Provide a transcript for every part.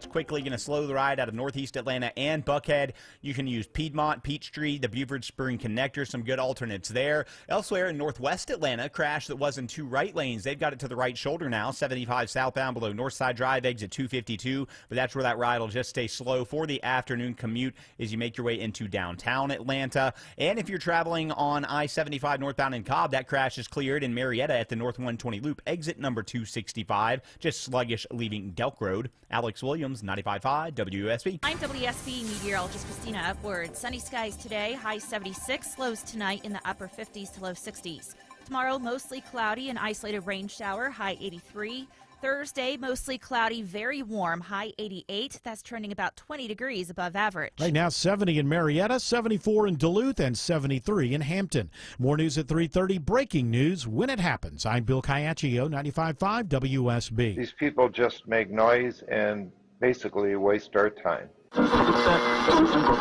That's quickly going to slow the ride out of Northeast Atlanta and Buckhead. You can use Piedmont, Peachtree, the Buford Spring Connector, some good alternates there. Elsewhere in Northwest Atlanta, crash that was in 2 right lanes. They've got it to the right shoulder now. 75 southbound below Northside Drive, exit 252. But that's where that ride will just stay slow for the afternoon commute as you make your way into downtown Atlanta. And if you're traveling on I-75 northbound in Cobb, that crash is cleared in Marietta at the North 120 Loop, exit number 265. Just sluggish leaving Delk Road. Alex Williams, 95.5 WSB. I'm WSB meteorologist Christina Upward. Sunny skies today, high 76, lows tonight in the upper 50s to low 60s. Tomorrow, mostly cloudy, an isolated rain shower, high 83. Thursday, mostly cloudy, very warm, high 88. That's trending about 20 degrees above average. Right now, 70 in Marietta, 74 in Duluth, and 73 in Hampton. More news at 3:30. Breaking news when it happens. I'm Bill Caiaccio, 95.5 WSB. These people just make noise and basically waste our time.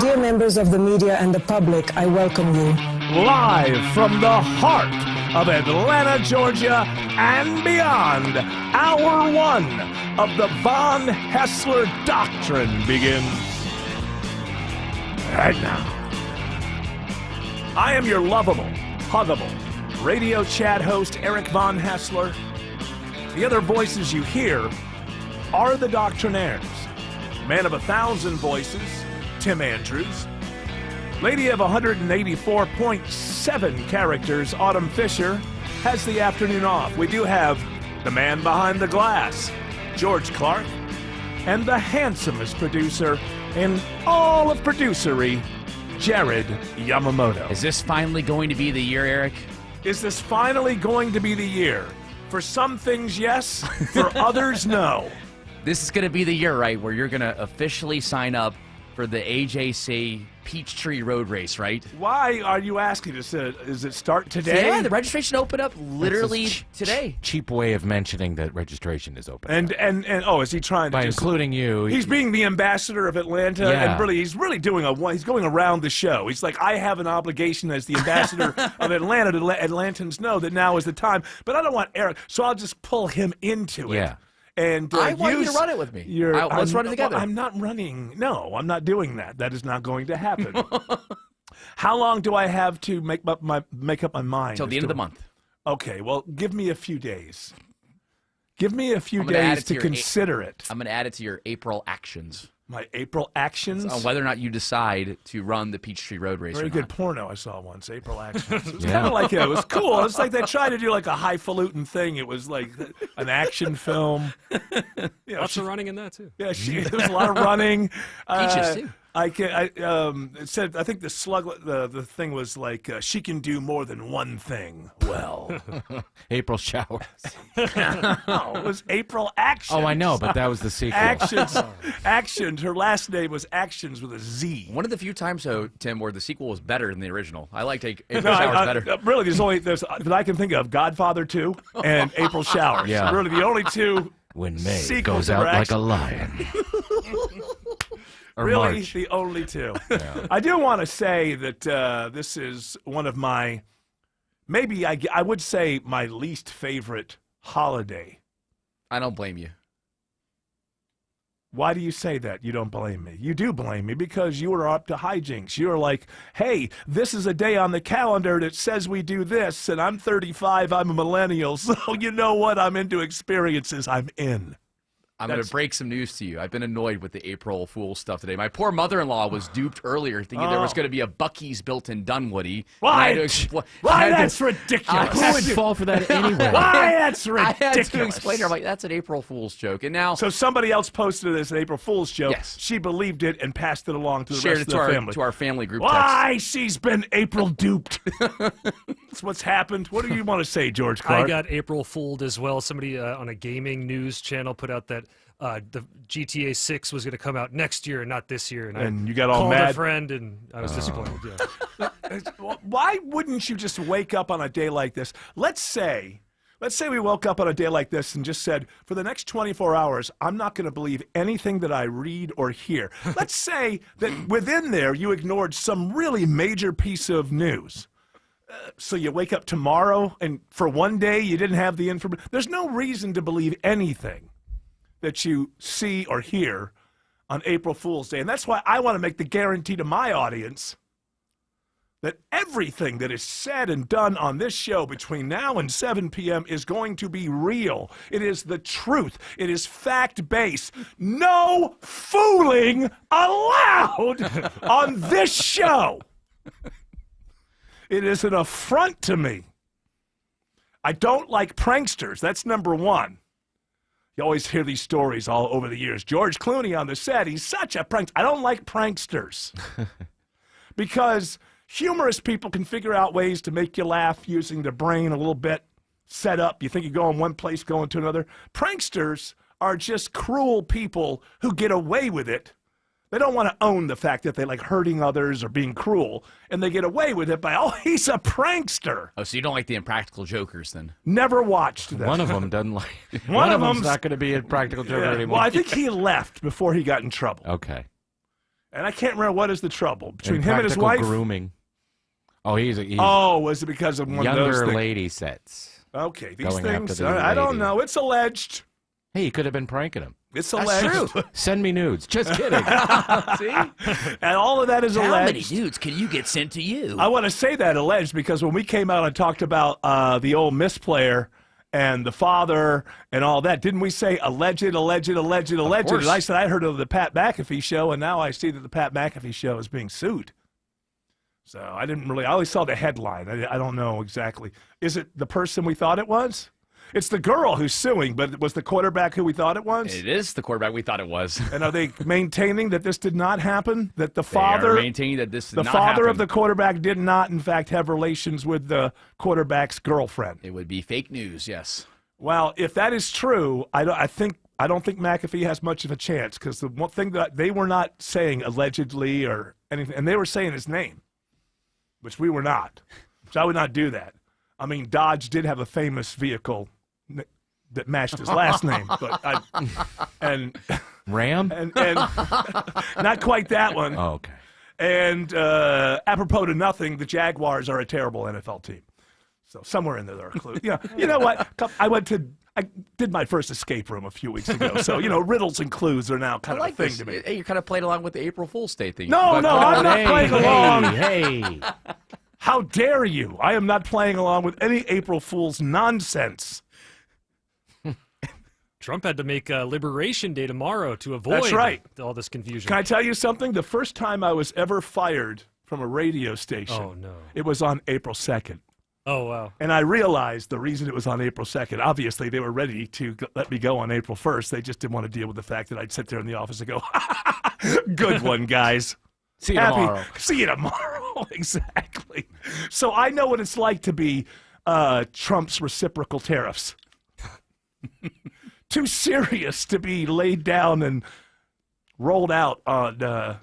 Dear members of the media and the public, I welcome you. Live from the heart of Atlanta, Georgia, and beyond, Hour 1 of the Von Haessler Doctrine begins right now. I am your lovable, huggable radio chat host, Eric Von Haessler. The other voices you hear are the Doctrinaires. Man of 1,000 voices, Tim Andrews. Lady of 184.7 characters, Autumn Fisher, has the afternoon off. We do have the man behind the glass, George Clark, and the handsomest producer in all of producery, Jared Yamamoto. Is this finally going to be the year, Eric? Is this finally going to be the year? For some things, yes. For others, no. This is going to be the year, right, where you're going to officially sign up for the AJC Peachtree Road Race, right? Why are you asking us? Does it start today? Yeah, the registration opened up literally today. Cheap way of mentioning that registration is open. And oh, is he trying to by including you? He's being the ambassador of Atlanta, yeah. And really, he's really doing he's going around the show. He's like, I have an obligation as the ambassador of Atlanta to let Atlantans know that now is the time. But I don't want Eric, so I'll just pull him into it. Yeah. And I want you to run it with me. Let's run it together. I'm not running. No, I'm not doing that. That is not going to happen. How long do I have to make up my mind? Till the end of the month. Okay, well, give me a few days. Give me a few days to consider it. I'm going to add it to your April actions. My April actions? On whether or not you decide to run the Peachtree Road Race. Very good porno I saw once, April actions. It was kind of like it was cool. It's like they tried to do like a highfalutin thing. It was like an action film. Lots of running in that too. Yeah, there was a lot of running. Peaches too. It said, I think the thing was like, she can do more than one thing well. April showers. No, it was April Actions. Oh, I know, but that was the sequel. Actions. Her last name was Actions with a Z. One of the few times, though, Tim, where the sequel was better than the original. I liked April Showers better. Really, there's that I can think of, Godfather 2 and April Showers. Yeah. Really, the only two When May sequels goes out like a actually lion. Or really March. the only two. Yeah. I do want to say that this is one of my, maybe I would say my least favorite holiday. I don't blame you. Why do you say that? You don't blame me. You do blame me because you are up to hijinks. You're like, hey, this is a day on the calendar that says we do this, and I'm 35, I'm a millennial, so you know what? I'm into experiences. I'm in. I'm going to break some news to you. I've been annoyed with the April Fool stuff today. My poor mother-in-law was duped earlier thinking there was going to be a Buc-ee's built in Dunwoody. Why? That's ridiculous. Who would fall for that anyway? Why? That's ridiculous. I had to explain to her, like, that's an April Fool's joke. And now, so somebody else posted this an April Fool's joke. Yes. She believed it and passed it along to the shared rest it of the family. to our family group Why? She's been April duped. That's what's happened. What do you want to say, George Clark? I got April fooled as well. Somebody on a gaming news channel put out that the GTA 6 was going to come out next year and not this year. And you got all called mad? a friend, and I was disappointed. Yeah. Why wouldn't you just wake up on a day like this? Let's say we woke up on a day like this and just said, for the next 24 hours, I'm not going to believe anything that I read or hear. Let's say that within there you ignored some really major piece of news. So you wake up tomorrow and for one day you didn't have the information. There's no reason to believe anything that you see or hear on April Fool's Day. And that's why I want to make the guarantee to my audience that everything that is said and done on this show between now and 7 p.m. is going to be real. It is the truth. It is fact-based. No fooling allowed on this show. It is an affront to me. I don't like pranksters. That's number one. You always hear these stories all over the years. George Clooney on the set, he's such a prankster. I don't like pranksters because humorous people can figure out ways to make you laugh using their brain a little bit, set up. You think you go in one place, going to another. Pranksters are just cruel people who get away with it. They don't want to own the fact that they like hurting others or being cruel, and they get away with it by, oh, he's a prankster. Oh, so you don't like the Impractical Jokers then? Never watched them. One of them doesn't like. One of them's them's not going to be a practical joker Yeah. anymore. Well, I think he left before he got in trouble. Okay. And I can't remember what is the trouble between him and his Impractical wife. Grooming. Oh, he's Oh, was it because of one of those younger things? lady sets. Okay, these Going after things, the I don't lady. know. It's alleged. Hey, he could have been pranking him. It's alleged. Send me nudes. Just kidding. See? And all of that is alleged. nudes can you get sent to you? I want to say that alleged because when we came out and talked about the old Miss player and the father and all that, didn't we say alleged? And I said I heard of the Pat McAfee show, and now I see that the Pat McAfee show is being sued. So I only saw the headline. I don't know exactly. Is it the person we thought it was? It's the girl who's suing, but was the quarterback who we thought it was? It is the quarterback we thought it was. And are they maintaining that this did not happen? That the They are father, maintaining that this did the not father happen. of the quarterback did not, in fact, have relations with the quarterback's girlfriend? It would be fake news, yes. Well, if that is true, I don't think McAfee has much of a chance because the one thing that they were not saying allegedly or anything, and they were saying his name, which we were not. So I would not do that. I mean, Dodge did have a famous vehicle that matched his last name, but Ram? and not quite that one. Oh, okay. And apropos to nothing, the Jaguars are a terrible NFL team. So somewhere in there are clues. Yeah, you know what? I did my first escape room a few weeks ago. So, riddles and clues are now kind of a thing to me. Hey, you're kind of playing along with the April Fool's Day thing. No, I'm not playing along. Hey. How dare you? I am not playing along with any April Fool's nonsense. Trump had to make Liberation Day tomorrow to avoid That's right. all this confusion. Can I tell you something? The first time I was ever fired from a radio station, Oh, no. it was on April 2nd. Oh, wow. And I realized the reason it was on April 2nd, obviously they were ready to let me go on April 1st. They just didn't want to deal with the fact that I'd sit there in the office and go, good one, guys. See you tomorrow. See you tomorrow. Exactly. So I know what it's like to be Trump's reciprocal tariffs. Too serious to be laid down and rolled out on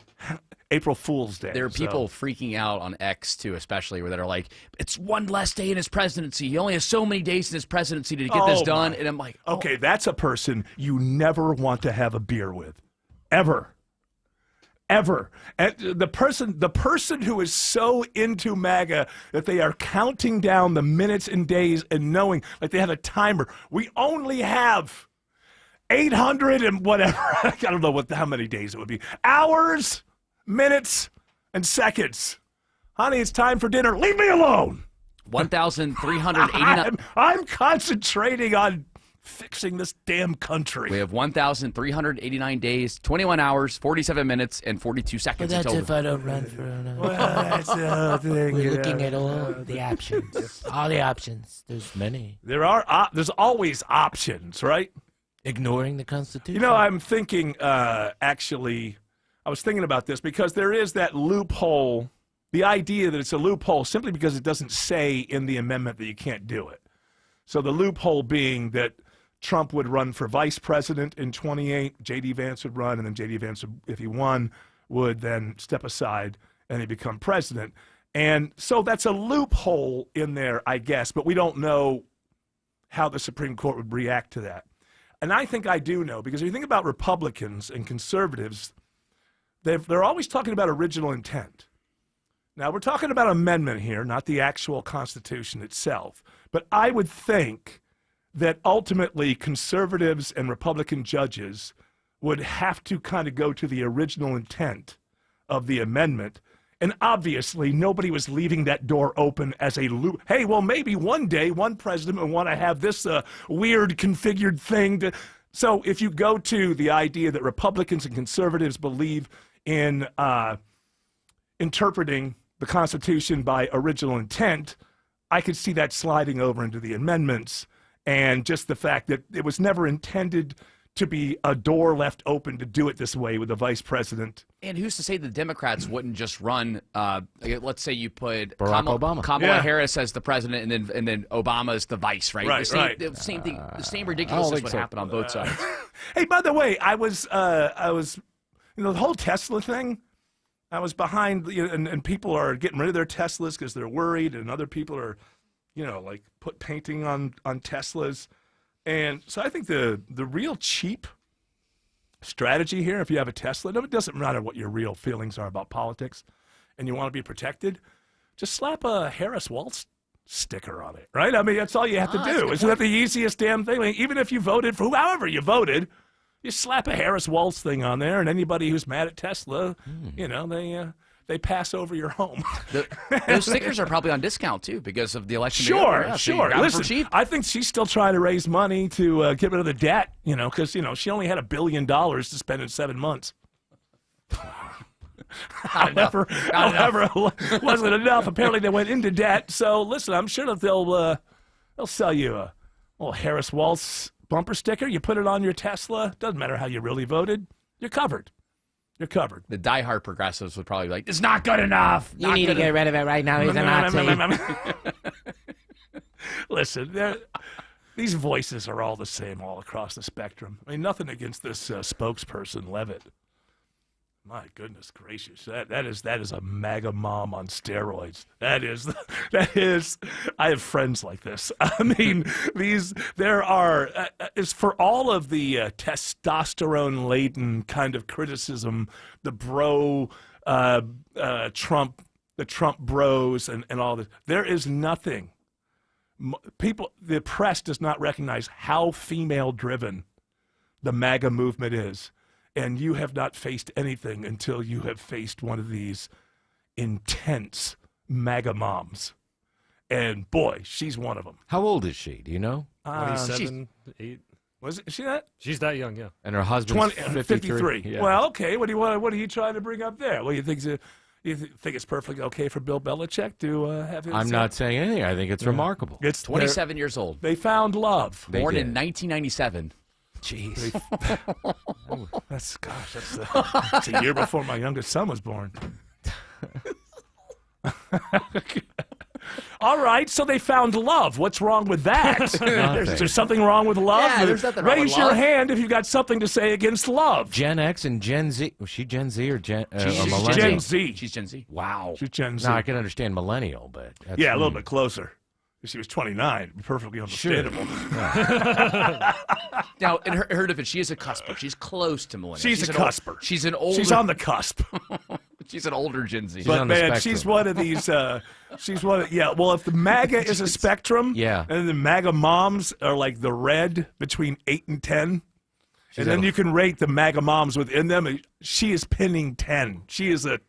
April Fool's Day. There are people freaking out on X, too, especially, where they're like, it's one less day in his presidency. He only has so many days in his presidency to get this done. And I'm like, okay, that's a person you never want to have a beer with. Ever. Ever. And the person who is so into MAGA that they are counting down the minutes and days and knowing, like they have a timer. We only have 800 and whatever. I don't know how many days it would be. Hours, minutes, and seconds. Honey, it's time for dinner. Leave me alone. 1,389. I'm concentrating on fixing this damn country. We have 1,389 days, 21 hours, 47 minutes, and 42 seconds. But that's until if I don't run for another. Well, that's the thing. We're looking at all the options. All the options. There's many. There's always options, right? Ignoring the Constitution. I'm thinking, actually, I was thinking about this because there is that loophole, the idea that it's a loophole simply because it doesn't say in the amendment that you can't do it. So the loophole being that Trump would run for vice president in 28, J.D. Vance would run, and then J.D. Vance, if he won, would then step aside and he'd become president. And so that's a loophole in there, I guess, but we don't know how the Supreme Court would react to that. And I think I do know, because if you think about Republicans and conservatives, they're always talking about original intent. Now, we're talking about amendment here, not the actual Constitution itself. But I would think that ultimately conservatives and Republican judges would have to kind of go to the original intent of the amendment. And obviously, nobody was leaving that door open as a loop. Hey, well, maybe one day one president would want to have this weird configured thing. So if you go to the idea that Republicans and conservatives believe in interpreting the Constitution by original intent, I could see that sliding over into the amendments. And just the fact that it was never intended to be a door left open to do it this way with the vice president. And who's to say the Democrats wouldn't just run? Let's say you put Obama. Kamala Harris as the president, and then Obama as the vice, right? Right, the same, right. The same thing. The same ridiculousness would happen on both sides. Hey, by the way, I was, the whole Tesla thing. I was behind, and people are getting rid of their Teslas because they're worried, and other people are, like put painting on Teslas. And so I think the real cheap strategy here, if you have a Tesla, it doesn't matter what your real feelings are about politics and you want to be protected, just slap a Harris Waltz sticker on it, right? I mean, that's all you have to do. Isn't that the easiest damn thing? Like, even if you voted for however you voted, you slap a Harris Waltz thing on there, and anybody who's mad at Tesla, they pass over your home. Those stickers are probably on discount, too, because of the election. Sure. So you grab them for Listen, cheap. I think she's still trying to raise money to get rid of the debt, because, she only had $1 billion to spend in 7 months. However, wasn't enough. Apparently, they went into debt. So, listen, I'm sure that they'll sell you a little Harris Waltz bumper sticker. You put it on your Tesla. Doesn't matter how you really voted. You're covered. You're covered. The diehard progressives would probably be like, it's not good enough. You need to get rid of it right now. He's a Nazi. Listen, these voices are all the same all across the spectrum. I mean, nothing against this spokesperson, Levitt. My goodness gracious, that is a MAGA mom on steroids. That is. I have friends like this. I mean, there are is for all of the testosterone laden kind of criticism, the Trump bros and all this. There is nothing. The press does not recognize how female driven the MAGA movement is. And you have not faced anything until you have faced one of these intense MAGA moms. And boy, she's one of them. How old is she? Do you know? 27, 8. Is she that? She's that young, yeah. And her husband's 53. Yeah. Well, okay. What are you trying to bring up there? Well, you think it's perfectly okay for Bill Belichick to have his... I'm not saying anything. I think it's remarkable. It's 27 years old. They found love. Born in 1997. Jeez. That's a year before my youngest son was born. All right, so they found love. What's wrong with that? Is there something wrong with love? Yeah, there's nothing wrong with Raise your love. hand if you've got something to say against love. Gen X and Gen Z. Was she Gen Z or Gen She's millennial? Gen Z. She's Gen Z. Wow. She's Gen Z. Now I can understand millennial, but that's, Yeah, a little bit closer. If she was 29, perfectly understandable. Now, in her defense, she is a cusper. She's close to millennial. She's a cusper. She's an older. She's on the cusp. She's an older Gen Z. But on the man, spectrum. she's one of these. She's one. Yeah. Well, if the MAGA is a spectrum, Yeah. and the MAGA moms are like the red between 8 and 10, and then you can rate the MAGA moms within them. She is pinning 10. She is a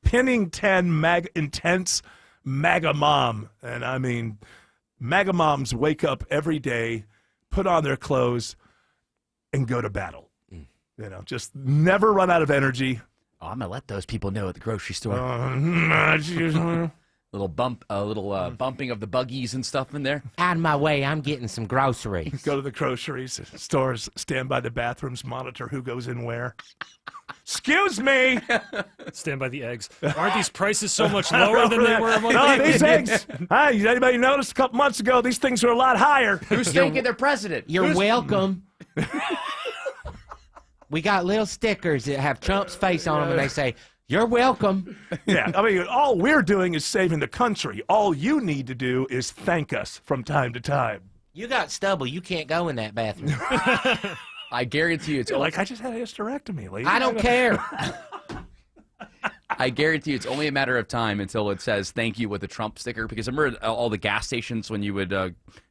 pinning 10 MAGA intense MAGA mom, and I mean, MAGA moms wake up every day, put on their clothes, and go to battle. Just never run out of energy. Oh, I'm gonna let those people know at the grocery store. Little bumping of the buggies and stuff in there. Out of my way, I'm getting some groceries. Go to the groceries stores, stand by the bathrooms, monitor who goes in where. Excuse me. Stand by the eggs. Aren't these prices so much lower than they were a month No, ago? these eggs. Hey, anybody noticed a couple months ago these things were a lot higher? Who's thinking they're president? You're welcome. We got little stickers that have Trump's face on them, and they say, "You're welcome." Yeah, I mean, all we're doing is saving the country. All you need to do is thank us from time to time. You got stubble. You can't go in that bathroom. I guarantee you, it's Like, I just had a hysterectomy, lady. I don't care. I guarantee you it's only a matter of time until it says thank you with a Trump sticker. Because remember all the gas stations when you would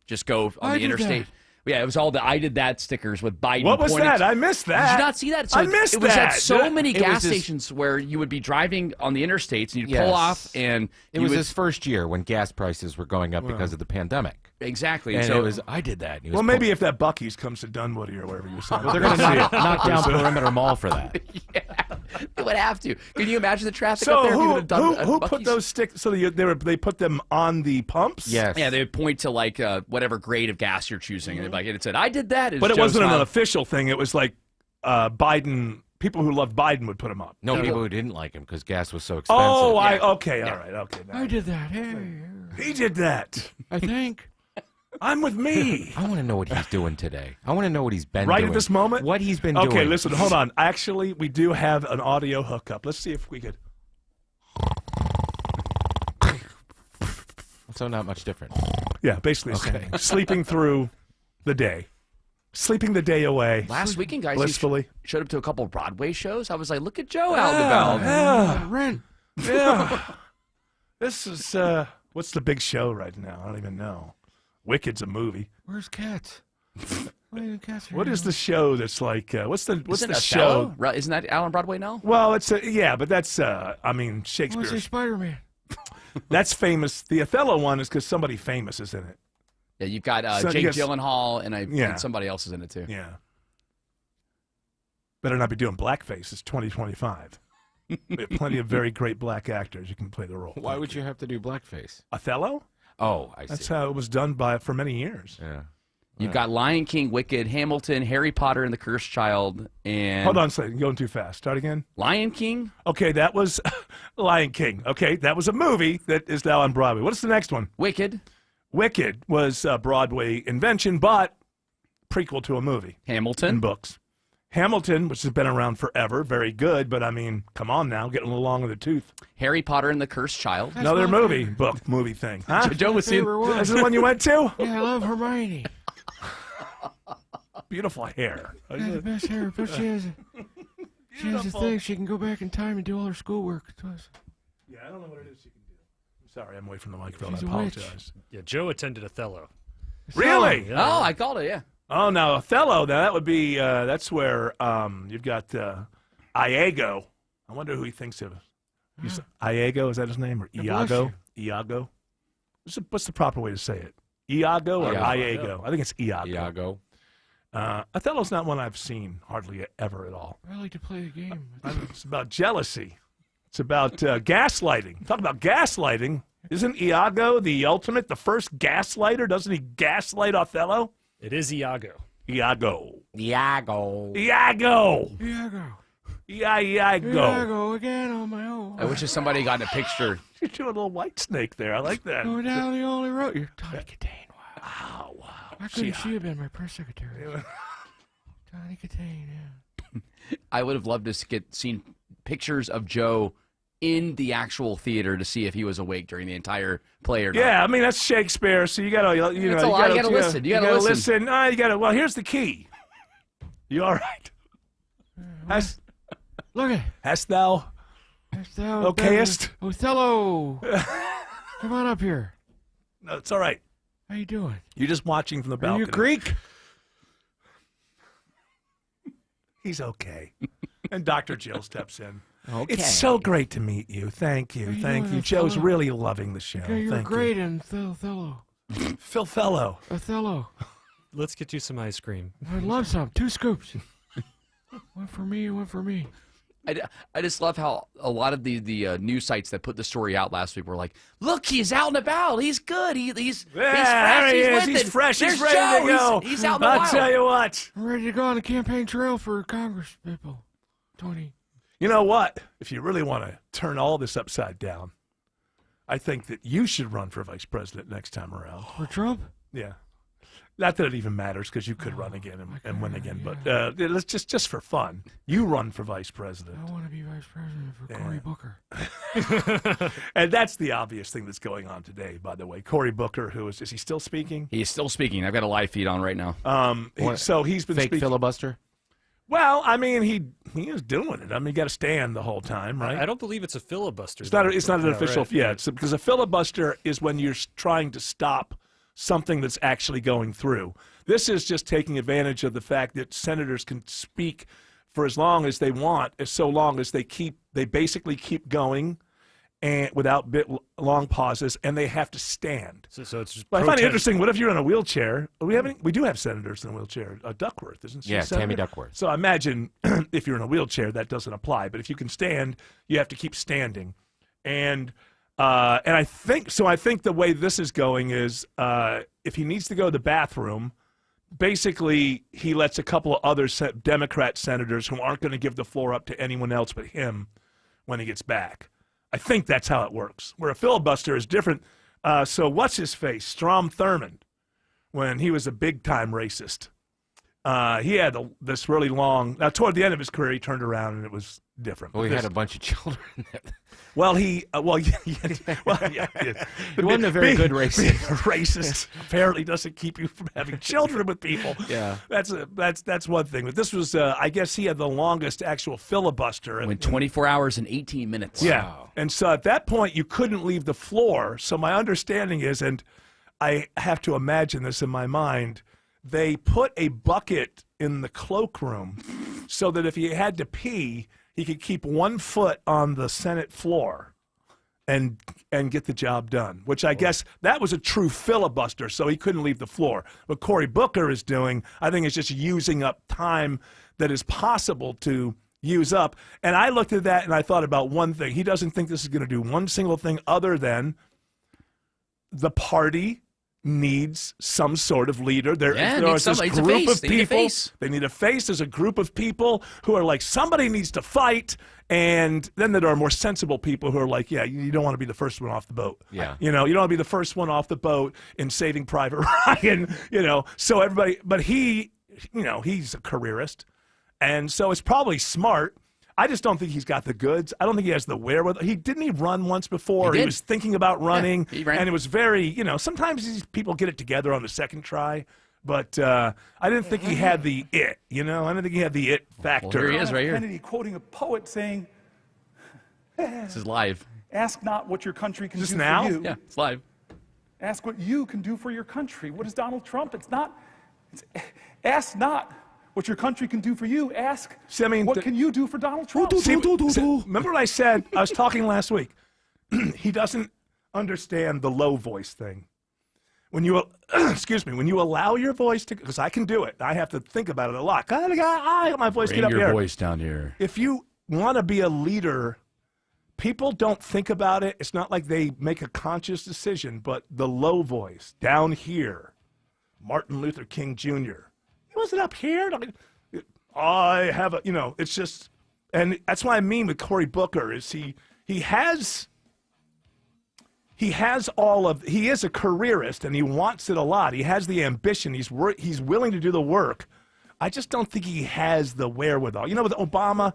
just go on the interstate? Yeah, it was all the "I did that" stickers with Biden. What was pointing that? to- I missed that. Did you not see that? I missed it was that. at so many It gas was his- stations where you would be driving on the interstates and you'd pull Yes. off, and It you was would, his first year when gas prices were going up because of the pandemic. exactly. And so it was, I did that. And he was Well, maybe if that Buc-ee's comes to Dunwoody or wherever you said. Well, they're going to knock down Perimeter Mall for that. they would have to. Can you imagine the traffic So up there? if you who would've done a put Buc-ee's? those sticks? So they put them on the pumps? Yes. Yeah, they would point to like whatever grade of gas you're choosing, and they'd be like, and it said, "I did that." But it Joe wasn't an smiling. official thing. It was like Biden. People who loved Biden would put them up. No, people who didn't like him because gas was so expensive. Oh, Yeah. okay, all right, okay. now. I did that. Hey, He did that. I think. I'm with me. I want to know what he's doing today. I want to know what he's been Right doing. at this moment? What he's been doing. Okay, listen, hold on. Actually, we do have an audio hookup. Let's see if we could. So not much different. Yeah, basically saying sleeping through the day. Sleeping the day away. Last weekend, guys, blissfully. you showed up to a couple of Broadway shows. I was like, look at Joe out and about. Yeah. Rent. Yeah. This is what's the big show right now? I don't even know. Wicked's a movie. Where's Cats? What is the show that's like what's the Isn't show? Othello? Isn't that out on Broadway now? Well, it's yeah, but that's I mean Shakespeare. Spider-Man. That's famous. The Othello one is because somebody famous is in it. Yeah, you've got So, Jake yes. Gyllenhaal, and Yeah. and somebody else is in it too. Yeah. Better not be doing blackface. It's 2025. We have plenty of very great black actors who can play the role. Why would you have to do blackface? Othello? Oh, I see. That's how it was done for many years. Yeah. You've got Lion King, Wicked, Hamilton, Harry Potter and the Cursed Child, and Hold on a second. You're going too fast. Start again. Lion King, Okay, that was Lion King. Okay, that was a movie that is now on Broadway. What is the next one? Wicked, Wicked was a Broadway invention, but prequel to a movie Hamilton. and books. Hamilton, which has been around forever, very good, but I mean, come on now, getting a little long in the tooth. Harry Potter and the Cursed Child. Another movie thing. Huh? Joe was seeing. This is the one you went to? Yeah, I love Hermione. Beautiful hair. Yeah, the best hair, but she has a thing. She can go back in time and do all her schoolwork. Yeah, I don't know what it is you can do. I'm sorry, I'm away from the microphone. She's I a witch. apologize. Yeah, Joe attended Othello. Really? Oh, I called it. Yeah. Oh, now Othello. Now that would be. That's where you've got Iago. I wonder who he thinks of. Iago, is that his name, or bless Iago? Iago. What's the proper way to say it? Iago or Iago. Iago? I think it's Iago. Iago. Othello's not one I've seen hardly ever at all. I like to play the game. It's about jealousy. It's about gaslighting. Talk about gaslighting. Isn't Iago the ultimate, the first gaslighter? Doesn't he gaslight Othello? It is Iago. Iago. Iago. Iago. Iago. Iago. Iago again on my own. I wish somebody got a picture. You're doing a little white snake there. I like that. Going down the only road. You're Tawny Katane. Wow. Oh, wow. Why couldn't she have been my press secretary? Tawny Katane, yeah. I would have loved to seen pictures of Joe in the actual theater to see if he was awake during the entire play or not. Yeah, I mean that's Shakespeare, so you gotta, you It's know, a lot. You gotta listen. You gotta listen. You gotta. Well, here's the key. You all right? Look at Hast thou? that's thou. Okayest? Othello. Come on up here. No, it's all right. How you doing? You're just watching from the Are balcony. you Greek? He's okay. And Dr. Jill steps in. Okay. It's so great to meet you. Thank you. you Thank doing, you. Joe's Othello? really loving the show. Okay, you're Thank great in Othello. you. Phil Fellow. Othello. Let's get you some ice cream. I'd love some. 2 scoops. One for me, one for me. I just love how a lot of the news sites that put the story out last week were like, "Look, he's out and about. He's good. He's Yeah, fresh. there he He's is. with He's it. fresh. There's He's ready Joe. to go. He's out in the I'll wild." tell you what. I'm ready to go on the campaign trail for Congress, people. Tony. You know what? If you really want to turn all this upside down, I think that you should run for vice president next time around. For Trump? Yeah. Not that it even matters because you could run again and win again, but let's just for fun. You run for vice president. I want to be vice president for Cory Booker. And that's the obvious thing that's going on today, by the way. Cory Booker, who is he still speaking? He's still speaking. I've got a live feed on right now. So he's been Fake speaking. filibuster? Well, I mean, he is doing it. I mean, you got to stand the whole time, right? I don't believe it's a filibuster. It's not an official. Right. Yeah, it's because a filibuster is when you're trying to stop something that's actually going through. This is just taking advantage of the fact that senators can speak for as long as they want, as so long as they basically keep going and without long pauses, and they have to stand. So it's just But I find it interesting. What if you're in a wheelchair? We do have senators in a wheelchair. Duckworth, isn't she? Yeah, a senator? Tammy Duckworth. So I imagine if you're in a wheelchair, that doesn't apply. But if you can stand, you have to keep standing. And I think so. I think the way this is going is if he needs to go to the bathroom, basically he lets a couple of other Democrat senators who aren't going to give the floor up to anyone else but him when he gets back. I think that's how it works. Where a filibuster is different. So what's his face? Strom Thurmond, when he was a big-time racist. He had this really long. Now, toward the end of his career, he turned around and it was different. Well, he had a bunch of children. Well, he wasn't a very good racist. Being a racist apparently doesn't keep you from having children with people. Yeah, that's one thing. But this was, I guess, he had the longest actual filibuster. Went 24 hours and 18 minutes. Yeah, wow. And so at that point, you couldn't leave the floor. So my understanding is, and I have to imagine this in my mind, they put a bucket in the cloakroom so that if he had to pee, he could keep 1 foot on the Senate floor and get the job done, which I guess that was a true filibuster, so he couldn't leave the floor. What Cory Booker is doing, I think, is just using up time that is possible to use up. And I looked at that and I thought about one thing. He doesn't think this is going to do one single thing other than the party needs some sort of leader. There is this group of people. They need a face. There's a group of people who are like, somebody needs to fight. And then there are more sensible people who are like, yeah, you don't want to be the first one off the boat. Yeah. You don't want to be the first one off the boat in Saving Private Ryan, So everybody, but he's a careerist. And so it's probably smart. I just don't think he's got the goods. I don't think he has the wherewithal. Didn't he run once before? He was thinking about running, he ran. And it was very, sometimes these people get it together on the second try. But I didn't think he had the it, I didn't think he had the it factor. Well, here he is right here. Kennedy quoting a poet saying, This is live. ask not what your country can do for now? you. Yeah, it's live. Ask what you can do for your country. What is Donald Trump? Ask not what your country can do for you. Ask what can you do for Donald Trump? Remember what I said? I was talking last week. He doesn't understand the low voice thing. When you, when you allow your voice to, because I can do it. I have to think about it a lot. I got my voice get up Bring here. your voice down here. If you want to be a leader, people don't think about it. It's not like they make a conscious decision, but the low voice down here, Martin Luther King Jr., he wasn't up here. I have a, it's just, and that's what I mean with Cory Booker is he has all of, he is a careerist and he wants it a lot. He has the ambition. He's willing to do the work. I just don't think he has the wherewithal. With Obama,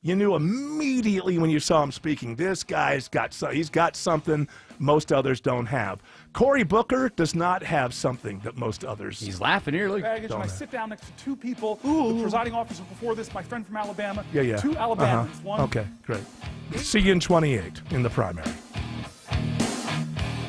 you knew immediately when you saw him speaking, this guy's he's got something most others don't have. Cory Booker does not have something that most others. He's laughing here. Look. Baggage, and I sit down next to two people. The presiding officer before this, my friend from Alabama. Yeah. Two Alabamans. One. Okay, great. See you in 28 in the primary.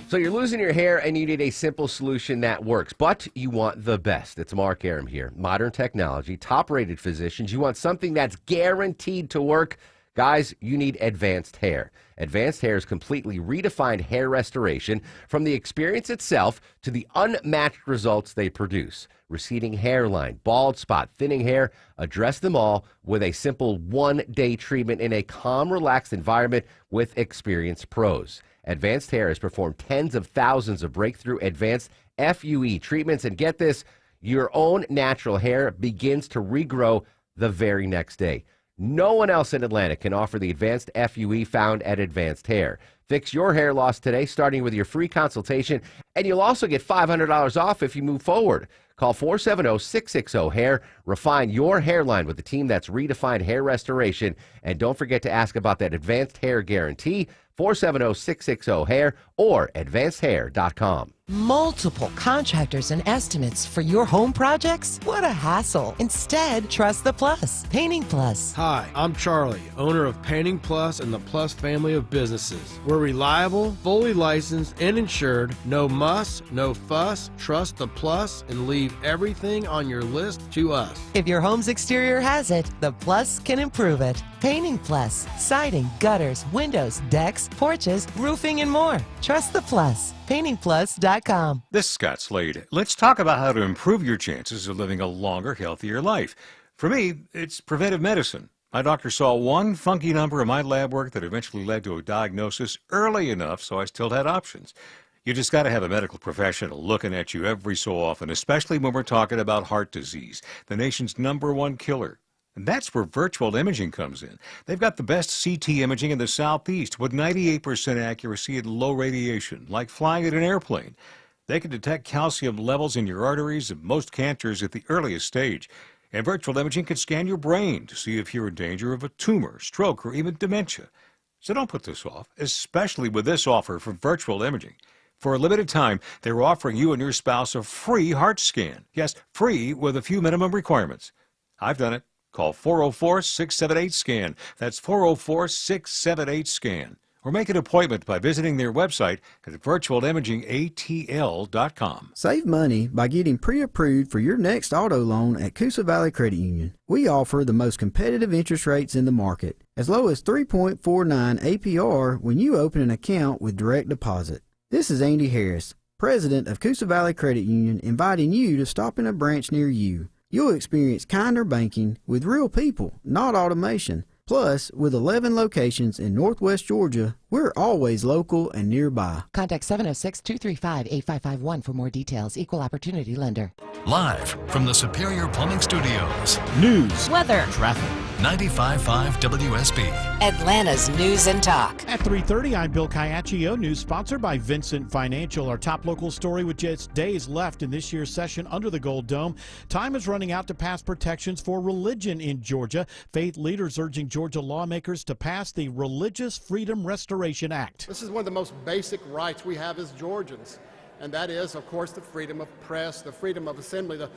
So you're losing your hair and you need a simple solution that works, but you want the best. It's Mark Arum here. Modern technology, top-rated physicians. You want something that's guaranteed to work. Guys, you need Advanced Hair. Advanced Hair's completely redefined hair restoration, from the experience itself to the unmatched results they produce. Receding hairline, bald spot, thinning hair, address them all with a simple one-day treatment in a calm, relaxed environment with experienced pros. Advanced Hair has performed tens of thousands of breakthrough advanced FUE treatments, and get this, your own natural hair begins to regrow the very next day. No one else in Atlanta can offer the advanced FUE found at Advanced Hair. Fix your hair loss today, starting with your free consultation, and you'll also get $500 off if you move forward. Call 470-660-HAIR. Refine your hairline with the team that's redefined hair restoration. And don't forget to ask about that Advanced Hair Guarantee. 470-660-HAIR or advancedhair.com. Multiple contractors and estimates for your home projects? What a hassle. Instead, trust the Plus. Painting Plus. Hi, I'm Charlie, owner of Painting Plus and the Plus family of businesses. We're reliable, fully licensed, and insured. No muss, no fuss. Trust the Plus and leave everything on your list to us. If your home's exterior has it, the Plus can improve it. Painting Plus. Siding, gutters, windows, decks, porches, roofing, and more. Trust the Plus. PaintingPlus.com. This is Scott Slade. Let's talk about how to improve your chances of living a longer, healthier life. For me, it's preventive medicine. My doctor saw one funky number in my lab work that eventually led to a diagnosis early enough so I still had options. You just got to have a medical professional looking at you every so often, especially when we're talking about heart disease, the nation's #1 killer. And that's where virtual imaging comes in. They've got the best CT imaging in the Southeast with 98% accuracy and low radiation, like flying in an airplane. They can detect calcium levels in your arteries and most cancers at the earliest stage. And virtual imaging can scan your brain to see if you're in danger of a tumor, stroke, or even dementia. So don't put this off, especially with this offer from virtual imaging. For a limited time, they're offering you and your spouse a free heart scan. Yes, free with a few minimum requirements. I've done it. Call 404-678-SCAN. That's 404-678-SCAN. Or make an appointment by visiting their website at virtualimagingatl.com. Save money by getting pre-approved for your next auto loan at Coosa Valley Credit Union. We offer the most competitive interest rates in the market, as low as 3.49 APR when you open an account with direct deposit. This is Andy Harris, President of Coosa Valley Credit Union, inviting you to stop in a branch near you. You'll experience kinder banking with real people, not automation. Plus, with 11 locations in Northwest Georgia, we're always local and nearby. Contact 706-235-8551 for more details. Equal Opportunity Lender. Live from the Superior Plumbing Studios. News, weather, traffic. 95.5 WSB. Atlanta's News and Talk. At 3:30, I'm Bill Caiaccio. News sponsored by Vincent Financial. Our top local story with just days left in this year's session under the Gold Dome. Time is running out to pass protections for religion in Georgia. Faith leaders urging Georgia lawmakers to pass the Religious Freedom Restoration Act. This is one of the most basic rights we have as Georgians, and that is, of course, the freedom of press, the freedom of assembly, the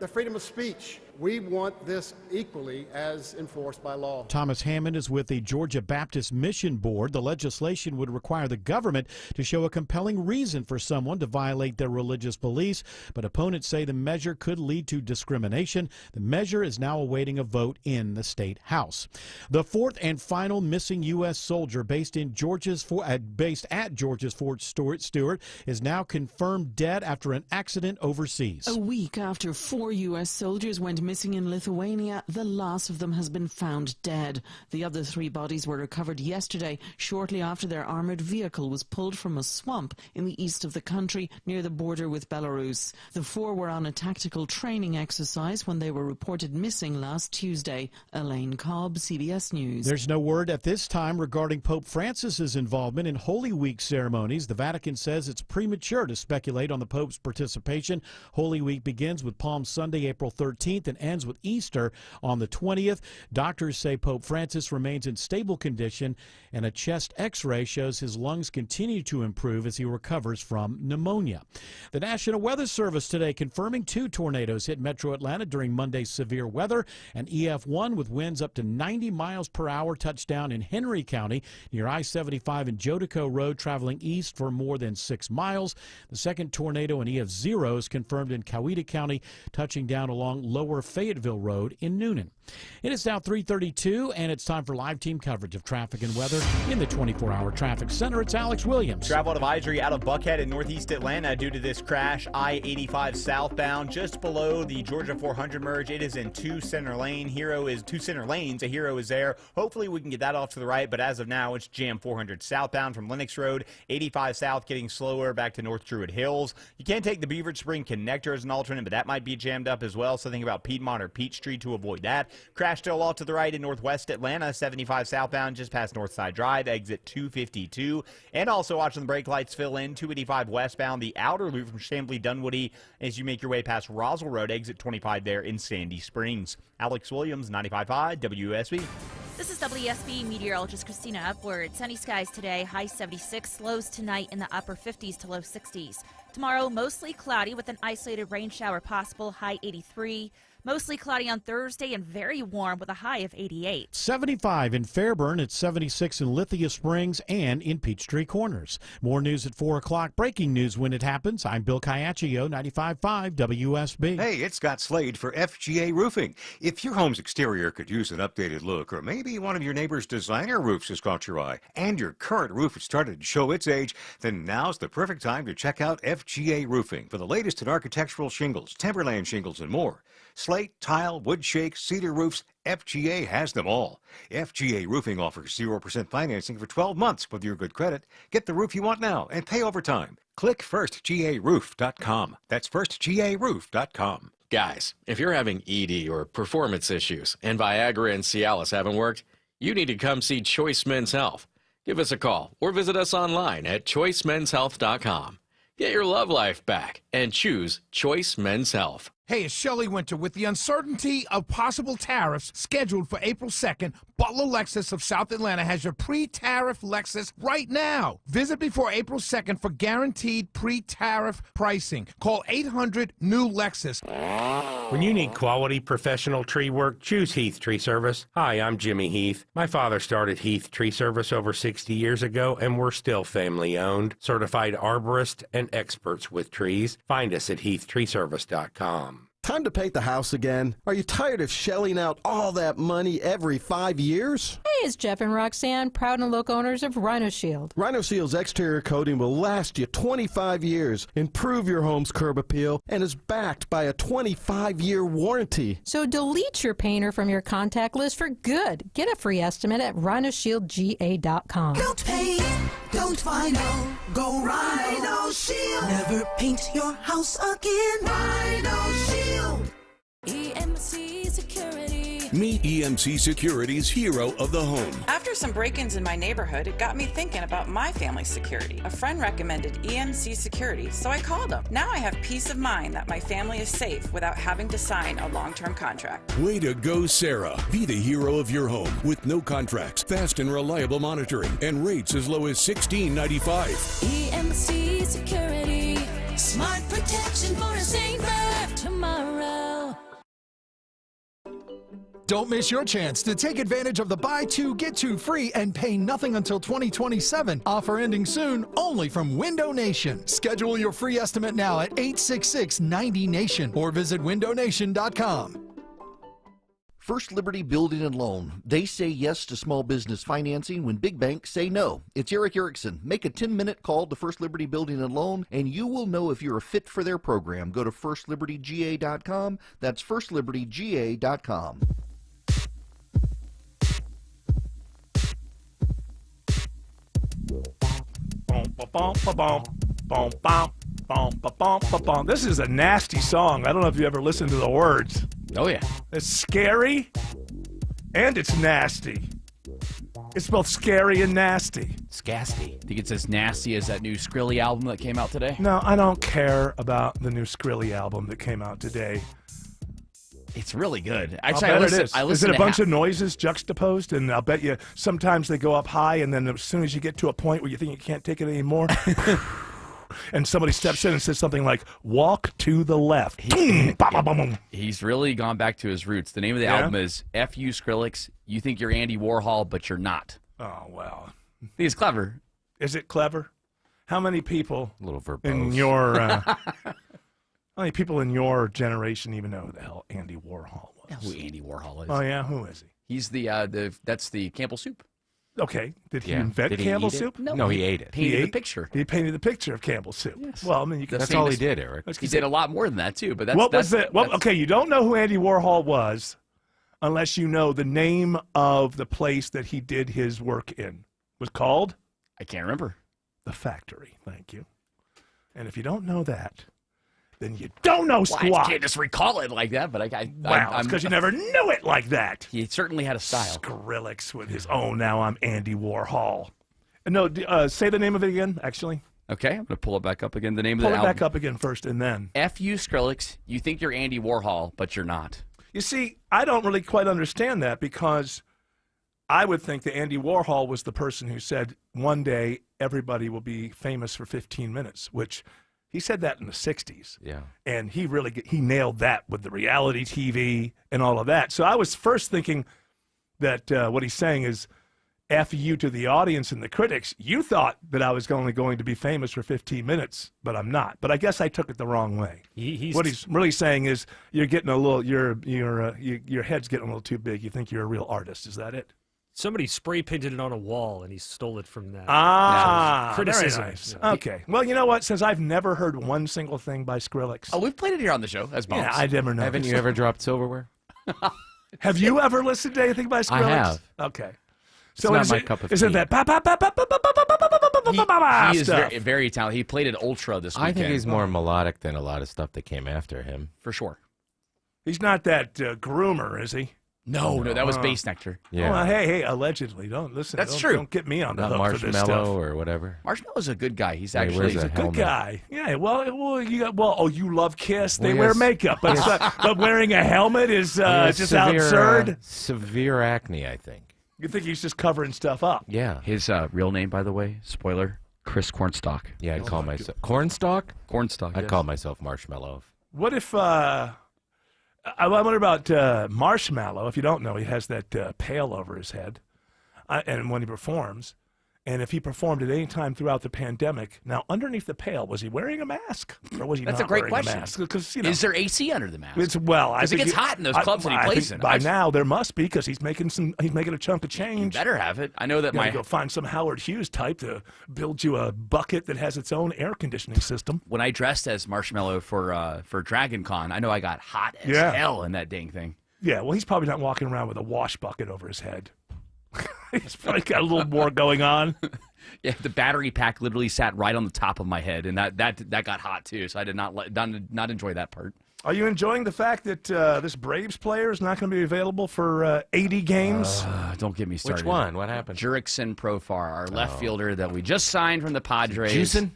freedom of speech. We want this equally as enforced by law. Thomas Hammond is with the Georgia Baptist Mission Board. The legislation would require the government to show a compelling reason for someone to violate their religious beliefs, but opponents say the measure could lead to discrimination. The measure is now awaiting a vote in the state house. The fourth and final missing U.S. soldier based at Georgia's Fort Stewart is now confirmed dead after an accident overseas. A week after 4 U.S. soldiers went missing in Lithuania, the last of them has been found dead. The other 3 bodies were recovered yesterday, shortly after their armored vehicle was pulled from a swamp in the east of the country near the border with Belarus. The 4 were on a tactical training exercise when they were reported missing last Tuesday. Elaine Cobb, CBS News. There's no word at this time regarding Pope Francis's involvement in Holy Week ceremonies. The Vatican says it's premature to speculate on the Pope's participation. Holy Week begins with Palm Sunday, April 13th, and ends with Easter on the 20th. Doctors say Pope Francis remains in stable condition, and a chest x-ray shows his lungs continue to improve as he recovers from pneumonia. The National Weather Service today confirming 2 tornadoes hit metro Atlanta during Monday's severe weather. An EF1 with winds up to 90 miles per hour touched down in Henry County near I-75 and Jodico Road, traveling east for more than 6 miles. The second tornado, an EF0, is confirmed in Coweta County, touching down along Lower Fayetteville Road in Noonan. It is now 3:32, and it's time for live team coverage of traffic and weather in the 24-hour traffic center. It's Alex Williams. Travel advisory out of Buckhead in northeast Atlanta due to this crash. I-85 southbound just below the Georgia 400 merge. It is in 2 center lanes. A Hero is there. Hopefully we can get that off to the right, but as of now it's jam 400 southbound from Lennox Road. 85 south getting slower back to North Druid Hills. You can take the Beaver Spring connector as an alternate, but that might be jammed up as well, so think about Piedmont or Peachtree to avoid that. Crash still off to the right in northwest Atlanta, 75 southbound just past Northside Drive, exit 252. And also watching the brake lights fill in, 285 westbound, the outer loop from Chamblee-Dunwoody as you make your way past Roswell Road, exit 25 there in Sandy Springs. Alex Williams, 95.5 WSB. This is WSB meteorologist Christina Upward. Sunny skies today, high 76, lows tonight in the upper 50s to low 60s. Tomorrow, mostly cloudy with an isolated rain shower possible, high 83. Mostly cloudy on Thursday and very warm with a high of 88. 75 in Fairburn, it's 76 in Lithia Springs and in Peachtree Corners. More news at 4 o'clock. Breaking news when it happens. I'm Bill Caiaccio, 95.5 WSB. Hey, it's Scott Slade for FGA Roofing. If your home's exterior could use an updated look, or maybe one of your neighbor's designer roofs has caught your eye, and your current roof has started to show its age, then now's the perfect time to check out FGA Roofing for the latest in architectural shingles, timberland shingles, and more. Slate, tile, wood shake, cedar roofs, FGA has them all. FGA Roofing offers 0% financing for 12 months with your good credit. Get the roof you want now and pay over time. Click firstgaroof.com. That's firstgaroof.com. Guys, if you're having ED or performance issues and Viagra and Cialis haven't worked, you need to come see Choice Men's Health. Give us a call or visit us online at choicemenshealth.com. Get your love life back and choose Choice Men's Health. Hey, it's Shelley Winter. With the uncertainty of possible tariffs scheduled for April 2nd, Butler Lexus of South Atlanta has your pre-tariff Lexus right now. Visit before April 2nd for guaranteed pre-tariff pricing. Call 800-NEW-LEXUS. When you need quality professional tree work, choose Heath Tree Service. Hi, I'm Jimmy Heath. My father started Heath Tree Service over 60 years ago, and we're still family-owned. Certified arborists and experts with trees. Find us at heathtreeservice.com. Time to paint the house again? Are you tired of shelling out all that money every 5 years? Hey, it's Jeff and Roxanne, proud and local owners of Rhino Shield. Rhino Shield's exterior coating will last you 25 years, improve your home's curb appeal, and is backed by a 25-year warranty. So delete your painter from your contact list for good. Get a free estimate at rhinoshieldga.com. Don't paint, don't vinyl, go Rhino Shield. Never paint your house again. Rhino Shield. EMC Security. Meet EMC Security's hero of the home. After some break-ins in my neighborhood, it got me thinking about my family's security. A friend recommended EMC Security, so I called them. Now I have peace of mind that my family is safe without having to sign a long-term contract. Way to go, Sarah. Be the hero of your home with no contracts, fast and reliable monitoring, and rates as low as $16.95. EMC Security. Smart protection for a safer tomorrow. Don't miss your chance to take advantage of the buy two, get two free and pay nothing until 2027. Offer ending soon, only from Window Nation. Schedule your free estimate now at 866-90-NATION or visit windownation.com. First Liberty Building and Loan. They say yes to small business financing when big banks say no. It's Eric Erickson. Make a 10-minute call to First Liberty Building and Loan, and you will know if you're a fit for their program. Go to firstlibertyga.com. That's firstlibertyga.com. This is a nasty song. I don't know if you ever listened to the words. Oh, yeah. It's scary and it's nasty. It's both scary and nasty. Scasty. Think it's as nasty as that new Skrilla album that came out today? No, I don't care about the new Skrilla album that came out today. It's really good. Actually, is it a bunch of noises juxtaposed? And I'll bet you sometimes they go up high, and then as soon as you get to a point where you think you can't take it anymore, and somebody steps in and says something like, walk to the left. He's really gone back to his roots. The name of the album is F.U. Skrillex. You think you're Andy Warhol, but you're not. Oh, well. He's clever. Is it clever? How many people a little verbose. In your... how many people in your generation even know who the hell Andy Warhol was? Who Andy Warhol is? Oh, yeah? Who is he? He's that's the Campbell soup. Okay. Did he invent Campbell soup? No, he ate it. Painted the picture. He painted the picture of Campbell soup. Yes. Well, I mean, you can that's all he did, Eric. He did a lot more than that, too. But okay, you don't know who Andy Warhol was unless you know the name of the place that he did his work in. Was called? I can't remember. The Factory. Thank you. And if you don't know that, then you don't know squat. Well, I can't just recall it like that, but it's because you never knew it like that. He certainly had a style. Skrillex with his, now I'm Andy Warhol. No, say the name of it again, actually. Okay, I'm going to pull it back up again. The name of the album. Pull it back up again first, and then. F.U. Skrillex, you think you're Andy Warhol, but you're not. You see, I don't really quite understand that because I would think that Andy Warhol was the person who said one day everybody will be famous for 15 minutes, which he said that in the 60s. Yeah. And he nailed that with the reality TV and all of that. So I was first thinking that what he's saying is, F you to the audience and the critics. You thought that I was only going to be famous for 15 minutes, but I'm not. But I guess I took it the wrong way. What he's really saying is you're getting a little, your head's getting a little too big. You think you're a real artist. Is that it? Somebody spray painted it on a wall, and he stole it from that. Criticism. Very nice. Okay. Well, you know what? Since I've never heard one single thing by Skrillex. Oh, we've played it here on the show as Bombs. Yeah, I never know. Haven't you ever dropped silverware? Have you ever listened to anything by Skrillex? I have. Okay. It's not my cup of tea. Is it that He is stuff? very talented. He played at Ultra this weekend. I think he's more melodic than a lot of stuff that came after him. For sure. He's not that groomer, is he? No, that was Bass Nectar. Yeah. Well, hey, allegedly. Don't listen. That's true. Don't get me on the Not hook for this stuff. Marshmallow or whatever. Marshmallow's a good guy. He's Yeah, he actually wears he's a a Good helmet. guy. Yeah, you love Kiss. They Well, wear yes. makeup. But wearing a helmet is He has just severe, absurd. Severe acne, I think. You think he's just covering stuff up? Yeah. His real name, by the way, spoiler, Chris Cornstalk. Yeah, I'd call myself Cornstalk. Cornstalk. I'd yes. call myself Marshmallow. What if I wonder about Marshmallow. If you don't know, he has that pail over his head, and when he performs, and if he performed at any time throughout the pandemic, now underneath the pail, was he wearing a mask or was he That's not a great wearing question. a mask? Because Is there AC under the mask? It's well, I Because it think gets hot in those clubs that he plays in. By now there must be because he's making a chunk of change. Better have it. I know that You gotta my go find some Howard Hughes type to build you a bucket that has its own air conditioning system. when I dressed as Marshmallow for Dragon Con, I know I got hot as hell in that dang thing. Yeah, well, he's probably not walking around with a wash bucket over his head. He's probably got a little more going on. Yeah, the battery pack literally sat right on the top of my head, and that got hot too. So I did not enjoy that part. Are you enjoying the fact that this Braves player is not going to be available for 80 games? Don't get me started. Which one? What happened? Jurickson Profar, our left fielder that we just signed from the Padres. Juicin?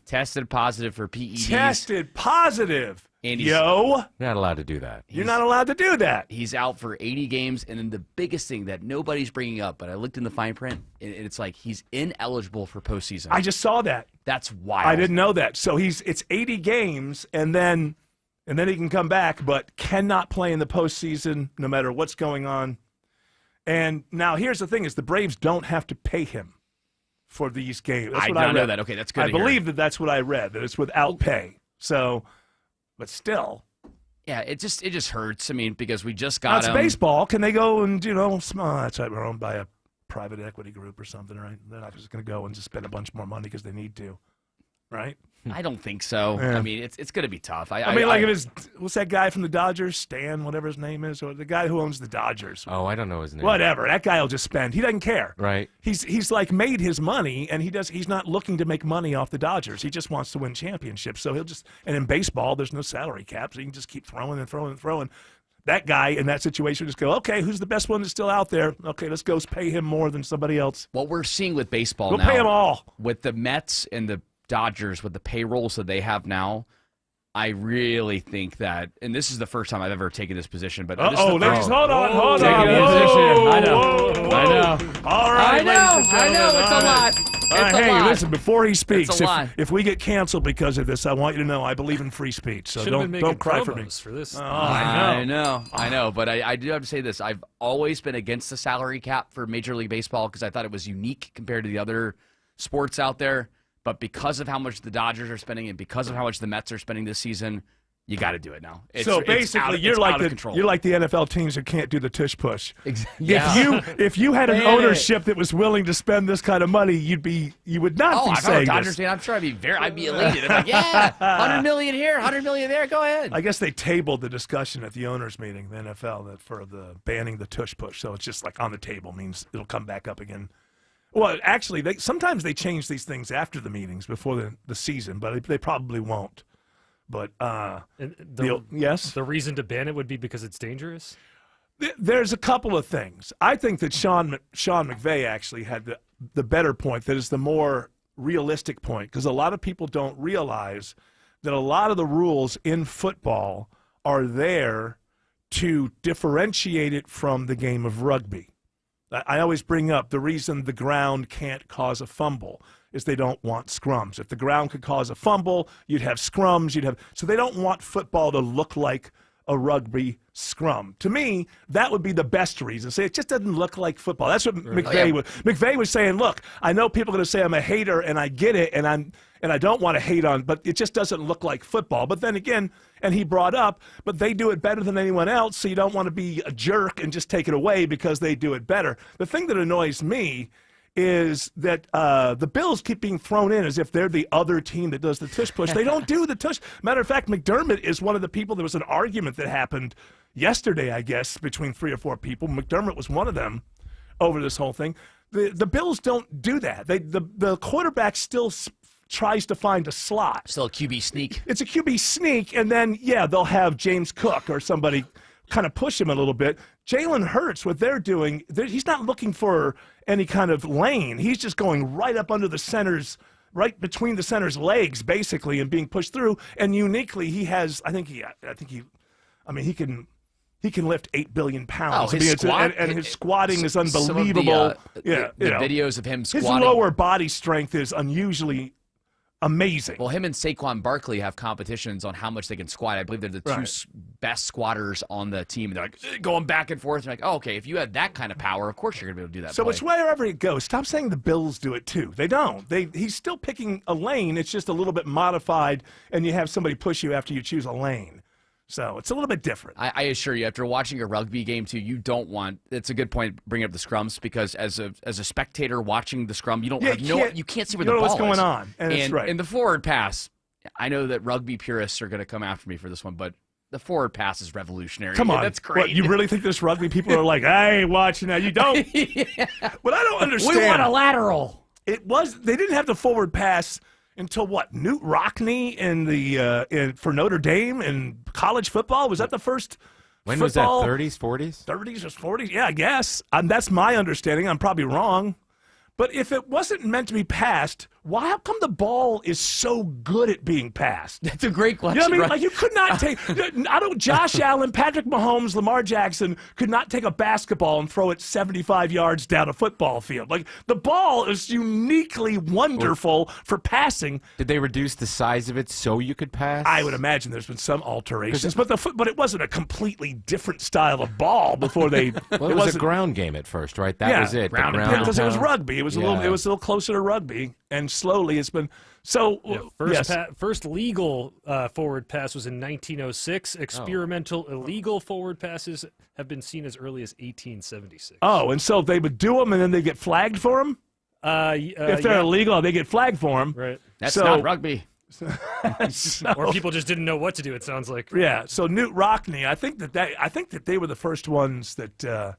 Tested positive for PEDs. Tested positive. And Yo. You're not allowed to do that. You're not allowed to do that. He's out for 80 games, and then the biggest thing that nobody's bringing up, but I looked in the fine print, and it's like he's ineligible for postseason. I just saw that. That's wild. I didn't know that. So it's 80 games, and then he can come back, but cannot play in the postseason no matter what's going on. And now here's the thing: is the Braves don't have to pay him for these games. That's I what did not read. know that. Okay, that's good I to hear. believe that's what I read. That it's without pay. So, but still. Yeah, it just hurts. I mean, because we just Now, got it's him. baseball. Can they go and, that's right, we're owned by a private equity group or something, right? They're not just going to go and just spend a bunch more money because they need to, right? I don't think so. Yeah. I mean, it's going to be tough. I mean, like if it's, what's that guy from the Dodgers, Stan, whatever his name is, or the guy who owns the Dodgers. Oh, I don't know his name. Whatever. That guy will just spend. He doesn't care. Right. He's like made his money, and he's not looking to make money off the Dodgers. He just wants to win championships. So he'll just, and in baseball, there's no salary cap, so he can just keep throwing and throwing and throwing. That guy in that situation just go, okay, who's the best one that's still out there? Okay, let's go pay him more than somebody else. What we're seeing with baseball We'll now. pay them all. With the Mets and the Dodgers, with the payrolls that they have now, I really think that, and this is the first time I've ever taken this position, but this is the ladies, first- hold on. Taking a Whoa, position. I know. whoa, I know. whoa. All right, I know. ladies and I know. gentlemen, It's a all right. lot. All right, It's a hey, lot. listen, before he speaks, It's a lot. if we get canceled because of this, I want you to know I believe in free speech. So Should've been making don't cry for me. promos for this. I know. I know, but I do have to say this. I've always been against the salary cap for Major League Baseball because I thought it was unique compared to the other sports out there. But because of how much the Dodgers are spending and because of how much the Mets are spending this season, you got to do it now. So basically, you're like the NFL teams who can't do the tush push. Yeah. If you had an Man. ownership that was willing to spend this kind of money, you would not Oh, be if I'm a saying Dodgers this. fan, I'm sure I'd be elated. I'm like, yeah, 100 million here, 100 million there. Go ahead. I guess they tabled the discussion at the owners' meeting, the NFL, that for the banning the tush push. So it's just like on the table means it'll come back up again. Well, actually, sometimes they change these things after the meetings before the season, but they probably won't. But yes, the reason to ban it would be because it's dangerous. There's a couple of things. I think that Sean McVay actually had the better point. That is the more realistic point, because a lot of people don't realize that a lot of the rules in football are there to differentiate it from the game of rugby. I always bring up the reason the ground can't cause a fumble is they don't want scrums. If the ground could cause a fumble, you'd have scrums. So they don't want football to look like a rugby scrum. To me, that would be the best reason. Say it just doesn't look like football. That's what McVay was saying. Look, I know people are going to say I'm a hater, and I get it, and I don't want to hate on, but it just doesn't look like football. But then again, and he brought up, but they do it better than anyone else, so you don't want to be a jerk and just take it away because they do it better. The thing that annoys me is that the Bills keep being thrown in as if they're the other team that does the tush push. They don't do the tush. Matter of fact, McDermott is one of the people. There was an argument that happened yesterday, I guess, between 3 or 4 people. McDermott was one of them over this whole thing. The Bills don't do that. The quarterback still tries to find a slot. Still a QB sneak. It's a QB sneak, and then, yeah, they'll have James Cook or somebody kind of push him a little bit. Jalen Hurts, what they're doing, he's not looking for any kind of lane. He's just going right up under the center's, right between the center's legs, basically, and being pushed through. And uniquely, he has, he can lift 8 billion pounds. Oh, his squatting is unbelievable. Some of the videos of him squatting. His lower body strength is unusually amazing. Well, him and Saquon Barkley have competitions on how much they can squat. I believe they're the two best squatters on the team. And they're like going back and forth. They're like, oh, okay, if you had that kind of power, of course you're going to be able to do that. So it's wherever it goes. Stop saying the Bills do it too. They don't. He's still picking a lane. It's just a little bit modified, and you have somebody push you after you choose a lane. So it's a little bit different. I assure you, after watching a rugby game too, you don't want. It's a good point bringing up the scrums because as a spectator watching the scrum, you can't see where the ball is. What's going on, and it's right. In the forward pass, I know that rugby purists are going to come after me for this one, but the forward pass is revolutionary. Come on, that's great. What, you really think this rugby people are like, hey, watch now? You don't. What I don't understand. We want a lateral. They didn't have the forward pass until what? Newt Rockne for Notre Dame in college football? Was that the first? When football? was that? 30s, 40s? 30s or 40s? Yeah, I guess. That's my understanding. I'm probably wrong. But if it wasn't meant to be passed, how come the ball is so good at being passed? That's a great question. You know what I mean? Like, you could not take Josh Allen, Patrick Mahomes, Lamar Jackson could not take a basketball and throw it 75 yards down a football field. Like, the ball is uniquely wonderful for passing. Did they reduce the size of it so you could pass? I would imagine there's been some alterations, but it wasn't a completely different style of ball before they. Well, it was a ground game at first, right? That was it. Because it was rugby. It was a little closer to rugby, and slowly it's been so. First legal forward pass was in 1906. Experimental illegal forward passes have been seen as early as 1876. Oh, and so they would do them, and then they get flagged for them. If they're illegal, they get flagged for them. Right. That's not rugby. Or people just didn't know what to do. It sounds like. Yeah. So Newt Rockne, I think that they were the first ones that.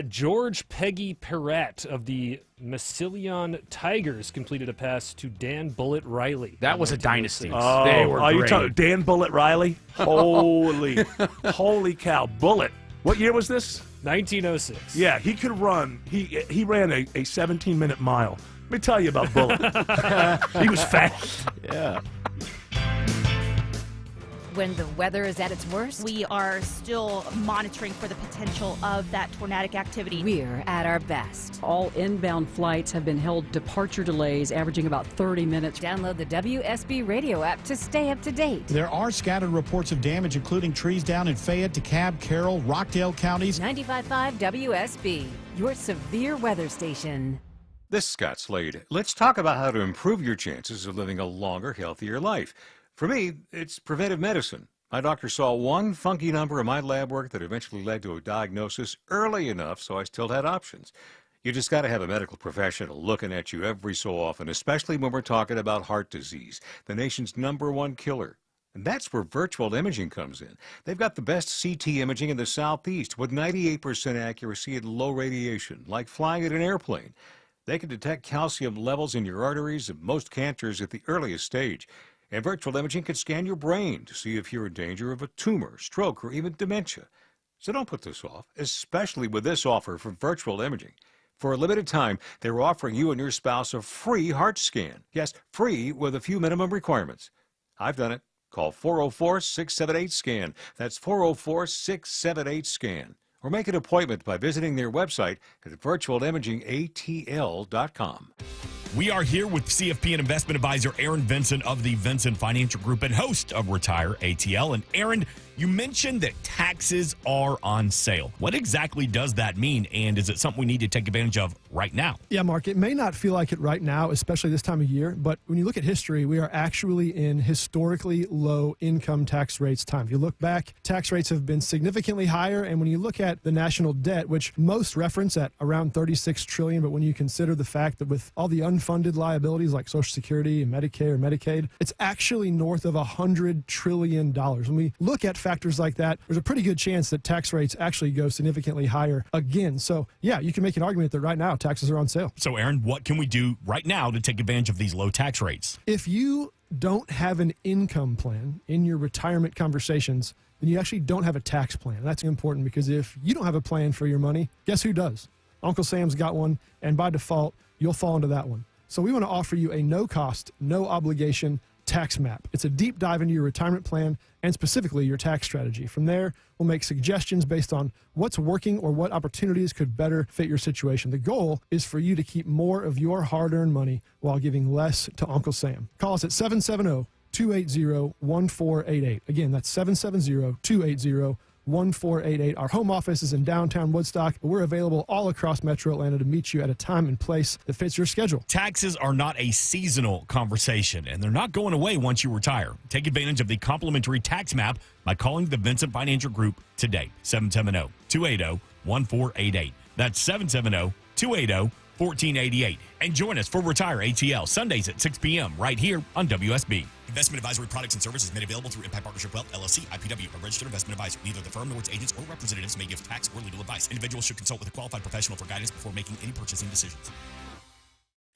George Peggy Perrette of the Massillon Tigers completed a pass to Dan Bullet Riley. That was a dynasty. Oh, they were great. You talking Dan Bullet Riley? Holy cow! Bullet. What year was this? 1906. Yeah, he could run. He ran a 17-minute mile. Let me tell you about Bullet. He was fast. Yeah. When the weather is at its worst, we are still monitoring for the potential of that tornadic activity. We're at our best. All inbound flights have been held departure delays, averaging about 30 minutes. Download the WSB radio app to stay up to date. There are scattered reports of damage, including trees down in Fayette, DeKalb, Carroll, Rockdale counties. 95.5 WSB, your severe weather station. This is Scott Slade. Let's talk about how to improve your chances of living a longer, healthier life. For me, it's preventive medicine. My doctor saw one funky number in my lab work that eventually led to a diagnosis early enough so I still had options. You just got to have a medical professional looking at you every so often, especially when we're talking about heart disease, the nation's #1 killer. And that's where virtual imaging comes in. They've got the best CT imaging in the Southeast with 98% accuracy and low radiation, like flying in an airplane. They can detect calcium levels in your arteries and most cancers at the earliest stage. And virtual imaging can scan your brain to see if you're in danger of a tumor, stroke, or even dementia. So don't put this off, especially with this offer from virtual imaging. For a limited time, they're offering you and your spouse a free heart scan. Yes, free with a few minimum requirements. I've done it. Call 404-678-SCAN. That's 404-678-SCAN. or make an appointment by visiting their website at virtualimagingatl.com. We are here with CFP and investment advisor Aaron Vincent of the Vincent Financial Group and host of Retire ATL. And Aaron, you mentioned that taxes are on sale. What exactly does that mean? And is it something we need to take advantage of right now? Yeah, Mark, it may not feel like it right now, especially this time of year, but when you look at history, we are actually in historically low income tax rates time. If you look back, tax rates have been significantly higher. And when you look at the national debt, which most reference at around $36 trillion, but when you consider the fact that with all the unfunded liabilities like Social Security and Medicare or Medicaid, it's actually north of $100 trillion. When we look at factors like that, there's a pretty good chance that tax rates actually go significantly higher again. So, yeah, you can make an argument that right now taxes are on sale. So, Aaron, what can we do right now to take advantage of these low tax rates? If you don't have an income plan in your retirement conversations, then you actually don't have a tax plan. That's important because if you don't have a plan for your money, guess who does? Uncle Sam's got one, and by default, you'll fall into that one. So we want to offer you a no-cost, no-obligation tax map. It's a deep dive into your retirement plan and specifically your tax strategy. From there, we'll make suggestions based on what's working or what opportunities could better fit your situation. The goal is for you to keep more of your hard-earned money while giving less to Uncle Sam. Call us at 770-280-1488. Again, that's 770-280-1488. Our home office is in downtown Woodstock, but we're available all across Metro Atlanta to meet you at a time and place that fits your schedule. Taxes are not a seasonal conversation, and they're not going away once you retire. Take advantage of the complimentary tax map by calling the Vincent Financial Group today, 770-280-1488. That's 770-280-1488. And join us for Retire ATL, Sundays at 6 p.m. right here on WSB. Investment advisory products and services made available through Impact Partnership Wealth, LLC, IPW, a registered investment advisor. Neither the firm nor its agents or representatives may give tax or legal advice. Individuals should consult with a qualified professional for guidance before making any purchasing decisions.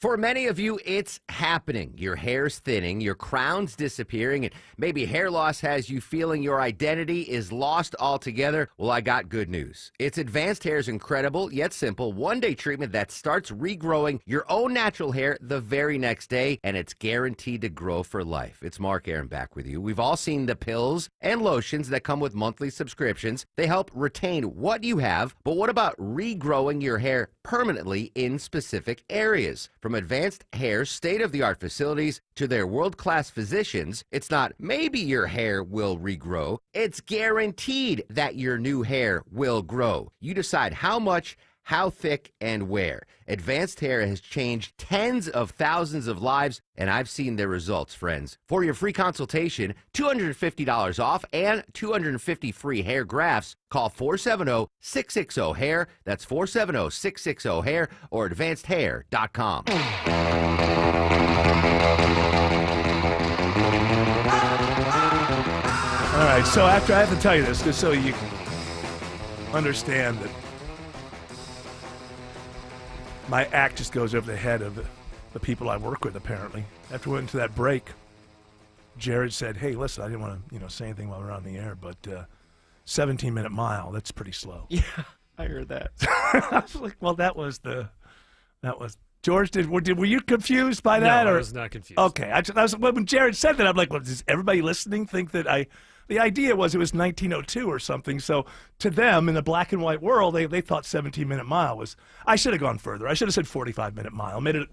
For many of you, it's happening. Your hair's thinning, your crown's disappearing, and maybe hair loss has you feeling your identity is lost altogether. Well, I got good news. It's Advanced Hair's incredible, yet simple, one-day treatment that starts regrowing your own natural hair the very next day, and it's guaranteed to grow for life. It's Mark Aaron back with you. We've all seen the pills and lotions that come with monthly subscriptions. They help retain what you have, but what about regrowing your hair permanently in specific areas? From Advanced Hair's state-of-the-art facilities to their world-class physicians, it's not maybe your hair will regrow, it's guaranteed that your new hair will grow. You decide how much, how thick, and where. Advanced Hair has changed tens of thousands of lives, and I've seen their results, friends. For your free consultation, $250 off and 250 free hair grafts, call 470-660-HAIR. That's 470-660-HAIR or advancedhair.com. All right, so after I have to tell you this, just so you understand that my act just goes over the head of the people I work with, apparently. After we went into that break, Jared said, hey, listen, I didn't want to say anything while we're on the air, but 17-minute mile, that's pretty slow. Yeah, I heard that. I was like, well, that was George, were you confused by that? No, or? I was not confused. Okay. When Jared said that, I'm like, well, does everybody listening think that the idea was it was 1902 or something. So to them, in the black and white world, they thought 17-minute mile was, I should have gone further. I should have said 45-minute mile. Made it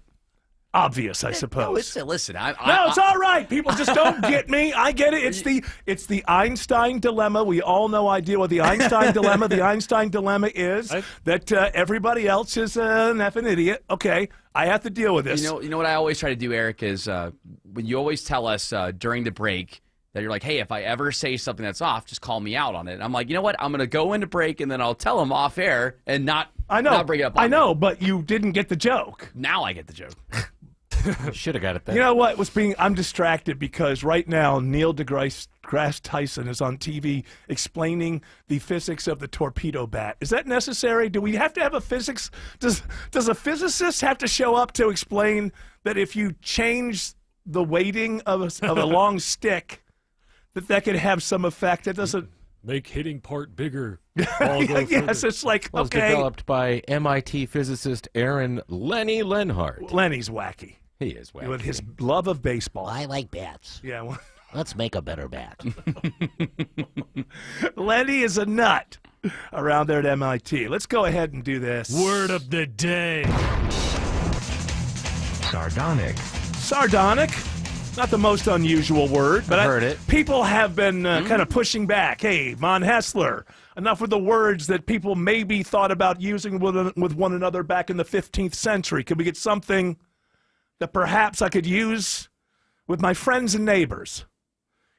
obvious, I suppose. No, listen. It's all right. People just don't get me. I get it. It's the Einstein dilemma. We all know I deal with the Einstein dilemma. The Einstein dilemma is that everybody else is an effing idiot. Okay, I have to deal with this. You know what I always try to do, Eric, is when you always tell us during the break that you're like, hey, if I ever say something that's off, just call me out on it. And I'm like, you know what? I'm going to go into break, and then I'll tell them off air and not bring it up on I know, but you didn't get the joke. Now I get the joke. Should have got it then. You know what? I'm distracted because right now Neil deGrasse Tyson is on TV explaining the physics of the torpedo bat. Is that necessary? Do we have to have a physics? Does a physicist have to show up to explain that if you change the weighting of a long stick, that could have some effect? That doesn't make hitting part bigger. Yes, it's like, well, okay. It was developed by MIT physicist Lenny Lenhart. Lenny's wacky. He is wacky. With his love of baseball. I like bats. Yeah. Well, Let's make a better bat. Lenny is a nut around there at MIT. Let's go ahead and do this. Word of the day. Sardonic. Sardonic. Not the most unusual word, but I've heard it. People have been kind of pushing back. Hey, Von Hessler, enough with the words that people maybe thought about using with one another back in the 15th century. Could we get something that perhaps I could use with my friends and neighbors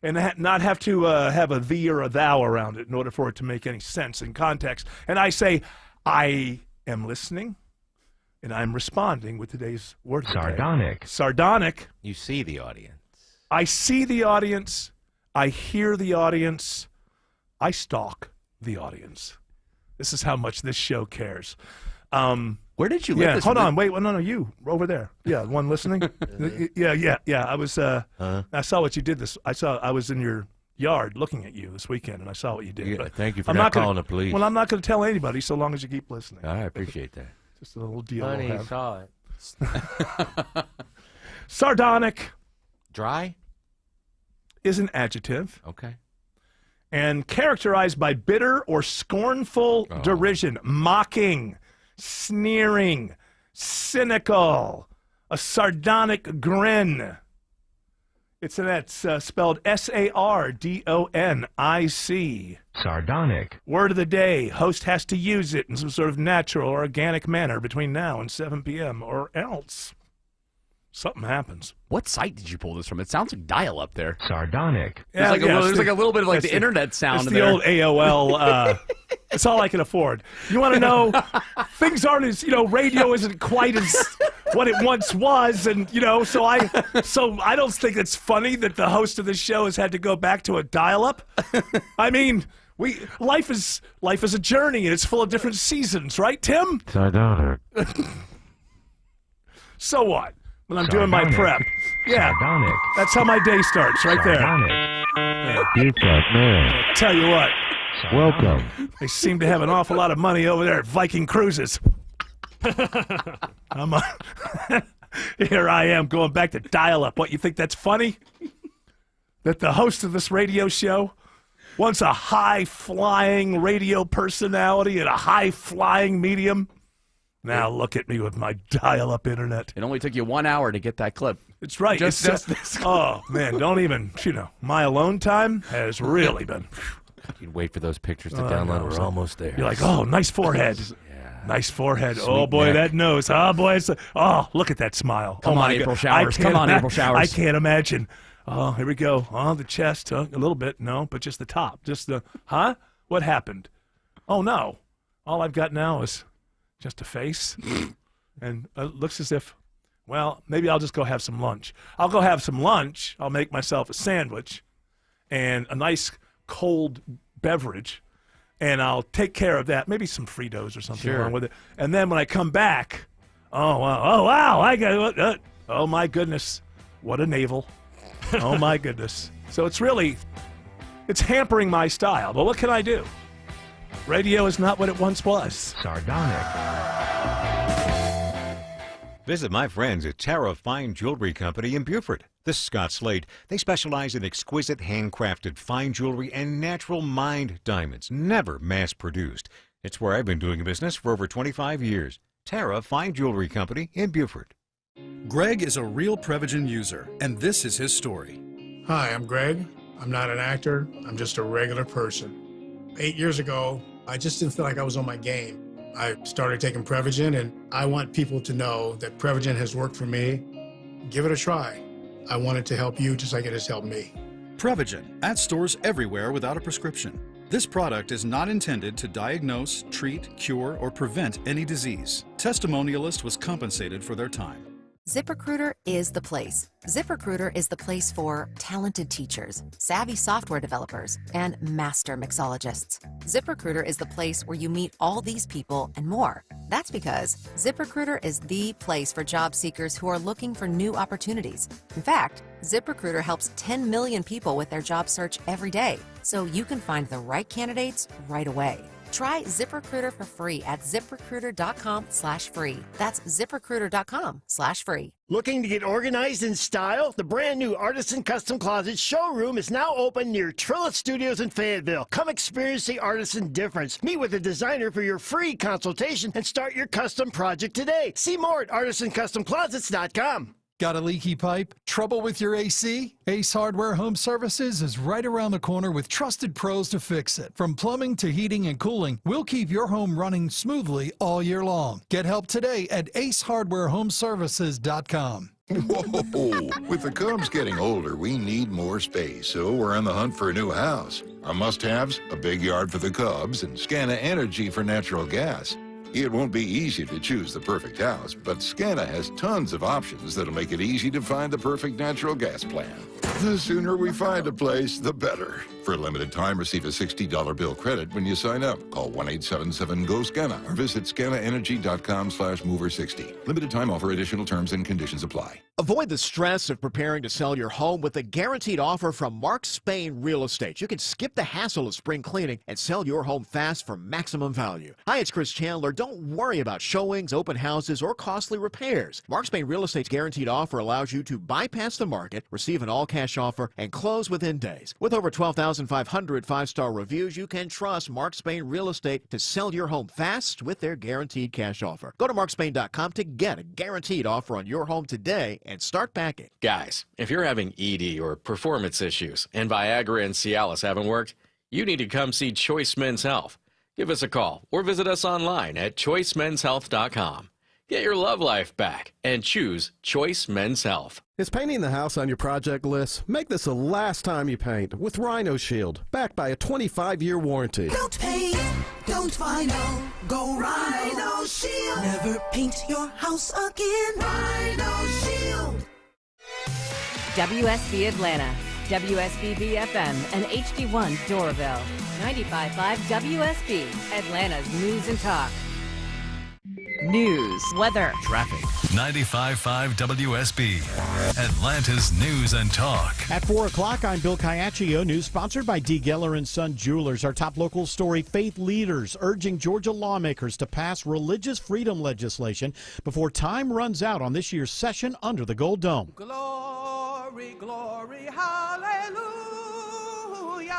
and not have to have a thee or a thou around it in order for it to make any sense in context? And I say, I am listening. And I'm responding with today's word. Sardonic. Sardonic. You see the audience. I see the audience. I hear the audience. I stalk the audience. This is how much this show cares. Where did you live? live this Hold on. week? Wait. No, you over there. Yeah, one listening. Yeah. I was. I saw what you did. I was in your yard looking at you this weekend, and I saw what you did. Yeah, but thank you for I'm not gonna- calling the police. Well, I'm not going to tell anybody so long as you keep listening. I appreciate that. Just a little deal. Honey, we'll have. saw it. Sardonic. Dry? Is an adjective. Okay. And characterized by bitter or scornful derision, mocking, sneering, cynical, a sardonic grin. That's spelled S-A-R-D-O-N-I-C. Sardonic. Word of the day. Host has to use it in some sort of natural or organic manner between now and 7 p.m. or else something happens. What site did you pull this from? It sounds like dial-up there. Sardonic. There's like a little bit of like the internet sound It's in the there. old AOL. It's all I can afford. You want to know? Things aren't as radio isn't quite as what it once was, and so I don't think it's funny that the host of this show has had to go back to a dial-up. I mean, life is a journey, and it's full of different seasons, right, Tim? Sardonic. So what? When I'm doing my prep. Yeah. Sardonic. That's how my day starts, right there. You've got mail. Tell you what. Welcome. They seem to have an awful lot of money over there at Viking Cruises. Here I am going back to dial-up. What, you think that's funny? That the host of this radio show wants a high-flying radio personality and a high-flying medium? Now look at me with my dial-up internet. It only took you 1 hour to get that clip. It's right. Just this. Oh, man, don't even, my alone time has really been. You'd wait for those pictures to download. We're almost there. You're like, oh, nice forehead. Yeah. Nice forehead. Sweet Oh, boy, neck. that nose. Oh, boy. Look at that smile. Come oh, on, my April God. showers. Come on, April showers. I can't imagine. Oh, here we go. Oh, the chest. A little bit. No, but just the top. Just the, What happened? Oh, no. All I've got now is just a face. And it looks as if, well, maybe I'll just go have some lunch. I'll go have some lunch. I'll make myself a sandwich and a nice cold beverage, and I'll take care of that. Maybe some Fritos or something along with it. And then when I come back, oh wow, I got oh my goodness, what a navel! Oh my goodness. So it's hampering my style. But what can I do? Radio is not what it once was. Sardonic. Visit my friends at Tara Fine Jewelry Company in Beaufort. This is Scott Slade. They specialize in exquisite handcrafted fine jewelry and natural mined diamonds, never mass-produced. It's where I've been doing business for over 25 years. Tara Fine Jewelry Company in Beaufort. Greg is a real Prevagen user, and this is his story. Hi, I'm Greg. I'm not an actor. I'm just a regular person. 8 years ago, I just didn't feel like I was on my game. I started taking Prevagen, and I want people to know that Prevagen has worked for me. Give it a try. I want it to help you just like it has helped me. Prevagen, at stores everywhere without a prescription. This product is not intended to diagnose, treat, cure, or prevent any disease. Testimonialist was compensated for their time. ZipRecruiter is the place. ZipRecruiter is the place for talented teachers, savvy software developers, and master mixologists. ZipRecruiter is the place where you meet all these people and more. That's because ZipRecruiter is the place for job seekers who are looking for new opportunities. In fact, ZipRecruiter helps 10 million people with their job search every day, so you can find the right candidates right away. Try ZipRecruiter for free at ZipRecruiter.com/free. That's ZipRecruiter.com/free. Looking to get organized in style? The brand new Artisan Custom Closet showroom is now open near Trillet Studios in Fayetteville. Come experience the Artisan difference. Meet with a designer for your free consultation and start your custom project today. See more at ArtisanCustomClosets.com. Got a leaky pipe? Trouble with your AC? Ace Hardware Home Services is right around the corner with trusted pros to fix it. From plumbing to heating and cooling, we'll keep your home running smoothly all year long. Get help today at acehardwarehomeservices.com. Whoa! With the Cubs getting older, we need more space, so we're on the hunt for a new house. Our must-haves, a big yard for the Cubs and Scana Energy for natural gas. It won't be easy to choose the perfect house, but Scana has tons of options that'll make it easy to find the perfect natural gas plan. The sooner we find a place, the better. For a limited time, receive a $60 bill credit when you sign up. Call 1-877-GO-SCANA or visit scanaenergy.com/mover60. Limited time offer. Additional terms and conditions apply. Avoid the stress of preparing to sell your home with a guaranteed offer from Mark Spain Real Estate. You can skip the hassle of spring cleaning and sell your home fast for maximum value. Hi, it's Chris Chandler. Don't worry about showings, open houses, or costly repairs. Mark Spain Real Estate's guaranteed offer allows you to bypass the market, receive an all-cash offer, and close within days. With over 12,500 five-star reviews, you can trust Mark Spain Real Estate to sell your home fast with their guaranteed cash offer. Go to markspain.com to get a guaranteed offer on your home today and start packing. Guys, if you're having ED or performance issues and Viagra and Cialis haven't worked, you need to come see Choice Men's Health. Give us a call or visit us online at choicemenshealth.com. Get your love life back and choose Choice Men's Health. Is painting the house on your project list? Make this the last time you paint with Rhino Shield, backed by a 25-year warranty. Don't paint, don't vinyl, go Rhino Shield. Never paint your house again. Rhino Shield. WSB Atlanta, WSB BFM, and HD1 Doraville. 95.5 WSB, Atlanta's news and talk. News, weather, traffic. 95.5 WSB, Atlanta's news and talk. At 4 o'clock, I'm Bill Caiaccio. News sponsored by D. Geller & Son Jewelers. Our top local story, faith leaders urging Georgia lawmakers to pass religious freedom legislation before time runs out on this year's session under the Gold Dome. Glory, glory, hallelujah.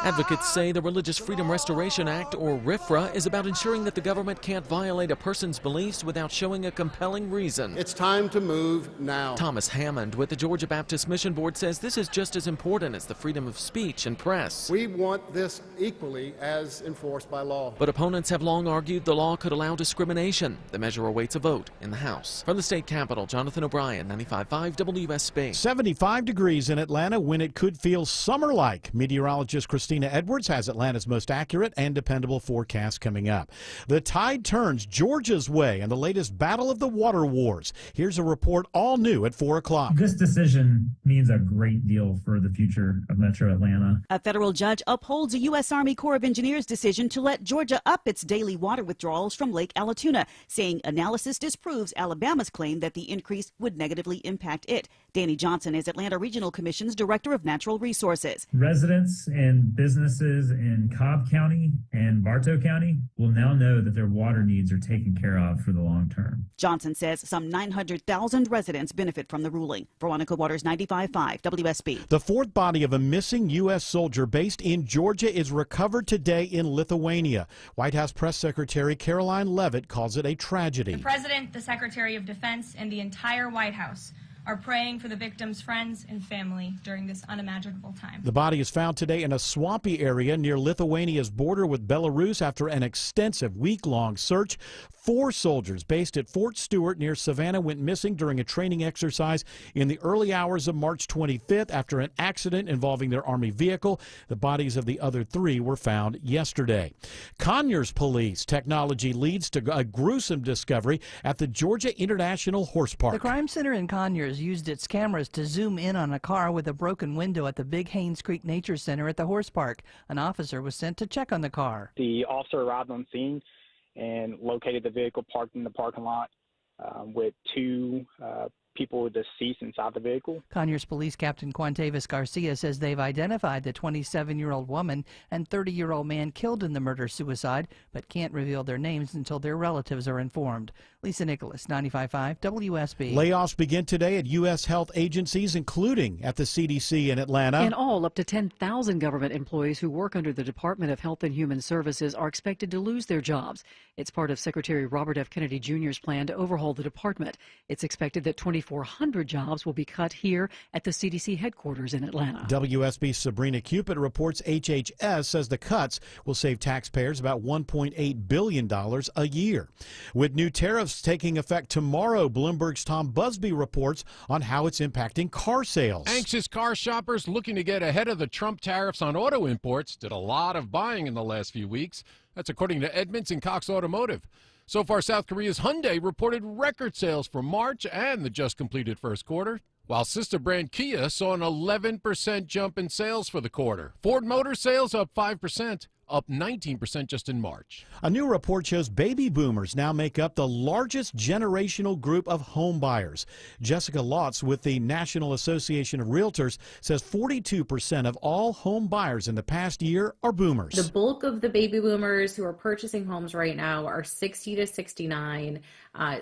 Advocates say the Religious Freedom Restoration Act, or RFRA, is about ensuring that the government can't violate a person's beliefs without showing a compelling reason. It's time to move now. Thomas Hammond with the Georgia Baptist Mission Board says this is just as important as the freedom of speech and press. We want this equally as enforced by law. But opponents have long argued the law could allow discrimination. The measure awaits a vote in the House. From the state capitol, Jonathan O'Brien, 95.5 WSB. 75 degrees in Atlanta when it could feel summer-like. Meteorologist Christina Edwards has Atlanta's most accurate and dependable forecast coming up. The tide turns Georgia's way in the latest battle of the water wars. Here's a report all new at 4 o'clock. This decision means a great deal for the future of Metro Atlanta. A federal judge upholds a U.S. Army Corps of Engineers decision to let Georgia up its daily water withdrawals from Lake Allatoona, saying analysis disproves Alabama's claim that the increase would negatively impact it. Danny Johnson is Atlanta Regional Commission's Director of Natural Resources. Residents and businesses in Cobb County and Bartow County will now know that their water needs are taken care of for the long term. Johnson says some 900,000 residents benefit from the ruling. Veronica Waters, 95.5 WSB. The fourth body of a missing U.S. soldier based in Georgia is recovered today in Lithuania. White House Press Secretary Caroline Leavitt calls it a tragedy. The President, the Secretary of Defense, and the entire White House are praying for the victims' friends and family during this unimaginable time. The body is found today in a swampy area near Lithuania's border with Belarus after an extensive week-long search. 4 soldiers based at Fort Stewart near Savannah went missing during a training exercise in the early hours of March 25th after an accident involving their Army vehicle. The bodies of the other 3 were found yesterday. Conyers Police technology leads to a gruesome discovery at the Georgia International Horse Park. The crime center in Conyers used its cameras to zoom in on a car with a broken window at the Big Haynes Creek Nature Center at the horse park. An officer was sent to check on the car. The officer arrived on scene and located the vehicle parked in the parking lot with 2 people were deceased inside the vehicle. Conyers Police Captain Quantavis Garcia says they've identified the 27-year-old woman and 30-year-old man killed in the murder-suicide, but can't reveal their names until their relatives are informed. Lisa Nicholas, 95.5 WSB. Layoffs begin today at U.S. health agencies, including at the CDC in Atlanta. In all, up to 10,000 government employees who work under the Department of Health and Human Services are expected to lose their jobs. It's part of Secretary Robert F. Kennedy Jr.'s plan to overhaul the department. It's expected that 2,400 jobs will be cut here at the CDC headquarters in Atlanta. WSB's Sabrina Cupid reports HHS says the cuts will save taxpayers about $1.8 billion a year. With new tariffs taking effect tomorrow, Bloomberg's Tom Busby reports on how it's impacting car sales. Anxious car shoppers looking to get ahead of the Trump tariffs on auto imports did a lot of buying in the last few weeks. That's according to Edmunds and Cox Automotive. So far, South Korea's Hyundai reported record sales for March and the just completed first quarter, while sister brand Kia saw an 11% jump in sales for the quarter. Ford Motor sales up 5%. Up 19% just in March. A new report shows baby boomers now make up the largest generational group of home buyers. Jessica Lotz with the National Association of Realtors says 42% of all home buyers in the past year are boomers. The bulk of the baby boomers who are purchasing homes right now are 60 to 69.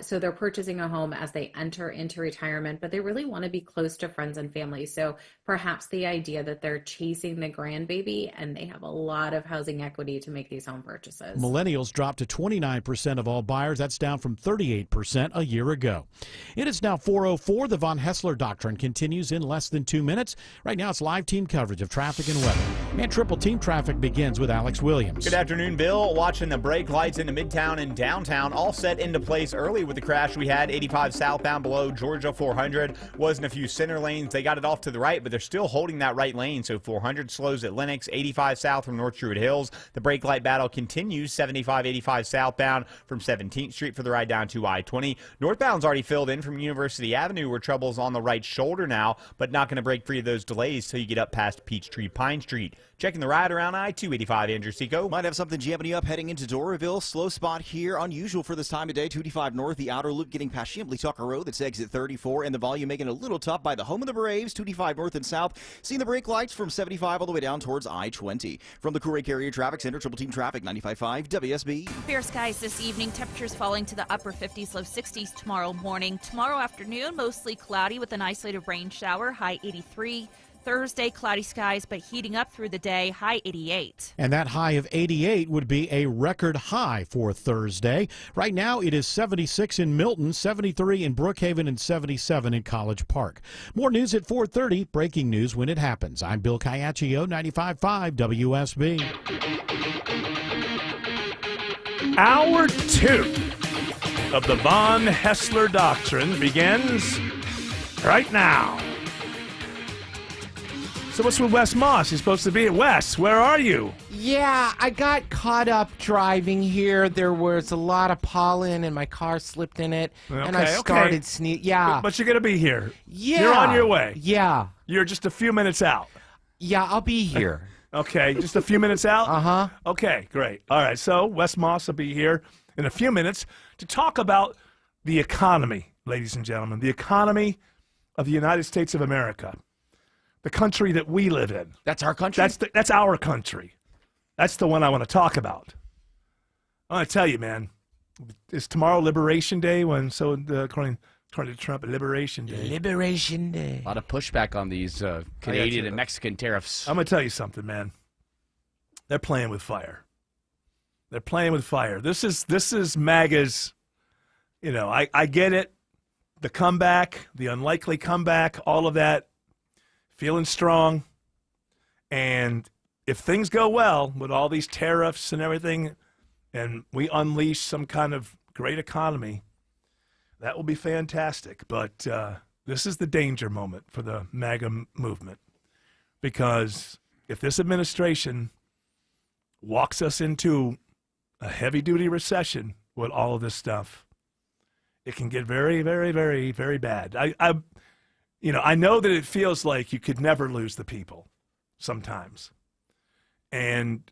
So they're purchasing a home as they enter into retirement, but they really want to be close to friends and family. So perhaps the idea that they're chasing the grandbaby and they have a lot of housing equity to make these home purchases. Millennials dropped to 29% of all buyers. That's down from 38% a year ago. It is now 4:04. The Von Hessler Doctrine continues in less than 2 minutes. Right now it's live team coverage of traffic and weather. And Triple Team Traffic begins with Alex Williams. Good afternoon, Bill. Watching the brake lights into Midtown and downtown all set into place early with the crash we had. 85 southbound below Georgia 400. Wasn't a few center lanes. They got it off to the right, but they're still holding that right lane. So 400 slows at Lenox. 85 south from North Druid Hills. The brake light battle continues. 75, 85 southbound from 17th Street for the ride down to I-20. Northbound's already filled in from University Avenue, where trouble's on the right shoulder now, but not going to break free of those delays till you get up past Peachtree Pine Street. Checking the ride around I-285, Andrew Seco. Might have something jamming you up heading into Doraville. Slow spot here, unusual for this time of day. 285 north, the outer loop getting past Shipley Tucker Road. That's exit 34, and the volume making a little tough by the home of the Braves. 285 north and south. Seeing the brake lights from 75 all the way down towards I-20. From the Courier Carrier Traffic Center, Triple Team Traffic, 95.5 WSB. Fair skies this evening. Temperatures falling to the upper 50s, low 60s tomorrow morning. Tomorrow afternoon, mostly cloudy with an isolated rain shower, high 83. Thursday, cloudy skies, but heating up through the day, high 88. And that high of 88 would be a record high for Thursday. Right now, it is 76 in Milton, 73 in Brookhaven, and 77 in College Park. More news at 4:30. Breaking news when it happens. I'm Bill Caiaccio, 95.5 WSB. Hour 2 of the Von Hessler Doctrine begins right now. So what's with Wes Moss? He's supposed to be at Wes. Where are you? Yeah, I got caught up driving here. There was a lot of pollen and my car slipped in it. And I started sneezing. Yeah. But you're going to be here. Yeah. You're on your way. Yeah. You're just a few minutes out. Yeah, I'll be here. Okay, just a few minutes out? Uh-huh. Okay, great. All right, so Wes Moss will be here in a few minutes to talk about the economy, ladies and gentlemen, the economy of the United States of America. The country that we live in. That's our country? That's our country. That's the one I want to talk about. I want to tell you, man, is tomorrow Liberation Day? According to Trump, Liberation Day. Liberation Day. A lot of pushback on these Canadian and Mexican tariffs. I'm going to tell you something, man. They're playing with fire. They're playing with fire. This is MAGA's, I get it. The comeback, the unlikely comeback, all of that. Feeling strong, and if things go well with all these tariffs and everything, and we unleash some kind of great economy, that will be fantastic. But this is the danger moment for the MAGA movement, because if this administration walks us into a heavy-duty recession with all of this stuff, it can get very, very, very, very bad. I know that it feels like you could never lose the people sometimes. And,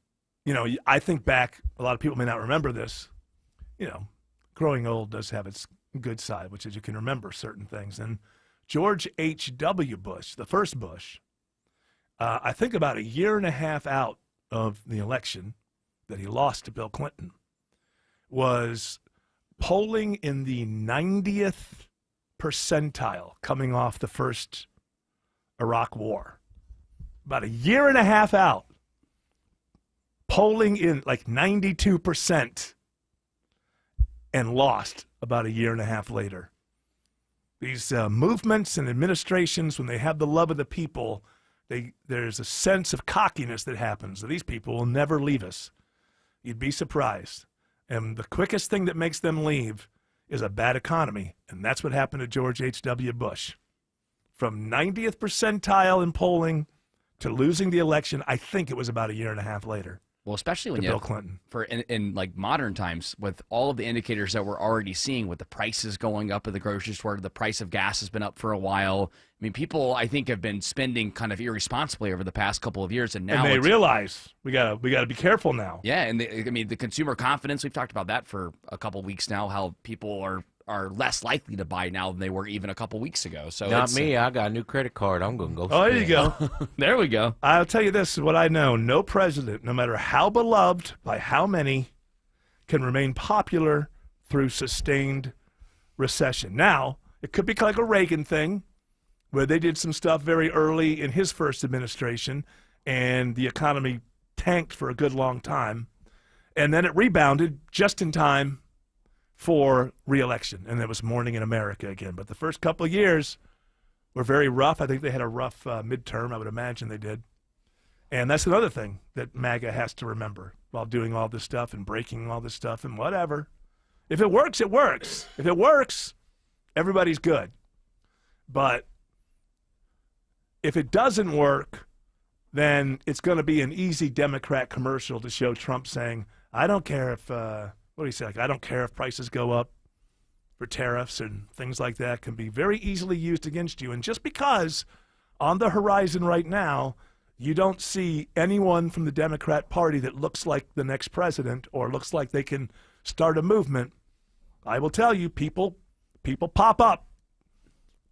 I think back, a lot of people may not remember this, growing old does have its good side, which is you can remember certain things. And George H.W. Bush, the first Bush, I think about a year and a half out of the election that he lost to Bill Clinton, was polling in the 90th percentile coming off the first Iraq War. About a year and a half out, polling in like 92% and lost about a year and a half later. These movements and administrations, when they have the love of the people, there's a sense of cockiness that happens. These people will never leave us. You'd be surprised. And the quickest thing that makes them leave is a bad economy. And that's what happened to George H.W. Bush. From 90th percentile in polling to losing the election, I think it was about a year and a half later. Well, especially when Bill Clinton. In like modern times, with all of the indicators that we're already seeing, with the prices going up at the grocery store, the price of gas has been up for a while. I mean, people, I think, have been spending kind of irresponsibly over the past couple of years, and now they realize we gotta be careful now. Yeah, and the consumer confidence, we've talked about that for a couple of weeks now. How people are less likely to buy now than they were even a couple weeks ago. So not me. I got a new credit card. I'm going to go. Oh, there you go. There we go. I'll tell you this is what I know. No president, no matter how beloved by how many, can remain popular through sustained recession. Now, it could be like a Reagan thing where they did some stuff very early in his first administration and the economy tanked for a good long time. And then it rebounded just in time for re-election, and it was morning in America again. But the first couple of years were very rough. I think they had a rough midterm. I would imagine they did. And that's another thing that MAGA has to remember while doing all this stuff and breaking all this stuff and whatever. If it works, it works. If it works, everybody's good. But if it doesn't work, then it's going to be an easy Democrat commercial to show Trump saying, I don't care if what do you say? Like, I don't care if prices go up for tariffs and things like that can be very easily used against you. And just because on the horizon right now, you don't see anyone from the Democrat Party that looks like the next president or looks like they can start a movement, I will tell you, people pop up.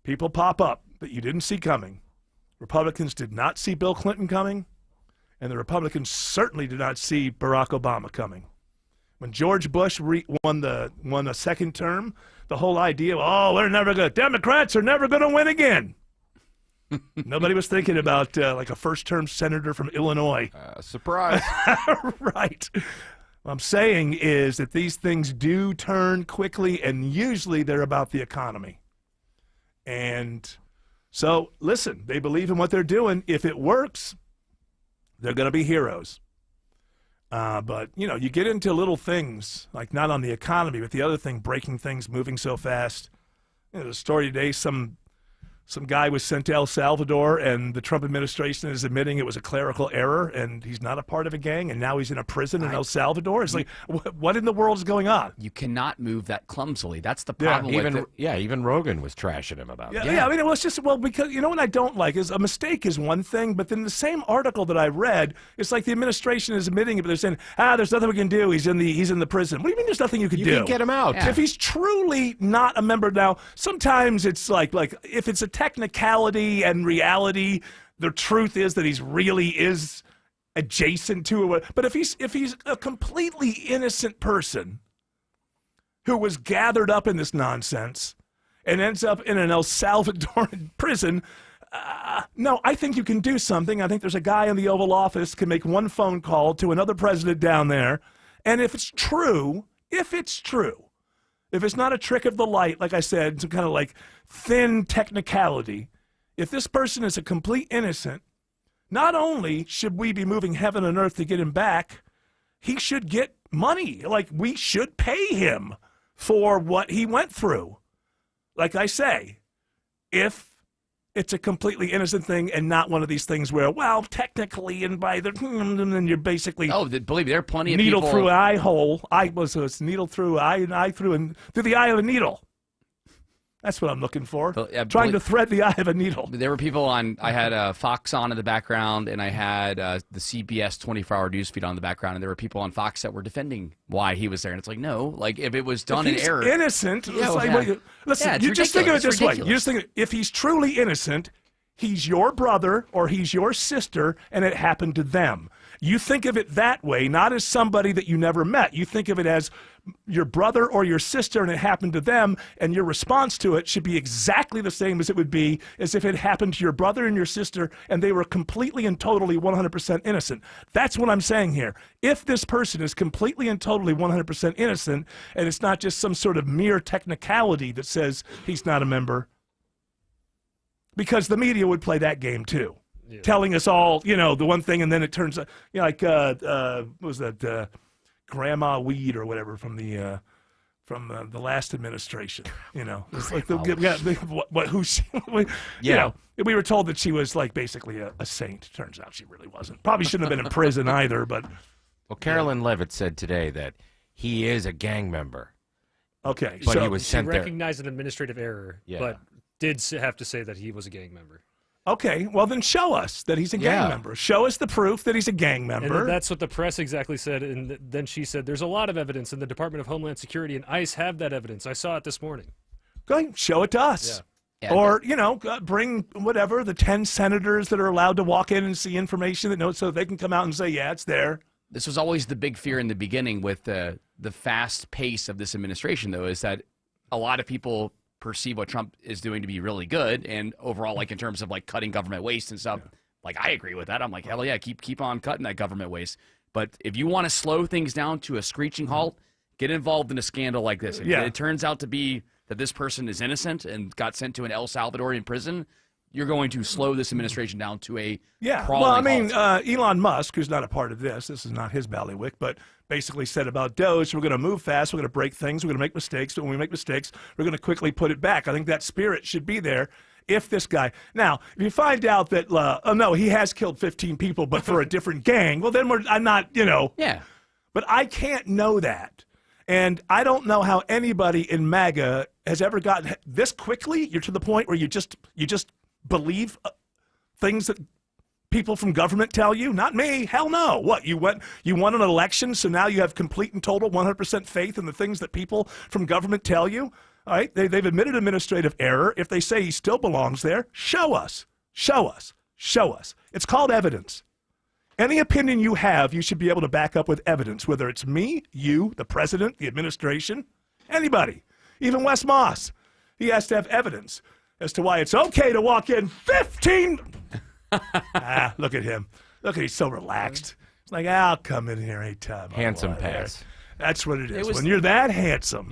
People pop up that you didn't see coming. Republicans did not see Bill Clinton coming, and the Republicans certainly did not see Barack Obama coming. When George Bush won the second term, the whole idea of, Democrats are never going to win again. Nobody was thinking about like a first-term senator from Illinois. Surprise. Right. What I'm saying is that these things do turn quickly, and usually they're about the economy. And so, listen, they believe in what they're doing. If it works, they're going to be heroes. But, you get into little things, like not on the economy, but the other thing, breaking things, moving so fast. There's a story today, some guy was sent to El Salvador, and the Trump administration is admitting it was a clerical error, and he's not a part of a gang, and now he's in a prison in El Salvador. It's like, what in the world is going on? You cannot move that clumsily. That's the problem with it. Yeah, even Rogan was trashing him about it. Yeah, I mean, it was just, because, what I don't like is a mistake is one thing, but then the same article that I read, it's like the administration is admitting it, but they're saying, there's nothing we can do. He's in the prison. What do you mean there's nothing you can do? You can get him out. Yeah. If he's truly not a member now, sometimes it's like if it's a technicality and reality, the truth is that he really is adjacent to it. But if he's a completely innocent person who was gathered up in this nonsense and ends up in an El Salvadoran prison, no, I think you can do something. I think there's a guy in the Oval Office can make one phone call to another president down there, and if it's true, if it's not a trick of the light, like I said, some kind of like thin technicality, if this person is a complete innocent, not only should we be moving heaven and earth to get him back, he should get money. Like, we should pay him for what he went through. Like I say, if it's a completely innocent thing and not one of these things where, technically, and by then you're basically believe me, there are plenty of needle people through eye hole. It's needle through eye through the eye of a needle. That's what I'm looking for. Trying to thread the eye of a needle. There were people on. I had Fox on in the background, and I had the CBS 24-hour news feed on in the background, and there were people on Fox that were defending why he was there. And it's like, no, like if it was done in error, innocent. Listen, you just think of it this way. You just think if he's truly innocent, he's your brother or he's your sister, and it happened to them. You think of it that way, not as somebody that you never met. You think of it as your brother or your sister and it happened to them, and your response to it should be exactly the same as it would be as if it happened to your brother and your sister and they were completely and totally 100% innocent. That's what I'm saying here. If this person is completely and totally 100% innocent and it's not just some sort of mere technicality that says he's not a member, because the media would play that game too. Yeah. Telling us all, the one thing, and then it turns out, what was that, Grandma Weed or whatever from the last administration. It's like we were told that she was like basically a saint. Turns out she really wasn't. Probably shouldn't have been in prison either. But Carolyn Levitt said today that he is a gang member. Okay, but he was sent there. She recognized an administrative error, but did have to say that he was a gang member. Okay, well then show us that he's a gang member. Show us the proof that he's a gang member. And that's what the press exactly said. And then she said, there's a lot of evidence, and the Department of Homeland Security and ICE have that evidence. I saw it this morning. Go ahead, show it to us. Yeah. Or, bring whatever, the 10 senators that are allowed to walk in and see information that knows so they can come out and say, yeah, it's there. This was always the big fear in the beginning with the fast pace of this administration, though, is that a lot of people perceive what Trump is doing to be really good, and overall, like in terms of like cutting government waste and stuff, like I agree with that. I'm like, hell yeah, keep on cutting that government waste. But if you want to slow things down to a screeching halt, get involved in a scandal like this. If it turns out to be that this person is innocent and got sent to an El Salvadorian prison, you're going to slow this administration down to a crawling halt. Elon Musk, who's not a part of this is not his bailiwick, but basically said about Doge, we're going to move fast, we're going to break things, we're going to make mistakes, but when we make mistakes, we're going to quickly put it back. I think that spirit should be there if this guy... Now, if you find out that, he has killed 15 people, but for a different gang, well, then I'm not, Yeah. But I can't know that. And I don't know how anybody in MAGA has ever gotten this quickly. You're to the point where you just believe things that people from government tell you? Not me. Hell no. What, you won an election, so now you have complete and total 100% faith in the things that people from government tell you? All right, they've admitted administrative error. If they say he still belongs there, show us. Show us. Show us. It's called evidence. Any opinion you have, you should be able to back up with evidence, whether it's me, you, the president, the administration, anybody, even Wes Moss. He has to have evidence as to why it's okay to walk in 15. Look at him. Look at he's so relaxed. It's like, I'll come in here anytime. Handsome pass. That's what it is. When you're that handsome,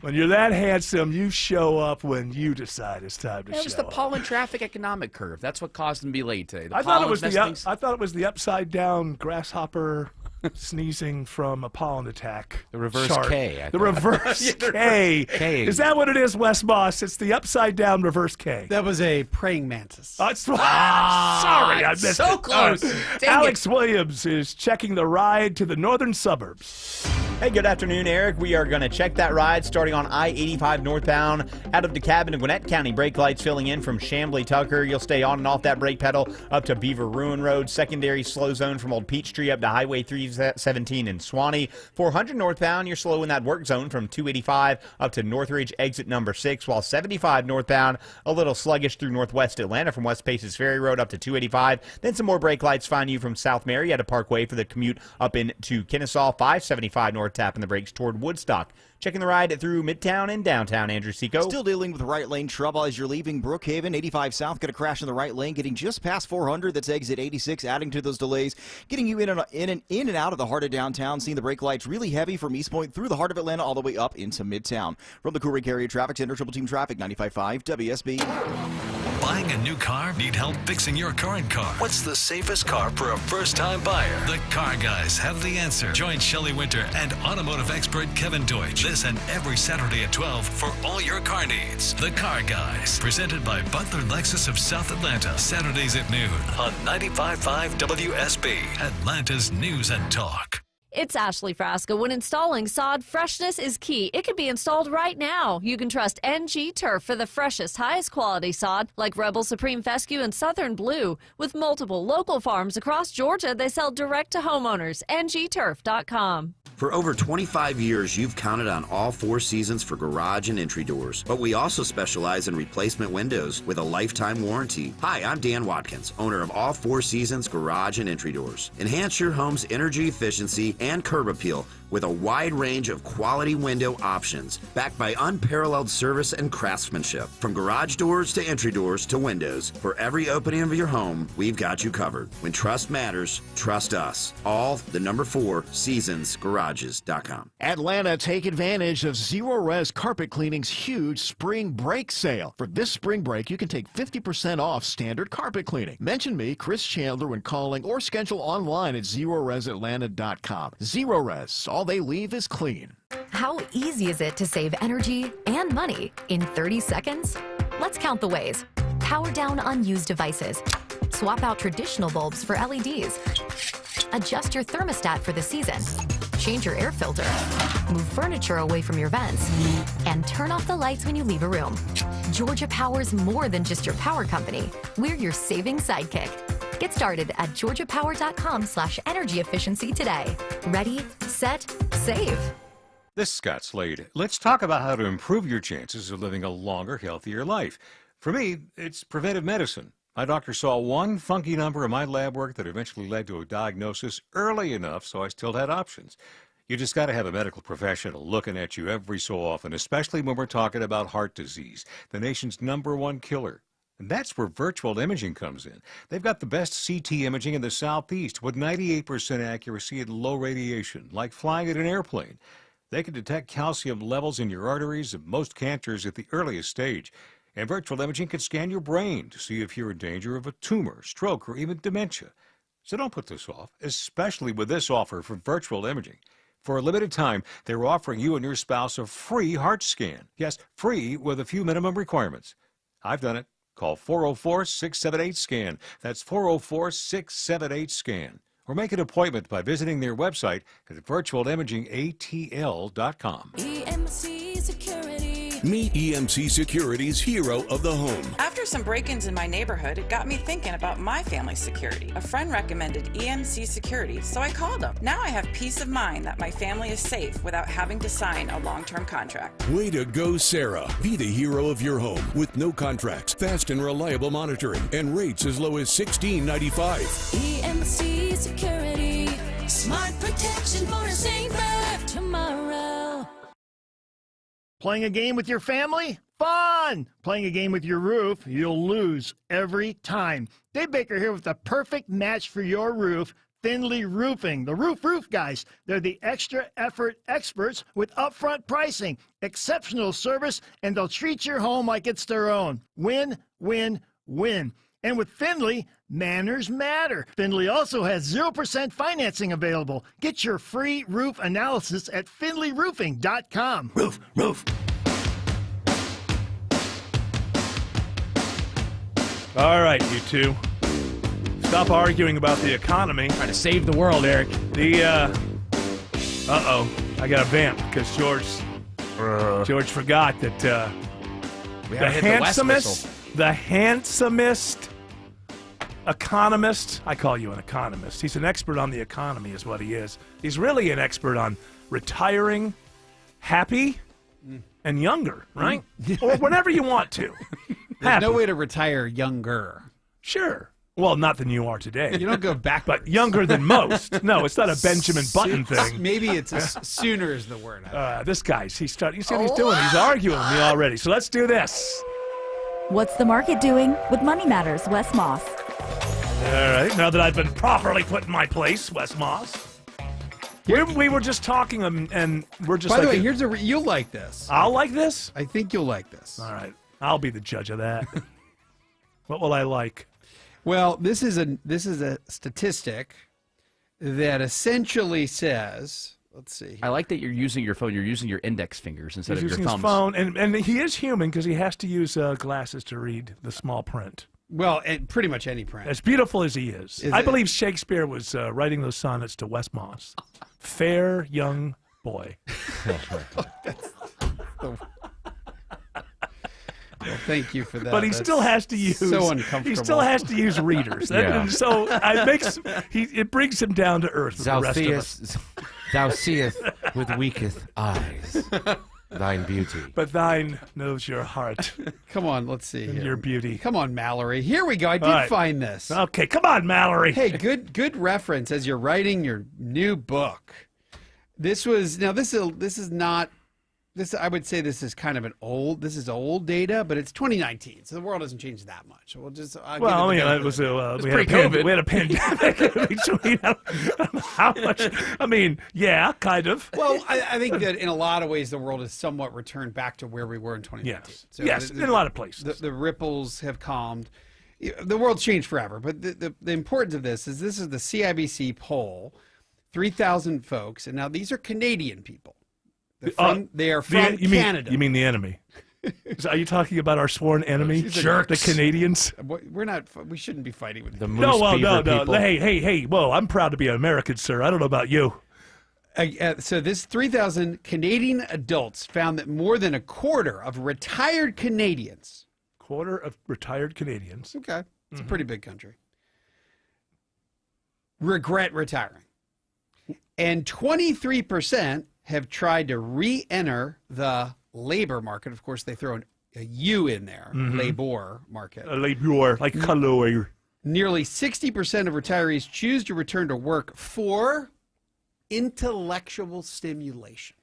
when you're that handsome, you show up when you decide it's time to show up. It was the pollen traffic economic curve. That's what caused him to be late today. I thought it was the upside down grasshopper sneezing from a pollen attack. The reverse shark. K. The reverse K. K. Is that what it is, Wes Moss? It's the upside down reverse K. That was a praying mantis. Sorry, I missed so it. close. Alex Williams is checking the ride to the northern suburbs. Hey, good afternoon, Eric. We are going to check that ride starting on I-85 northbound out of DeKalb into Gwinnett County. Brake lights filling in from Chamblee Tucker. You'll stay on and off that brake pedal up to Beaver Ruin Road. Secondary slow zone from Old Peachtree up to Highway 317 in Swanee. 400 northbound, you're slow in that work zone from 285 up to Northridge exit number 6, while 75 northbound, a little sluggish through Northwest Atlanta from West Paces Ferry Road up to 285. Then some more brake lights find you from South Marietta Parkway for the commute up into Kennesaw. 575 north tapping the brakes toward Woodstock. Checking the ride through Midtown and downtown. Andrew Seco. Still dealing with right lane trouble as you're leaving Brookhaven. 85 south, got a crash in the right lane, getting just past 400. That's exit 86, adding to those delays, getting you in and out of the heart of downtown. Seeing the brake lights really heavy from East Point through the heart of Atlanta all the way up into Midtown. From the Cool Rig Area Traffic Center, Triple Team Traffic, 95.5 WSB. Buying a new car? Need help fixing your current car? What's the safest car for a first-time buyer? The Car Guys have the answer. Join Shelley Winter and automotive expert Kevin Deutsch this and every Saturday at 12 for all your car needs. The Car Guys, presented by Butler Lexus of South Atlanta. Saturdays at noon on 95.5 WSB, Atlanta's News and Talk. It's Ashley Frasca. When installing sod, freshness is key. It can be installed right now. You can trust NG Turf for the freshest, highest quality sod, like Rebel Supreme Fescue and Southern Blue. With multiple local farms across Georgia, they sell direct to homeowners. ngturf.com. For over 25 years, you've counted on All Four Seasons for garage and entry doors. But we also specialize in replacement windows with a lifetime warranty. Hi, I'm Dan Watkins, owner of All Four Seasons Garage and Entry Doors. Enhance your home's energy efficiency and curb appeal with a wide range of quality window options, backed by unparalleled service and craftsmanship. From garage doors to entry doors to windows, for every opening of your home, we've got you covered. When trust matters, trust us. All the number 4 seasonsgarages.com. Atlanta, take advantage of Zero Res Carpet Cleaning's huge spring break sale. For this spring break, you can take 50% off standard carpet cleaning. Mention me, Chris Chandler, when calling or schedule online at ZeroResAtlanta.com. Zero Res, all they leave is clean. How easy is it to save energy and money in 30 seconds? Let's count the ways. Power down unused devices. Swap out traditional bulbs for LEDs. Adjust your thermostat for the season. Change your air filter. Move furniture away from your vents. And turn off the lights when you leave a room. Georgia Power's more than just your power company. We're your saving sidekick. Get started at georgiapower.com/energy efficiency today. Ready, set, save. This is Scott Slade. Let's talk about how to improve your chances of living a longer, healthier life. For me, it's preventive medicine. My doctor saw one funky number in my lab work that eventually led to a diagnosis early enough so I still had options. You just got to have a medical professional looking at you every so often, especially when we're talking about heart disease, the nation's #1 killer. And that's where virtual imaging comes in. They've got the best CT imaging in the Southeast with 98% accuracy and low radiation, like flying in an airplane. They can detect calcium levels in your arteries and most cancers at the earliest stage. And virtual imaging can scan your brain to see if you're in danger of a tumor, stroke, or even dementia. So don't put this off, especially with this offer for virtual imaging. For a limited time, they're offering you and your spouse a free heart scan. Yes, free with a few minimum requirements. I've done it. Call 404-678-SCAN. That's 404-678-SCAN. Or make an appointment by visiting their website at virtualimagingatl.com. EMC Security. Meet EMC Security's hero of the home. After some break-ins in my neighborhood, it got me thinking about my family's security. A friend recommended EMC Security, so I called them. Now I have peace of mind that my family is safe without having to sign a long-term contract. Way to go, Sarah. Be the hero of your home with no contracts, fast and reliable monitoring, and rates as low as $16.95. EMC Security. Smart protection for a safer tomorrow. Playing a game with your family? Fun! Playing a game with your roof? You'll lose every time. Dave Baker here with the perfect match for your roof, Finley Roofing. The roof guys. They're the extra effort experts with upfront pricing, exceptional service, and they'll treat your home like it's their own. Win, win, win. And with Finley, manners matter. Finley also has 0% financing available. Get your free roof analysis at finleyroofing.com. Roof. All right, you two. Stop arguing about the economy. Trying to save the world, Eric. I got a vamp because George forgot that the handsomest economist. I call you an economist. He's an expert on the economy is what he is. He's really an expert on retiring happy and younger, right? Or whenever you want to. There's no way to retire younger. Sure. Well, not than you are today. You don't go back, but younger than most. No, it's not a Benjamin Button thing. Maybe it's sooner is the word. This guy's, you see what he's doing? He's arguing with me already. So let's do this. What's the market doing with Money Matters, Wes Moss? All right, now that I've been properly put in my place, Wes Moss. We were just talking, and we're just. By the way, you'll like this. I'll like this. I think you'll like this. All right, I'll be the judge of that. What will I like? Well, this is a statistic that essentially says. Let's see. I like that you're using your phone. You're using your index fingers instead of your thumbs. He's using his phone, and he is human because he has to use glasses to read the small print. Well, pretty much any print. As beautiful as he is. I believe Shakespeare was writing those sonnets to Wes Moss. fair young boy. Well, thank you for that. But he still has to use. So uncomfortable. He still has to use readers. Yeah. And so it brings him down to earth with the rest of us. Thou seest with weakest eyes thine beauty. But thine knows your heart. Come on, let's see And here. your beauty. Come on, Mallory. Here we go. I did All right. find this. Okay, come on, Mallory. Hey, good reference as you're writing your new book. This was I would say this is kind of old data, but it's 2019, so the world hasn't changed that much. So we'll just Well, I mean, it was pre-COVID. We had a pandemic in between. How much? I mean, yeah, kind of. Well, I think that in a lot of ways the world has somewhat returned back to where we were in 2019. Yes, So yes, in a lot of places. The ripples have calmed. The world's changed forever, but the importance of this is the CIBC poll, 3,000 folks, and now these are Canadian people. They are from Canada. You mean the enemy? Are you talking about our sworn enemy? Jerks. The Canadians? We're not. We shouldn't be fighting with them. No. Hey. Whoa, I'm proud to be an American, sir. I don't know about you. So this 3,000 Canadian adults found that more than a quarter of retired Canadians. Quarter of retired Canadians. Okay, it's a pretty big country. Regret retiring, and 23% have tried to re-enter the labor market. Of course, they throw a U in there, labor market. Labor, like color. Nearly 60% of retirees choose to return to work for intellectual stimulation.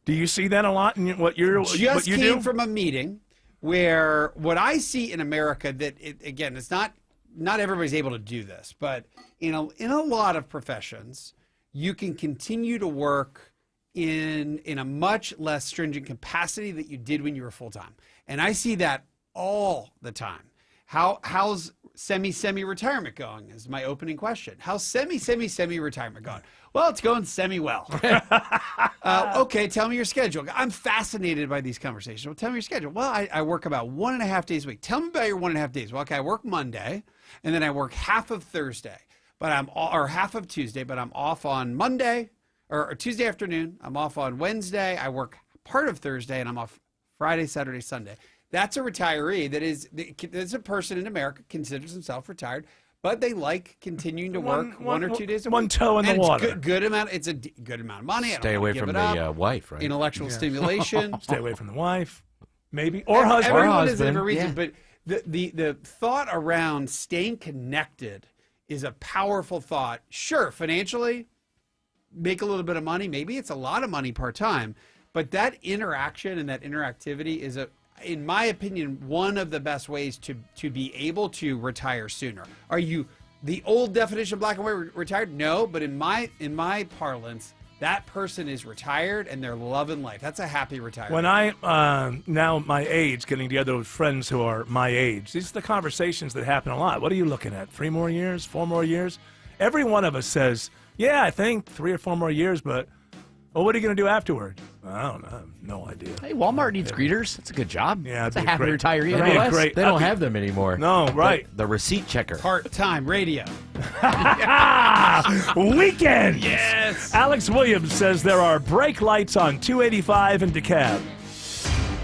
Do you see that a lot in what you Came do? from a meeting where what I see in America again, it's not everybody's able to do this, but in a lot of professions, you can continue to work in a much less stringent capacity that you did when you were full-time. And I see that all the time. How's semi-retirement going is my opening question. How's semi-retirement going? Well, it's going semi-well. Okay, tell me your schedule. I'm fascinated by these conversations. Well, tell me your schedule. Well, I work about 1.5 days a week. Tell me about your 1.5 days. Well, okay, I work Monday, and then I work half of Thursday, or half of Tuesday, but I'm off on Monday, or Tuesday afternoon. I'm off on Wednesday. I work part of Thursday, and I'm off Friday, Saturday, Sunday. That's a retiree. That's a person in America considers himself retired, but they like continuing to work one or 2 days a week. One toe in the water. It's a good amount of money. Stay away from the wife, right? Intellectual stimulation. Stay away from the wife, maybe, or husband. Everyone is a reason, but the thought around staying connected is a powerful thought. Sure, financially, make a little bit of money. Maybe it's a lot of money part-time, but that interaction and that interactivity is in my opinion, one of the best ways to be able to retire sooner. Are you the old definition of black and white retired? No, but in my parlance, that person is retired and they're loving life. That's a happy retirement. When I, now my age, getting together with friends who are my age, these are the conversations that happen a lot. What are you looking at? 3 more years? 4 more years? Every one of us says, yeah, I think 3 or 4 more years, but well, what are you going to do afterward? I don't know. I have no idea. Hey, Walmart needs greeters. That's a good job. Yeah, it's a happy retiree. They don't have them anymore. No, right. The receipt checker. Part-time radio. Weekend. Yes. Alex Williams says there are brake lights on 285 in DeKalb.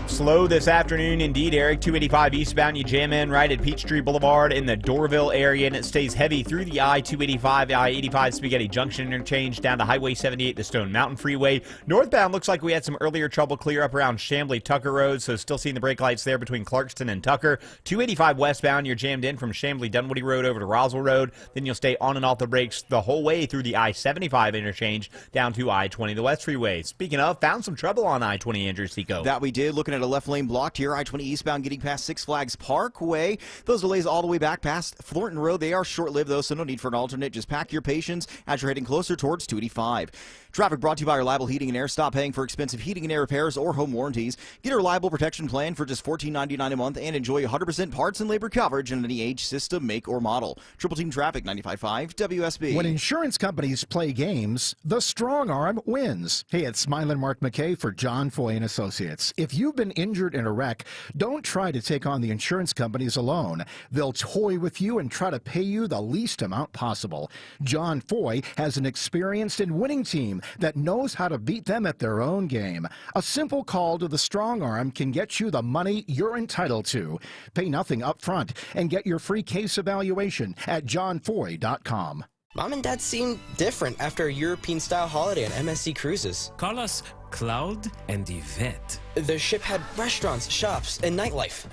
Slow this afternoon, indeed, Eric. 285 eastbound, you jam in right at Peachtree Boulevard in the Doraville area, and it stays heavy through the I-285, I-85 Spaghetti Junction interchange down to Highway 78, the Stone Mountain Freeway. Northbound looks like we had some earlier trouble clear up around Chamblee-Tucker Road, so still seeing the brake lights there between Clarkston and Tucker. 285 westbound, you're jammed in from Chamblee-Dunwoody Road over to Roswell Road. Then you'll stay on and off the brakes the whole way through the I-75 interchange down to I-20, the West Freeway. Speaking of, found some trouble on I-20, Andrew Seco. That we did, looking at a left lane blocked here, I-20 eastbound getting past Six Flags Parkway. Those delays all the way back past Thornton Road. They are short-lived, though, so no need for an alternate. Just pack your patience as you're heading closer towards 285. Traffic brought to you by Reliable Heating and Air. Stop paying for expensive heating and air repairs or home warranties. Get a reliable protection plan for just $14.99 a month and enjoy 100% parts and labor coverage in any age, system, make, or model. Triple Team Traffic, 95.5 WSB. When insurance companies play games, the strong arm wins. Hey, it's Smilin' Mark McKay for John Foy & Associates. If you've been injured in a wreck, don't try to take on the insurance companies alone. They'll toy with you and try to pay you the least amount possible. John Foy has an experienced and winning team that knows how to beat them at their own game. A simple call to the strong arm can get you the money you're entitled to. Pay nothing up front and get your free case evaluation at johnfoy.com. Mom and Dad seem different after a European-style holiday on MSC Cruises. Carlos, Cloud and Yvette. The ship had restaurants, shops, and nightlife.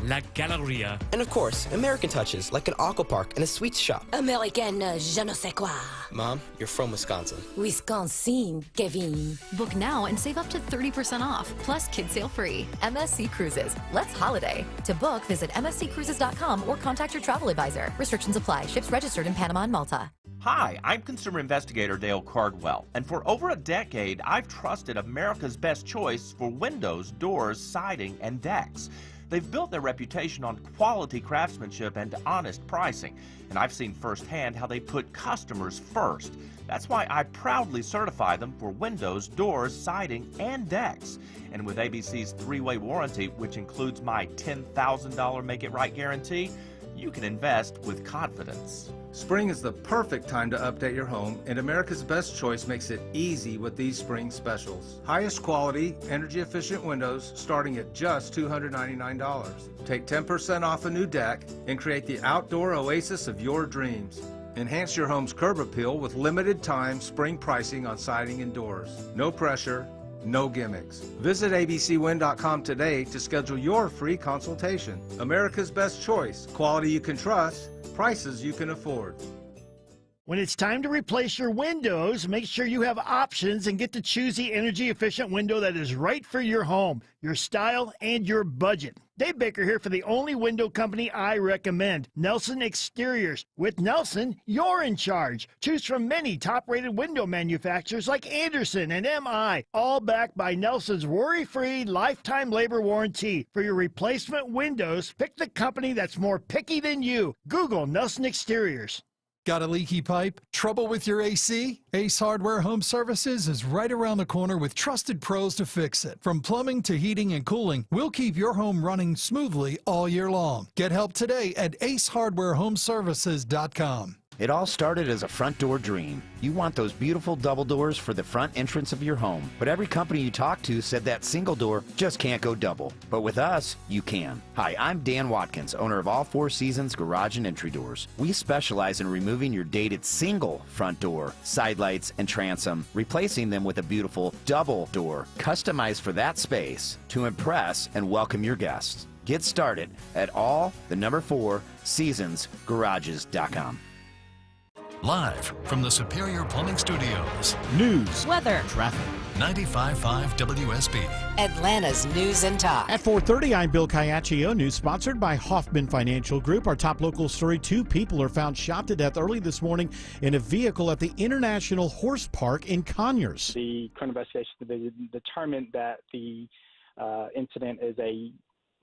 La Galleria. And of course, American touches, like an aqua park and a sweets shop. American je ne sais quoi. Mom, you're from Wisconsin. Wisconsin, Kevin. Book now and save up to 30% off, plus kids sale free. MSC Cruises. Let's holiday. To book, visit msccruises.com or contact your travel advisor. Restrictions apply. Ships registered in Panama and Malta. Hi, I'm consumer investigator Dale Cardwell, and for over a decade, I've trusted America's best choice for windows, doors, siding, and decks. They've built their reputation on quality craftsmanship and honest pricing, and I've seen firsthand how they put customers first. That's why I proudly certify them for windows, doors, siding, and decks. And with ABC's 3-way warranty, which includes my $10,000 Make It Right guarantee, you can invest with confidence. Spring is the perfect time to update your home, and America's Best Choice makes it easy with these spring specials. Highest quality, energy-efficient windows starting at just $299. Take 10% off a new deck and create the outdoor oasis of your dreams. Enhance your home's curb appeal with limited time spring pricing on siding and doors. No pressure, no gimmicks. Visit abcwin.com today to schedule your free consultation. America's Best Choice. Quality you can trust. Prices you can afford. When it's time to replace your windows, make sure you have options and get to choose the energy-efficient window that is right for your home, your style, and your budget. Dave Baker here for the only window company I recommend, Nelson Exteriors. With Nelson, you're in charge. Choose from many top-rated window manufacturers like Andersen and MI, all backed by Nelson's worry-free lifetime labor warranty. For your replacement windows, pick the company that's more picky than you. Google Nelson Exteriors. Got a leaky pipe? Trouble with your AC? Ace Hardware Home Services is right around the corner with trusted pros to fix it. From plumbing to heating and cooling, we'll keep your home running smoothly all year long. Get help today at acehardwarehomeservices.com. It all started as a front door dream. You want those beautiful double doors for the front entrance of your home. But every company you talk to said that single door just can't go double. But with us, you can. Hi, I'm Dan Watkins, owner of All Four Seasons Garage and Entry Doors. We specialize in removing your dated single front door, side lights, and transom, replacing them with a beautiful double door, customized for that space to impress and welcome your guests. Get started at all4seasonsgarages.com. Live from the Superior Plumbing Studios. News, weather, traffic. 95.5 WSB. Atlanta's News and Talk. At 4:30, I'm Bill Caiaccio. News sponsored by Hoffman Financial Group. Our top local story: 2 people are found shot to death early this morning in a vehicle at the International Horse Park in Conyers. The criminal investigation division determined that the incident is a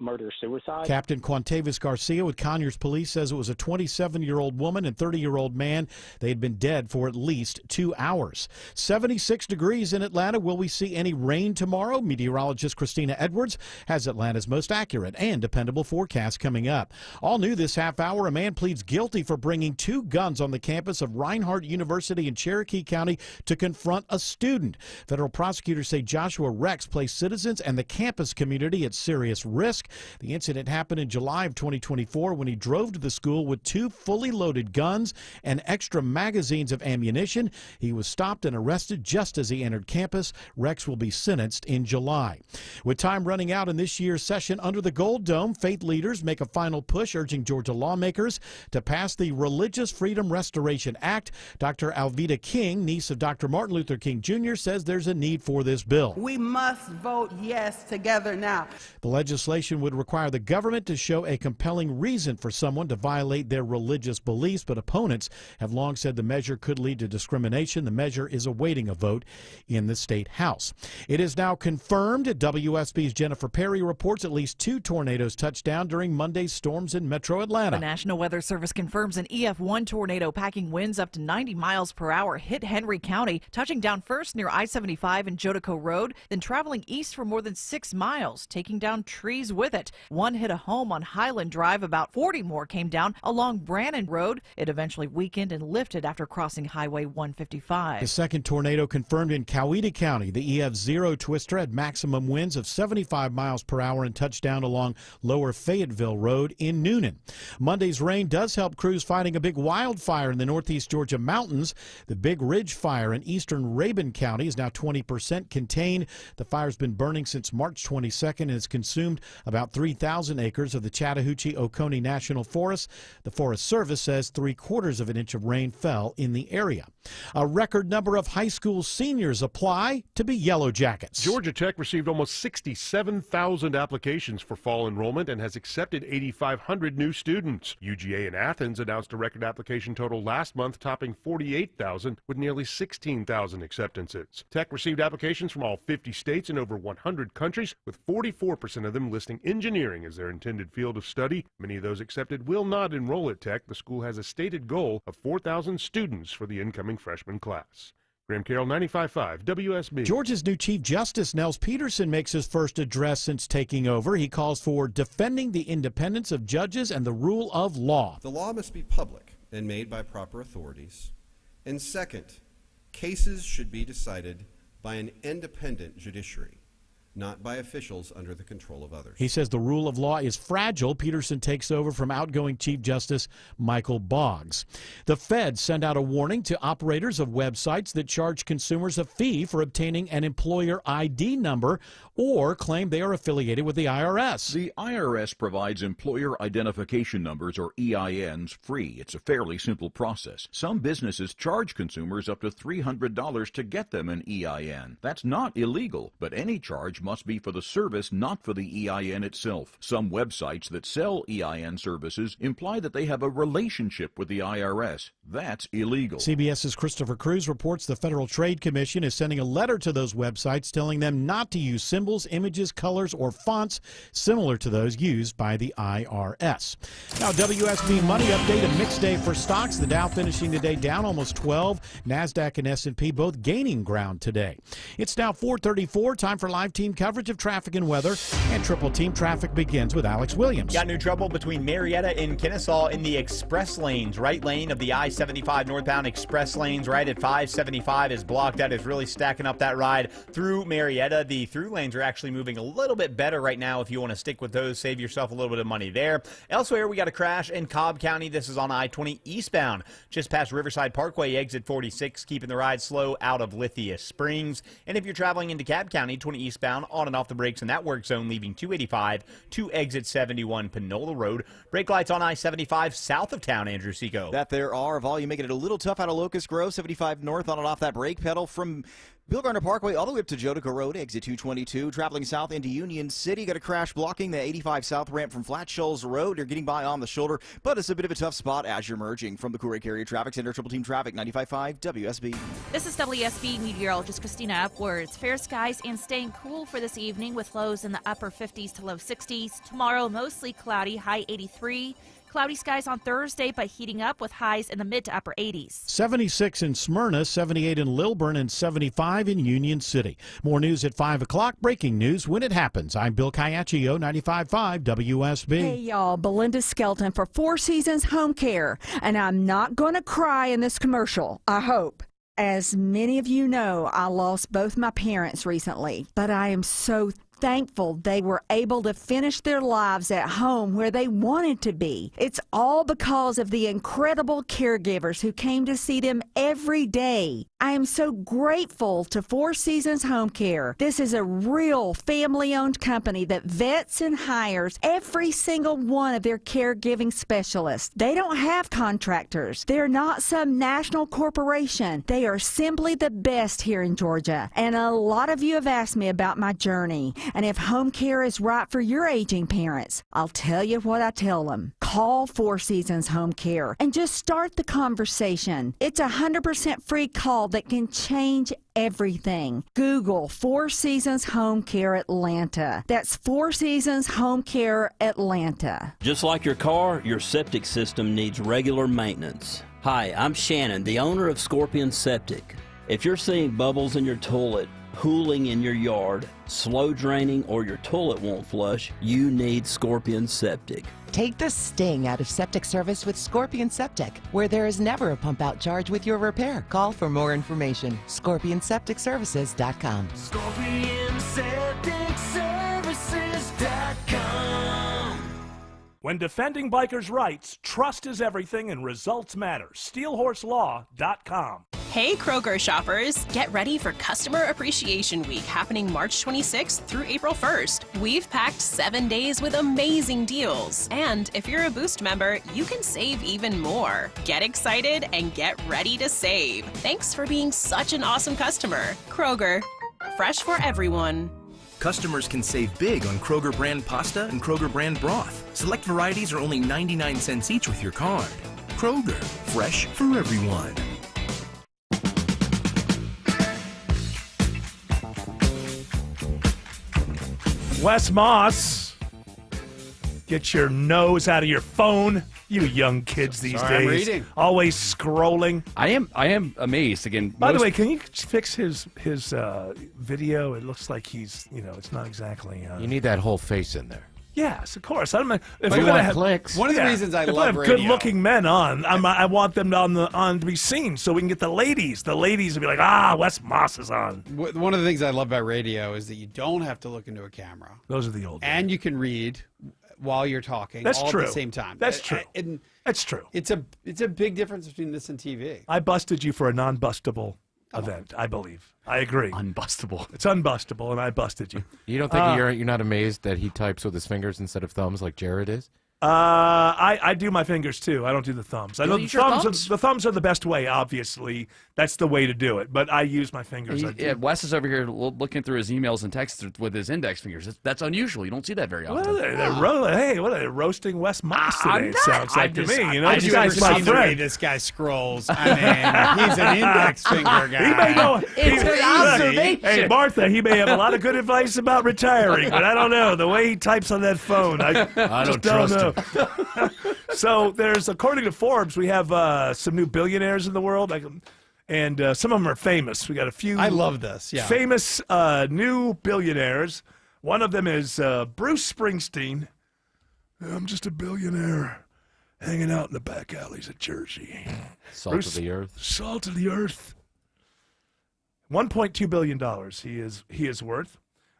murder-suicide. Captain Quantavis Garcia with Conyers Police says it was a 27-year-old woman and 30-year-old man. They had been dead for at least 2 hours. 76 degrees in Atlanta. Will we see any rain tomorrow? Meteorologist Christina Edwards has Atlanta's most accurate and dependable forecast coming up. All new this half hour, a man pleads guilty for bringing 2 guns on the campus of Reinhardt University in Cherokee County to confront a student. Federal prosecutors say Joshua Rex placed citizens and the campus community at serious risk. The incident happened in July of 2024 when he drove to the school with 2 fully loaded guns and extra magazines of ammunition. He was stopped and arrested just as he entered campus. Rex will be sentenced in July. With time running out in this year's session under the Gold Dome, faith leaders make a final push urging Georgia lawmakers to pass the Religious Freedom Restoration Act. Dr. Alveda King, niece of Dr. Martin Luther King Jr., says there's a need for this bill. We must vote yes together now. The legislation legislation would require the government to show a compelling reason for someone to violate their religious beliefs, but opponents have long said the measure could lead to discrimination. The measure is awaiting a vote in the state house. It is now confirmed. WSB's Jennifer Perry reports at least 2 tornadoes touched down during Monday's storms in metro Atlanta. The National Weather Service confirms an EF1 tornado packing winds up to 90 miles per hour hit Henry County, touching down first near I-75 and Jodico Road, then traveling east for more than 6 miles, taking down trees with it. One hit a home on Highland Drive. About 40 more came down along Brannan Road. It eventually weakened and lifted after crossing Highway 155. The second tornado confirmed in Coweta County. The EF0 twister had maximum winds of 75 miles per hour and touched down along Lower Fayetteville Road in Noonan. Monday's rain does help crews fighting a big wildfire in the northeast Georgia mountains. The Big Ridge Fire in eastern Rabun County is now 20% contained. The fire's been burning since March 22nd and has consumed about 3,000 acres of the Chattahoochee-Oconee National Forest. The Forest Service says 3/4 of an inch of rain fell in the area. A record number of high school seniors apply to be Yellow Jackets. Georgia Tech received almost 67,000 applications for fall enrollment and has accepted 8,500 new students. UGA in Athens announced a record application total last month, topping 48,000 with nearly 16,000 acceptances. Tech received applications from all 50 states and over 100 countries, with 44% of them listing engineering as their intended field of study. Many of those accepted will not enroll at Tech. The school has a stated goal of 4,000 students for the incoming freshman class. Graham Carroll, 95.5 WSB. Georgia's new Chief Justice Nels Peterson makes his first address since taking over. He calls for defending the independence of judges and the rule of law. The law must be public and made by proper authorities. And second, cases should be decided by an independent judiciary, not by officials under the control of others. He says the rule of law is fragile. Peterson takes over from outgoing Chief Justice Michael Boggs. The feds send out a warning to operators of websites that charge consumers a fee for obtaining an employer ID number or claim they are affiliated with the IRS. The IRS provides employer identification numbers, or EINs, free. It's a fairly simple process. Some businesses charge consumers up to $300 to get them an EIN. That's not illegal, but any charge must be for the service, not for the EIN itself. Some websites that sell EIN services imply that they have a relationship with the IRS. That's illegal. CBS's Christopher Cruz reports the Federal Trade Commission is sending a letter to those websites telling them not to use symbols, images, colors, or fonts similar to those used by the IRS. Now, WSB Money Update, a mixed day for stocks. The Dow finishing the day down almost 12. NASDAQ and S&P both gaining ground today. It's now 4:34. Time for live team coverage of traffic and weather. And Triple Team traffic begins with Alex Williams. Got new trouble between Marietta and Kennesaw in the express lanes. Right lane of the I-75 northbound express lanes right at 575 is blocked. That is really stacking up that ride through Marietta. The through lanes are actually moving a little bit better right now. If you want to stick with those, save yourself a little bit of money there. Elsewhere, we got a crash in Cobb County. This is on I-20 eastbound, just past Riverside Parkway, exit 46, keeping the ride slow out of Lithia Springs. And if you're traveling into Cobb County, 20 eastbound, on and off the brakes in that work zone, leaving 285 to exit 71 Panola Road. Brake lights on I-75 south of town, Andrew Seco. That there are volume making it a little tough out of Locust Grove, 75 north on and off that brake pedal from Bill Gardner Parkway all the way up to Jodico Road, exit 222. Traveling south into Union City, got a crash blocking the 85 south ramp from Flat Shoals Road. You're getting by on the shoulder, but it's a bit of a tough spot as you're merging. From the Courier Carrier Traffic Center, Triple Team Traffic, 95.5 WSB. This is WSB meteorologist Christina Upwards. Fair skies and staying cool for this evening with lows in the upper 50s to low 60s. Tomorrow, mostly cloudy, high 83. Cloudy skies on Thursday, but heating up with highs in the mid to upper 80s. 76 in Smyrna, 78 in Lilburn, and 75 in Union City. More news at 5 o'clock. Breaking news when it happens. I'm Bill Caiaccio, 95.5 WSB. Hey, y'all. Belinda Skelton for Four Seasons Home Care. And I'm not going to cry in this commercial, I hope. As many of you know, I lost both my parents recently, but I am so thankful they were able to finish their lives at home where they wanted to be. It's all because of the incredible caregivers who came to see them every day. I am so grateful to Four Seasons Home Care. This is a real family-owned company that vets and hires every single one of their caregiving specialists. They don't have contractors. They're not some national corporation. They are simply the best here in Georgia. And a lot of you have asked me about my journey. And if home care is right for your aging parents, I'll tell you what I tell them. Call Four Seasons Home Care and just start the conversation. It's a 100% free call that can change everything. Google Four Seasons Home Care Atlanta. That's Four Seasons Home Care Atlanta. Just like your car, your septic system needs regular maintenance. Hi, I'm Shannon, the owner of Scorpion Septic. If you're seeing bubbles in your toilet, pooling in your yard, slow draining, or your toilet won't flush, you need Scorpion Septic. Take the sting out of septic service with Scorpion Septic, where there is never a pump out charge with your repair. Call for more information. ScorpionSepticServices.com. ScorpionSepticServices.com. When defending bikers' rights, trust is everything and results matter. SteelHorseLaw.com. Hey Kroger shoppers, get ready for Customer Appreciation Week happening March 26th through April 1st. We've packed 7 days with amazing deals. And if you're a Boost member, you can save even more. Get excited and get ready to save. Thanks for being such an awesome customer. Kroger, fresh for everyone. Customers can save big on Kroger brand pasta and Kroger brand broth. Select varieties are only 99 cents each with your card. Kroger, fresh for everyone. Wes Moss, get your nose out of your phone. You young kids these Sorry, days. I'm reading. Always scrolling. I am amazed again. By the way, can you fix his video? It looks like he's, it's not exactly. You need that whole face in there. Yes, of course. I don't know if But we're you gonna want have clicks. One of the reasons I if love I have radio- good-looking men on, I want them on to be seen, so we can get the ladies. The ladies will be like, Wes Moss is on. One of the things I love about radio is that you don't have to look into a camera. Those are the old days. And you can read while you're talking. That's all true. At the same time. That's true. That's true. It's a big difference between this and TV. I busted you for a non-bustable event, I believe. I agree. Unbustable. It's unbustable, and I busted you. You don't think you're not amazed that he types with his fingers instead of thumbs like Jared is? I do my fingers too. I don't do the thumbs. I know use your the thumbs are the best way. Obviously, that's the way to do it. But I use my fingers. Wes is over here looking through his emails and texts with his index fingers. That's unusual. You don't see that very often. Hey, what are they roasting Wes Moss today? It sounds like to me. You know, I've this never guy's my seen the way friend. this guy scrolls. I mean, he's an index finger guy. He may know. It's an observation. Hey, Martha, he may have a lot of good advice about retiring, but I don't know. The way he types on that phone, I just don't know. So there's, according to Forbes, we have some new billionaires in the world, and some of them are famous. We got a few. I love this. Yeah. Famous new billionaires. One of them is Bruce Springsteen. I'm just a billionaire hanging out in the back alleys of Jersey. Salt of the earth. Salt of the earth. $1.2 billion he is worth.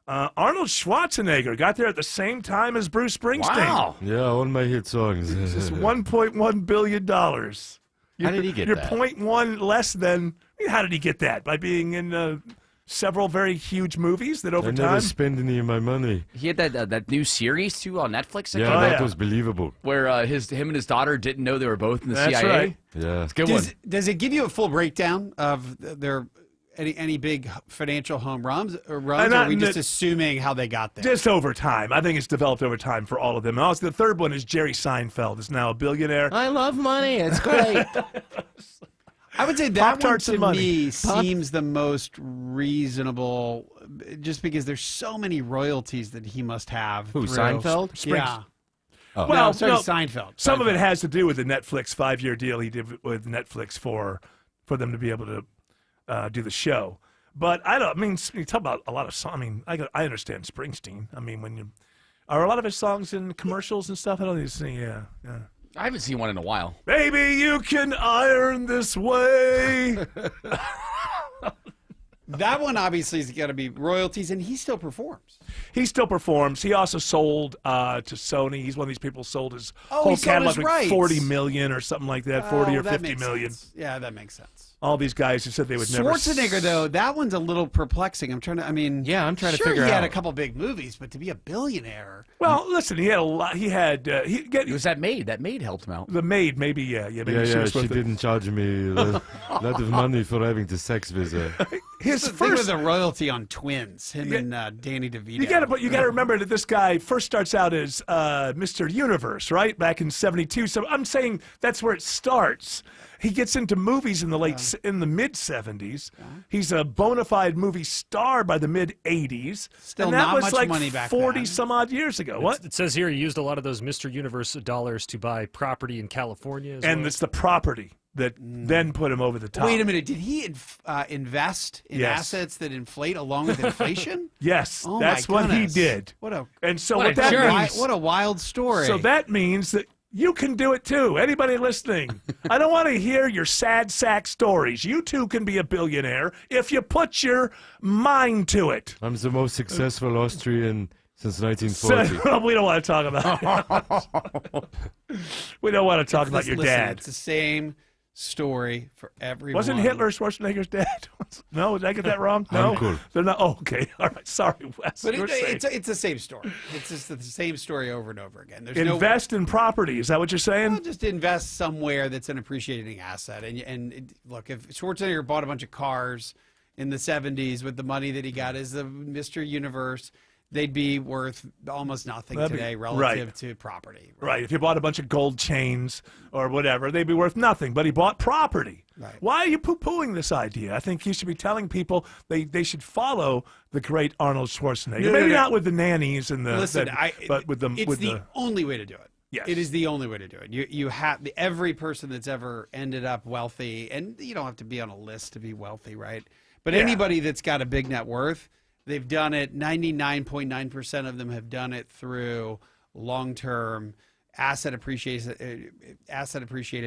Arnold Schwarzenegger got there at the same time as Bruce Springsteen. Wow. Yeah, one of my hit songs. This is $1.1 billion. How did he get you're that? 0.1 less than. How did he get that? By being in several very huge movies that over I time. never spend any of my money. He had that new series too on Netflix. Yeah, that was believable. Where him and his daughter didn't know they were both in the That's CIA. right. Yeah, it's a good one. Does it give you a full breakdown of their any big financial home runs, or are we just assuming how they got there? Just over time. I think it's developed over time for all of them. And also, the third one is Jerry Seinfeld is now a billionaire. I love money. It's great. I would say that one Pop-Tarts to and money. me seems the most reasonable, just because there's so many royalties that he must have. Who, through- Seinfeld? Yeah. Oh. Well, sorry, no, Seinfeld. Some of it Seinfeld. has to do with the Netflix 5-year deal he did with Netflix for them to be able to do the show. But you talk about a lot of songs. I mean, I understand Springsteen. I mean, are a lot of his songs in commercials and stuff? I don't even see. Yeah. I haven't seen one in a while. Baby, you can iron this way. That one obviously has got to be royalties, and he still performs. He still performs. He also sold to Sony. He's one of these people who sold his whole he sold catalog his like rights. 40 million or something like that, 40 or that 50 makes million. sense. Yeah, that makes sense. All these guys who said they would never. Schwarzenegger, though, that one's a little perplexing. I'm trying to to sure, figure he had out. a couple big movies, but to be a billionaire. Well, listen, he had a lot. He had. It was that maid. That maid helped him out. The maid, maybe, maybe Yeah, she was she worth it. didn't charge me a lot of money for having the sex with her. his the thing with first the royalty on Twins, him and Danny DeVito. You got to remember that this guy first starts out as Mr. Universe, right? Back in '72. So I'm saying that's where it starts. He gets into movies in the mid '70s. He's a bona fide movie star by the mid '80s. Still and that not was much like money back 40 then. some odd years ago. What? It says here he used a lot of those Mr. Universe dollars to buy property in California. And it's the property that then put him over the top. Wait a minute. Did he invest in assets that inflate along with inflation? Yes, Oh that's my what he goodness. did. What a that means, what a wild story. So that means that you can do it too. Anybody listening, I don't want to hear your sad sack stories. You too can be a billionaire if you put your mind to it. I'm the most successful Austrian since 1940. So, we don't want to talk about it. We don't want to talk about your dad. It's the same story for everyone. Wasn't Hitler Schwarzenegger's dad? No, did I get that wrong? No, Uncle. They're not. Oh, okay, all right. Sorry, Wes. But You were saying. it's the same story. It's just the same story over and over again. There's Invest in property. Is that what you're saying? Well, just invest somewhere that's an appreciating asset. Look, if Schwarzenegger bought a bunch of cars in the 70s with the money that he got as the Mr. Universe, they'd be worth almost nothing today relative to property. Right. If you bought a bunch of gold chains or whatever, they'd be worth nothing. But he bought property. Right. Why are you poo-pooing this idea? I think you should be telling people they should follow the great Arnold Schwarzenegger. Maybe not with the nannies and the. Listen, but with the. It's the only way to do it. Yes. It is the only way to do it. You have every person that's ever ended up wealthy, and you don't have to be on a list to be wealthy, right? But anybody that's got a big net worth, they've done it. 99.9% of them have done it through long-term asset appreciated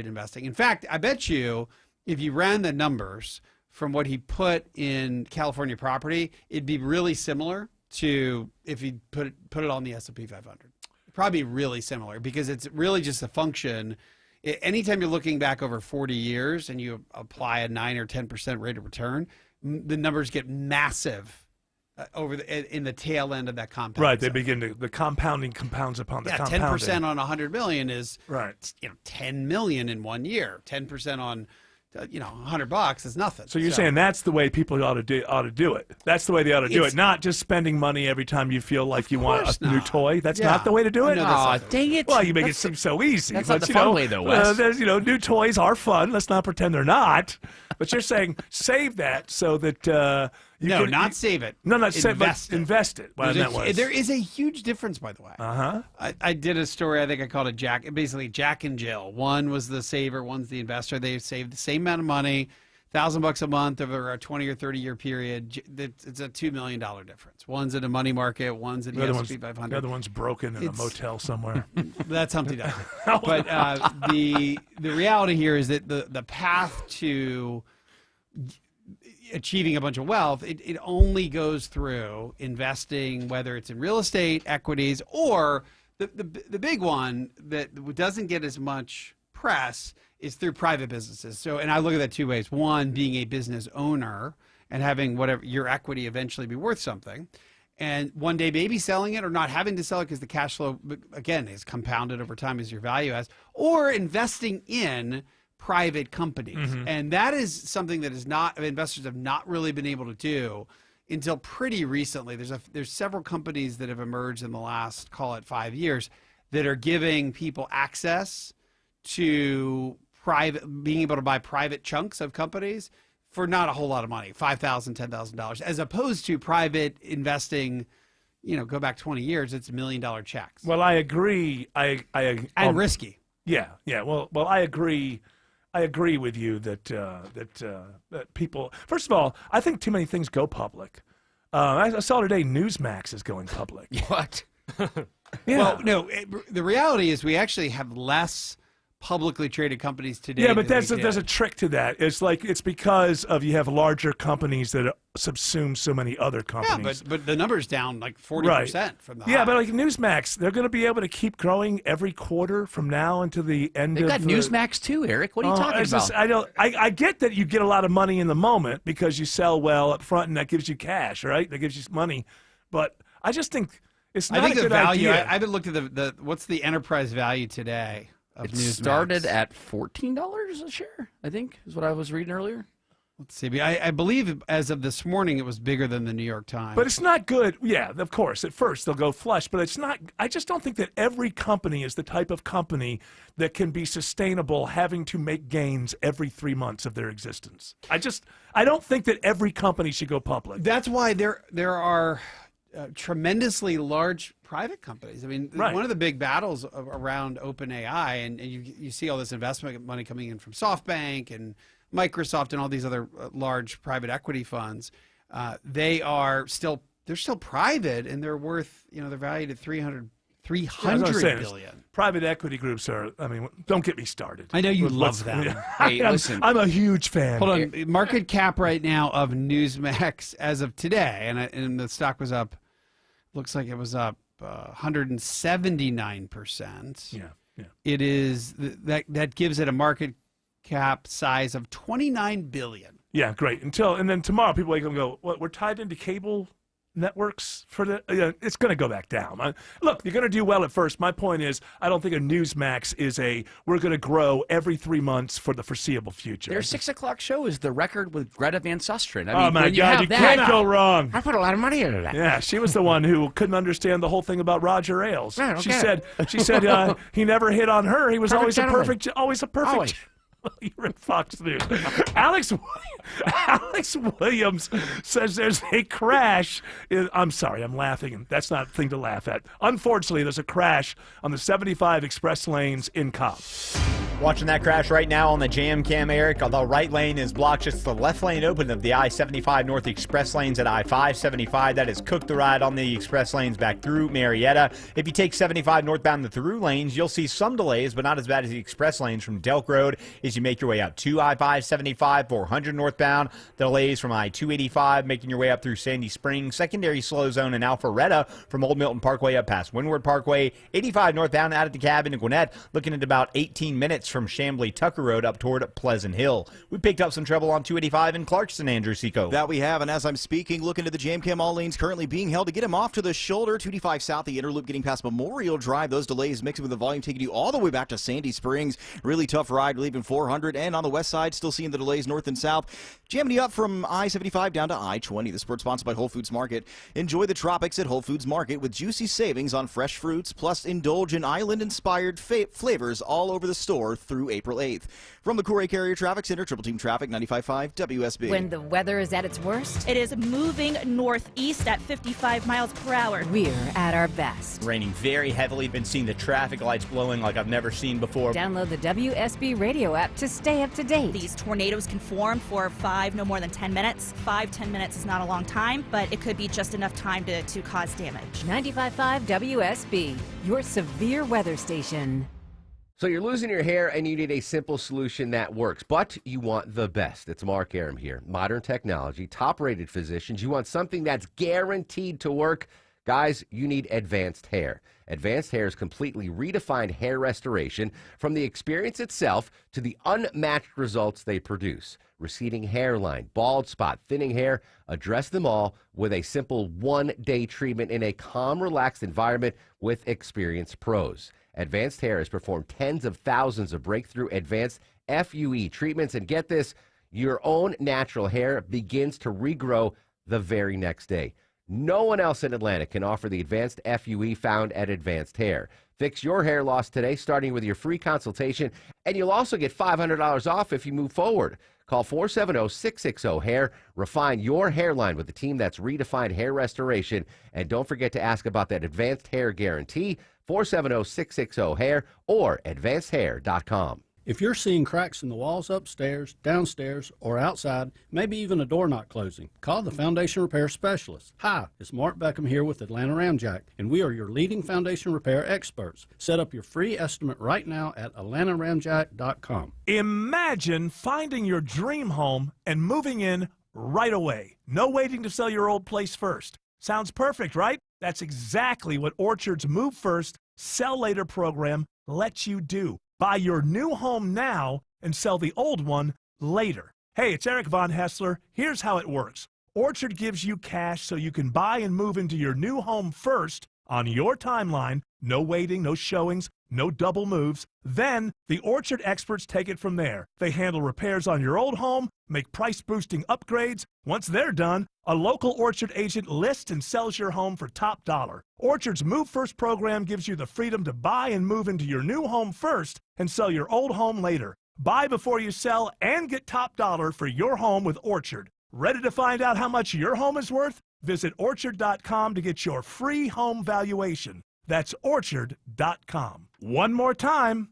investing. In fact, I bet you if you ran the numbers from what he put in California property, it'd be really similar to if he put it on the S&P 500. Probably really similar because it's really just a function. Anytime you're looking back over 40 years and you apply a 9 or 10% rate of return, the numbers get massive in the tail end of that compound. Right, they begin to the compounding compounds upon the compounding. 10% on 100 million is right. 10 million in 1 year. 10% on $100 is nothing. So you're saying that's the way people ought to do it. That's the way they ought to do it, not just spending money every time you feel like you want a new toy. That's not the way to do it. Oh, dang it! Well, you make it seem so easy. That's but, not the fun way, though, Wes. There's new toys are fun. Let's not pretend they're not. But you're saying save that so that not save it. No, not save it. Invest it. Well, There is a huge difference, by the way. Uh-huh. I did a story. I think I called it Jack and Jill. One was the saver. One's the investor. They saved the same amount of money, $1,000 a month over a 20 or 30 year period. It's a $2 million difference. One's in a money market. One's in the S&P 500. The other one's broken in a motel somewhere. That's Humpty Dumpty. But the reality here is that the path to achieving a bunch of wealth, it only goes through investing, whether it's in real estate, equities, or the big one that doesn't get as much press is through private businesses. So, and I look at that two ways. One, being a business owner and having whatever your equity eventually be worth something. And one day maybe selling it or not having to sell it because the cash flow, again, is compounded over time as your value has, or investing in private companies. Mm-hmm. And that is something that investors have not really been able to do until pretty recently. There's several companies that have emerged in the last, call it 5 years, that are giving people access to being able to buy private chunks of companies for not a whole lot of money, $5,000, $10,000, as opposed to private investing. Go back 20 years, it's $1 million checks. Well, I agree. And risky. Yeah. Well, I agree. I agree with you that people. First of all, I think too many things go public. I saw today Newsmax is going public. What? Yeah. Well, no. The reality is we actually have less publicly traded companies today. Yeah, but there's a trick to that. It's because you have larger companies that subsume so many other companies. Yeah, but the number's down like 40% from the high. Yeah, but like Newsmax, they're going to be able to keep growing every quarter from now until the end They've of got Newsmax too, Eric. What are you talking about? I get that you get a lot of money in the moment because you sell well up front and that gives you cash, right? That gives you money. But I just think it's not a good value, idea. I haven't looked at what's the enterprise value today of It Newsmax. started at $14 a share, I think, is what I was reading earlier. Let's see. I believe as of this morning, it was bigger than the New York Times. But it's not good. Yeah, of course. At first, they'll go flush, but it's not. I just don't think that every company is the type of company that can be sustainable having to make gains every 3 months of their existence. I don't think that every company should go public. That's why there are tremendously large private companies. I mean, one of the big battles around OpenAI, and you see all this investment money coming in from SoftBank and Microsoft and all these other large private equity funds. They're still private, and they're worth, they're valued at $300 billion. Private equity groups are, don't get me started. I know you love them. Hey, listen. I'm a huge fan. Hold on. Market cap right now of Newsmax as of today, and the stock was up, looks like it was up 179%. Yeah. It is, that gives it a market cap size of $29 billion. Yeah, great. And then tomorrow people wake up and go, what, we're tied into cable networks for the, it's going to go back down. Look, you're going to do well at first. My point is, I don't think a Newsmax is we're going to grow every 3 months for the foreseeable future. Their 6 o'clock show is the record with Greta Van Susteren. Oh my God, you can't go wrong. I put a lot of money into that. Yeah, she was the one who couldn't understand the whole thing about Roger Ailes. I don't She get said he never hit on her. He was always a perfect. Always. You're in Fox News. Alex Williams says there's a crash. I'm sorry, I'm laughing. That's not a thing to laugh at. Unfortunately, there's a crash on the 75 express lanes in Cobb. Watching that crash right now on the jam cam, Eric. The right lane is blocked. Just the left lane open of the I-75 North express lanes at I-575. That has cooked the ride on the express lanes back through Marietta. If you take 75 northbound the through lanes, you'll see some delays, but not as bad as the express lanes from Delk Road as you make your way out to I-575, 400 northbound. Delays from I-285, making your way up through Sandy Springs. Secondary slow zone in Alpharetta from Old Milton Parkway up past Windward Parkway. 85 northbound out at the cab into Gwinnett, looking at about 18 minutes from Chamblee Tucker Road up toward Pleasant Hill. We picked up some trouble on 285 in Clarkston, Andrew Seco. That we have, and as I'm speaking, look into the jam cam. All lanes currently being held to get him off to the shoulder. 285 south, the inner loop getting past Memorial Drive. Those delays mixing with the volume taking you all the way back to Sandy Springs. Really tough ride leaving 400, and on the west side, still seeing the delays north and south. Jamming you up from I-75 down to I-20. The sport sponsored by Whole Foods Market. Enjoy the tropics at Whole Foods Market with juicy savings on fresh fruits, plus indulge in island-inspired flavors all over the store through April 8th. From the Corey Carrier Traffic Center, Triple Team Traffic, 95.5 WSB. When the weather is at its worst, It is moving northeast at 55 miles per hour. we're at our best. Raining very heavily. Been seeing the traffic lights blowing like I've never seen before. Download the WSB radio app to stay up to date. These tornadoes can form for no more than 10 minutes. 5-10 minutes is not a long time, but it could be just enough time to cause damage. 95.5 WSB, your severe weather station. So you're losing your hair and you need a simple solution that works, but you want the best. It's Mark Aram here. Modern technology, top-rated physicians. You want something that's guaranteed to work. Guys, you need Advanced Hair. Advanced Hair's completely redefined hair restoration, from the experience itself to the unmatched results they produce. Receding hairline, bald spot, thinning hair, address them all with a simple one-day treatment in a calm, relaxed environment with experienced pros. Advanced Hair has performed tens of thousands of breakthrough advanced FUE treatments, and get this, your own natural hair begins to regrow the very next day. No one else in Atlanta can offer the advanced FUE found at Advanced Hair. Fix your hair loss today, starting with your free consultation, and you'll also get $500 off if you move forward. Call 470-660-HAIR. Refine your hairline with the team that's redefined hair restoration. And don't forget to ask about that Advanced Hair Guarantee, 470-660-HAIR or advancedhair.com. If you're seeing cracks in the walls upstairs, downstairs, or outside, maybe even a door not closing, call the Foundation Repair Specialist. Hi, it's Mark Beckham here with Atlanta Ramjack, and we are your leading foundation repair experts. Set up your free estimate right now at atlantaramjack.com. Imagine finding your dream home and moving in right away. No waiting to sell your old place first. Sounds perfect, right? That's exactly what Orchard's Move First, Sell Later program lets you do. Buy your new home now and sell the old one later. Hey, it's Eric Von Hessler. Here's how it works. Orchard gives you cash so you can buy and move into your new home first on your timeline No waiting, no showings, no double moves. Then the Orchard experts take it from there. They handle repairs on your old home, make price-boosting upgrades. Once they're done, a local Orchard agent lists and sells your home for top dollar. Orchard's Move First program gives you the freedom to buy and move into your new home first and sell your old home later. Buy before you sell and get top dollar for your home with Orchard. Ready to find out how much your home is worth? Visit Orchard.com to get your free home valuation. That's Orchard.com. One more time,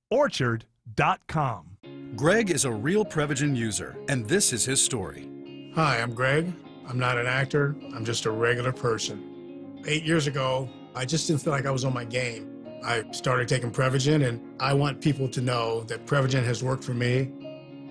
Orchard.com. Greg is a real Prevagen user, and this is his story. Hi, I'm Greg. I'm not an actor. I'm just a regular person. 8 years ago, I just didn't feel like I was on my game. I started taking Prevagen, and I want people to know that Prevagen has worked for me.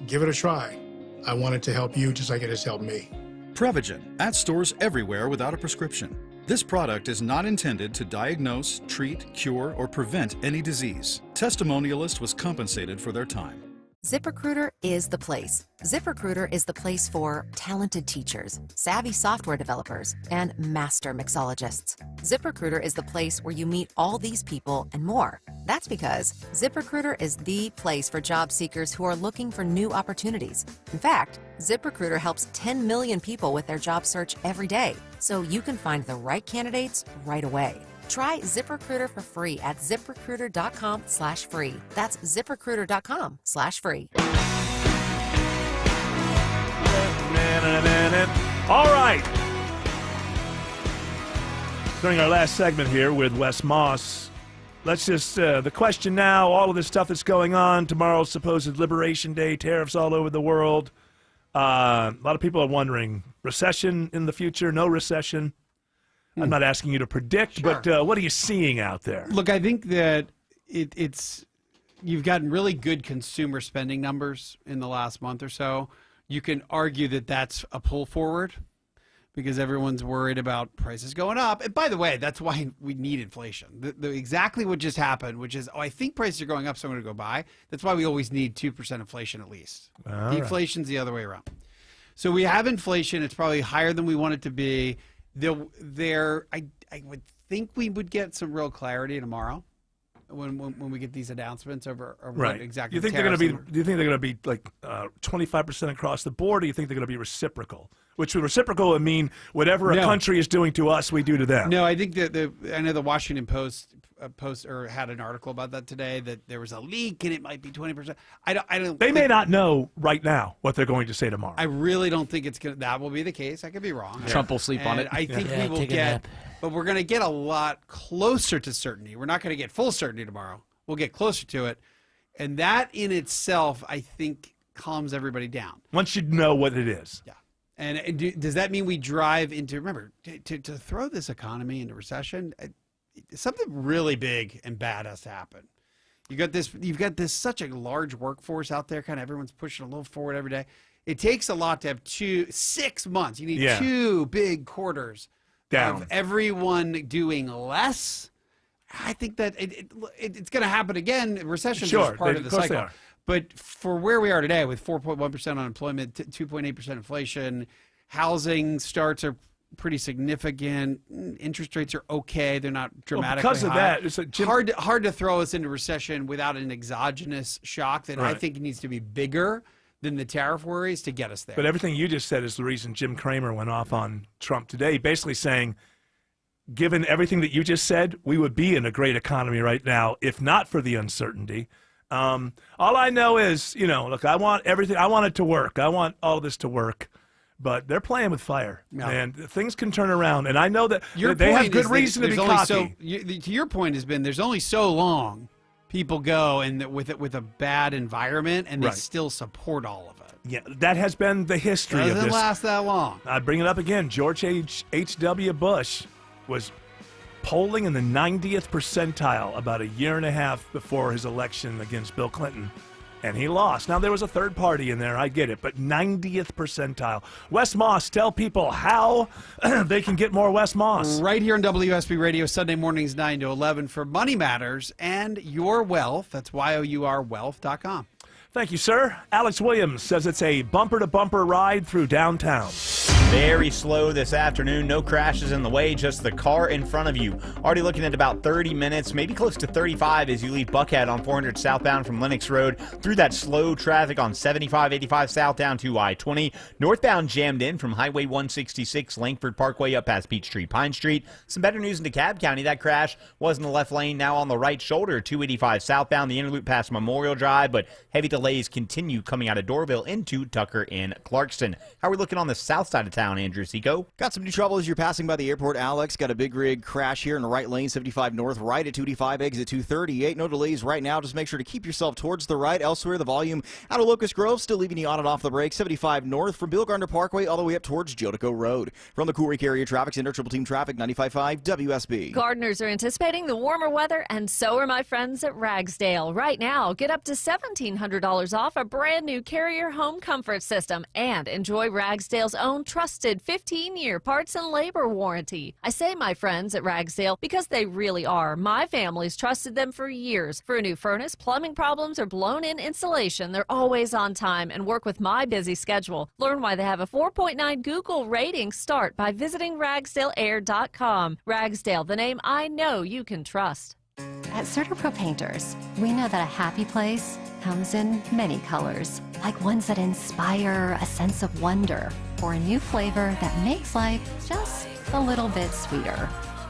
Give it a try. I want it to help you just like it has helped me. Prevagen, at stores everywhere without a prescription. This product is not intended to diagnose, treat, cure, or prevent any disease. Testimonialist was compensated for their time. ZipRecruiter is the place. ZipRecruiter is the place for talented teachers, savvy software developers, and master mixologists. ZipRecruiter is the place where you meet all these people and more. That's because ZipRecruiter is the place for job seekers who are looking for new opportunities. In fact, ZipRecruiter helps 10 million people with their job search every day, so you can find the right candidates right away. Try ZipRecruiter for free at ZipRecruiter.com/free. That's ZipRecruiter.com/free. All right. During our last segment here with Wes Moss, let's just, the question now, all of this stuff that's going on, tomorrow's supposed Liberation Day, tariffs all over the world. A lot of people are wondering, recession in the future, no recession? I'm not asking you to predict, but what are you seeing out there? Look, I think that it's you've gotten really good consumer spending numbers in the last month or so. You can argue that that's a pull forward because everyone's worried about prices going up. And by the way, that's why we need inflation. Exactly what just happened, which is, I think prices are going up, so I'm going to go buy. That's why we always need 2% inflation at least. Deflation's the other way around. So we have inflation. It's probably higher than we want it to be. I would think we would get some real clarity tomorrow when we get these announcements over what exactly. Do you think they're going to be? Do you think they're going to be like 25% across the board? Or do you think they're going to be reciprocal? Which reciprocal would mean whatever a country is doing to us, we do to them. No, I think that I know the Washington Post had an article about that today, that there was a leak and it might be 20%. I don't. They may not know right now what they're going to say tomorrow. I really don't think that will be the case. I could be wrong. Trump will sleep on it. I think we will get, but we're going to get a lot closer to certainty. We're not going to get full certainty tomorrow. We'll get closer to it, and that in itself, I think, calms everybody down. Once you know what it is. Yeah. And does that mean we drive into, remember, to throw this economy into recession, something really big and bad has to happen. You've got this such a large workforce out there, kind of everyone's pushing a little forward every day. It takes a lot to have 6 months. You need 2 big quarters of everyone doing less. I think that it's going to happen again. Recession is part of the cycle. But for where we are today with 4.1% unemployment, 2.8% inflation, housing starts are pretty significant. Interest rates are okay. They're not dramatically because of high. that, it's like hard to throw us into recession without an exogenous shock that I think needs to be bigger than the tariff worries to get us there. But everything you just said is the reason Jim Cramer went off on Trump today, basically saying, given everything that you just said, we would be in a great economy right now if not for the uncertainty. All I know is, look, I want everything. I want it to work. I want all of this to work. But they're playing with fire, and things can turn around. And I know that they have good reason to be cocky. To your point has been there's only so long people go and with a bad environment, and they still support all of it. Yeah, that has been the history of this. Doesn't last that long. I bring it up again. George H.W. Bush was polling in the 90th percentile about a year and a half before his election against Bill Clinton, and he lost. Now, there was a third party in there, I get it, but 90th percentile. Wes Moss, tell people how they can get more Wes Moss. Right here on WSB Radio, Sunday mornings 9 to 11 for Money Matters and Your Wealth. That's YOURwealth.com. Thank you, sir. Alex Williams says it's a bumper-to-bumper ride through downtown. Very slow this afternoon. No crashes in the way, just the car in front of you. Already looking at about 30 minutes, maybe close to 35 as you leave Buckhead on 400 southbound from Lenox Road through that slow traffic on 75, 85 south down to I-20. Northbound jammed in from Highway 166, Langford Parkway up past Peachtree, Pine Street. Some better news in DeKalb County. That crash was in the left lane, now on the right shoulder, 285 southbound, the inner loop past Memorial Drive, but heavy delays continue coming out of Doraville into Tucker and Clarkston. How are we looking on the south side of town, Andrew Seco? Got some new trouble as you're passing by the airport, Alex. Got a big rig crash here in the right lane, 75 north, right at 285, exit 238. No delays right now. Just make sure to keep yourself towards the right. Elsewhere, the volume out of Locust Grove still leaving you on and off the brake. 75 north from Bill Gardner Parkway all the way up towards Jodico Road. From the Coolray Carrier Traffic Center, Triple Team Traffic, 95.5 WSB. Gardeners are anticipating the warmer weather, and so are my friends at Ragsdale. Right now, get up to $1,700 off a brand new Carrier home comfort system and enjoy Ragsdale's own trusted 15-year parts and labor warranty. I say my friends at Ragsdale because they really are. My family's trusted them for years. For a new furnace, plumbing problems, or blown-in insulation, they're always on time and work with my busy schedule. Learn why they have a 4.9 Google rating. Start by visiting RagsdaleAir.com. Ragsdale, the name I know you can trust. At CertaPro Painters, we know that a happy place comes in many colors, like ones that inspire a sense of wonder, or a new flavor that makes life just a little bit sweeter,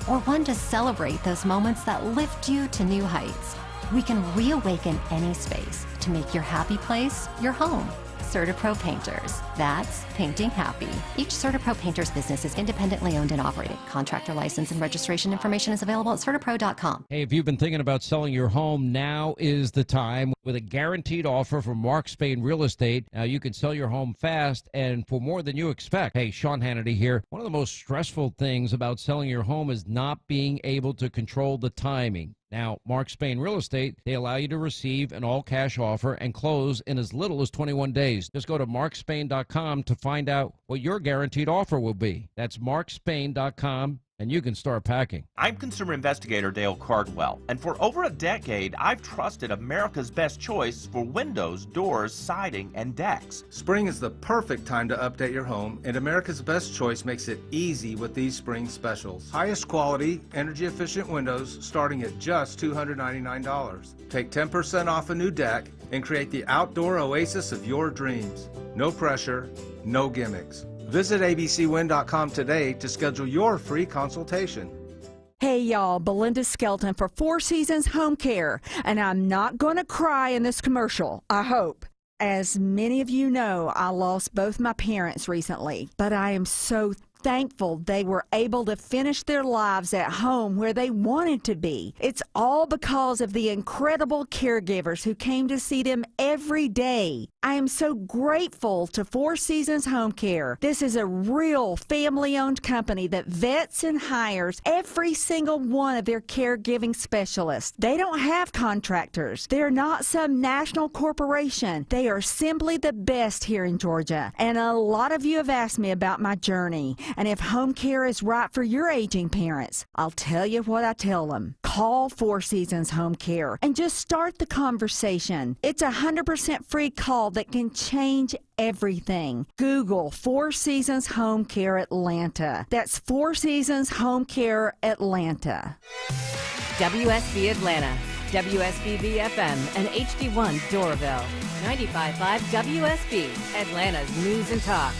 or one to celebrate those moments that lift you to new heights. We can reawaken any space to make your happy place your home. CertaPro Painters. That's painting happy. Each CertaPro Painters business is independently owned and operated. Contractor license and registration information is available at CertaPro.com. Hey, if you've been thinking about selling your home, now is the time. With a guaranteed offer from Mark Spain Real Estate, now you can sell your home fast and for more than you expect. Hey, Sean Hannity here. One of the most stressful things about selling your home is not being able to control the timing. Now, Mark Spain Real Estate, they allow you to receive an all-cash offer and close in as little as 21 days. Just go to markspain.com to find out what your guaranteed offer will be. That's markspain.com, and you can start packing. I'm consumer investigator Dale Cardwell, and for over a decade, I've trusted America's best choice for windows, doors, siding, and decks. Spring is the perfect time to update your home, and America's Best Choice makes it easy with these spring specials. Highest quality, energy-efficient windows starting at just $299. Take 10% off a new deck and create the outdoor oasis of your dreams. No pressure, no gimmicks. Visit abcwin.com today to schedule your free consultation. Hey y'all, Belinda Skelton for Four Seasons Home Care, and I'm not going to cry in this commercial, I hope. As many of you know, I lost both my parents recently, but I am so thankful they were able to finish their lives at home where they wanted to be. It's all because of the incredible caregivers who came to see them every day. I am so grateful to Four Seasons Home Care. This is a real family-owned company that vets and hires every single one of their caregiving specialists. They don't have contractors. They're not some national corporation. They are simply the best here in Georgia. And a lot of you have asked me about my journey and if home care is right for your aging parents. I'll tell you what I tell them. Call Four Seasons Home Care and just start the conversation. It's a 100% free call that can change everything. Google Four Seasons Home Care Atlanta. That's Four Seasons Home Care Atlanta. WSB Atlanta, WSBB FM, and HD1 Doraville. 95.5 WSB, Atlanta's news and talk.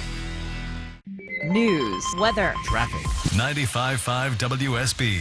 News, weather, traffic. 95.5 WSB,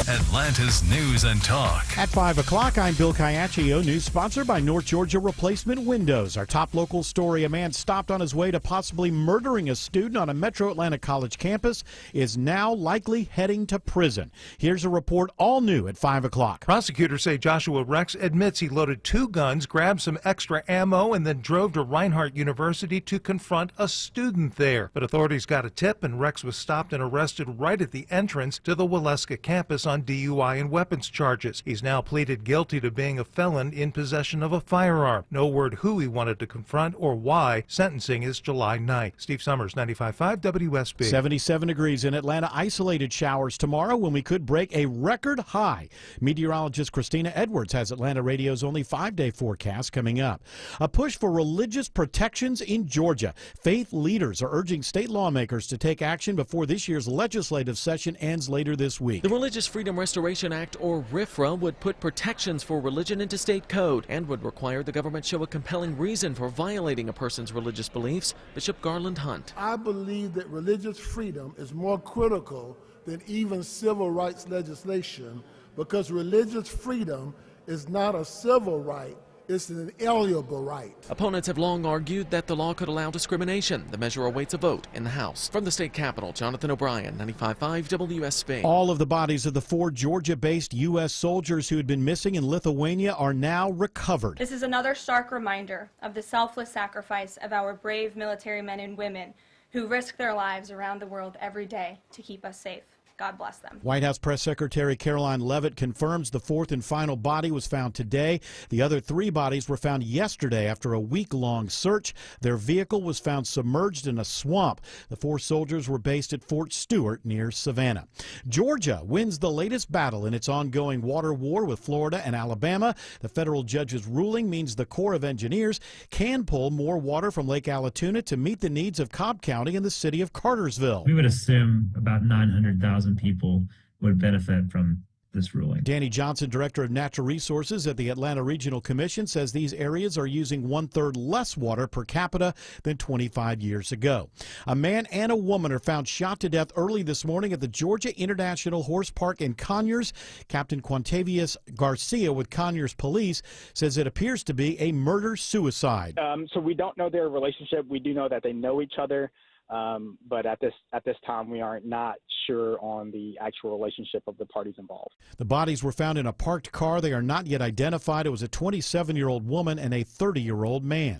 Atlanta's news and talk. At 5 o'clock, I'm Bill Caiaccio. News sponsored by North Georgia Replacement Windows. Our top local story, a man stopped on his way to possibly murdering a student on a Metro Atlanta college campus is now likely heading to prison. Here's a report all new at 5 o'clock. Prosecutors say Joshua Rex admits he loaded 2 guns, grabbed some extra ammo, and then drove to Reinhardt University to confront a student there. But authorities got a tip, and Rex was stopped and arrested right at the entrance to the Waleska campus on DUI and weapons charges. He's now pleaded guilty to being a felon in possession of a firearm. No word who he wanted to confront or why. Sentencing is July 9th. Steve Summers, 95.5 WSB. 77 degrees in Atlanta. Isolated showers tomorrow when we could break a record high. Meteorologist Christina Edwards has Atlanta Radio's only 5-day forecast coming up. A push for religious protections in Georgia. Faith leaders are urging state lawmakers lawmakers to take action before this year's legislative session ends later this week. The Religious Freedom Restoration Act, or RFRA, would put protections for religion into state code and would require the government show a compelling reason for violating a person's religious beliefs. Bishop Garland Hunt. I believe that religious freedom is more critical than even civil rights legislation, because religious freedom is not a civil right. It's an inalienable right. Opponents have long argued that the law could allow discrimination. The measure awaits a vote in the House. From the state capitol, Jonathan O'Brien, 95.5 WSB. All of the bodies of the 4 Georgia-based U.S. soldiers who had been missing in Lithuania are now recovered. This is another stark reminder of the selfless sacrifice of our brave military men and women who risk their lives around the world every day to keep us safe. God bless them. White House Press Secretary Caroline Leavitt confirms the 4th and final body was found today. The other 3 bodies were found yesterday after a week-long search. Their vehicle was found submerged in a swamp. The 4 soldiers were based at Fort Stewart near Savannah. Georgia wins the latest battle in its ongoing water war with Florida and Alabama. The federal judge's ruling means the Corps of Engineers can pull more water from Lake Allatoona to meet the needs of Cobb County and the city of Cartersville. We would assume about 900,000 people would benefit from this ruling. Danny Johnson, Director of Natural Resources at the Atlanta Regional Commission, says these areas are using 1/3 less water per capita than 25 years ago. A man and a woman are found shot to death early this morning at the Georgia International Horse Park in Conyers. Captain Quantavious Garcia with Conyers Police says it appears to be a murder-suicide. So we don't know their relationship. We do know that they know each other. But at this time, we are not sure on the actual relationship of the parties involved. The bodies were found in a parked car. They are not yet identified. It was a 27-year-old woman and a 30-year-old man.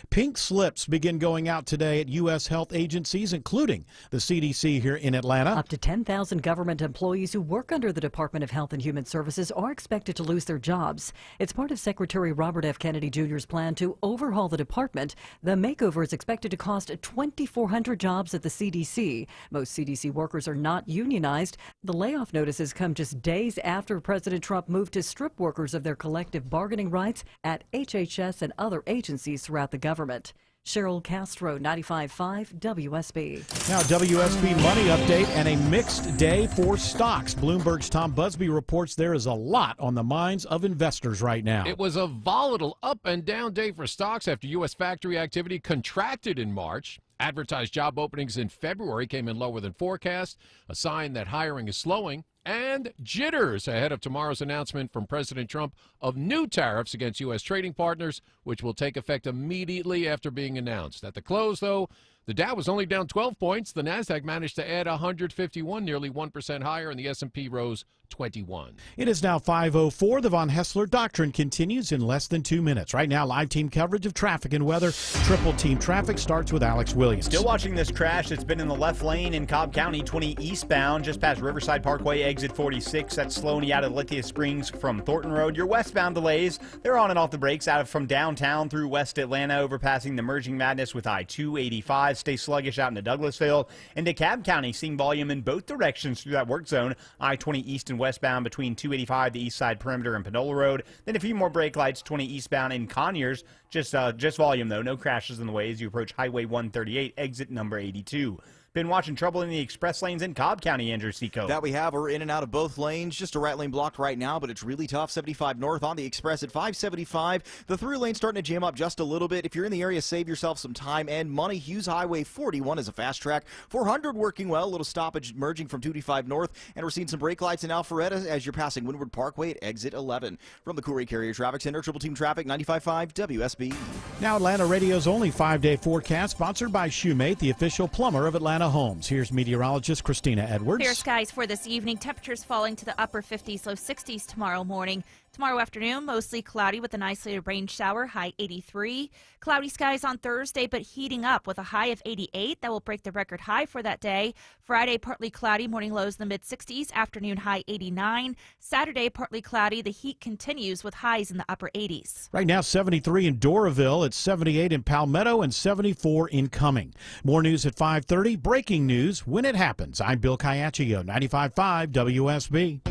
Pink slips begin going out today at U.S. health agencies, including the CDC here in Atlanta. Up to 10,000 government employees who work under the Department of Health and Human Services are expected to lose their jobs. It's part of Secretary Robert F. Kennedy Jr.'s plan to overhaul the department. The makeover is expected to cost 2,400 jobs at the CDC. Most CDC workers are not unionized. The layoff notices come just days after President Trump moved to strip workers of their collective bargaining rights at HHS and other agencies throughout the government. Cheryl Castro, 95.5 WSB. Now, WSB money update and a mixed day for stocks. Bloomberg's Tom Busby reports there is a lot on the minds of investors right now. It was a volatile up and down day for stocks after U.S. factory activity contracted in March. Advertised job openings in February came in lower than forecast, a sign that hiring is slowing. And jitters ahead of tomorrow's announcement from President Trump of new tariffs against U.S. trading partners, which will take effect immediately after being announced. At the close, though, the Dow was only down 12 points. The Nasdaq managed to add 151, nearly 1% higher, and the S&P rose 21. It is now 5:04. The Von Hessler Doctrine continues in less than 2 minutes. Right now, live team coverage of traffic and weather. Triple team traffic starts with Alex Williams. Still watching this crash. It's been in the left lane in Cobb County, 20 eastbound, just past Riverside Parkway, exit 46. That's slowing you out of Lithia Springs from Thornton Road. Your westbound delays, they're on and off the brakes out from downtown through West Atlanta, overpassing the Merging Madness with I-285. Stay sluggish out into Douglasville. Into Cobb County, seeing volume in both directions through that work zone. I-20 east and westbound between 285, the east side perimeter, and Panola Road. Then a few more brake lights, 20 eastbound in Conyers. Just volume, though. No crashes in the way as you approach Highway 138, exit number 82. Been watching trouble in the express lanes in Cobb County, Andrew Seco. That we have. We're in and out of both lanes. Just a right lane blocked right now, but it's really tough. 75 north on the express at 575. The through lane starting to jam up just a little bit. If you're in the area, save yourself some time and money. Hughes Highway 41 is a fast track. 400 working well. A little stoppage merging from 285 north. And we're seeing some brake lights in Alpharetta as you're passing Windward Parkway at exit 11. From the Courier Carrier Traffic Center, Triple Team Traffic, 95.5 WSB. Now Atlanta Radio's only 5-day forecast, sponsored by Shoemate, the official plumber of Atlanta Homes. Here's meteorologist Christina Edwards. Clear skies for this evening. Temperatures falling to the upper 50s, low 60s tomorrow morning. Tomorrow afternoon, mostly cloudy with an isolated rain shower, high 83. Cloudy skies on Thursday, but heating up with a high of 88. That will break the record high for that day. Friday, partly cloudy, morning lows in the mid-60s, afternoon high 89. Saturday, partly cloudy. The heat continues with highs in the upper 80s. Right now, 73 in Doraville. It's 78 in Palmetto and 74 in Cumming. More news at 5:30. Breaking news when it happens. I'm Bill Caiaccio, 95.5 WSB.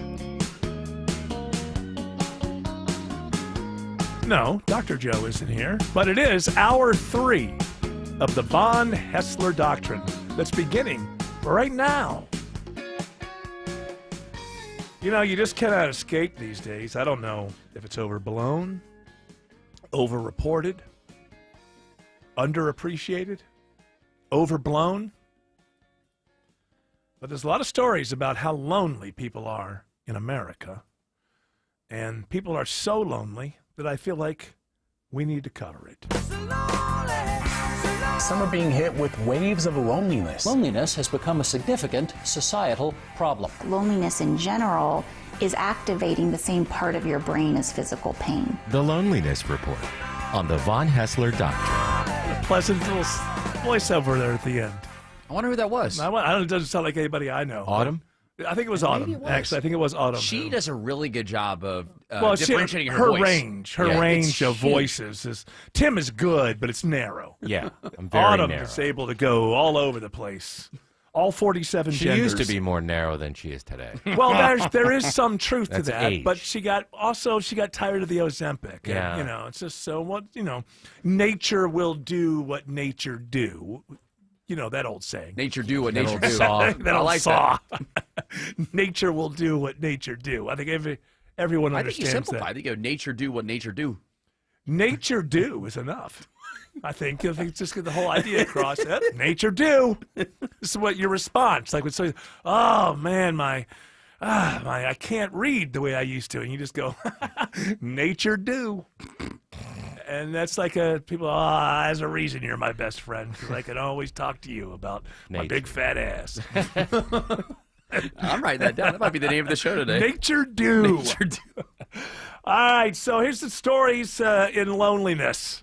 No, Dr. Joe isn't here, but it is hour 3 of the Von Hessler Doctrine. that's beginning right now. You know, you just cannot escape these days. I don't know if it's overblown, overreported, underappreciated, overblown. But there's a lot of stories about how lonely people are in America. And people are so lonely that I feel like we need to cover it. Some are being hit with waves of loneliness. Loneliness has become a significant societal problem. Loneliness in general is activating the same part of your brain as physical pain. The Loneliness Report on the Von Haessler Doctrine. A pleasant little voiceover there at the end. I wonder who that was. I don't, it doesn't sound like anybody I know. Autumn? I think it was Autumn. Actually, I think it was Autumn. She does a really good job of well, differentiating her voice. range. Her Yeah, range it's of huge. voices is Tim is good, but it's narrow. Yeah, I'm very Autumn narrow. is able to go all over the place. All 47 She genders. used to be more narrow than she is today. Well, there is some truth to That's that, age. but she got tired of the Ozempic. Yeah. And, you know, it's just so what nature will do what nature do. You know that old saying. Nature do what That nature old do. saw. That I old like saw. that. Nature will do what nature do. I think everyone I think you understands simplify. that. I think you go nature do what nature do. Nature do is enough. I think just get the whole idea across. Nature do. This is what your response. Like when somebody, oh man, I can't read the way I used to, and you just go, nature do. And that's like people, there's a reason you're my best friend, because I can always talk to you about my big fat ass. I'm writing that down. That might be the name of the show today. Nature do. Nature do. All right, so here's the stories in loneliness.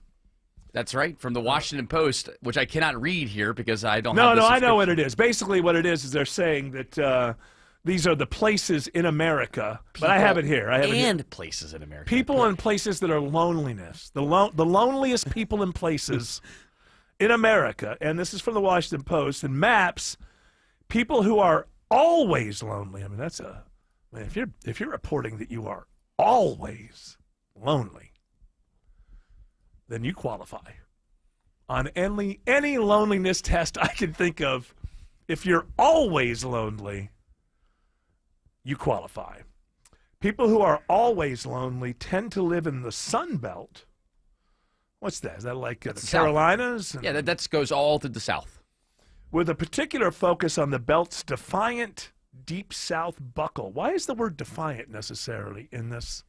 That's right, from the Washington Post, which I cannot read here because I don't No, have the I know what subscription. it is. Basically, what it is they're saying that these are the places in America. But I have it here. I have it here. And places in America. People in places that are loneliness. The loneliest people in places in America. And this is from the Washington Post. And maps people who are always lonely. I mean, if you're reporting that you are always lonely, then you qualify. On any loneliness test I can think of, if you're always lonely, you qualify. People who are always lonely tend to live in the Sun Belt. What's that? Is that like the South. Carolinas? Yeah, that goes all through the South. With a particular focus on the belt's defiant Deep South buckle. Why is the word defiant necessarily in this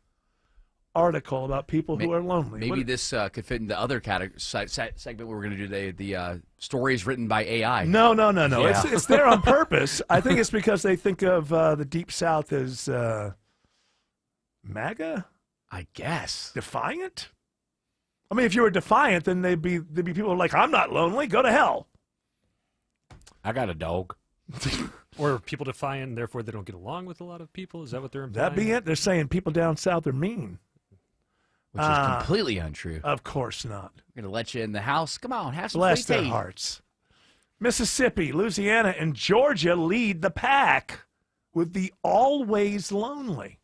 article about people who are lonely? Maybe this could fit in the other segment we're going to do today, the stories written by AI. No. Yeah. It's there on purpose. I think it's because they think of the Deep South as MAGA? I guess. Defiant? I mean, if you were defiant, then there'd be people who are like, I'm not lonely, go to hell. I got a dog. Or are people defiant, and therefore they don't get along with a lot of people? Is that what they're implying? That'd be it. They're saying people down south are mean. Which is completely untrue. Of course not. We're going to let you in the house. Come on, have some Bless free their tea. hearts. Mississippi, Louisiana, and Georgia lead the pack with the always lonely.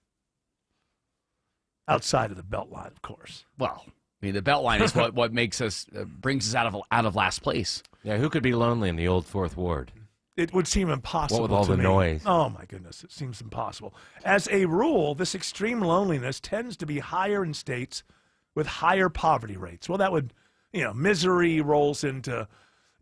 Outside of the Beltline, of course. Well, I mean, the Beltline is what makes us brings us out of last place. Yeah, who could be lonely in the old Fourth Ward? It would seem impossible. What with all to the me. noise? Oh my goodness, it seems impossible. As a rule, this extreme loneliness tends to be higher in states with higher poverty rates. Well, that would, misery rolls into,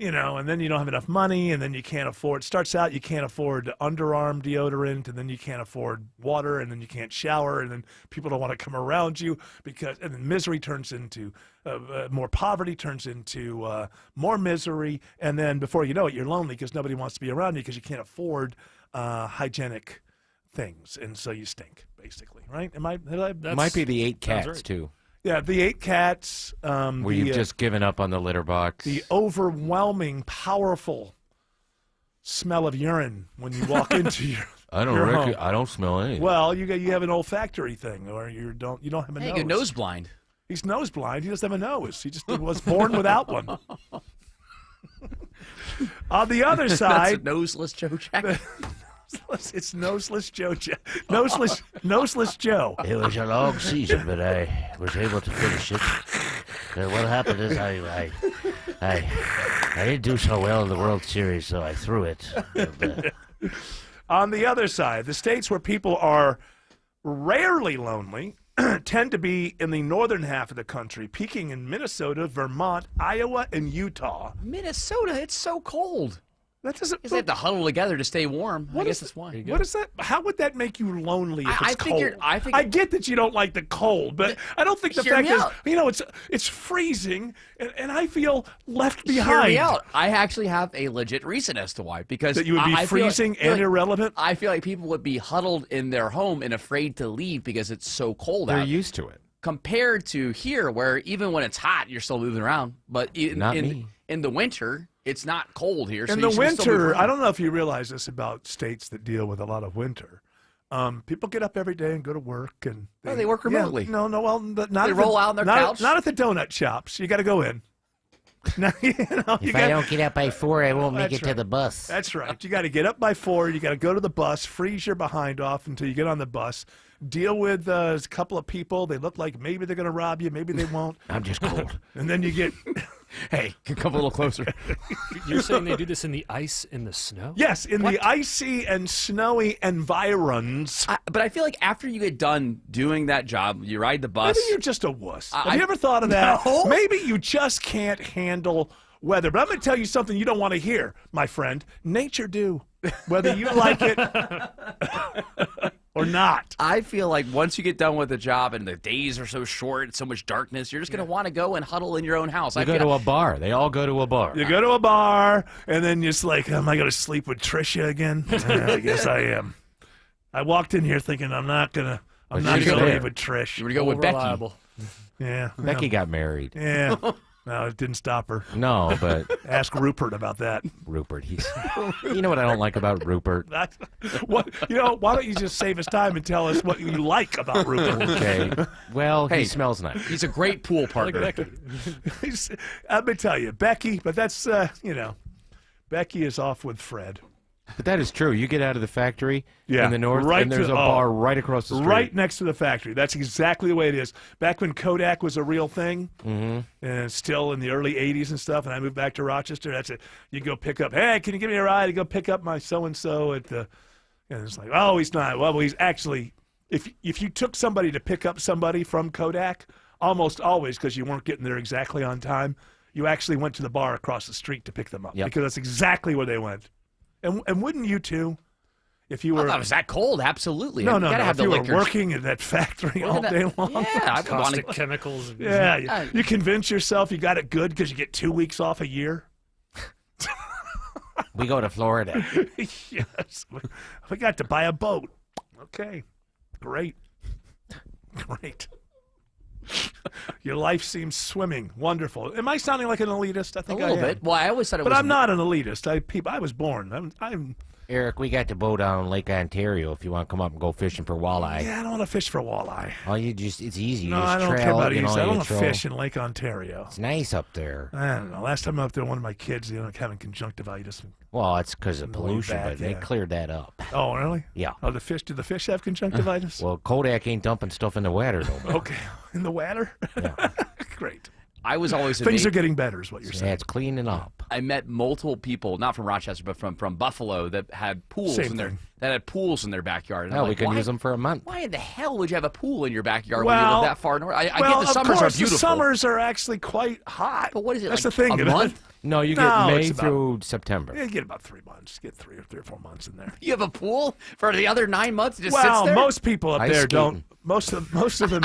and then you don't have enough money, and then you can't afford. It starts out you can't afford underarm deodorant, and then you can't afford water, and then you can't shower, and then people don't want to come around you and then misery turns into more poverty turns into more misery, and then before you know it, you're lonely because nobody wants to be around you because you can't afford hygienic things, and so you stink, basically, right? Might be the 8 cats, right. too. Yeah, the 8 cats. Where you've just given up on the litter box. The overwhelming, powerful smell of urine when you walk into your I home. don't smell anything. Well, you have an olfactory thing, or you don't have a Hey, nose. you nose blind. He's nose blind. He doesn't have a nose. He just was born without one. On the other side, That's noseless Joe Jack. it's noseless Joe. Noseless Joe. It was a long season, but I was able to finish it. What happened is I didn't do so well in the World Series, so I threw it. And, On the other side, the states where people are rarely lonely tend to be in the northern half of the country, peaking in Minnesota, Vermont, Iowa, and Utah. Minnesota, it's so cold. That doesn't. They have to huddle together to stay warm. I guess that's why. What is that? How would that make you lonely if it's cold? I get that you don't like the cold, but I don't think the Hear fact me is, out. it's freezing, and I feel left Hear behind. me out. I actually have a legit reason as to why. Because That you would be I feel freezing feel and irrelevant? I feel like people would be huddled in their home and afraid to leave because it's so cold out. They're used to it. Compared to here, where even when it's hot, you're still moving around. But in the winter, it's not cold here. So In you the should still move winter, around. I don't know if you realize this about states that deal with a lot of winter. People get up every day and go to work, and they work remotely. Yeah, no, well, but not They at roll the, out on their not, couch. Not at the donut shops. You got to go in. Now, if I don't get up by 4, I won't make it to the bus. That's right. You got to get up by 4. You got to go to the bus, freeze your behind off until you get on the bus. Deal with a couple of people. They look like maybe they're going to rob you, maybe they won't. I'm just cold. And then you get. Hey, come a little closer. You're saying they do this in the ice, in the snow? Yes, in the icy and snowy environs. But I feel like after you get done doing that job, you ride the bus. Maybe you're just a wuss. Have you ever thought of that? No. Maybe you just can't handle weather. But I'm going to tell you something you don't want to hear, my friend. Nature do, whether you like it or not. I feel like once you get done with the job and the days are so short, so much darkness, you're just going to want to go and huddle in your own house. You go to a bar. They all go to a bar. You go to a bar, and then you're just like, am I going to sleep with Trisha again? I guess I am. I walked in here thinking I'm not going to leave with Trish. You were going to go with Becky. Reliable. Yeah. Becky got married. Yeah. No, it didn't stop her. No, but ask Rupert about that. Rupert, you know what I don't like about Rupert? Why don't you just save us time and tell us what you like about Rupert? Okay. Well, Hey, he smells nice. He's a great pool partner. Let me tell you, Becky, but that's, Becky is off with Fred. But that is true. You get out of the factory in the north, right and there's to- a bar right across the street. Right next to the factory. That's exactly the way it is. Back when Kodak was a real thing, and still in the early 80s and stuff, and I moved back to Rochester, that's it. You go pick up, hey, can you give me a ride? You go pick up my so-and-so at the, and it's like, oh, he's not. Well, he's actually, if you took somebody to pick up somebody from Kodak, almost always, because you weren't getting there exactly on time, you actually went to the bar across the street to pick them up. Yep. Because that's exactly where they went. And wouldn't you too? If you were, Oh, it was that cold? Absolutely. no, You no, gotta no. have If the you were liquors. working in that factory all Working day that- long, Yeah, I've been Caustic wanting. chemicals. And yeah, you convince yourself you got it good because you get 2 weeks off a year. We go to Florida. Yes, we got to buy a boat. Okay, great. Your life seems swimming. Wonderful. Am I sounding like an elitist? I A think little I am. bit. Well, I always said it But was. I'm not an elitist. I was born. I'm. Eric, we got the boat out on Lake Ontario if you want to come up and go fishing for walleye. Yeah, I don't want to fish for walleye. Oh, it's easy. You No, just I don't care trail, about you it. know, I don't you want to troll. fish in Lake Ontario. It's nice up there. I don't know. Last time I was up there, one of my kids ended up having conjunctivitis. Well, it's because of On the way pollution, back, but they yeah. cleared that up. Oh, really? Yeah. Oh, do the fish have conjunctivitis? Well, Kodak ain't dumping stuff in the water no more. Okay. In the water? Great. I was always Things amazed. are getting better, is what you're Yeah, saying. it's cleaning up. I met multiple people, not from Rochester, but from Buffalo, that had pools Same in their thing. backyard. And No, I'm we like, can why, use them for a month. Why in the hell would you have a pool in your backyard when you Well, live that far north? I get well, the of summers course, are beautiful. the summers are actually quite hot. But what is it? That's like the thing. A month? No, you get No, May it's about- through September. Yeah, you get about 3 months. Get three or 4 months in there. You have a pool for the other 9 months? It just Well, sits there? most people up Ice there skating. don't. Most of them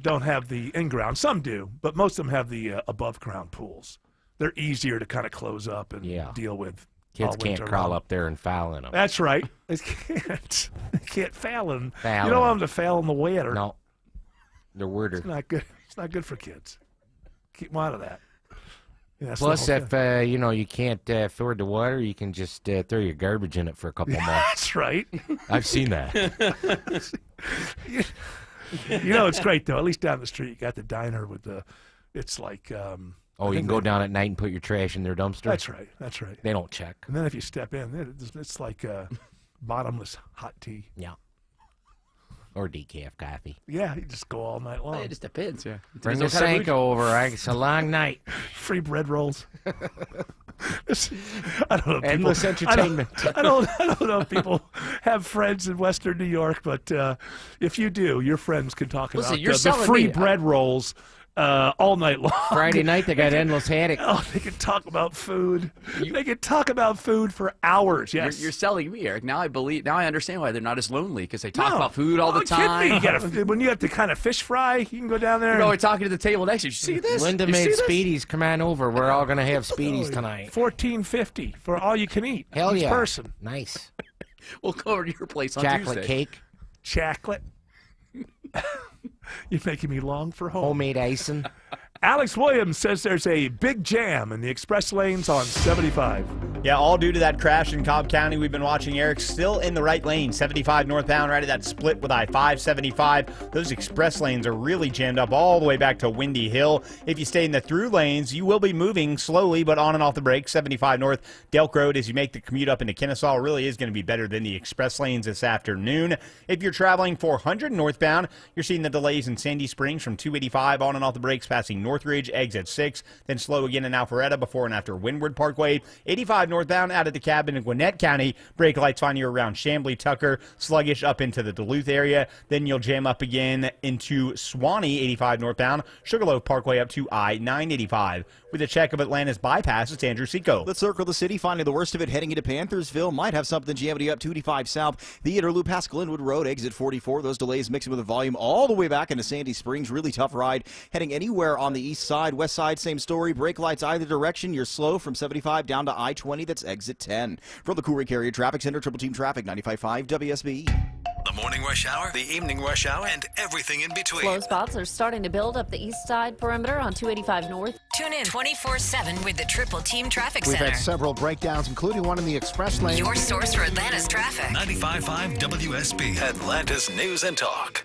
don't have the in ground. Some do, but most of them have the above ground pools. They're easier to kind of close up and deal with. Kids all can't winter crawl long. up there and foul in them. That's right. They can't. They can't foul in. Foul You don't in. want them to foul in the water. No, they're weirder. It's not good. It's not good for kids. Keep them out of that. Yeah, that's the Plus, whole if thing. you can't afford the water, you can just throw your garbage in it for a couple months. That's right. I've seen that. It's great though. At least down the street, you got the diner with the. It's like. Oh, you can go down at night and put your trash in their dumpster? That's right. That's right. They don't check. And then if you step in, it's like bottomless hot tea. Yeah. Or decaf coffee. Yeah, you just go all night long. It just depends, yeah. Bring the Sanko over. It's a long night. Free bread rolls. I don't know. Endless entertainment. I don't know if people have friends in Western New York, but if you do, your friends can talk about the free bread rolls all night long. Friday night, they got endless haddock. Oh, they can talk about food. They can talk about food for hours. Yes, you're selling me, Eric. Now I understand why they're not as lonely, because they talk about food all the time. When you have to kind of fish fry, you can go down there. We're talking to the table next to you. See this? Linda made Speedies. Come on over. We're all going to have Speedies tonight. $14.50 for all you can eat. Hell each yeah. person. Nice. We'll go over to your place on Chocolate Tuesday. cake. Chocolate. You're making me long for home. Homemade icing. Alex Williams says there's a big jam in the express lanes on 75. Yeah, all due to that crash in Cobb County. We've been watching Eric still in the right lane, 75 northbound, right at that split with I-575. Those express lanes are really jammed up all the way back to Windy Hill. If you stay in the through lanes, you will be moving slowly but on and off the brakes. 75 north, Delk Road, as you make the commute up into Kennesaw, really is going to be better than the express lanes this afternoon. If you're traveling 400 northbound, you're seeing the delays in Sandy Springs from 285 on and off the brakes, passing Northridge, exit 6, then slow again in Alpharetta before and after Windward Parkway. 85 northbound out at the cabin in Gwinnett County. Brake lights find you around Chamblee, Tucker, sluggish up into the Duluth area. Then you'll jam up again into Swanee, 85 northbound, Sugarloaf Parkway up to I-985. With a check of Atlanta's bypass, it's Andrew Seco. Let's circle the city, finding the worst of it heading into Panthersville. Might have something jamming up 285 south. Theater Loop past Glenwood Road, exit 44. Those delays mixing with the volume all the way back into Sandy Springs. Really tough ride. Heading anywhere on the east side, west side, same story. Brake lights either direction. You're slow from 75 down to I-20. That's exit 10. From the Cool Carrier Traffic Center, Triple Team Traffic, 95.5 WSB. The morning rush hour, the evening rush hour, and everything in between. Slow spots are starting to build up the east side perimeter on 285 north. Tune in 24/7 with the Triple Team Traffic Center. We've had several breakdowns, including one in the express lane. Your source for Atlanta's traffic. 95.5 WSB, Atlanta's News and Talk.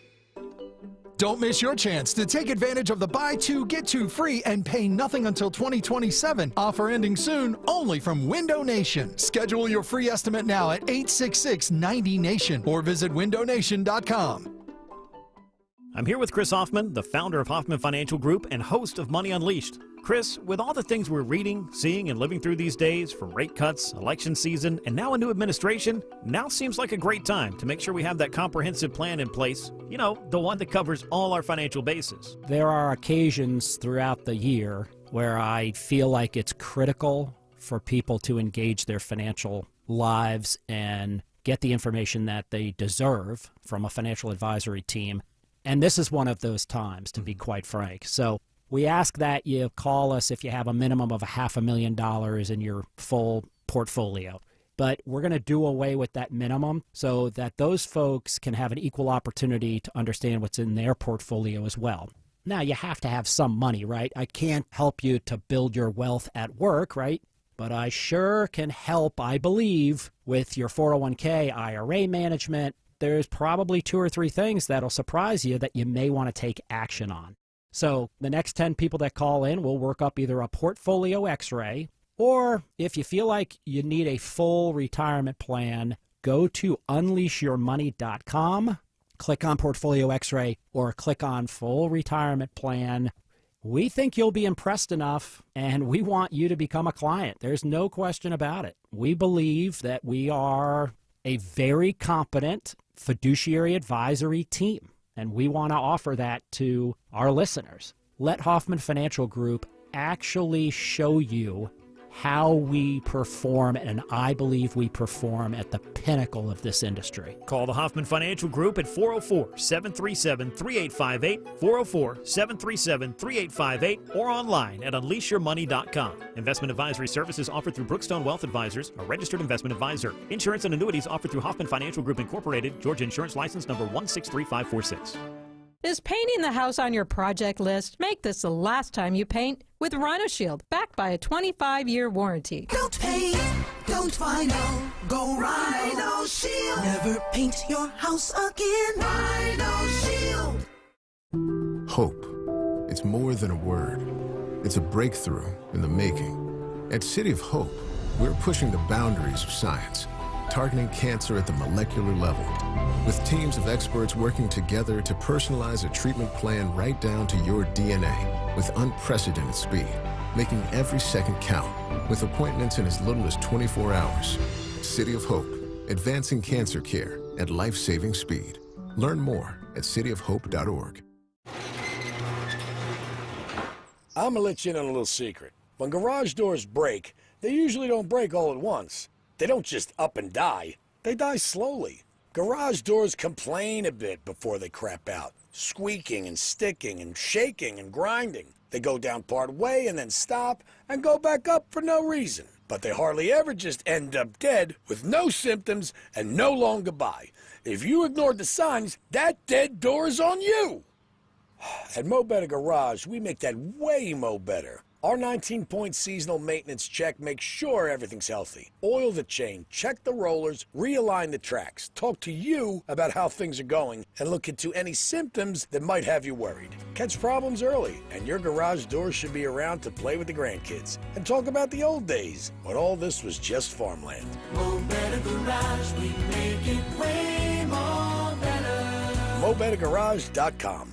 Don't miss your chance to take advantage of the buy two, get two free and pay nothing until 2027. Offer ending soon, only from Window Nation. Schedule your free estimate now at 866-90-NATION or visit windownation.com. I'm here with Chris Hoffman, the founder of Hoffman Financial Group and host of Money Unleashed. Chris, with all the things we're reading, seeing, and living through these days, from rate cuts, election season, and now a new administration, now seems like a great time to make sure we have that comprehensive plan in place. You know, the one that covers all our financial bases. There are occasions throughout the year where I feel like it's critical for people to engage their financial lives and get the information that they deserve from a financial advisory team. And this is one of those times, to be quite frank. So we ask that you call us if you have a minimum of $500,000 in your full portfolio. But we're going to do away with that minimum so that those folks can have an equal opportunity to understand what's in their portfolio as well. Now, you have to have some money, right? I can't help you to build your wealth at work, right? But I sure can help, I believe, with your 401k, IRA management. There's probably 2 or 3 things that'll surprise you that you may want to take action on. So the next 10 people that call in will work up either a portfolio x-ray, or if you feel like you need a full retirement plan, go to unleashyourmoney.com, click on portfolio x-ray, or click on full retirement plan. We think you'll be impressed enough, and we want you to become a client. There's no question about it. We believe that we are a very competent fiduciary advisory team, and we want to offer that to our listeners. Let Hoffman Financial Group actually show you how we perform, and I believe we perform at the pinnacle of this industry. Call the Hoffman Financial Group at 404-737-3858, 404-737-3858, or online at unleashyourmoney.com. Investment advisory services offered through Brookstone Wealth Advisors, a registered investment advisor. Insurance and annuities offered through Hoffman Financial Group Incorporated, Georgia Insurance License number 163546. Is painting the house on your project list? Make this the last time you paint with Rhino Shield, backed by a 25-year warranty. Don't paint, don't vinyl, go Rhino Shield. Never paint your house again. Rhino Shield. Hope. It's more than a word. It's a breakthrough in the making. At City of Hope, we're pushing the boundaries of science targeting cancer at the molecular level. With teams of experts working together to personalize a treatment plan right down to your DNA with unprecedented speed, making every second count with appointments in as little as 24 hours. City of Hope, advancing cancer care at life-saving speed. Learn more at cityofhope.org. I'm gonna let you in on a little secret. When garage doors break, they usually don't break all at once. They don't just up and die. They die slowly. Garage doors complain a bit before they crap out, squeaking and sticking and shaking and grinding. They go down part way and then stop and go back up for no reason. But they hardly ever just end up dead with no symptoms and no long goodbye. If you ignored the signs, that dead door is on you. At Mo Better Garage, we make that way mo better. Our 19-point seasonal maintenance check makes sure everything's healthy. Oil the chain, check the rollers, realign the tracks, talk to you about how things are going, and look into any symptoms that might have you worried. Catch problems early, and your garage doors should be around to play with the grandkids and talk about the old days when all this was just farmland. Mo Better Garage, we make it way more better. MoBetterGarage.com.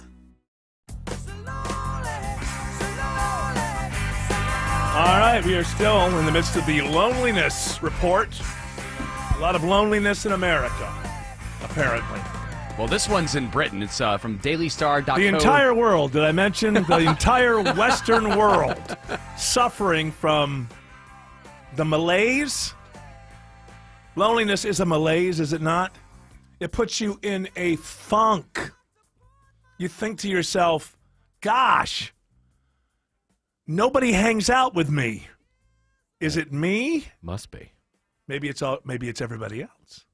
All right, we are still in the midst of the loneliness report. A lot of loneliness in America, apparently. Well, this one's in Britain. It's from dailystar.co. The entire world, did I mention? The entire Western world suffering from the malaise. Loneliness is a malaise, is it not? It puts you in a funk. You think to yourself, gosh, nobody hangs out with me. Is it me? Must be. Maybe it's everybody else.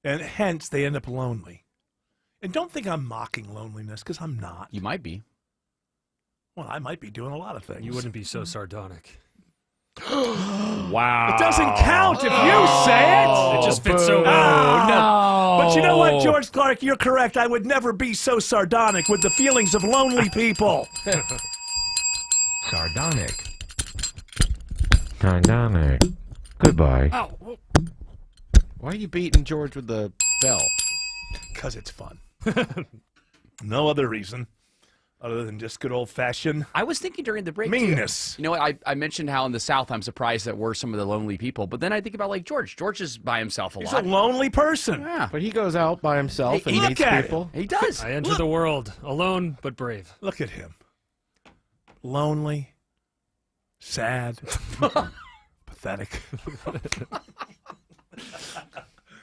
And hence they end up lonely. And don't think I'm mocking loneliness, because I'm not. You might be. Well, I might be doing a lot of things. You wouldn't be so sardonic. Wow. It doesn't count if you say it. It just fits so well. No. But you know what, George Clark, you're correct. I would never be so sardonic with the feelings of lonely people. Sardonic. Sardonic. Goodbye. Oh. Why are you beating George with the bell? Because it's fun. No other reason other than just good old-fashioned I was thinking during the break, meanness. You know what? I mentioned how in the South I'm surprised that we're some of the lonely people, but then I think about like George. George is by himself a lot. He's a lonely person. Yeah. But he goes out by himself and meets people. He does. I enter the world alone but brave. Look at him. Lonely, sad, pathetic.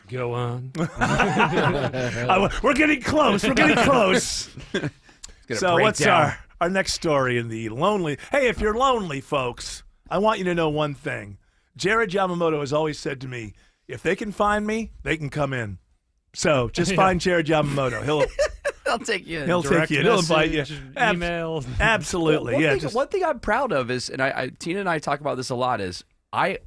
Go on. We're getting close. We're getting close. So break what's down. our next story in the lonely? Hey, if you're lonely, folks, I want you to know one thing. Jared Yamamoto has always said to me, if they can find me, they can come in. So just find Jared Yamamoto. He'll take you in. He'll take you in. He'll invite you. Email. Absolutely. One thing I'm proud of is, and Tina and I talk about this a lot, is I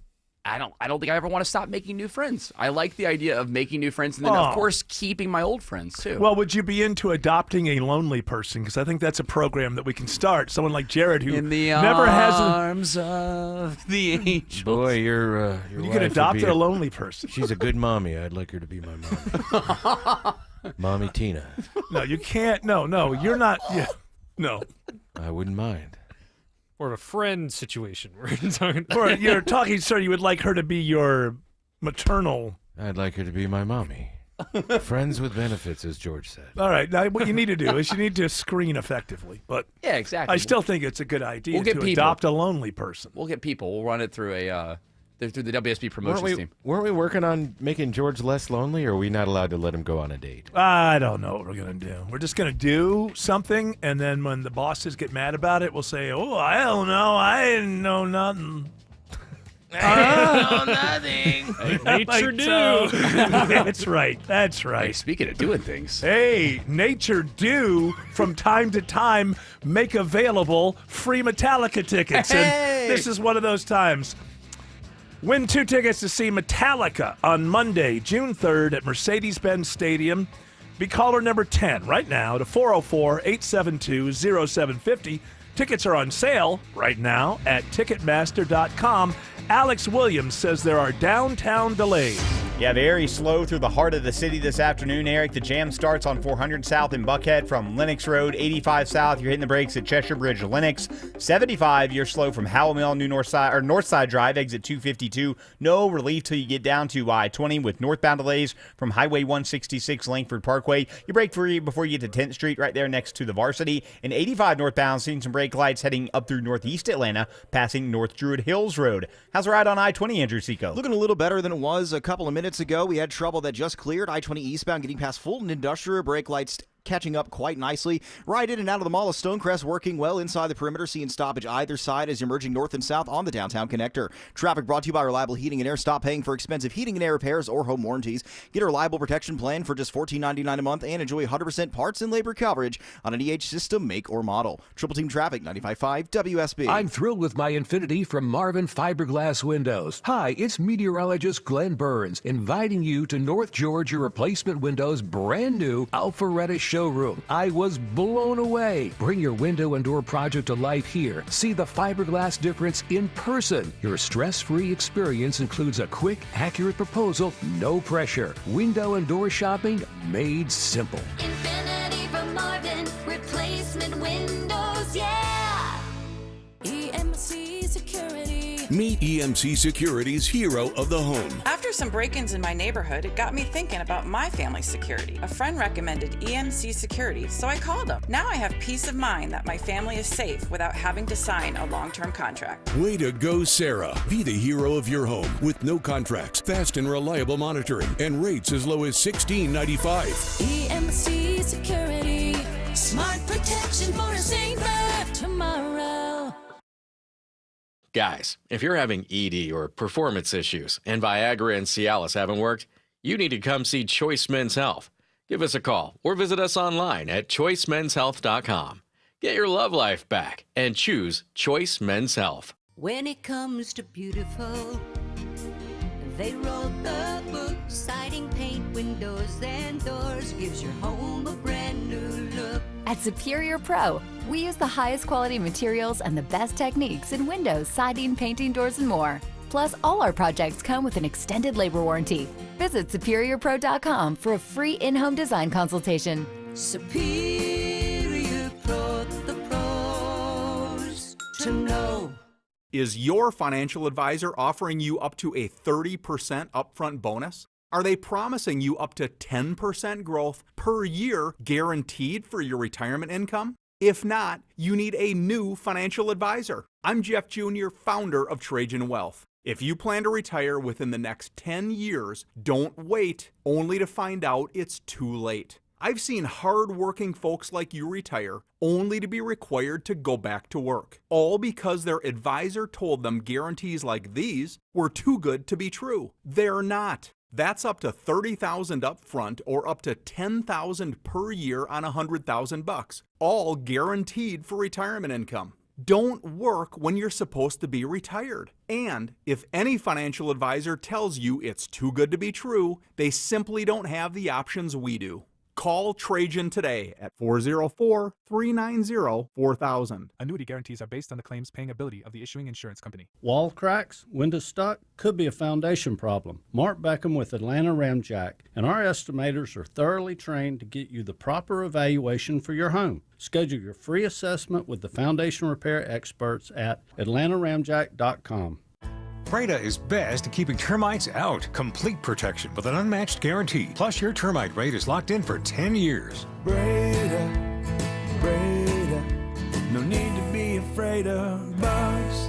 don't think I ever want to stop making new friends. I like the idea of making new friends and then, of course, keeping my old friends, too. Well, would you be into adopting a lonely person? Because I think that's a program that we can start. Someone like Jared who in the never has arms of the angels. Boy, your you wife can would adopt be a lonely person. She's a good mommy. I'd like her to be my mommy. Mommy Tina. No, you can't. No, you're not. Yeah, no. I wouldn't mind. Or a friend situation. Or you're talking, sir, you would like her to be your maternal. I'd like her to be my mommy. Friends with benefits, as George said. All right. Now, what you need to do is you need to screen effectively. But yeah, exactly. I still think it's a good idea We'll get to people. adopt a lonely person. We'll get people. We'll run it through through the WSB promotions team. Weren't we working on making George less lonely, or are we not allowed to let him go on a date? I don't know what we're going to do. We're just going to do something, and then when the bosses get mad about it, we'll say, oh, I don't know. I didn't know nothing. I didn't know nothing. Nature do. That's right. That's right. Hey, speaking of doing things. Hey, Nature do, from time to time, make available free Metallica tickets. Hey. And this is one of those times. Win 2 tickets to see Metallica on Monday, June 3rd at Mercedes-Benz Stadium. Be caller number 10 right now to 404-872-0750 Tickets are on sale right now at Ticketmaster.com. Alex Williams says there are downtown delays. Yeah, very slow through the heart of the city this afternoon, Eric. The jam starts on 400 South in Buckhead from Lenox Road. 85 South, you're hitting the brakes at Cheshire Bridge, Lenox. 75, you're slow from Howell Mill, Northside Drive, exit 252. No relief till you get down to I-20 with northbound delays from Highway 166 Langford Parkway. You brake free before you get to 10th Street right there next to the Varsity. And 85 northbound, seeing some brake lights heading up through northeast Atlanta, passing North Druid Hills Road. How's the ride on I-20, Andrew Seco? Looking a little better than it was a couple of minutes ago. We had trouble that just cleared. I-20 eastbound getting past Fulton Industrial. Brake lights catching up quite nicely. Right in and out of the mall of Stonecrest, working well inside the perimeter, seeing stoppage either side as you're merging north and south on the downtown connector. Traffic brought to you by Reliable Heating and Air. Stop paying for expensive heating and air repairs or home warranties. Get a reliable protection plan for just $14.99 a month and enjoy 100% parts and labor coverage on an EH system, make or model. Triple Team Traffic, 95.5 WSB. I'm thrilled with my Infinity from Marvin Fiberglass Windows. Hi, it's meteorologist Glenn Burns inviting you to North Georgia Replacement Windows' brand new Alpharetta showroom. I was blown away. Bring your window and door project to life here. See the fiberglass difference in person. Your stress-free experience includes a quick, accurate proposal, no pressure. Window and door shopping made simple. Infinity from Marvin, replacement windows, yeah. EMC Security. Meet EMC Security's hero of the home. After some break-ins in my neighborhood, it got me thinking about my family's security. A friend recommended EMC Security, so I called them. Now I have peace of mind that my family is safe without having to sign a long-term contract. Way to go, Sarah. Be the hero of your home with no contracts, fast and reliable monitoring, and rates as low as $16.95. EMC Security. Smart protection for a safer tomorrow. Guys, if you're having ED or performance issues and Viagra and Cialis haven't worked, you need to come see Choice Men's Health. Give us a call or visit us online at choicemenshealth.com. Get your love life back and choose Choice Men's Health. When it comes to beautiful, they wrote the book. Siding, paint, windows, and doors gives your home a brand new look. At Superior Pro, we use the highest quality materials and the best techniques in windows, siding, painting, doors, and more. Plus, all our projects come with an extended labor warranty. Visit SuperiorPro.com for a free in-home design consultation. Superior Pro, the pros to know. Is your financial advisor offering you up to a 30% upfront bonus? Are they promising you up to 10% growth per year guaranteed for your retirement income? If not, you need a new financial advisor. I'm Jeff Jr., founder of Trajan Wealth. If you plan to retire within the next 10 years, don't wait only to find out it's too late. I've seen hard-working folks like you retire only to be required to go back to work, all because their advisor told them guarantees like these were too good to be true. They're not. That's up to $30,000 up front or up to $10,000 per year on $100,000, all guaranteed for retirement income. Don't work when you're supposed to be retired. And if any financial advisor tells you it's too good to be true, they simply don't have the options we do. Call Trajan today at 404-390-4000. Annuity guarantees are based on the claims paying ability of the issuing insurance company. Wall cracks, window stuck, could be a foundation problem. Mark Beckham with Atlanta Ramjack, and our estimators are thoroughly trained to get you the proper evaluation for your home. Schedule your free assessment with the foundation repair experts at atlantaramjack.com. Breda is best at keeping termites out. Complete protection with an unmatched guarantee. Plus, your termite rate is locked in for 10 years. Breda, Breda, no need to be afraid of bugs.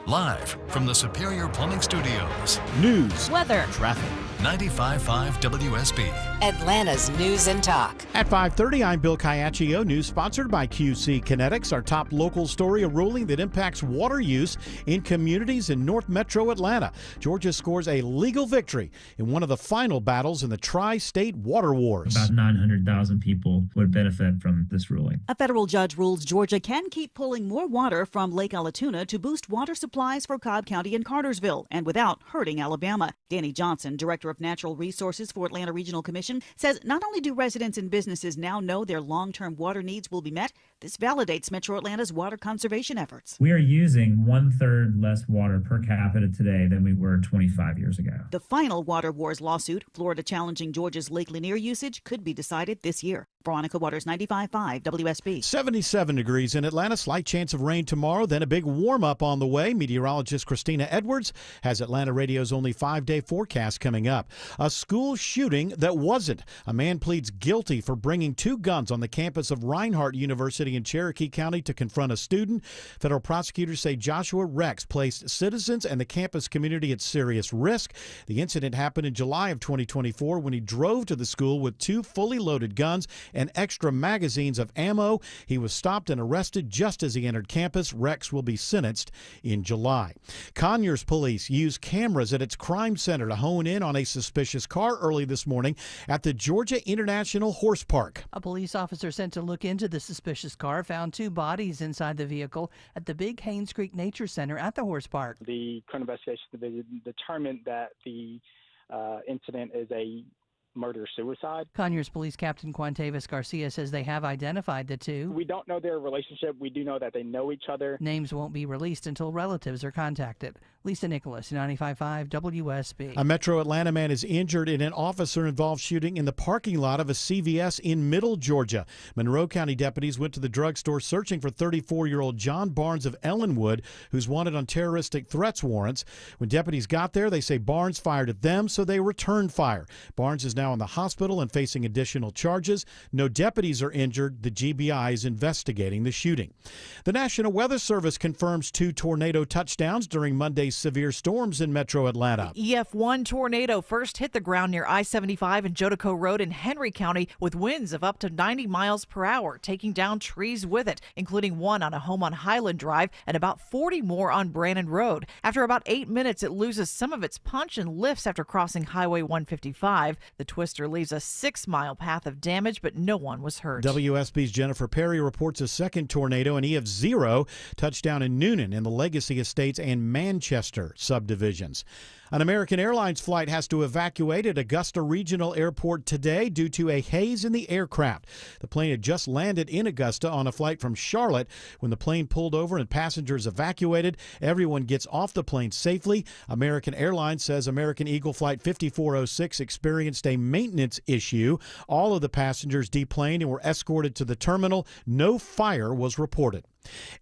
Live from the Superior Plumbing Studios. News, weather, traffic. 95.5 WSB. Atlanta's News and Talk. At 5:30, I'm Bill Caiaccio. News sponsored by QC Kinetics. Our top local story, a ruling that impacts water use in communities in North Metro Atlanta. Georgia scores a legal victory in one of the final battles in the tri-state water wars. About 900,000 people would benefit from this ruling. A federal judge rules Georgia can keep pulling more water from Lake Allatoona to boost water supplies for Cobb County and Cartersville, and without hurting Alabama. Danny Johnson, Director of Natural Resources for Atlanta Regional Commission, says not only do residents and businesses now know their long-term water needs will be met, This validates Metro Atlanta's water conservation efforts. We are using 1/3 less water per capita today than we were 25 years ago. The final Water Wars lawsuit, Florida challenging Georgia's Lake Lanier usage, could be decided this year. Veronica Waters, 95.5 WSB. 77 degrees in Atlanta. Slight chance of rain tomorrow, then a big warm-up on the way. Meteorologist Christina Edwards has Atlanta Radio's only 5-day forecast coming up. A school shooting that wasn't. A man pleads guilty for bringing 2 guns on the campus of Reinhardt University in Cherokee County to confront a student. Federal prosecutors say Joshua Rex placed citizens and the campus community at serious risk. The incident happened in July of 2024 when he drove to the school with 2 fully loaded guns and extra magazines of ammo. He was stopped and arrested just as he entered campus. Rex will be sentenced in July. Conyers police used cameras at its crime center to hone in on a suspicious car early this morning at the Georgia International Horse Park. A police officer sent to look into the suspicious car found 2 bodies inside the vehicle at the Big Haynes Creek Nature Center at the horse park. The Criminal Investigation Division determined that the incident is a murder-suicide. Conyers Police Captain Quantavis Garcia says they have identified the 2. We don't know their relationship. We do know that they know each other. Names won't be released until relatives are contacted. Lisa Nicholas, 95.5 WSB. A Metro Atlanta man is injured in an officer-involved shooting in the parking lot of a CVS in Middle Georgia. Monroe County deputies went to the drugstore searching for 34-year-old John Barnes of Ellenwood, who's wanted on terroristic threats warrants. When deputies got there, they say Barnes fired at them, so they returned fire. Barnes is now in the hospital and facing additional charges. No deputies are injured. The GBI is investigating the shooting. The National Weather Service confirms 2 tornado touchdowns during Monday's severe storms in Metro Atlanta. EF1 tornado first hit the ground near I-75 and Jodico Road in Henry County with winds of up to 90 miles per hour, taking down trees with it, including one on a home on Highland Drive and about 40 more on Brannon Road. After about 8 minutes, it loses some of its punch and lifts after crossing Highway 155. The twister leaves a 6-mile path of damage, but no one was hurt. WSB's Jennifer Perry reports a second tornado, an EF0, touchdown in Noonan in the Legacy Estates and Manchester subdivisions. An American Airlines flight has to evacuate at Augusta Regional Airport today due to a haze in the aircraft. The plane had just landed in Augusta on a flight from Charlotte. When the plane pulled over and passengers evacuated, everyone gets off the plane safely. American Airlines says American Eagle Flight 5406 experienced a maintenance issue. All of the passengers deplaned and were escorted to the terminal. No fire was reported.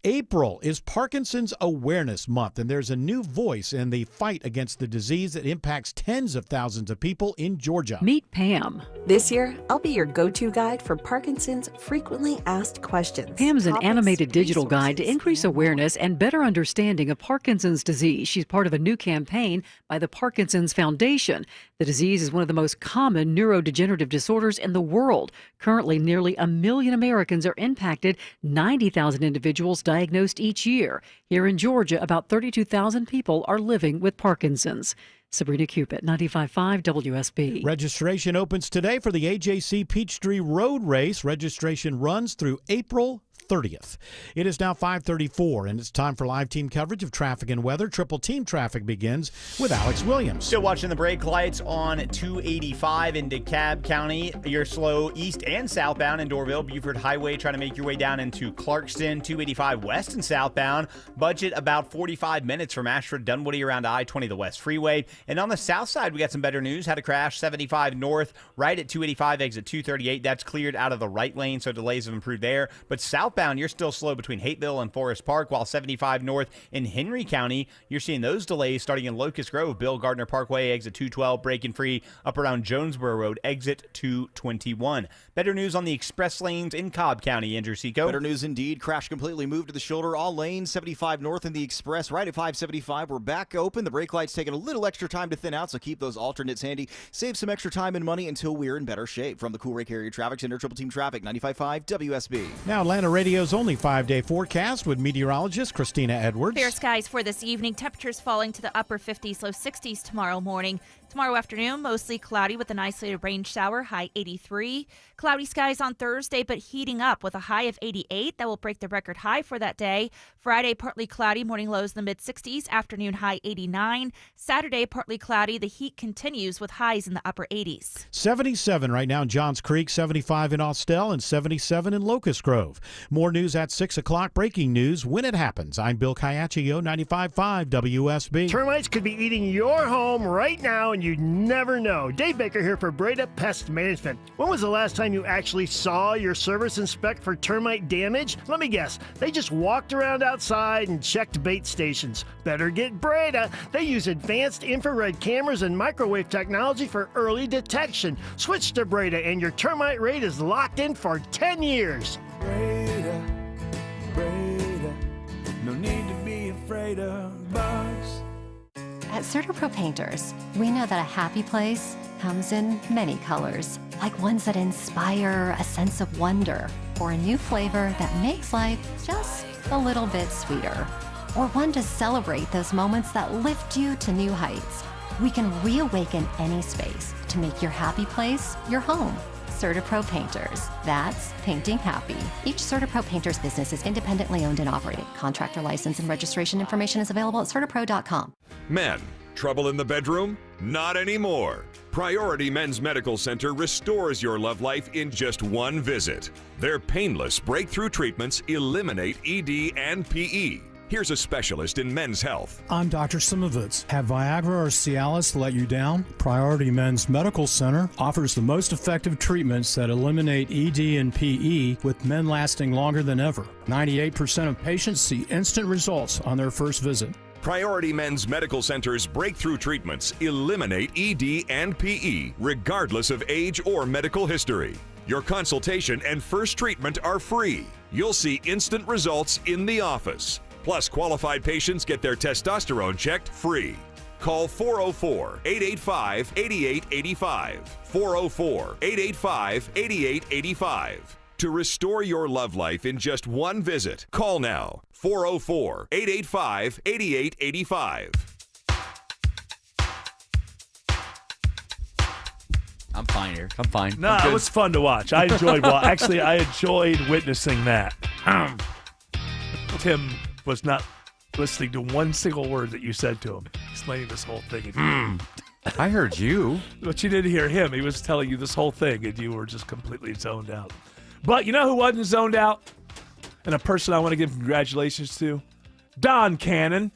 April is Parkinson's Awareness Month, and there's a new voice in the fight against the disease that impacts tens of thousands of people in Georgia. Meet Pam. This year, I'll be your go-to guide for Parkinson's frequently asked questions. Pam's an animated digital guide to increase awareness and better understanding of Parkinson's disease. She's part of a new campaign by the Parkinson's Foundation. The disease is one of the most common neurodegenerative disorders in the world. Currently, nearly 1 million Americans are impacted, 90,000 individuals diagnosed each year. Here in Georgia, about 32,000 people are living with Parkinson's. Sabrina Cupid, 95.5 WSB. Registration opens today for the AJC Peachtree Road Race. Registration runs through April 30th. It is now 5:34, and it's time for live team coverage of traffic and weather. Triple Team Traffic begins with Alex Williams. Still watching the brake lights on 285 in DeKalb County. You're slow east and southbound in Doraville, Buford Highway, trying to make your way down into Clarkston. 285 west and southbound. Budget about 45 minutes from Ashford Dunwoody around I-20, the West Freeway. And on the south side, we got some better news. Had a crash 75 north right at 285 exit 238. That's cleared out of the right lane, so delays have improved there. But southbound, you're still slow between Hateville and Forest Park, while 75 north in Henry County, you're seeing those delays starting in Locust Grove, Bill Gardner Parkway, exit 212, breaking free up around Jonesboro Road, exit 221. Better news on the express lanes in Cobb County, Andrew Seco. Better news indeed. Crash completely moved to the shoulder. All lanes, 75 north in the express, right at 575. We're back open. The brake light's taking a little extra time to thin out, so keep those alternates handy. Save some extra time and money until we're in better shape. From the Cool Rake Area Traffic Center, Triple Team Traffic, 95.5 WSB. Now Atlanta Radio's only 5-day forecast with meteorologist Christina Edwards. Fair skies for this evening. Temperatures falling to the upper 50s, low 60s tomorrow morning. Tomorrow afternoon, mostly cloudy with an isolated rain shower, high 83. Cloudy skies on Thursday, but heating up with a high of 88. That will break the record high for that day. Friday, partly cloudy, morning lows in the mid-60s, afternoon high 89. Saturday, partly cloudy. The heat continues with highs in the upper 80s. 77 right now in Johns Creek, 75 in Austell, and 77 in Locust Grove. More news at 6 o'clock. Breaking news when it happens. I'm Bill Caiaccio, 95.5 WSB. Termites could be eating your home right now, and you'd never know. Dave Baker here for Breda Pest Management. When was the last time you actually saw your service inspect for termite damage? Let me guess. They just walked around outside and checked bait stations. Better get Breda. They use advanced infrared cameras and microwave technology for early detection. Switch to Breda, and your termite rate is locked in for 10 years. Breda, no need to be afraid of bugs. At CertaPro Painters, we know that a happy place comes in many colors, like ones that inspire a sense of wonder, or a new flavor that makes life just a little bit sweeter, or one to celebrate those moments that lift you to new heights. We can reawaken any space to make your happy place your home. CertaPro Painters. That's painting happy. Each CertaPro Painters business is independently owned and operated. Contractor license and registration information is available at CertaPro.com. Men, trouble in the bedroom? Not anymore. Priority Men's Medical Center restores your love life in just one visit. Their painless breakthrough treatments eliminate ED and PE. Here's a specialist in men's health. I'm Dr. Simovitz. Have Viagra or Cialis let you down? Priority Men's Medical Center offers the most effective treatments that eliminate ED and PE, with men lasting longer than ever. 98% of patients see instant results on their first visit. Priority Men's Medical Center's breakthrough treatments eliminate ED and PE, regardless of age or medical history. Your consultation and first treatment are free. You'll see instant results in the office. Plus, qualified patients get their testosterone checked free. Call 404-885-8885. 404-885-8885. To restore your love life in just one visit, call now. 404-885-8885. I'm fine here. I'm fine. No, it was fun to watch. I enjoyed actually, I enjoyed witnessing that. Tim was not listening to one single word that you said to him, explaining this whole thing. I heard you. But you didn't hear him. He was telling you this whole thing, and you were just completely zoned out. But you know who wasn't zoned out? And a person I want to give congratulations to? Don Cannon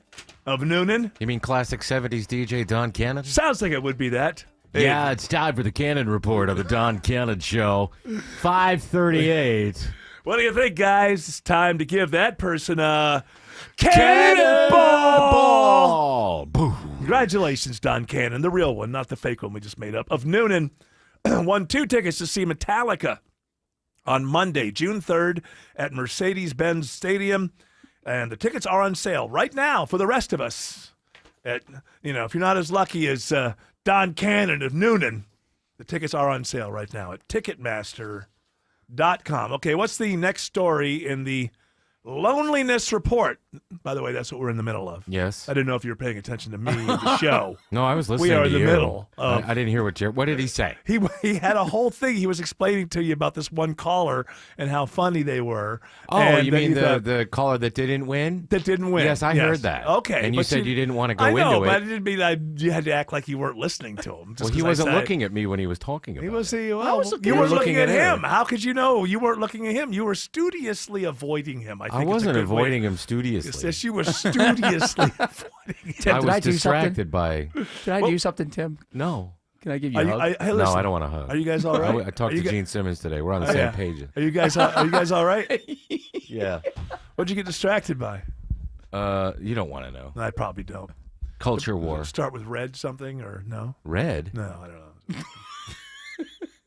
of Noonan. You mean classic 70s DJ Don Cannon? Sounds like it would be that. Yeah, it's time for the Cannon Report of the Don Cannon Show. 5:38. What do you think, guys? It's time to give that person a cannonball! Congratulations, Don Cannon, the real one, not the fake one we just made up. Of Noonan, won 2 tickets to see Metallica on Monday, June 3rd at Mercedes-Benz Stadium. And the tickets are on sale right now for the rest of us. If you're not as lucky as Don Cannon of Noonan, the tickets are on sale right now at Ticketmaster.com. Okay, what's the next story in the Loneliness Report? By the way, that's what we're in the middle of. Yes. I didn't know if you were paying attention to me or the show. No, I was listening to you. We are in in the middle. I didn't hear what did he say? He had a whole thing. He was explaining to you about this one caller and how funny they were. Oh, and you mean the caller that didn't win? That didn't win. Yes, I heard that. Okay. And you said you didn't want to go into it. I know, but it. I didn't mean you had to act like you weren't listening to him. Well, he wasn't looking at me when he was talking about it. You weren't looking at him. How could you know you weren't looking at him? You were studiously avoiding him. I wasn't avoiding him studiously. Yes, you were studiously avoiding him. I was distracted by... Did I do something, Tim? No. Can I give you a hug? No, I don't want a hug. Are you guys all right? I talked to Gene Simmons today. We're on the same page. Are you guys all right? Yeah. What'd you get distracted by? You don't want to know. I probably don't. Culture war. Start with red something or no? Red? No, I don't know.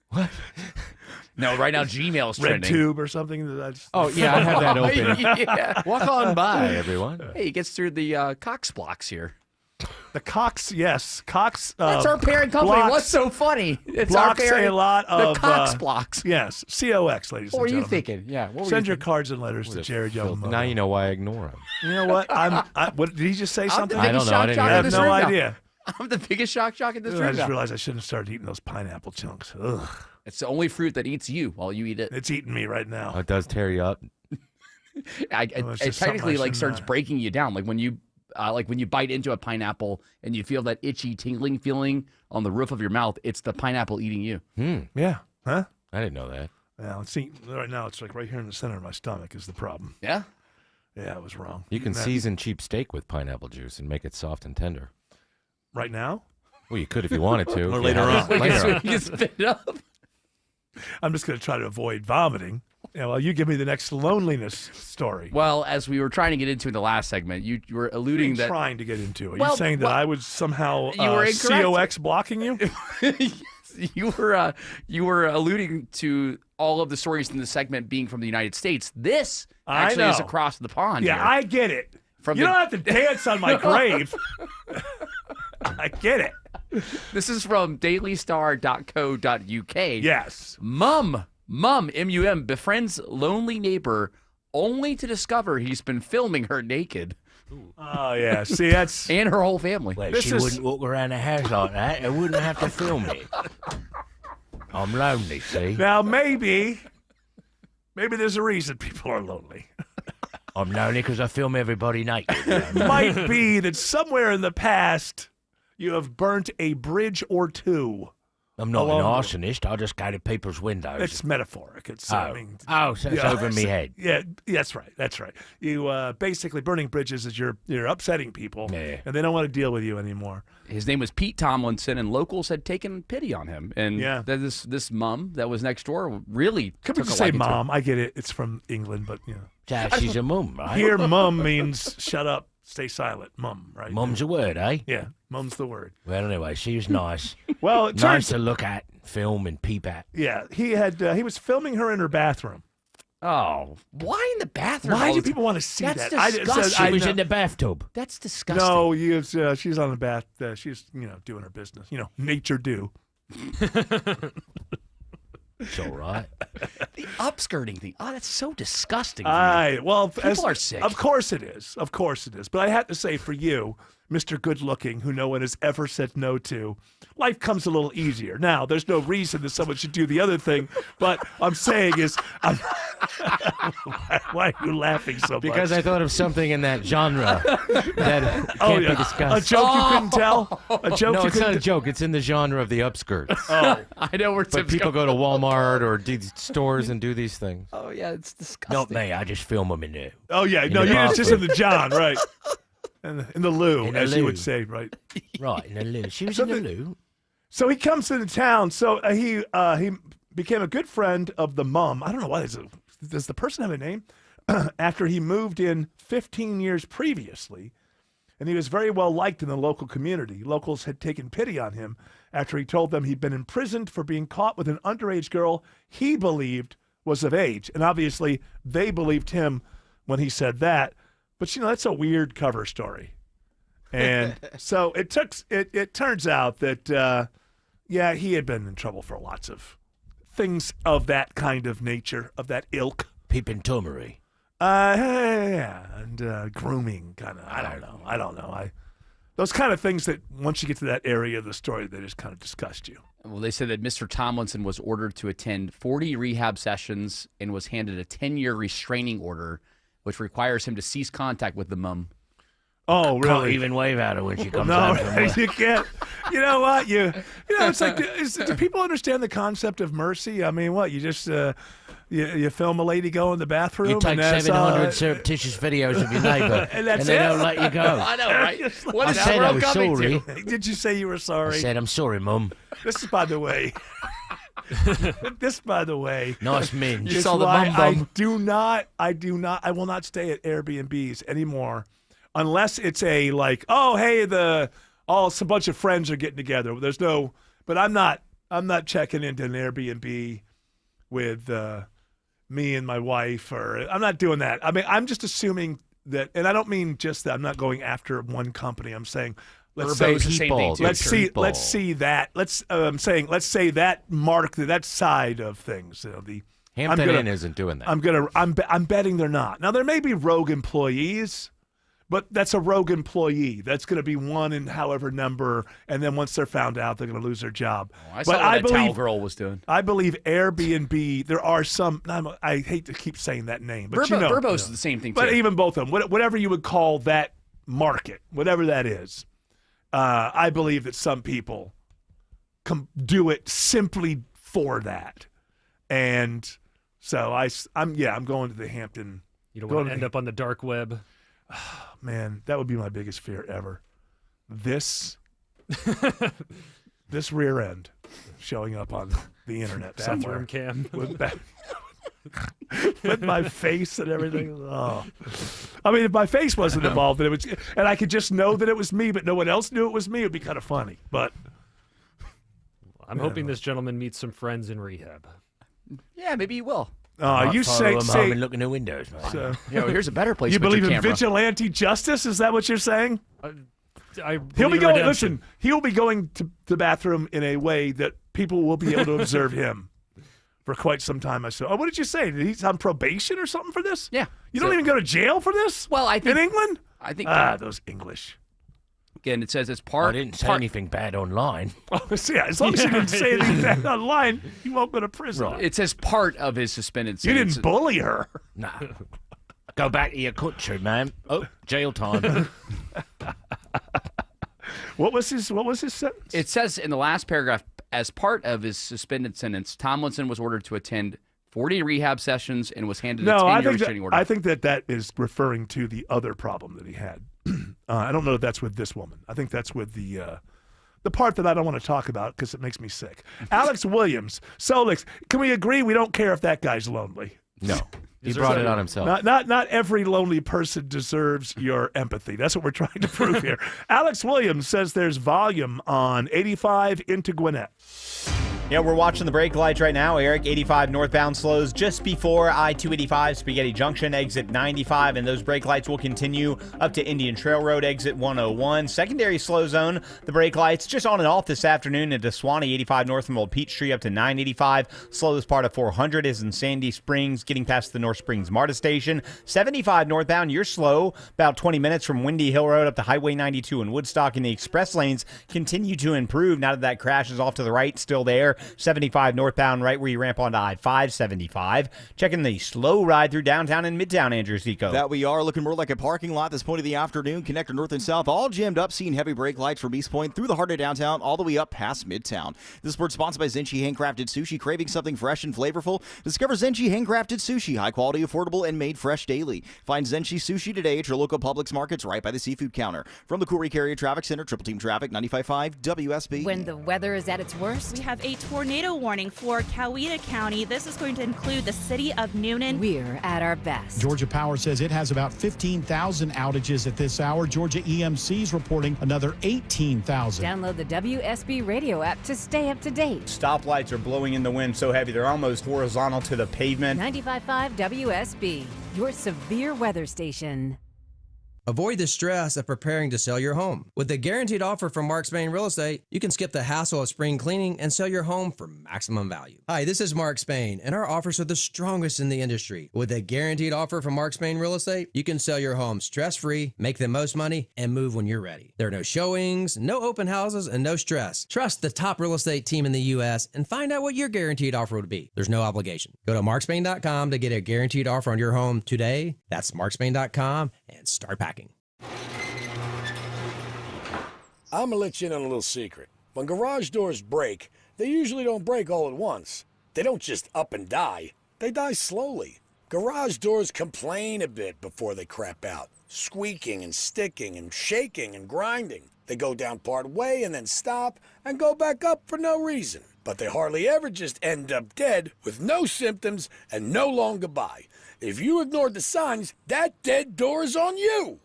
What? No, right now Gmail's Red trending. Tube or something. Oh, yeah, I have that open. Yeah. Walk on by, everyone. Hey, he gets through the Cox blocks here. The Cox, yes. Cox. That's our parent company. Blocks, What's so funny? It's blocks our parent. a lot of... The Cox blocks. Yes. COX, ladies and gentlemen. What were you thinking? Yeah. Send your cards and letters to Jared Young. Now you know why I ignore him. You know what? What did he just say something? I don't know. I didn't hear I have no idea. I'm the biggest shock in this I room. just now. realized I shouldn't have started eating those pineapple chunks. Ugh. It's the only fruit that eats you while you eat it. It's eating me right now. It does tear you up. It technically like starts breaking you down. Like when you bite into a pineapple and you feel that itchy, tingling feeling on the roof of your mouth, it's the pineapple eating you. Yeah. Huh? I didn't know that. Yeah, let's see. Right now, it's like right here in the center of my stomach is the problem. Yeah? Yeah, I was wrong. You can season cheap steak with pineapple juice and make it soft and tender. Right now? Well, you could if you wanted to. Or later on. You can spit it up. I'm just going to try to avoid vomiting. Yeah, well, you give me the next loneliness story. Well, as we were trying to get into in the last segment, you were alluding that trying to get into. Are Well, you saying that well, I was somehow you were incorrect. COX blocking you? you were alluding to all of the stories in the segment being from the United States. This I actually is know. across the pond. Yeah, here. I get it. From you the- don't have to dance on my grave. I get it. This is from dailystar.co.uk. Yes. Mum, M-U-M, befriends lonely neighbor only to discover he's been filming her naked. Oh, yeah. See, that's... And her whole family. Well, she wouldn't walk around the house like that. They wouldn't have to film it. I'm lonely, see? Now, maybe there's a reason people are lonely. I'm lonely because I film everybody naked. Might be that somewhere in the past you have burnt a bridge or two. I'm not an along- arsonist. I just go to people's windows. It's metaphoric. It's Oh. I mean, Oh, so it's over me head. Yeah, that's right. That's right. You basically burning bridges is you're upsetting people, Yeah. and they don't want to deal with you anymore. His name was Pete Tomlinson, and locals had taken pity on him. And Yeah. this mum that was next door really Could we took just a say liking to him. mom? I get it. It's from England, but you know. She's a mum, right? Here, mum means shut up, stay silent. Mum, right? Mum's a word, eh? Yeah, mum's the word. Well, anyway, she was nice. Well, it nice turns, to look at, film, and peep at. yeah, he was filming her in her bathroom. Oh, why in the bathroom? Why all do the people want to see That's that? disgusting. She was know- in the bathtub. That's disgusting. No, she's on the bath. She's doing her business. Nature do. It's all right. The upskirting thing. Oh, that's so disgusting. People are sick. Of course it is. Of course it is. But I have to say, for you, Mr. Good Looking, who no one has ever said no to, life comes a little easier. Now, there's no reason that someone should do the other thing, but I'm saying is, why are you laughing so much? Because I thought of something in that genre that can't be discussed. A joke you couldn't tell? A joke No, you it's not a couldn't joke. It's in the genre of the upskirts. Oh. I know where But Tim's people go going. to Walmart or these stores and do these things. Oh, yeah, it's disgusting. Not me. I just film them in there. Oh, yeah. In No, the it's just in bathroom. the John, right. In the loo, In the as you loo. would say, right? Right, in the loo. She was in the loo. So he comes into town. So he became a good friend of the mom. I don't know why. Does the person have a name? After he moved in 15 years previously, and he was very well liked in the local community. Locals had taken pity on him after he told them he'd been imprisoned for being caught with an underage girl he believed was of age. And obviously, they believed him when he said that. But, that's a weird cover story. And so it turns out that, he had been in trouble for lots of things of that kind of nature, of that ilk. Peeping Tomery. Yeah, and grooming, kind of. I don't know. Those kind of things that once you get to that area of the story, they just kind of disgust you. Well, they said that Mr. Tomlinson was ordered to attend 40 rehab sessions and was handed a 10-year restraining order, which requires him to cease contact with the mum. Oh, really? Can't even wave at her when she comes No, out from work. you can't. You know what? It's like, do people understand the concept of mercy? I mean, what? You just you film a lady go in the bathroom. You take and that's, 700 surreptitious videos of your neighbour, and and that's they it? don't let you go. I know, right? What I is said that I world was coming sorry. to? Did you say you were sorry? I said, I'm sorry, Mum. This is, by the way. Nice minge. You saw the mum bum. I will not stay at Airbnbs anymore unless it's a like, oh, hey, a bunch of friends are getting together. But I'm not checking into an Airbnb with me and my wife, or I'm not doing that. I mean, I'm just assuming that, and I don't mean just that I'm not going after one company. I'm saying, let's say that mark, that side of things. Hampton Inn isn't doing that. I'm betting they're not. Now there may be rogue employees, But that's a rogue employee. That's going to be one in however number, and then once they're found out, they're going to lose their job. I saw what that towel girl was doing. I believe Airbnb, there are some, I hate to keep saying that name, but Vrbo's is the same thing, too. But even both of them, whatever you would call that market, whatever that is, I believe that some people do it simply for that. And so I'm going to the Hampton. You don't want to end up on the dark web. Man, that would be my biggest fear ever. This rear end showing up on the internet somewhere. Bathroom cam. With my face and everything. Oh. I mean, if my face wasn't involved, and I could just know that it was me, but no one else knew it was me, it would be kind of funny. But I'm hoping this gentleman meets some friends in rehab. Yeah, maybe you will. You say home and look in the windows, man. So, here's a better place. You to put believe your in camera. vigilante justice? Is that what you're saying? I He'll be believe in going. redemption. Listen, he'll be going to the bathroom in a way that people will be able to observe him for quite some time. I said, "Oh, what did you say? He's on probation or something for this?" Yeah. You don't even go to jail for this? Well, I think in England. I think those English. Again, it says it's part. I didn't say anything bad online. Yeah, as long as you didn't say anything bad online, you won't go to prison. Right. It says part of his suspended You sentence. didn't bully her. Nah. Go back to your country, man. Oh, jail time. What was his sentence? It says in the last paragraph, as part of his suspended sentence, Tomlinson was ordered to attend 40 rehab sessions and was handed a 10-year restraining order. I think that is referring to the other problem that he had. I don't know if that's with this woman. I think that's with the part that I don't want to talk about because it makes me sick. Alex Williams. Solix, can we agree we don't care if that guy's lonely? No. He brought it on himself. Not every lonely person deserves your empathy. That's what we're trying to prove here. Alex Williams says there's volume on 85 into Gwinnett. Yeah, we're watching the brake lights right now, Eric. 85 northbound slows just before I-285 Spaghetti Junction, exit 95, and those brake lights will continue up to Indian Trail Road, exit 101. Secondary slow zone, the brake lights just on and off this afternoon into Swanee, 85 north from Old Peachtree up to 985. Slowest part of 400 is in Sandy Springs, getting past the North Springs MARTA station. 75 northbound, you're slow, about 20 minutes from Windy Hill Road up to Highway 92 in Woodstock, and the express lanes continue to improve now that crash is off to the right, still there. 75 northbound, right where you ramp onto I-575. Checking the slow ride through downtown and midtown, Andrew Zico. That we are looking more like a parking lot this point of the afternoon. Connector north and south, all jammed up, seeing heavy brake lights from East Point through the heart of downtown, all the way up past Midtown. This report sponsored by Zenchi Handcrafted Sushi. Craving something fresh and flavorful? Discover Zenchi Handcrafted Sushi. High quality, affordable, and made fresh daily. Find Zenchi Sushi today at your local Publix markets right by the seafood counter. From the Cool Area Traffic Center, Triple Team Traffic, 95.5 WSB. When the weather is at its worst, we have a tornado warning for Coweta County. This is going to include the city of Newnan. We're at our best. Georgia Power says it has about 15,000 outages at this hour. Georgia EMC is reporting another 18,000. Download the WSB radio app to stay up to date. Stoplights are blowing in the wind so heavy they're almost horizontal to the pavement. 95.5 WSB, your severe weather station. Avoid the stress of preparing to sell your home. With a guaranteed offer from Mark Spain Real Estate, you can skip the hassle of spring cleaning and sell your home for maximum value. Hi, this is Mark Spain, and our offers are the strongest in the industry. With a guaranteed offer from Mark Spain Real Estate, you can sell your home stress-free, make the most money, and move when you're ready. There are no showings, no open houses, and no stress. Trust the top real estate team in the U.S. and find out what your guaranteed offer would be. There's no obligation. Go to markspain.com to get a guaranteed offer on your home today. That's markspain.com and start packing. I'm gonna let you in on a little secret. When garage doors break, they usually don't break all at once. They don't just up and die. They die slowly. Garage doors complain a bit before they crap out, squeaking and sticking and shaking and grinding. They go down part way and then stop and go back up for no reason. But they hardly ever just end up dead with no symptoms and no long goodbye. If you ignored the signs, that dead door is on you.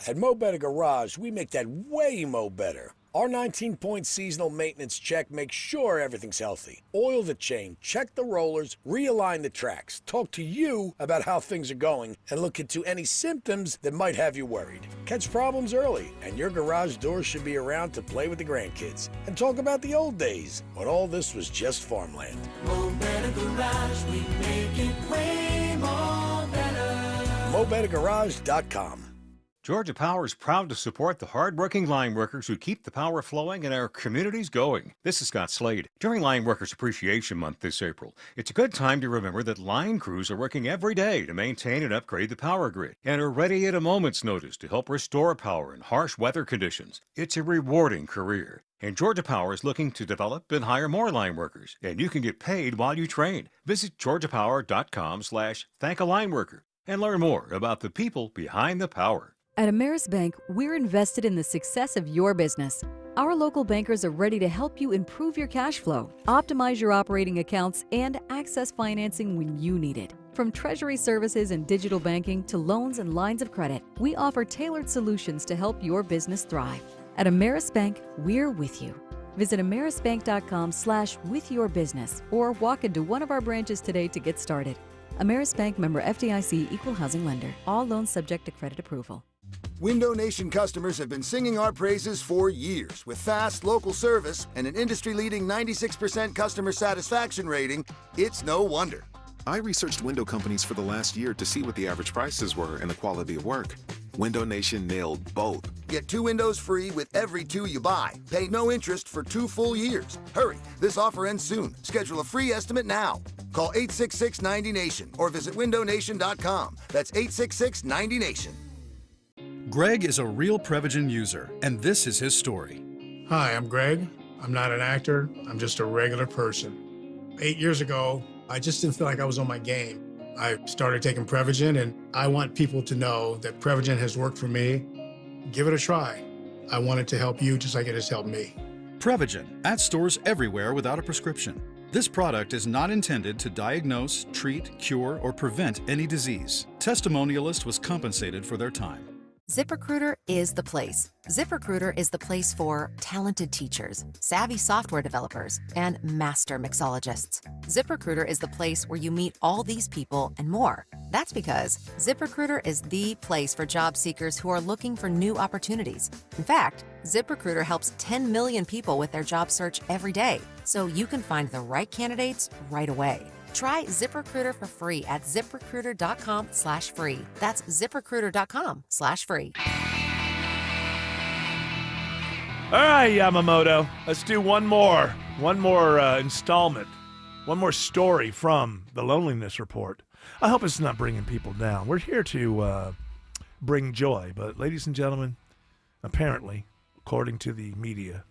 At Mo Better Garage, we make that way mo better. Our 19-point seasonal maintenance check makes sure everything's healthy. Oil the chain, check the rollers, realign the tracks, talk to you about how things are going, and look into any symptoms that might have you worried. Catch problems early, and your garage door should be around to play with the grandkids. And talk about the old days, when all this was just farmland. Mo Better Garage, we make it way more better. MoBetterGarage.com. Georgia Power is proud to support the hardworking line workers who keep the power flowing and our communities going. This is Scott Slade. During Line Workers Appreciation Month this April, it's a good time to remember that line crews are working every day to maintain and upgrade the power grid and are ready at a moment's notice to help restore power in harsh weather conditions. It's a rewarding career. And Georgia Power is looking to develop and hire more line workers, and you can get paid while you train. Visit georgiapower.com/thankalineworker and learn more about the people behind the power. At Ameris Bank, we're invested in the success of your business. Our local bankers are ready to help you improve your cash flow, optimize your operating accounts, and access financing when you need it. From treasury services and digital banking to loans and lines of credit, we offer tailored solutions to help your business thrive. At Ameris Bank, we're with you. Visit amerisbank.com/withyourbusiness or walk into one of our branches today to get started. Ameris Bank, member FDIC, equal housing lender. All loans subject to credit approval. Window Nation customers have been singing our praises for years. With fast local service and an industry-leading 96% customer satisfaction rating, it's no wonder. I researched window companies for the last year to see what the average prices were and the quality of work. Window Nation nailed both. Get 2 windows free with every 2 you buy. Pay no interest for 2 full years. Hurry, this offer ends soon. Schedule a free estimate now. Call 866-90NATION or visit windownation.com. That's 866-90NATION. Greg is a real Prevagen user, and this is his story. Hi, I'm Greg. I'm not an actor. I'm just a regular person. 8 years ago, I just didn't feel like I was on my game. I started taking Prevagen, and I want people to know that Prevagen has worked for me. Give it a try. I want it to help you just like it has helped me. Prevagen, at stores everywhere without a prescription. This product is not intended to diagnose, treat, cure, or prevent any disease. Testimonialist was compensated for their time. ZipRecruiter is the place. ZipRecruiter is the place for talented teachers, savvy software developers, and master mixologists. ZipRecruiter is the place where you meet all these people and more. That's because ZipRecruiter is the place for job seekers who are looking for new opportunities. In fact, ZipRecruiter helps 10 million people with their job search every day, so you can find the right candidates right away. Try ZipRecruiter for free at ziprecruiter.com/free. That's ziprecruiter.com/free. All right, Yamamoto. Let's do one more installment, one more story from the Loneliness Report. I hope it's not bringing people down. We're here to bring joy, but ladies and gentlemen, apparently, according to the media,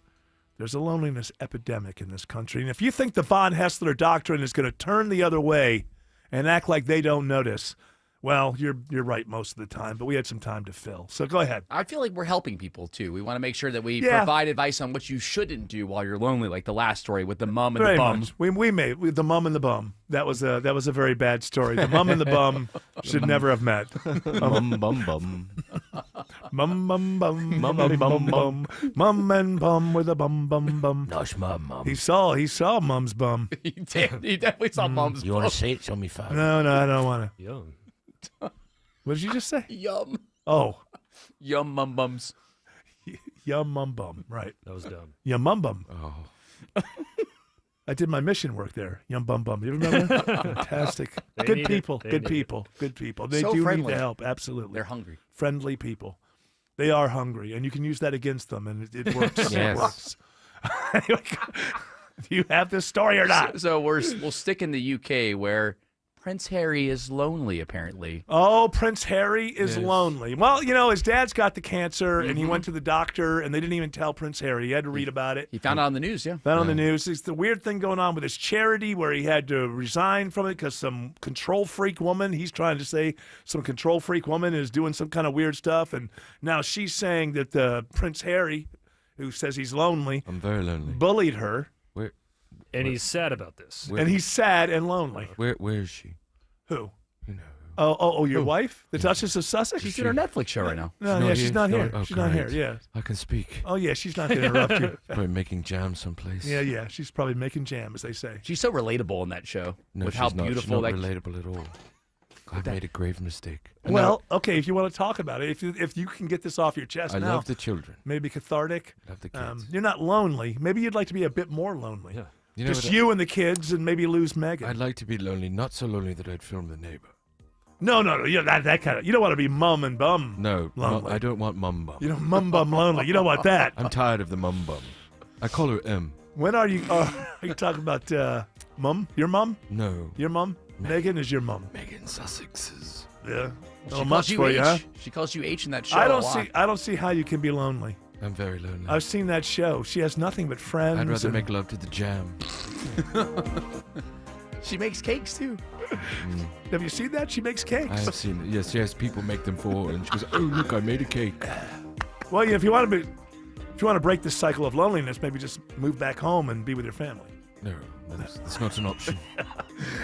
there's a loneliness epidemic in this country. And if you think the von Hessler doctrine is going to turn the other way and act like they don't notice, well, you're right most of the time, but we had some time to fill. So go ahead. I feel like we're helping people, too. We want to make sure that we provide advice on what you shouldn't do while you're lonely, like the last story with the mum and the bum. Much. We made the mum and the bum. That was a very bad story. The mum and the bum should never have met. Mum, bum, bum. Mum, bum, bum, mum, bum, bum, bum. Mum and bum with a bum, bum, bum. Nosh, mum. He saw Mum's bum. He did. He definitely saw Mum's bum. You want to say it? Show me five. No, I don't want to. Yum. What did you just say? Yum. Oh. Yum mum bums. Yum mum bum. Right. That was dumb. Yum mum bum. Oh. I did my mission work there. Yum bum bum. You remember that? Fantastic. Good people. Good people. They So do friendly. need the help. Absolutely. They're hungry. Friendly people. They are hungry, and you can use that against them, and it works. Yes. It works. Do you have this story or not? So we'll stick in the UK where Prince Harry is lonely, apparently. Oh, Prince Harry is lonely. Well, his dad's got the cancer, and he went to the doctor, and they didn't even tell Prince Harry. He had to read about it. He found out on the news, yeah. Found on the news. It's the weird thing going on with his charity where he had to resign from it because some control freak woman, he's trying to say some control freak woman is doing some kind of weird stuff, and now she's saying that Prince Harry, who says he's lonely, I'm very lonely, bullied her. And he's sad about this. And he's sad and lonely. Where is she? Who? You know. Oh, your wife? The Duchess of Sussex? She's in her Netflix show right now. No, she's not here. Oh, she's not here, yeah. I can speak. Oh, yeah, she's not going to interrupt you. Probably making jam someplace. Yeah, she's probably making jam, as they say. She's so relatable in that show. No, with she's how not. beautiful She's not relatable at all. I made a grave mistake. Well, okay, if you want to talk about it, if you can get this off your chest I now. love the children. Maybe cathartic. Love the kids. You're not lonely. Maybe you'd like to be a bit more lonely. Yeah. Just you and the kids and maybe lose Megan. I'd like to be lonely, not so lonely that I'd film The Neighbor. No. You know, that kind of. You don't want to be mum and bum. No, lonely. I don't want mum bum. You know, mum bum lonely. You don't want that. I'm tired of the mum bum. I call her M. When are you? Are you talking about mum? Your mum? No. Your mum? Megan is your mum. Megan Sussex's. Yeah. She much calls you for H. you, huh? She calls you H in that show. I don't see how you can be lonely. I'm very lonely. I've seen that show. She has nothing but friends. I'd rather make love to the jam. She makes cakes too. Have you seen that? She makes cakes. I have seen it. Yes. People make them for her, and she goes, "Oh, look, I made a cake." Well, yeah, if you want to break this cycle of loneliness, maybe just move back home and be with your family. No, that's not an option.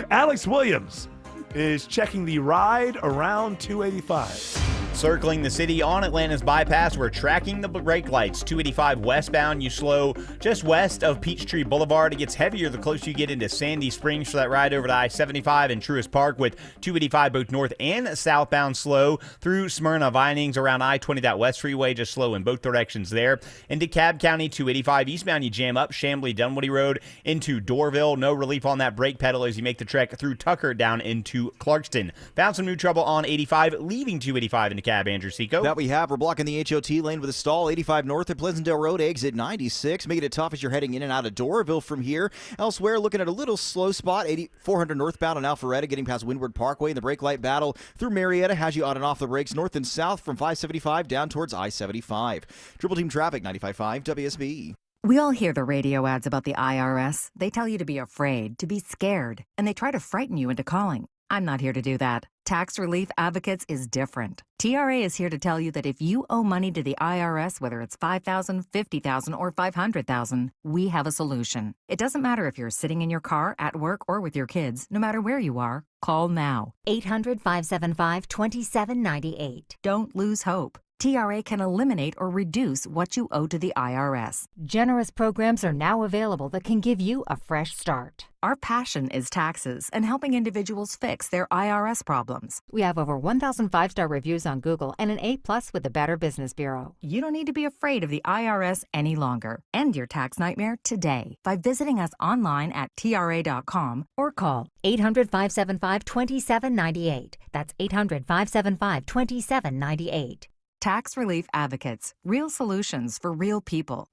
Alex Williams is checking the ride around 285. Circling the city on Atlanta's bypass, we're tracking the brake lights. 285 westbound, you slow just west of Peachtree Boulevard. It gets heavier the closer you get into Sandy Springs for that ride over to I-75 and Truist Park, with 285 both north and southbound slow through Smyrna, Vinings around I-20, that west freeway, just slow in both directions there. Into DeKalb County, 285 eastbound, you jam up Chamblee Dunwoody Road into Doraville. No relief on that brake pedal as you make the trek through Tucker down into Clarkston. Found some new trouble on 85, leaving 285 into Cab. Andrew Seco. That we have. We're blocking the HOT lane with a stall. 85 north at Pleasantdale Road, exit 96. Making it tough as you're heading in and out of Doraville from here. Elsewhere, looking at a little slow spot. 400 northbound on Alpharetta, getting past Windward Parkway. And the brake light battle through Marietta has you on and off the brakes north and south from 575 down towards I-75. Triple Team Traffic, 95.5 WSB. We all hear the radio ads about the IRS. They tell you to be afraid, to be scared, and they try to frighten you into calling. I'm not here to do that. Tax Relief Advocates is different. TRA is here to tell you that if you owe money to the IRS, whether it's $5,000, $50,000, or $500,000, we have a solution. It doesn't matter if you're sitting in your car, at work, or with your kids. No matter where you are, call now. 800-575-2798. Don't lose hope. TRA can eliminate or reduce what you owe to the IRS. Generous programs are now available that can give you a fresh start. Our passion is taxes and helping individuals fix their IRS problems. We have over 1,000 5-star reviews on Google and an A+ with the Better Business Bureau. You don't need to be afraid of the IRS any longer. End your tax nightmare today by visiting us online at TRA.com or call 800-575-2798. That's 800-575-2798. Tax Relief Advocates. Real solutions for real people.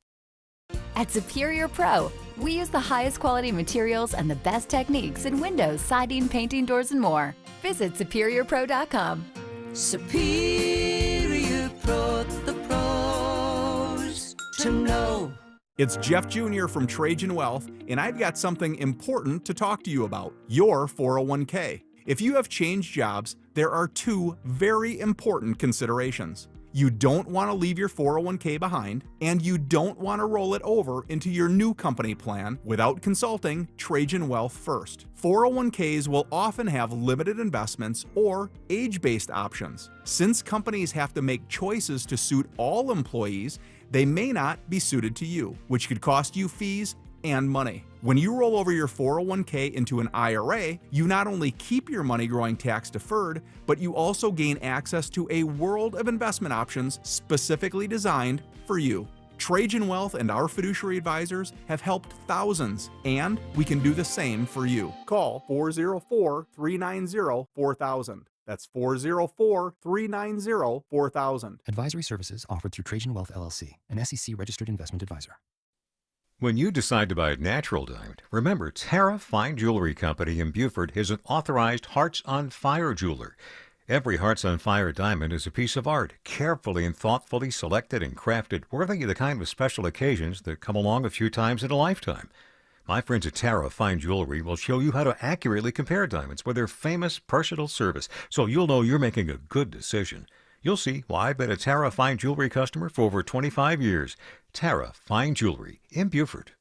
At Superior Pro, we use the highest quality materials and the best techniques in windows, siding, painting, doors, and more. Visit SuperiorPro.com. Superior Pro, the pros to know. It's Jeff Jr. from Trajan Wealth, and I've got something important to talk to you about, your 401k. If you have changed jobs, there are two very important considerations. You don't want to leave your 401k behind, and you don't want to roll it over into your new company plan without consulting Trajan Wealth first. 401ks will often have limited investments or age-based options. Since companies have to make choices to suit all employees, they may not be suited to you, which could cost you fees and money. When you roll over your 401k into an IRA, you not only keep your money growing tax deferred, but you also gain access to a world of investment options specifically designed for you. Trajan Wealth and our fiduciary advisors have helped thousands, and we can do the same for you. Call 404-390-4000. That's 404-390-4000. Advisory services offered through Trajan Wealth LLC, an SEC registered investment advisor. When you decide to buy a natural diamond, remember Tara Fine Jewelry Company in Beaufort is an authorized Hearts on Fire jeweler. Every Hearts on Fire diamond is a piece of art, carefully and thoughtfully selected and crafted, worthy of the kind of special occasions that come along a few times in a lifetime. My friends at Tara Fine Jewelry will show you how to accurately compare diamonds with their famous personal service, so you'll know you're making a good decision. You'll see why I've been a Tara Fine Jewelry customer for over 25 years. Tara Fine Jewelry in Beaufort.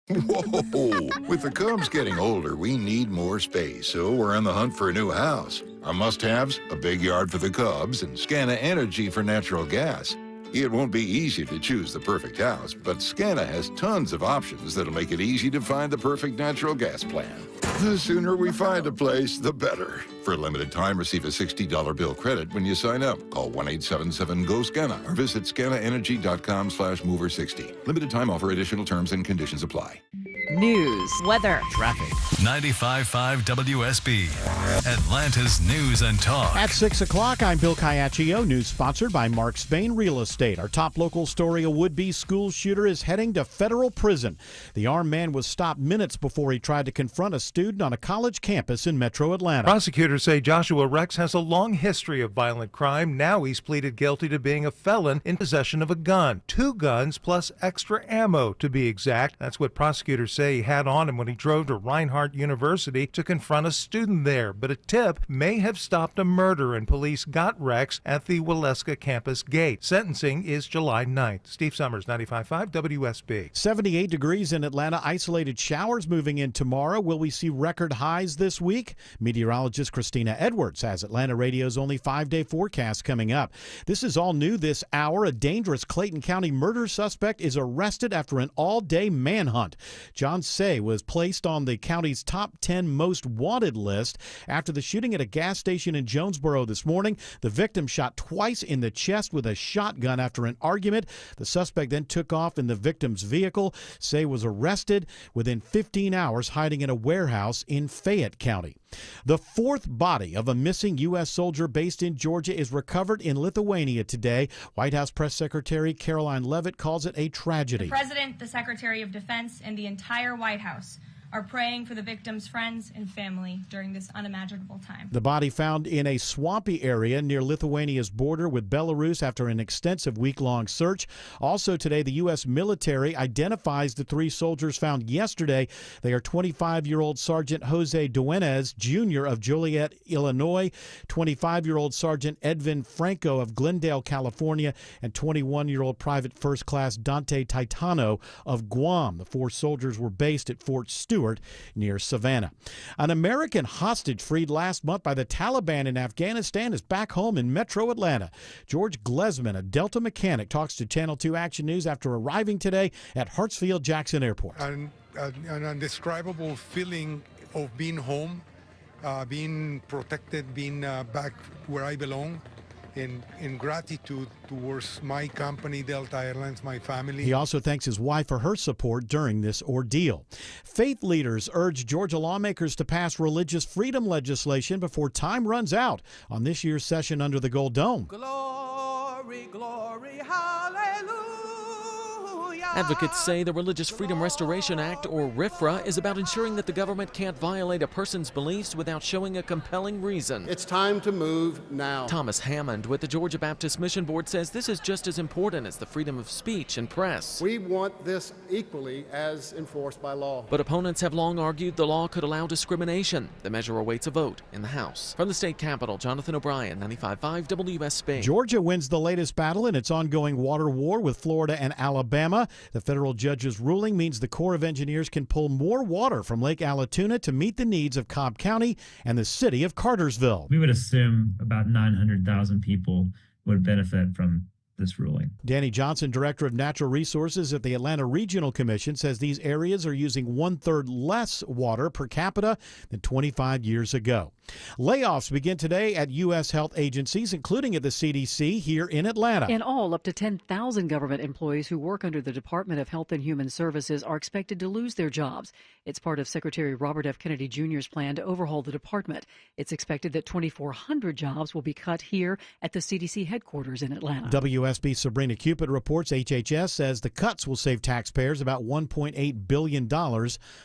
Whoa! With the Cubs getting older, we need more space, so we're on the hunt for a new house. Our must-haves, a big yard for the Cubs and Scana Energy for natural gas. It won't be easy to choose the perfect house, but Scana has tons of options that'll make it easy to find the perfect natural gas plan. The sooner we find a place, the better. For a limited time, receive a $60 bill credit when you sign up. Call 1-877-GO-SCANA or visit scanaenergy.com/mover60. Limited time offer, additional terms and conditions apply. News. Weather. Traffic. 95.5 WSB, Atlanta's News and Talk. At 6 o'clock, I'm Bill Caiaccio. News sponsored by Mark Spain Real Estate. Our top local story, a would-be school shooter is heading to federal prison. The armed man was stopped minutes before he tried to confront a student on a college campus in metro Atlanta. Prosecutors say Joshua Rex has a long history of violent crime. Now he's pleaded guilty to being a felon in possession of a gun. 2 guns plus extra ammo, to be exact. That's what prosecutors say he had on him when he drove to Reinhardt University to confront a student there. But a tip may have stopped a murder, and police got Rex at the Waleska campus gate. Sentencing is July 9th. Steve Summers, 95.5 WSB. 78 degrees in Atlanta. Isolated showers moving in tomorrow. Will we see record highs this week? Meteorologist Christina Edwards has Atlanta Radio's only 5-day forecast coming up. This is all new this hour. A dangerous Clayton County murder suspect is arrested after an all-day manhunt. John Say was placed on the county's top 10 most wanted list after the shooting at a gas station in Jonesboro this morning. The victim shot twice in the chest with a shotgun after an argument. The suspect then took off in the victim's vehicle. Say was arrested within 15 hours, hiding in a warehouse in Fayette County. The 4th body of a missing U.S. soldier based in Georgia is recovered in Lithuania today. White House Press Secretary Caroline Leavitt calls it a tragedy. The President, the Secretary of Defense, and the entire White House are praying for the victim's friends and family during this unimaginable time. The body found in a swampy area near Lithuania's border with Belarus after an extensive week-long search. Also today, the U.S. military identifies the 3 soldiers found yesterday. They are 25-year-old Sergeant Jose Duenes, Jr. of Joliet, Illinois, 25-year-old Sergeant Edvin Franco of Glendale, California, and 21-year-old Private First Class Dante Titano of Guam. The 4 soldiers were based at Fort Stewart near Savannah. An American hostage freed last month by the Taliban in Afghanistan is back home in metro Atlanta. George Glesman, a Delta mechanic, talks to Channel 2 Action News after arriving today at Hartsfield-Jackson Airport. An indescribable feeling of being home, being protected, being back where I belong. In gratitude towards my company, Delta Airlines, my family. He also thanks his wife for her support during this ordeal. Faith leaders urge Georgia lawmakers to pass religious freedom legislation before time runs out on this year's session under the Gold Dome. Glory, glory, hallelujah. Advocates say the Religious Freedom Restoration Act, or RFRA, is about ensuring that the government can't violate a person's beliefs without showing a compelling reason. It's time to move now. Thomas Hammond with the Georgia Baptist Mission Board says this is just as important as the freedom of speech and press. We want this equally as enforced by law. But opponents have long argued the law could allow discrimination. The measure awaits a vote in the House. From the state capitol, Jonathan O'Brien, 95.5 WSB. Georgia wins the latest battle in its ongoing water war with Florida and Alabama. The federal judge's ruling means the Corps of Engineers can pull more water from Lake Allatoona to meet the needs of Cobb County and the city of Cartersville. We would assume about 900,000 people would benefit from this ruling. Danny Johnson, Director of Natural Resources at the Atlanta Regional Commission, says these areas are using 1/3 less water per capita than 25 years ago. Layoffs begin today at U.S. health agencies, including at the CDC here in Atlanta. In all, up to 10,000 government employees who work under the Department of Health and Human Services are expected to lose their jobs. It's part of Secretary Robert F. Kennedy Jr.'s plan to overhaul the department. It's expected that 2,400 jobs will be cut here at the CDC headquarters in Atlanta. WSB Sabrina Cupid reports HHS says the cuts will save taxpayers about $1.8 billion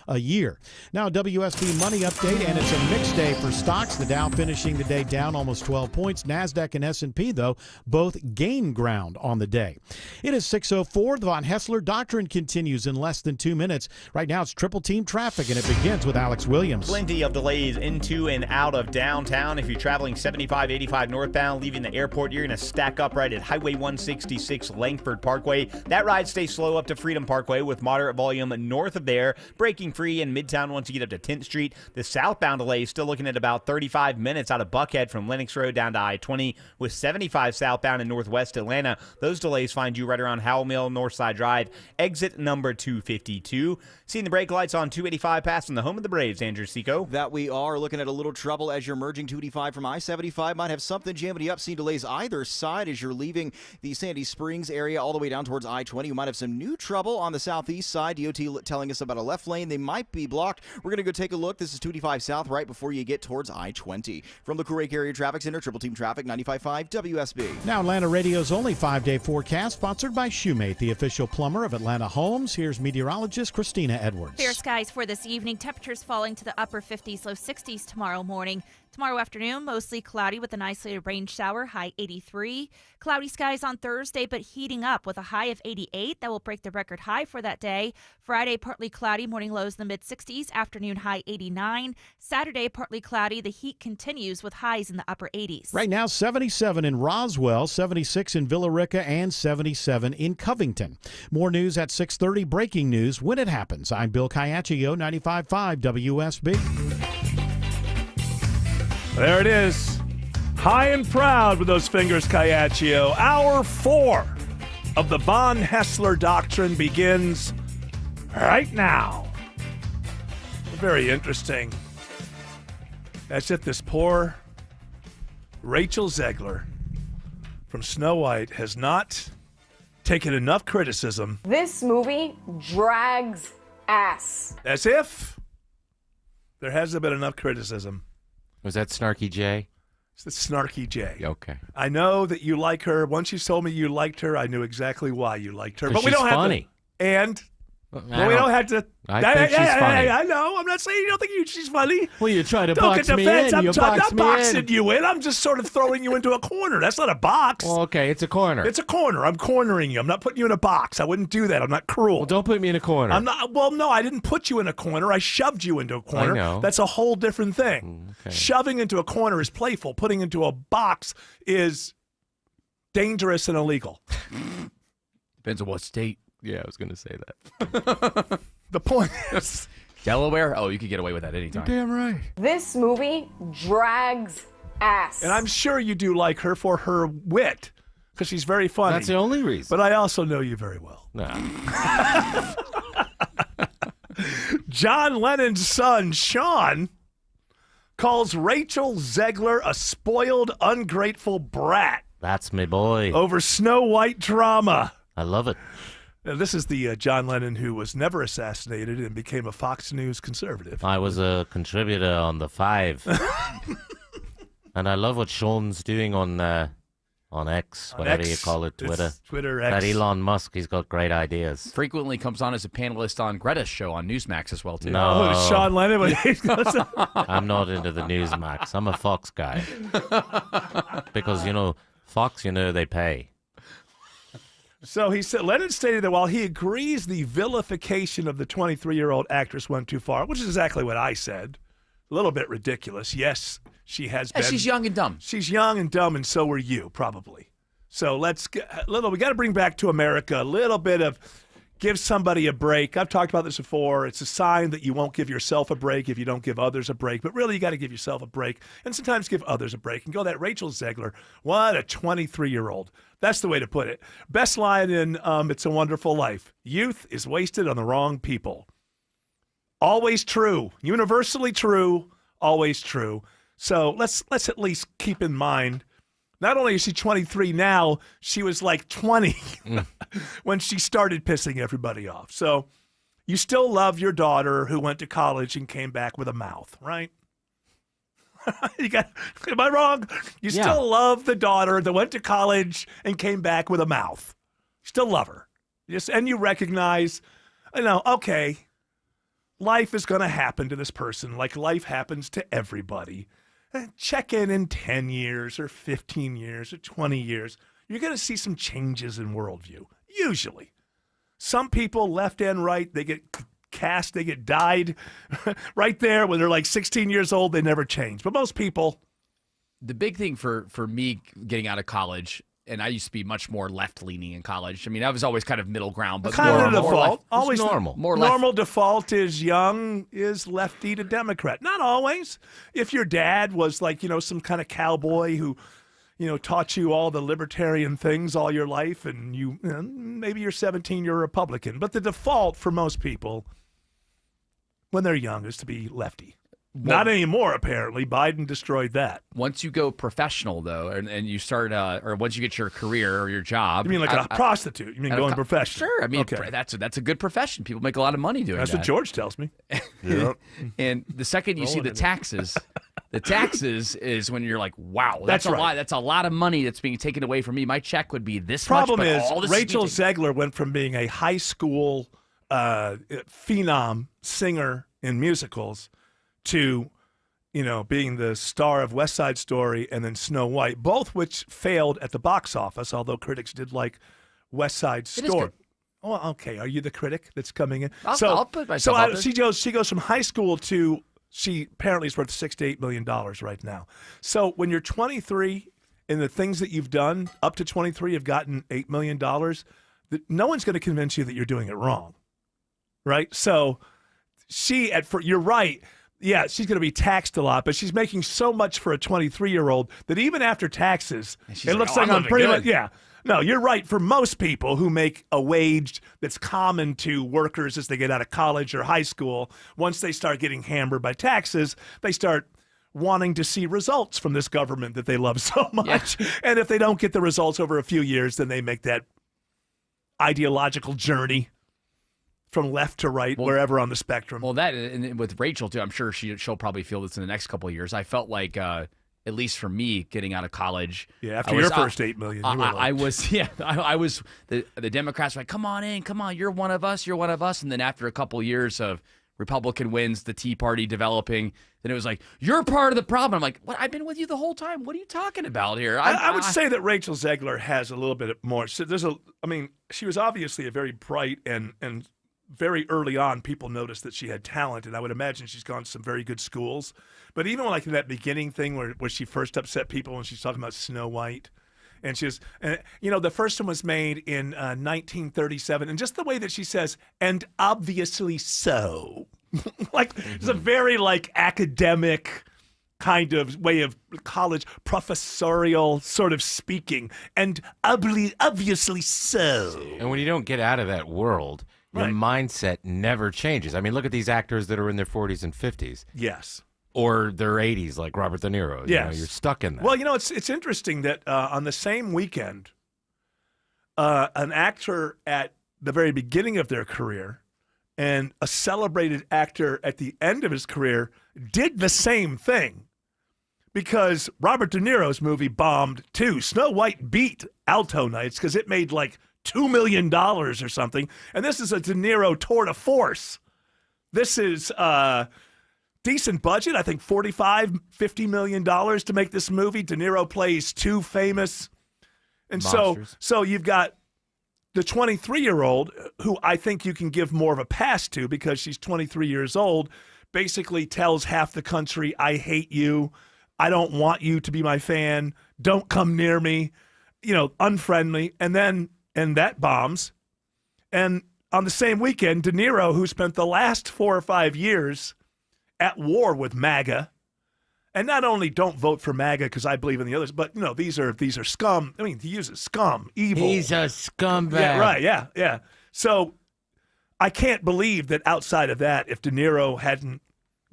a year. Now, WSB Money Update, and it's a mixed day for stocks. The Dow finishing the day down almost 12 points. NASDAQ and S&P, though, both gain ground on the day. It is 6:04. The Von Hessler Doctrine continues in less than 2 minutes. Right now, it's triple team traffic, and it begins with Alex Williams. Plenty of delays into and out of downtown. If you're traveling 75, 85 northbound, leaving the airport, you're going to stack up right at Highway 166 Langford Parkway. That ride stays slow up to Freedom Parkway with moderate volume north of there. Breaking free in Midtown once you get up to 10th Street. The southbound delay is still looking at about 35 minutes out of Buckhead from Lennox Road down to I-20 with 75 southbound in northwest Atlanta. Those delays find you right around Howell Mill, Northside Drive, exit number 252. Seeing the brake lights on 285 passing the home of the Braves, Andrew Seco. That we are looking at a little trouble as you're merging 285 from I-75. Might have something jamming you up. Seeing delays either side as you're leaving the Sandy Springs area all the way down towards I-20. We might have some new trouble on the southeast side. DOT telling us about a left lane. They might be blocked. We're going to go take a look. This is 285 South right before you get towards I-20. From the Courier Carrier Traffic Center, Triple Team Traffic, 95.5 WSB. Now Atlanta Radio's only 5-day forecast, sponsored by Shoemate, the official plumber of Atlanta Homes. Here's meteorologist Christina Edwards. Fair skies for this evening. Temperatures falling to the upper 50s, low 60s tomorrow morning. Tomorrow afternoon, mostly cloudy with an isolated rain shower, high 83. Cloudy skies on Thursday, but heating up with a high of 88. That will break the record high for that day. Friday, partly cloudy, morning lows in the mid-60s, afternoon high 89. Saturday, partly cloudy. The heat continues with highs in the upper 80s. Right now, 77 in Roswell, 76 in Villa Rica, and 77 in Covington. More news at 6:30. Breaking news when it happens. I'm Bill Caiaccio, 95.5 WSB. There it is. High and proud with those fingers, Caiaccio. Hour 4 of the Von Hessler Doctrine begins right now. Very interesting. As if this poor Rachel Zegler from Snow White has not taken enough criticism. This movie drags ass. As if there hasn't been enough criticism. Was that Snarky J? It's the Snarky J. Okay. I know that you like her. Once you told me you liked her, I knew exactly why you liked her. But we she's don't funny. have to. And I we don't have to. I think she's funny. I know. I'm not saying you don't think she's funny. Well, you try to Don't box get me defense. in. I'm You not box me boxing in. you in. I'm just sort of throwing you into a corner. That's not a box. Well, okay, it's a corner. It's a corner. I'm cornering you. I'm not putting you in a box. I wouldn't do that. I'm not cruel. Well, don't put me in a corner. I'm not. Well, no, I didn't put you in a corner. I shoved you into a corner. I know. That's a whole different thing. Okay. Shoving into a corner is playful. Putting into a box is dangerous and illegal. Depends on what state. Yeah, I was going to say that. The point is, Delaware? Oh, you could get away with that anytime. Damn right. This movie drags ass. and I'm sure you do like her for her wit, because she's very funny. That's the only reason. But I also know you very well. No. John Lennon's son, Sean, calls Rachel Zegler a spoiled, ungrateful brat That's me boy. over Snow White drama. I love it. Now, this is the John Lennon who was never assassinated and became a Fox News conservative. I was a contributor on the 5. And I love what Sean's doing on X, whatever X. you call it, Twitter. It's Twitter X. That Elon Musk, he's got great ideas. Frequently comes on as a panelist on Greta's show on Newsmax as well, too. No. Oh, Sean Lennon. when he goes- I'm not into the Newsmax. I'm a Fox guy. Because, Fox, they pay. So he said, Lennon stated that while he agrees the vilification of the 23-year-old actress went too far, which is exactly what I said, a little bit ridiculous. Yes, she has been. She's young and dumb. She's young and dumb, and so are you, probably. So let's get we got to bring back to America a little bit of give somebody a break. I've talked about this before. It's a sign that you won't give yourself a break if you don't give others a break. But really, you got to give yourself a break and sometimes give others a break. And go that Rachel Zegler, what a 23-year-old. That's the way to put it. Best line in It's a Wonderful Life. Youth is wasted on the wrong people. Always true. Universally true. Always true. So let's at least keep in mind, not only is she 23 now, she was like 20 when she started pissing everybody off. So you still love your daughter who went to college and came back with a mouth, right? Am I wrong? You still love the daughter that went to college and came back with a mouth. You still love her. And you recognize, okay, life is going to happen to this person like life happens to everybody. Check in 10 years or 15 years or 20 years. You're going to see some changes in worldview, usually. Some people, left and right, they get cast, they get dyed right there when they're like 16 years old, they never change. But most people. The big thing for me getting out of college, and I used to be much more left-leaning in college. I mean, I was always kind of middle ground, but kind of the default. Left, always normal. Normal default is young is lefty to Democrat. Not always. If your dad was like, some kind of cowboy who, taught you all the libertarian things all your life, and maybe you're 17, you're a Republican. But the default for most people when they're young is to be lefty. Not anymore, apparently. Biden destroyed that. Once you go professional, though, and you start, or once you get your career or your job. You mean like a prostitute? You mean going professional? Sure. I mean, okay. that's a good profession. People make a lot of money doing that. That's what George tells me. Yep. And the second you see the taxes, the taxes is when you're like, wow, That's a right. lot. That's a lot of money that's being taken away from me. My check would be this Problem much. is, all this Rachel is being Zegler went from being a high school phenom singer in musicals to, being the star of West Side Story and then Snow White, both which failed at the box office, although critics did like West Side It is Story. good. Oh, okay. Are you the critic that's coming in? I'll put myself out there. She goes from high school to, she apparently is worth $6 to $8 million right now. So when you're 23 and the things that you've done up to 23 have gotten $8 million, no one's going to convince you that you're doing it wrong. Right? So you're right. Yeah, she's going to be taxed a lot, but she's making so much for a 23-year-old that even after taxes, it looks like I'm pretty much, yeah. No, you're right. For most people who make a wage that's common to workers as they get out of college or high school, once they start getting hammered by taxes, they start wanting to see results from this government that they love so much. Yeah. And if they don't get the results over a few years, then they make that ideological journey from left to right, wherever on the spectrum. Well, that, and with Rachel, too, I'm sure she'll probably feel this in the next couple of years. I felt like, at least for me, getting out of college. Yeah, after your first $8 million. I was, the Democrats were like, come on in, come on, you're one of us. And then after a couple of years of Republican wins, the Tea Party developing, then it was like, you're part of the problem. I'm like, what? I've been with you the whole time. What are you talking about here? I would say that Rachel Zegler has a little bit more. So she was obviously a very bright and very early on, people noticed that she had talent, and I would imagine she's gone to some very good schools. But even like in that beginning thing where she first upset people when she's talking about Snow White, and she was, the first one was made in 1937, and just the way that she says, and obviously so, it's a very academic kind of way of college professorial sort of speaking, and obviously so. And when you don't get out of that world, your mindset never changes. I mean, look at these actors that are in their 40s and 50s. Yes. Or their 80s, like Robert De Niro. Yes. You're stuck in that. Well, it's interesting that on the same weekend, an actor at the very beginning of their career and a celebrated actor at the end of his career did the same thing. Because Robert De Niro's movie bombed too. Snow White beat Alto Nights because it made $2 million or something. And this is a De Niro tour de force. This is decent budget, I think $45-50 million to make this movie. De Niro plays two famous. And so you've got the 23-year-old, who I think you can give more of a pass to because she's 23 years old, basically tells half the country, I hate you. I don't want you to be my fan. Don't come near me. Unfriendly. And that bombs. And on the same weekend, De Niro, who spent the last 4 or 5 years at war with MAGA, and not only don't vote for MAGA because I believe in the others, but these are scum. I mean, he uses scum, evil. He's a scumbag. Yeah, right. Yeah. So I can't believe that outside of that, if De Niro hadn't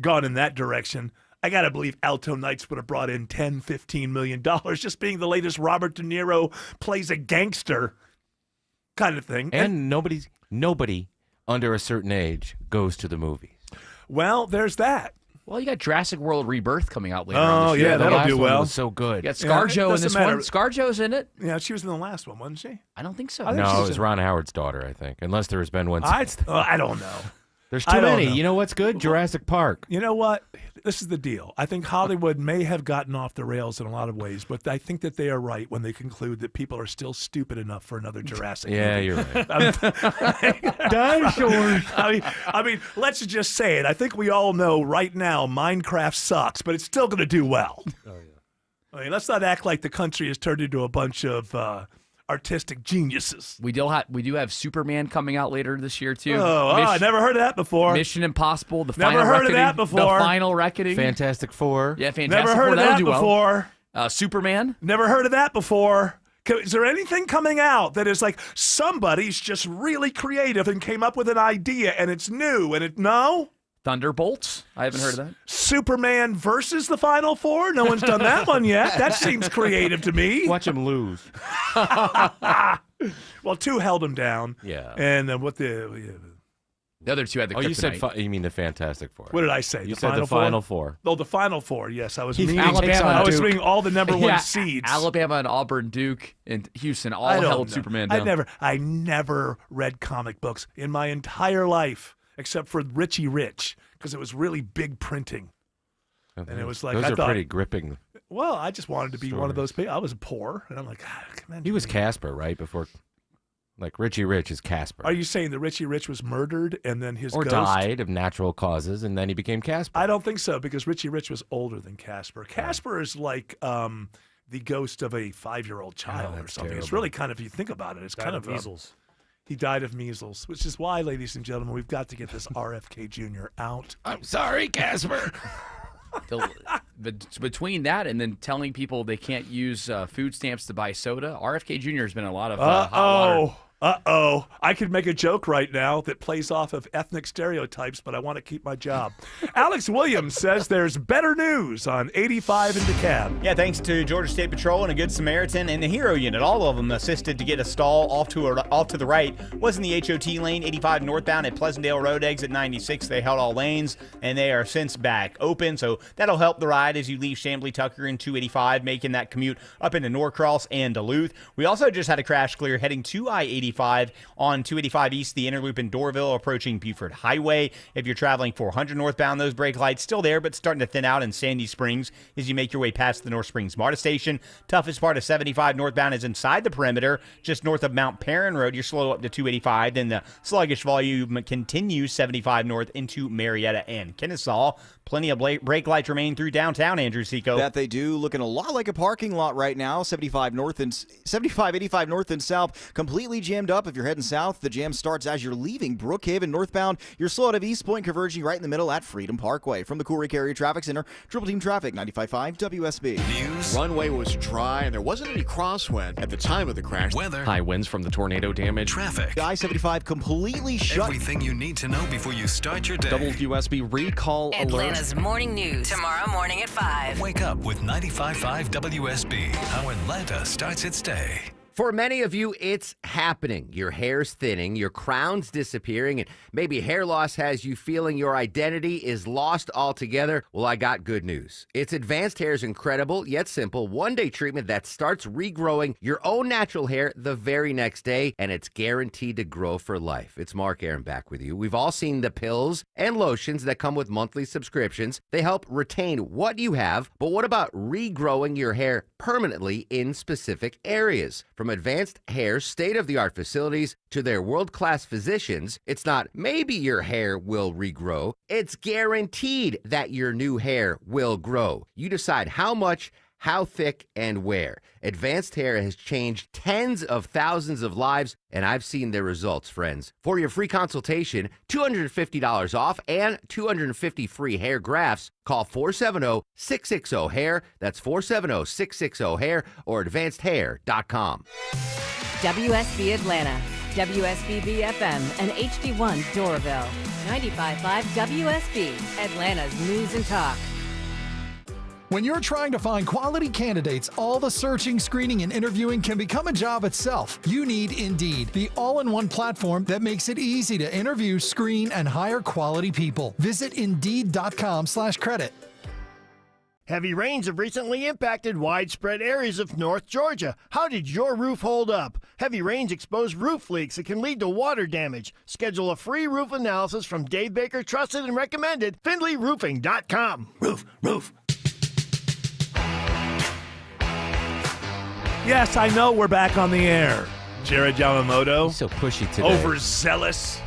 gone in that direction, I got to believe Alto Nights would have brought in $10-15 million just being the latest Robert De Niro plays a gangster kind of thing. And nobody under a certain age goes to the movies. Well, there's that. Well, you got Jurassic World Rebirth coming out later on this year. Yeah, that'll do well. Was so good. You got ScarJo in this one. ScarJo's in it. Yeah, she was in the last one, wasn't she? I don't think so. No, it was Ron Howard's daughter, I think. Unless there has been one. I don't know. There's too many. You know what's good? Jurassic Park. You know what? This is the deal. I think Hollywood may have gotten off the rails in a lot of ways, but I think that they are right when they conclude that people are still stupid enough for another Jurassic movie. You're right. Dinosaurs. I mean, let's just say it. I think we all know right now Minecraft sucks, but it's still going to do well. Oh, yeah. I mean, let's not act like the country has turned into a bunch of artistic geniuses. We do have Superman coming out later this year too. I never heard of that before. Mission Impossible, the never final heard reckoning, of that before. The Final Reckoning. Fantastic Four. Yeah, Fantastic never Four. Heard of that before. Well. Superman. Never heard of that before. Is there anything coming out that is like somebody's just really creative and came up with an idea and it's new and no? Thunderbolts? I haven't heard of that. Superman versus the Final Four? No one's done that one yet. That seems creative to me. Watch him lose. Well, 2 held him down. Yeah. And then The other 2 had the kryptonite. You said you mean the Fantastic Four. What did I say? You said the Final Four. Oh, the Final Four. Yes, I was He's meaning Alabama, I was Duke. meaning all the number 1 seeds. Alabama and Auburn, Duke, and Houston all I don't held know. Superman down. I never read comic books in my entire life, except for Richie Rich, because it was really big printing. And it was like, those I are thought, pretty gripping. Well, I just wanted to be one of those people. I was poor, and I'm like, man. He was Casper, right? Before, like Richie Rich is Casper. Are you saying that Richie Rich was murdered and then his or ghost died of natural causes, and then he became Casper? I don't think so, because Richie Rich was older than Casper. Casper is like the ghost of a 5-year-old child or something. It's really kind of, if you think about it, it's kind of measles. He died of measles, which is why, ladies and gentlemen, we've got to get this RFK Jr. out. I'm sorry, Casper. Between that and then telling people they can't use food stamps to buy soda, RFK Jr. has been in a lot of hot water. Uh-oh. I could make a joke right now that plays off of ethnic stereotypes, but I want to keep my job. Alex Williams says there's better news on 85 in DeKalb. Yeah, thanks to Georgia State Patrol and a Good Samaritan and the Hero Unit. All of them assisted to get a stall off to the right. Was in the HOT lane, 85 northbound at Pleasantdale Road, exit 96. They held all lanes, and they are since back open, so that'll help the ride as you leave Chamblee Tucker in 285, making that commute up into Norcross and Duluth. We also just had a crash clear heading to I-85 on 285 east, the inner loop in Doraville, approaching Buford Highway. If you're traveling 400 northbound, those brake lights still there, but starting to thin out in Sandy Springs as you make your way past the North Springs MARTA station. Toughest part of 75 northbound is inside the perimeter, just north of Mount Perrin Road. You're slow up to 285. Then the sluggish volume continues 75 north into Marietta and Kennesaw. Plenty of brake lights remain through downtown, Andrew Seco. That they do. Looking a lot like a parking lot right now. 75 85 north and south, completely jammed up. If you're heading south, the jam starts as you're leaving Brookhaven northbound. You're slow out of East Point, converging right in the middle at Freedom Parkway. From the Cool Lake Area Traffic Center, Triple Team Traffic, 95.5 WSB. News. Runway was dry and there wasn't any crosswind at the time of the crash. Weather. High winds from the tornado damage. Traffic. I-75 completely shut. Everything you need to know before you start your day. WSB recall alert. Atlanta's morning news tomorrow morning at 5. Wake up with 95.5 WSB. How Atlanta starts its day. For many of you, it's happening. Your hair's thinning, your crown's disappearing, and maybe hair loss has you feeling your identity is lost altogether. Well, I got good news. It's Advanced Hair's incredible yet simple one-day treatment that starts regrowing your own natural hair the very next day, and it's guaranteed to grow for life. It's Mark Aaron back with you. We've all seen the pills and lotions that come with monthly subscriptions. They help retain what you have, but what about regrowing your hair permanently in specific areas? From Advanced Hair's state-of-the-art facilities to their world-class physicians, it's not maybe your hair will regrow, it's guaranteed that your new hair will grow. You decide how much, how thick, and where. Advanced Hair has changed tens of thousands of lives, and I've seen their results, friends. For your free consultation, $250 off and 250 free hair grafts, call 470-660-HAIR. That's 470-660-HAIR or advancedhair.com. WSB Atlanta, WSBB FM, and HD1 Doraville. 95.5 WSB, Atlanta's news and talk. When you're trying to find quality candidates, all the searching, screening, and interviewing can become a job itself. You need Indeed, the all-in-one platform that makes it easy to interview, screen, and hire quality people. Visit Indeed.com/credit. Heavy rains have recently impacted widespread areas of North Georgia. How did your roof hold up? Heavy rains expose roof leaks that can lead to water damage. Schedule a free roof analysis from Dave Baker, trusted and recommended, FindlayRoofing.com. Roof. Yes, I know we're back on the air. Jared Yamamoto. He's so pushy today. Overzealous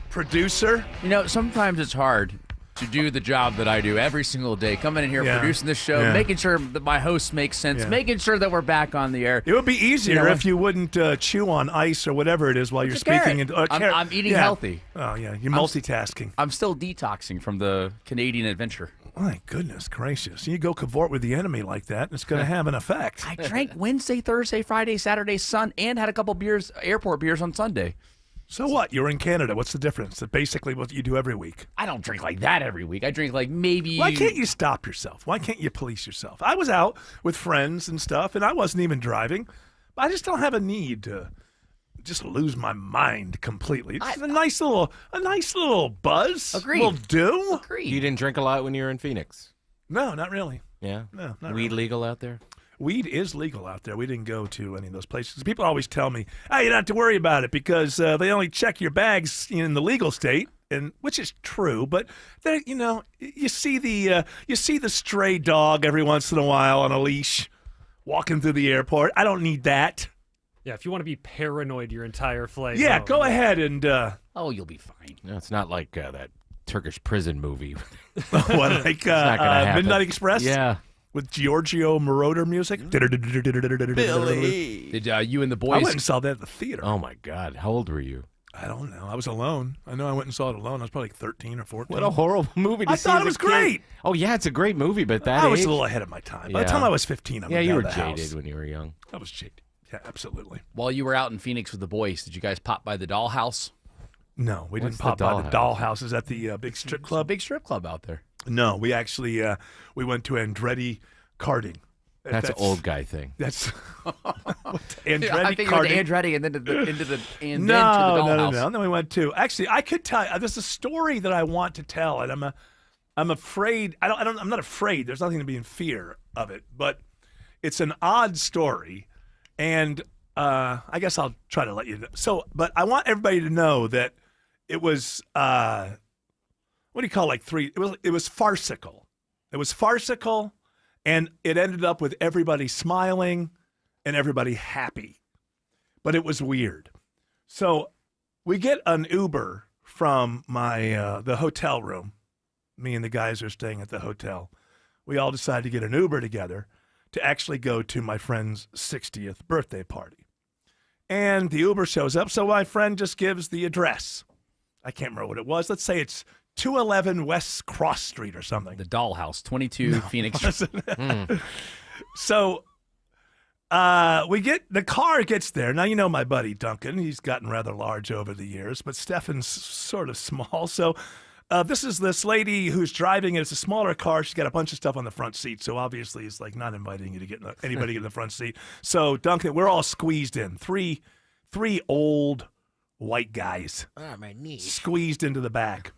producer. You know, sometimes it's hard to do the job that I do every single day, coming in here, producing the show, making sure that my host makes sense, making sure that we're back on the air. It would be easier if you wouldn't chew on ice or whatever it is while you're speaking. I'm eating healthy. Oh, yeah. You're multitasking. I'm still detoxing from the Canadian adventure. My goodness gracious. You go cavort with the enemy like that, and it's going to have an effect. I drank Wednesday, Thursday, Friday, Saturday, and had a couple beers, airport beers on Sunday. So what? You're in Canada. What's the difference? That's basically what you do every week. I don't drink like that every week. I drink like maybe. Why can't you stop yourself? Why can't you police yourself? I was out with friends and stuff, and I wasn't even driving. But I just don't have a need to just lose my mind completely. It's a nice little buzz. Agreed. Will do. Agreed. You didn't drink a lot when you were in Phoenix? No, not really. Yeah? No, not Weed really. legal out there? Weed is legal out there. We didn't go to any of those places. People always tell me, "Hey, you don't have to worry about it because they only check your bags in the legal state," and which is true. But there, you see the stray dog every once in a while on a leash walking through the airport. I don't need that. Yeah, if you want to be paranoid your entire flight. Yeah, no. go ahead and. Oh, you'll be fine. No, it's not like that Turkish prison movie. What, like Midnight Express? Yeah. With Giorgio Moroder music. Billy. Did you and the boys? I went and saw that at the theater. Oh my God! How old were you? I don't know. I was alone. I know I went and saw it alone. I was probably like 13 or 14. What a horrible movie to I see thought as it a was kid. great. Oh yeah, it's a great movie, but that I was age? a little ahead of my time. By the time I was 15, I moved you out were of the jaded house. when you were young. I was jaded. Yeah, absolutely. While you were out in Phoenix with the boys, did you guys pop by the Dollhouse? No, we What's didn't pop the by the dollhouse. Is that the big strip club? Big strip club out there. No, we actually we went to Andretti karting. That's an old guy thing. That's Andretti I think karting. it was Andretti and then to the and then to the No. Dollhouse. And then we went to. Actually, I could tell. There's a story that I want to tell, and I'm afraid. I'm not afraid. There's nothing to be in fear of it, but it's an odd story, and I guess I'll try to let you know. So, but I want everybody to know that it was what do you call like three? It was farcical. It was farcical, and it ended up with everybody smiling and everybody happy, but it was weird. So we get an Uber from my the hotel room. Me and the guys are staying at the hotel. We all decided to get an Uber together to actually go to my friend's 60th birthday party. And the Uber shows up, so my friend just gives the address. I can't remember what it was. Let's say it's 211 West Cross Street or something. The Dollhouse, 22 Phoenix. So the car gets there. Now, you know my buddy Duncan. He's gotten rather large over the years, but Stefan's sort of small. So this is this lady who's driving it. It's a smaller car. She's got a bunch of stuff on the front seat. So obviously it's like not inviting you to get anybody in the front seat. So Duncan, we're all squeezed in. Three old white guys my knees. squeezed into the back.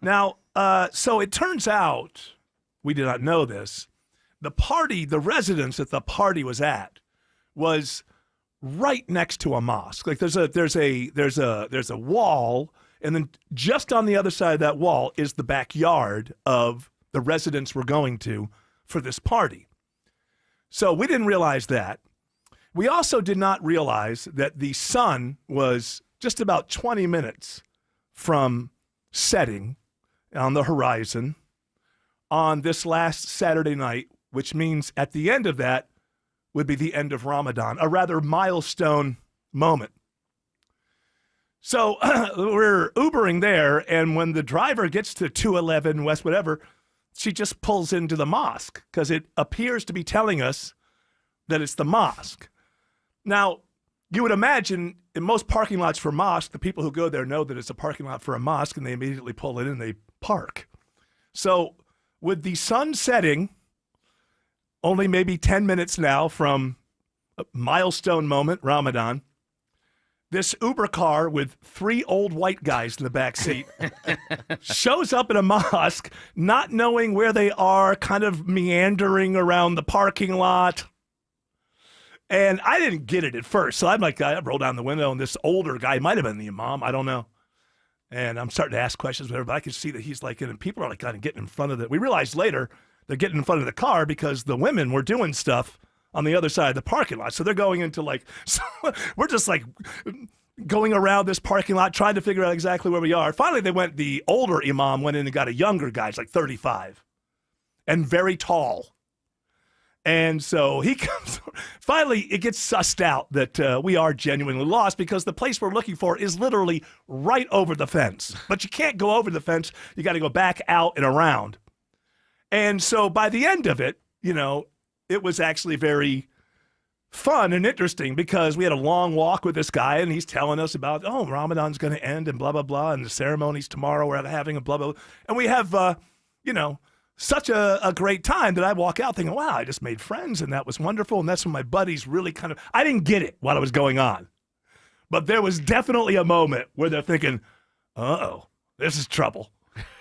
Now, so it turns out, we did not know this, the residence that the party was at was right next to a mosque. Like there's a wall, and then just on the other side of that wall is the backyard of the residence we're going to for this party. So we didn't realize that. We also did not realize that the sun was just about 20 minutes from setting on the horizon on this last Saturday night, which means at the end of that would be the end of Ramadan, a rather milestone moment. So we're Ubering there, and when the driver gets to 211 West whatever, she just pulls into the mosque because it appears to be telling us that it's the mosque. Now, you would imagine in most parking lots for mosques, the people who go there know that it's a parking lot for a mosque, and they immediately pull in and they park. So with the sun setting, only maybe 10 minutes now from a milestone moment, Ramadan, this Uber car with three old white guys in the back seat shows up at a mosque, not knowing where they are, kind of meandering around the parking lot. And I didn't get it at first. So I'm like, I roll down the window, and this older guy, might have been the imam, I don't know. And I'm starting to ask questions, whatever, but I can see that he's like, and people are like kind of getting in front of it. We realized later they're getting in front of the car because the women were doing stuff on the other side of the parking lot. So they're going into like, so we're just like going around this parking lot trying to figure out exactly where we are. Finally, the older imam went in and got a younger guy, it's like 35, and very tall. And so he comes, finally it gets sussed out that we are genuinely lost because the place we're looking for is literally right over the fence. But you can't go over the fence. You got to go back out and around. And so by the end of it, it was actually very fun and interesting because we had a long walk with this guy and he's telling us about, Ramadan's going to end and blah, blah, blah. And the ceremony's tomorrow. We're having a blah, blah, blah. And we have, such a great time that I walk out thinking, wow, I just made friends and that was wonderful. And that's when my buddies really I didn't get it while it was going on. But there was definitely a moment where they're thinking, uh-oh, this is trouble.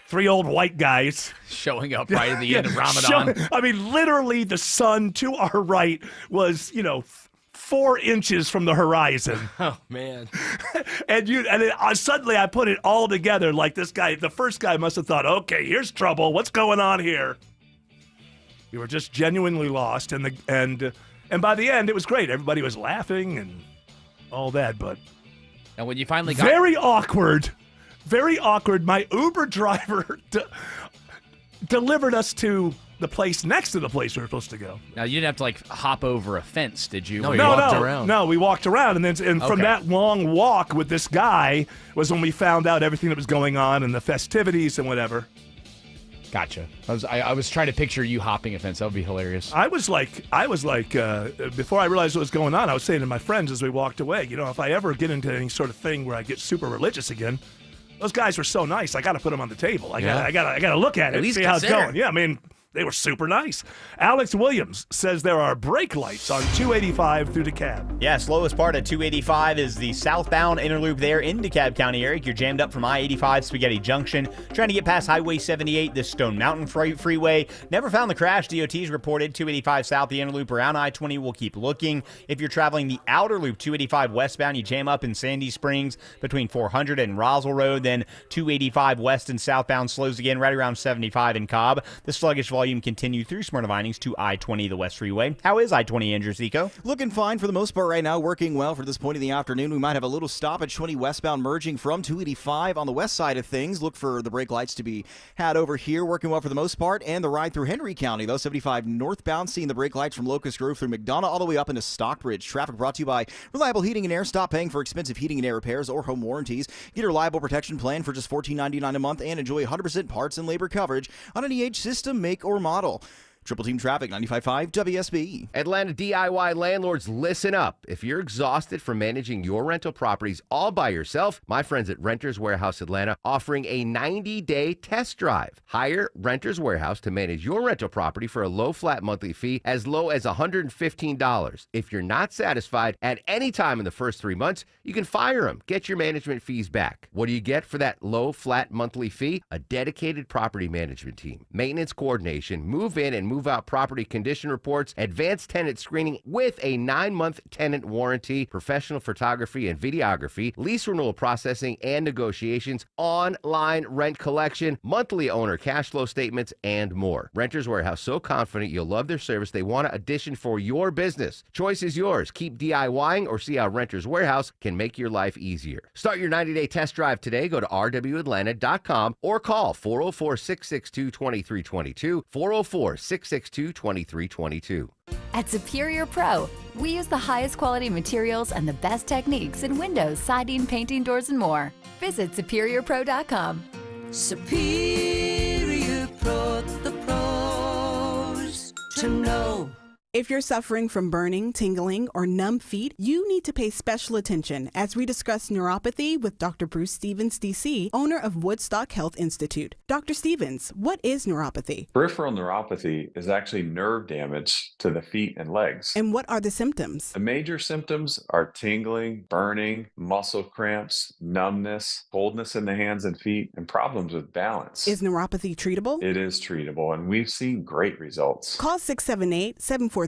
3 old white guys. Showing up right at the end of Ramadan. Literally the sun to our right was, 4 inches from the horizon. Oh, man. Suddenly I put it all together like this guy, the first guy must have thought, okay, here's trouble. What's going on here? We were just genuinely lost. And by the end, it was great. Everybody was laughing and all that. But and when you finally got... Very awkward. My Uber driver delivered us to the place next to the place we were supposed to go. Now, you didn't have to hop over a fence, did you? No, we walked around. And from that long walk with this guy was when we found out everything that was going on and the festivities and whatever. Gotcha. I was trying to picture you hopping a fence. That would be hilarious. I was like, before I realized what was going on, I was saying to my friends as we walked away, if I ever get into any sort of thing where I get super religious again, those guys were so nice. I got to put them on the table. I got to look at it, see how it's going. Yeah, they were super nice. Alex Williams says there are brake lights on 285 through DeKalb. Yeah, slowest part of 285 is the southbound inner loop there in DeKalb County, Eric. You're jammed up from I-85 Spaghetti Junction, trying to get past Highway 78, this Stone Mountain Freeway. Never found the crash. DOT's reported 285 south, the inner loop around I-20. We'll keep looking. If you're traveling the outer loop, 285 westbound, you jam up in Sandy Springs between 400 and Roswell Road. Then 285 west and southbound slows again right around 75 in Cobb. The sluggish volume continue through Smyrna Vinings to I-20, the West Freeway. How is I-20, Andrew Zico? Looking fine for the most part right now, working well for this point in the afternoon. We might have a little stoppage 20 westbound merging from 285 on the west side of things. Look for the brake lights to be had over here, working well for the most part. And the ride through Henry County, though, 75 northbound, seeing the brake lights from Locust Grove through McDonough all the way up into Stockbridge. Traffic brought to you by Reliable Heating and Air. Stop paying for expensive heating and air repairs or home warranties. Get a reliable protection plan for just $14.99 a month and enjoy 100% parts and labor coverage on any age, system, make, or model. Triple Team Traffic, 95.5 WSB. Atlanta DIY landlords, listen up. If you're exhausted from managing your rental properties all by yourself, my friends at Renters Warehouse Atlanta offering a 90-day test drive. Hire Renters Warehouse to manage your rental property for a low flat monthly fee as low as $115. If you're not satisfied at any time in the first 3 months, you can fire them. Get your management fees back. What do you get for that low flat monthly fee? A dedicated property management team, maintenance coordination, move in and move out property condition reports, advanced tenant screening with a 9-month tenant warranty, professional photography and videography, lease renewal processing and negotiations, online rent collection, monthly owner cash flow statements, and more. Renters Warehouse, so confident you'll love their service, they want an addition for your business. Choice is yours. Keep DIYing or see how Renters Warehouse can make your life easier. Start your 90-day test drive today. Go to rwatlanta.com or call 404-662-2322, 404-662-2322. At Superior Pro, we use the highest quality materials and the best techniques in windows, siding, painting, doors, and more. Visit SuperiorPro.com. Superior Pro, the pros to know. If you're suffering from burning, tingling, or numb feet, you need to pay special attention as we discuss neuropathy with Dr. Bruce Stevens, D.C., owner of Woodstock Health Institute. Dr. Stevens, what is neuropathy? Peripheral neuropathy is actually nerve damage to the feet and legs. And what are the symptoms? The major symptoms are tingling, burning, muscle cramps, numbness, coldness in the hands and feet, and problems with balance. Is neuropathy treatable? It is treatable, and we've seen great results. Call 678-743-9617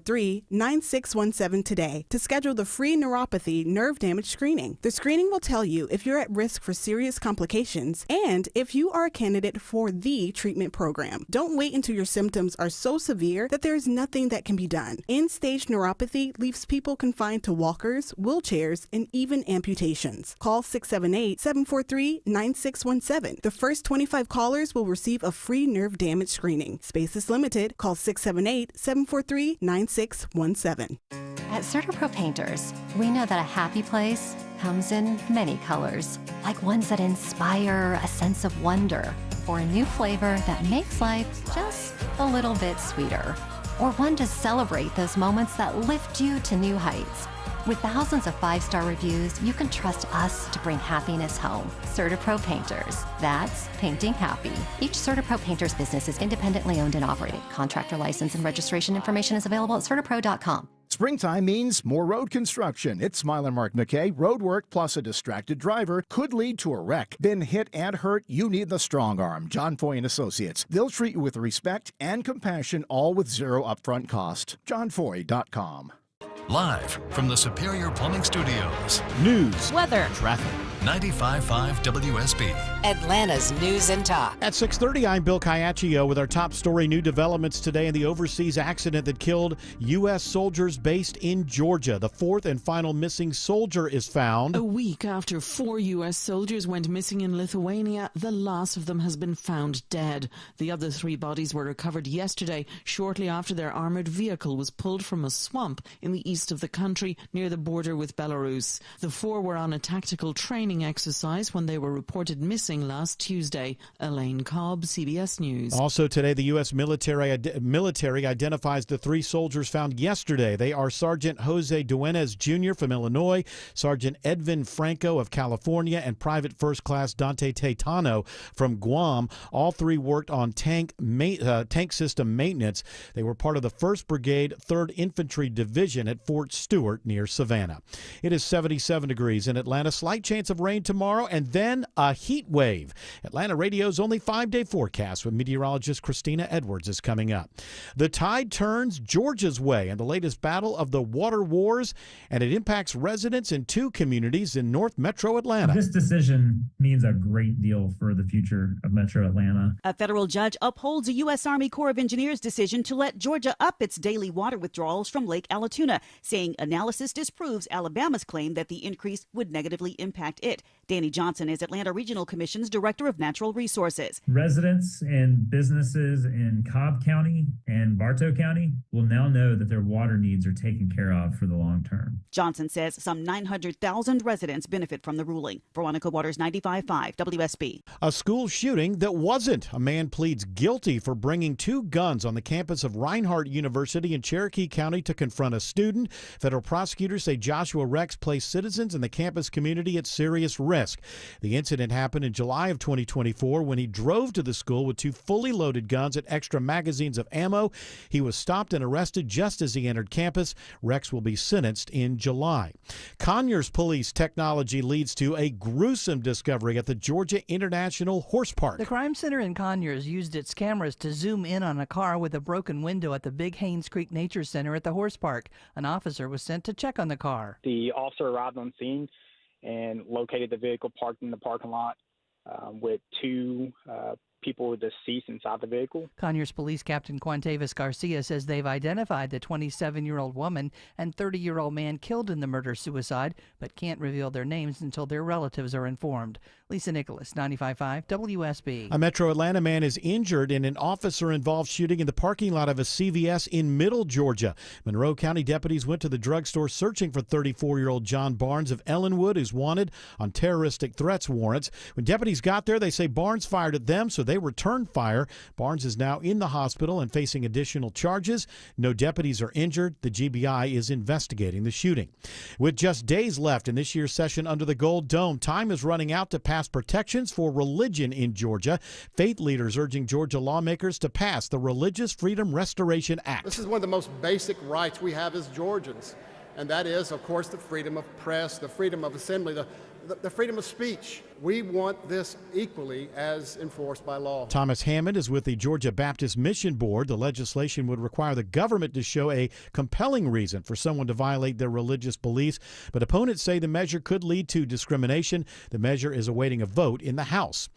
today to schedule the free neuropathy nerve damage screening. The screening will tell you if you're at risk for serious complications and if you are a candidate for the treatment program. Don't wait until your symptoms are so severe that there is nothing that can be done. End-stage neuropathy leaves people confined to walkers, wheelchairs, and even amputations. Call 678-743-9617. The first 25 callers will receive a free nerve damage screening. Space is limited. Call 678-743-9617. At CertaPro Painters, we know that a happy place comes in many colors, like ones that inspire a sense of wonder or a new flavor that makes life just a little bit sweeter. or one to celebrate those moments that lift you to new heights. With thousands of 5-star reviews, you can trust us to bring happiness home. CertaPro Painters. That's painting happy. Each CertaPro Painters business is independently owned and operated. Contractor license and registration information is available at CertaPro.com. Springtime means more road construction. It's Smile and Mark McKay. Road work plus a distracted driver could lead to a wreck. Been hit and hurt? You need the strong arm. John Foy and Associates. They'll treat you with respect and compassion, all with zero upfront cost. JohnFoy.com. Live from the Superior Plumbing Studios. News, weather, traffic. 95.5 WSB. Atlanta's News and Talk. At 6:30, I'm Bill Caiaccio with our top story. New developments today in the overseas accident that killed U.S. soldiers based in Georgia. The fourth and final missing soldier is found. A week after 4 U.S. soldiers went missing in Lithuania, the last of them has been found dead. The other 3 bodies were recovered yesterday, shortly after their armored vehicle was pulled from a swamp in the east of the country near the border with Belarus. The 4 were on a tactical training exercise when they were reported missing last Tuesday. Elaine Cobb, CBS News. Also today, the U.S. military identifies the 3 soldiers found yesterday. They are Sergeant Jose Duenas Jr. from Illinois, Sergeant Edvin Franco of California, and Private First Class Dante Teitano from Guam. All 3 worked on tank system maintenance. They were part of the 1st Brigade, 3rd Infantry Division at Fort Stewart near Savannah. It is 77 degrees in Atlanta. Slight chance of rain tomorrow, and then a heat wave. Atlanta Radio's only 5-day forecast with meteorologist Christina Edwards is coming up. The tide turns Georgia's way in the latest battle of the water wars, and it impacts residents in 2 communities in North Metro Atlanta. This decision means a great deal for the future of Metro Atlanta. A federal judge upholds a U.S. Army Corps of Engineers decision to let Georgia up its daily water withdrawals from Lake Allatoona, saying analysis disproves Alabama's claim that the increase would negatively impact it. Danny Johnson is Atlanta Regional Commission's Director of Natural Resources. Residents and businesses in Cobb County and Bartow County will now know that their water needs are taken care of for the long term. Johnson says some 900,000 residents benefit from the ruling. Veronica Waters, 95.5 WSB. A school shooting that wasn't. A man pleads guilty for bringing 2 guns on the campus of Reinhardt University in Cherokee County to confront a student. Federal prosecutors say Joshua Rex placed citizens in the campus community at serious risk. The incident happened in July of 2024 when he drove to the school with 2 fully loaded guns and extra magazines of ammo. He was stopped and arrested just as he entered campus. Rex will be sentenced in July. Conyers police technology leads to a gruesome discovery at the Georgia International Horse Park. The crime center in Conyers used its cameras to zoom in on a car with a broken window at the Big Haynes Creek Nature Center at the horse park. An officer was sent to check on the car. The officer arrived on scene and located the vehicle parked in the parking lot with 2 people deceased inside the vehicle. Conyers Police Captain Quantavis Garcia says they've identified the 27-year-old woman and 30-year-old man killed in the murder-suicide, but can't reveal their names until their relatives are informed. Lisa Nicholas, 95.5 WSB. A Metro Atlanta man is injured in an officer-involved shooting in the parking lot of a CVS in Middle Georgia. Monroe County deputies went to the drugstore searching for 34-year-old John Barnes of Ellenwood, who's wanted on terroristic threats warrants. When deputies got there, they say Barnes fired at them, so they returned fire. Barnes is now in the hospital and facing additional charges. No deputies are injured. The GBI is investigating the shooting. With just days left in this year's session under the Gold Dome, time is running out to pass protections for religion in Georgia. Faith leaders urging Georgia lawmakers to pass the Religious Freedom Restoration Act. This is one of the most basic rights we have as Georgians, and that is, of course, the freedom of press, the freedom of assembly, the freedom of speech. We want this equally as enforced by law. Thomas Hammond is with the Georgia Baptist Mission Board. The legislation would require the government to show a compelling reason for someone to violate their religious beliefs, but opponents say the measure could lead to discrimination. The measure is awaiting a vote in the House.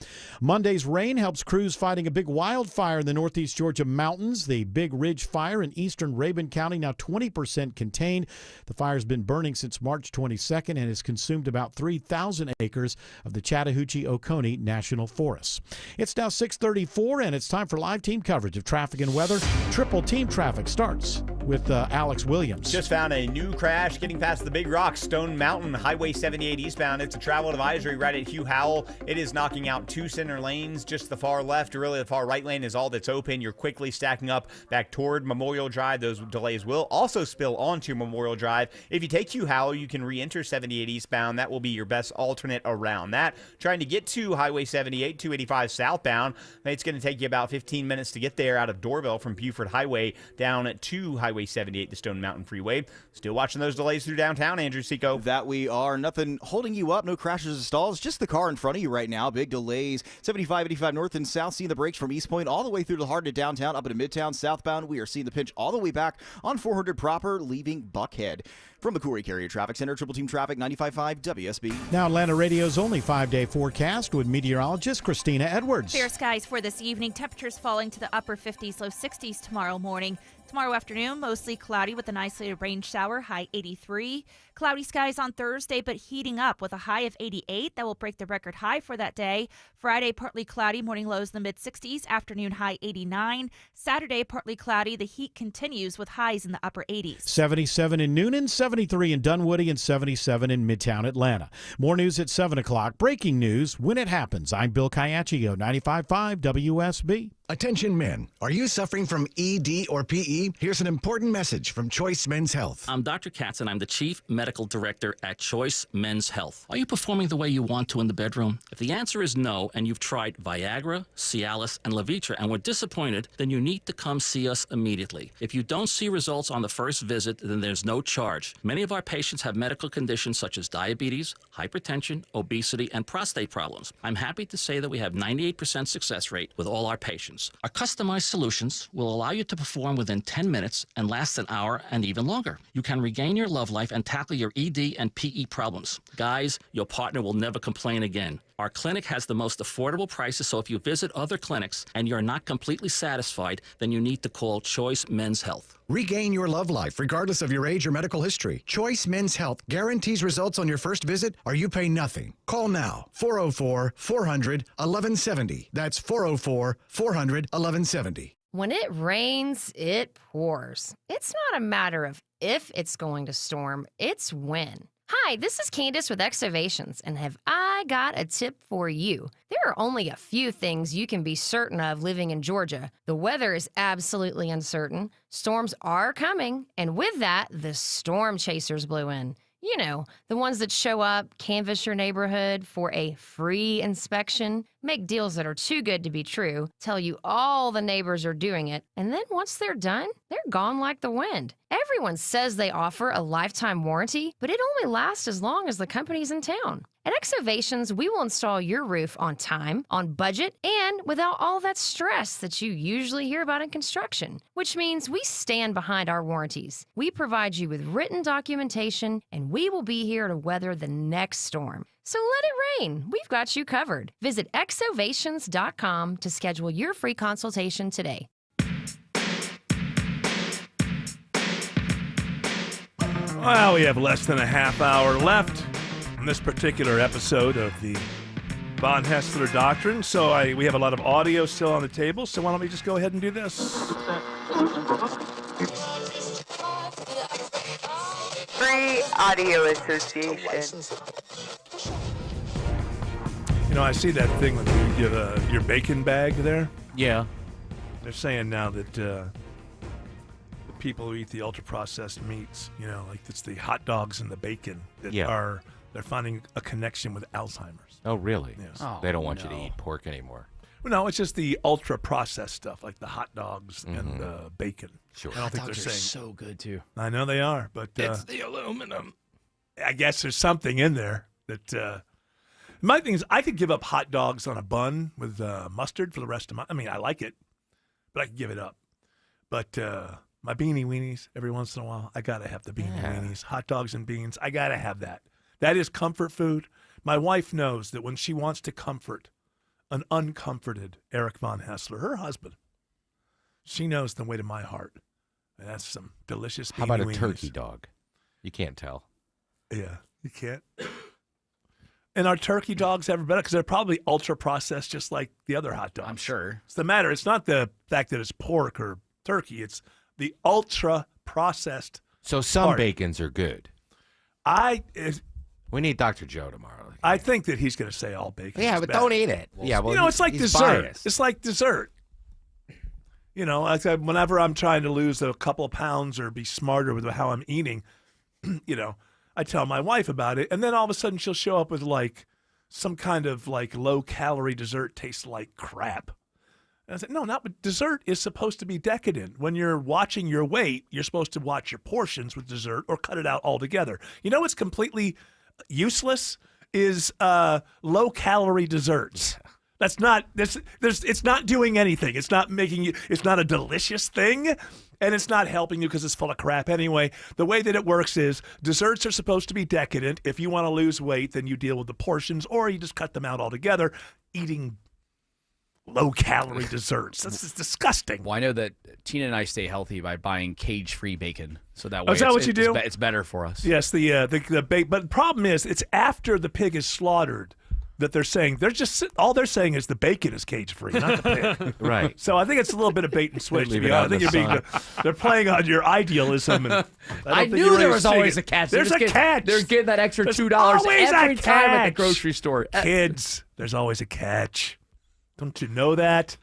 Monday's rain helps crews fighting a big wildfire in the northeast Georgia mountains. The Big Ridge Fire in eastern Rabun County now 20% contained. The fire's been burning since March 22nd and has consumed about 3,000 acres of the Chattahoochee-Oconee National Forests. It's now 6:34, and it's time for live team coverage of traffic and weather. Triple Team Traffic starts with Alex Williams. Just found a new crash getting past the Big Rock, Stone Mountain, Highway 78 eastbound. It's a travel advisory right at Hugh Howell. It is knocking out 2 center lanes. Just the far left, or really the far right lane is all that's open. You're quickly stacking up back toward Memorial Drive. Those delays will also spill onto Memorial Drive. If you take Hugh Howell, you can re-enter 78 eastbound. That will be your best alternate around that. Trying to get to Highway 78, 285 southbound. It's going to take you about 15 minutes to get there out of Doraville from Buford Highway down to Highway 78, the Stone Mountain Freeway. Still watching those delays through downtown, Andrew Seco. That we are. Nothing holding you up. No crashes or stalls. Just the car in front of you right now. Big delays. 75, 85 north and south. Seeing the brakes from East Point all the way through the heart of downtown, up into Midtown. Southbound, we are seeing the pinch all the way back on 400 proper, leaving Buckhead. From the Corey Carrier Traffic Center, Triple Team Traffic, 95.5 WSB. Now Atlanta Radio's only 5-day forecast with meteorologist Christina Edwards. Fair skies for this evening. Temperatures falling to the upper 50s, low 60s tomorrow morning. Tomorrow afternoon, mostly cloudy with an isolated rain shower, high 83. Cloudy skies on Thursday, but heating up with a high of 88. That will break the record high for that day. Friday, partly cloudy, morning lows in the mid-60s, afternoon high 89. Saturday, partly cloudy. The heat continues with highs in the upper 80s. 77 in Noonan, 73 in Dunwoody, and 77 in Midtown Atlanta. More news at 7 o'clock. Breaking news when it happens. I'm Bill Caiaccio, 95.5 WSB. Attention men, are you suffering from ED or PE? Here's an important message from Choice Men's Health. I'm Dr. Katz and I'm the Chief Medical Director at Choice Men's Health. Are you performing the way you want to in the bedroom? If the answer is no and you've tried Viagra, Cialis, and Levitra and were disappointed, then you need to come see us immediately. If you don't see results on the first visit, then there's no charge. Many of our patients have medical conditions such as diabetes, hypertension, obesity, and prostate problems. I'm happy to say that we have 98% success rate with all our patients. Our customized solutions will allow you to perform within 10 minutes and last an hour and even longer. You can regain your love life and tackle your ED and PE problems. Guys, your partner will never complain again. Our clinic has the most affordable prices, so if you visit other clinics and you're not completely satisfied, then you need to call Choice Men's Health. Regain your love life regardless of your age or medical history. Choice Men's Health guarantees results on your first visit or you pay nothing. Call now, 404-400-1170. That's 404-400-1170. When it rains, it pours. It's not a matter of if it's going to storm, it's when. Hi, this is Candace with Exovations, and have I got a tip for you? There are only a few things you can be certain of living in Georgia. The weather is absolutely uncertain, storms are coming, and with that, the storm chasers blew in. You know, the ones that show up, canvass your neighborhood for a free inspection, make deals that are too good to be true, tell you all the neighbors are doing it, and then once they're done, they're gone like the wind. Everyone says they offer a lifetime warranty, but it only lasts as long as the company's in town. At Exovations, we will install your roof on time, on budget, and without all that stress that you usually hear about in construction, which means we stand behind our warranties. We provide you with written documentation, and we will be here to weather the next storm. So let it rain. We've got you covered. Visit exovations.com to schedule your free consultation today. Well, we have less than a half hour left in this particular episode of the Von Haessler Doctrine. So we have a lot of audio still on the table, so why don't we just go ahead and do this? Free Audio Association. You know, I see that thing when you give your bacon bag there. Yeah. They're saying now that the people who eat the ultra-processed meats, you know, like it's the hot dogs and the bacon that they're finding a connection with Alzheimer's. Oh, really? Yes. Oh, they don't want you to eat pork anymore. Well, no, it's just the ultra-processed stuff, like the hot dogs and the bacon. Sure. I don't think Hot they're dogs are saying so good too. I know they are, but It's the aluminum. I guess there's something in there that. My thing is, I could give up hot dogs on a bun with mustard for the rest of my. I mean, I like it, but I could give it up. But my beanie weenies, every once in a while, I gotta have the beanie weenies, hot dogs and beans. I gotta have that. That is comfort food. My wife knows that when she wants to comfort an uncomforted Eric Von Haessler, her husband, she knows the way to my heart. And that's some delicious beanie How about a weenies. turkey dog? You can't tell. Yeah, you can't. And our turkey dogs ever better because they're probably ultra processed, just like the other hot dogs. I'm sure. It's the matter. It's not the fact that it's pork or turkey. It's the ultra processed. So some part. bacons are good. We need Dr. Joe tomorrow. I think that he's going to say all bacon. Yeah, is but bad. don't eat it. Yeah, well, it's like he's dessert. biased. It's like dessert. Whenever I'm trying to lose a couple of pounds or be smarter with how I'm eating, I tell my wife about it, and then all of a sudden she'll show up with like some kind of like low-calorie dessert tastes like crap. And I said, no, dessert is supposed to be decadent. When you're watching your weight, you're supposed to watch your portions with dessert or cut it out altogether. You know what's completely useless is low-calorie desserts. That's not it's not doing anything. It's not making you. It's not a delicious thing, and it's not helping you because it's full of crap anyway. The way that it works is desserts are supposed to be decadent. If you want to lose weight, then you deal with the portions, or you just cut them out altogether. Eating low-calorie desserts. That's just disgusting. Well, I know that Tina and I stay healthy by buying cage-free bacon, so that way is that what you do? It's better for us. Yes, the bacon. But the problem is, it's after the pig is slaughtered that they're saying all they're saying is the bacon is cage-free, not the pig. Right. So I think it's a little bit of bait and switch. Leave it out I think in the sun. they're playing on your idealism. And I knew there was always a catch. There's a catch. They're getting that extra $2 always every a time at the catch. grocery store. Kids, there's always a catch. Don't you know that?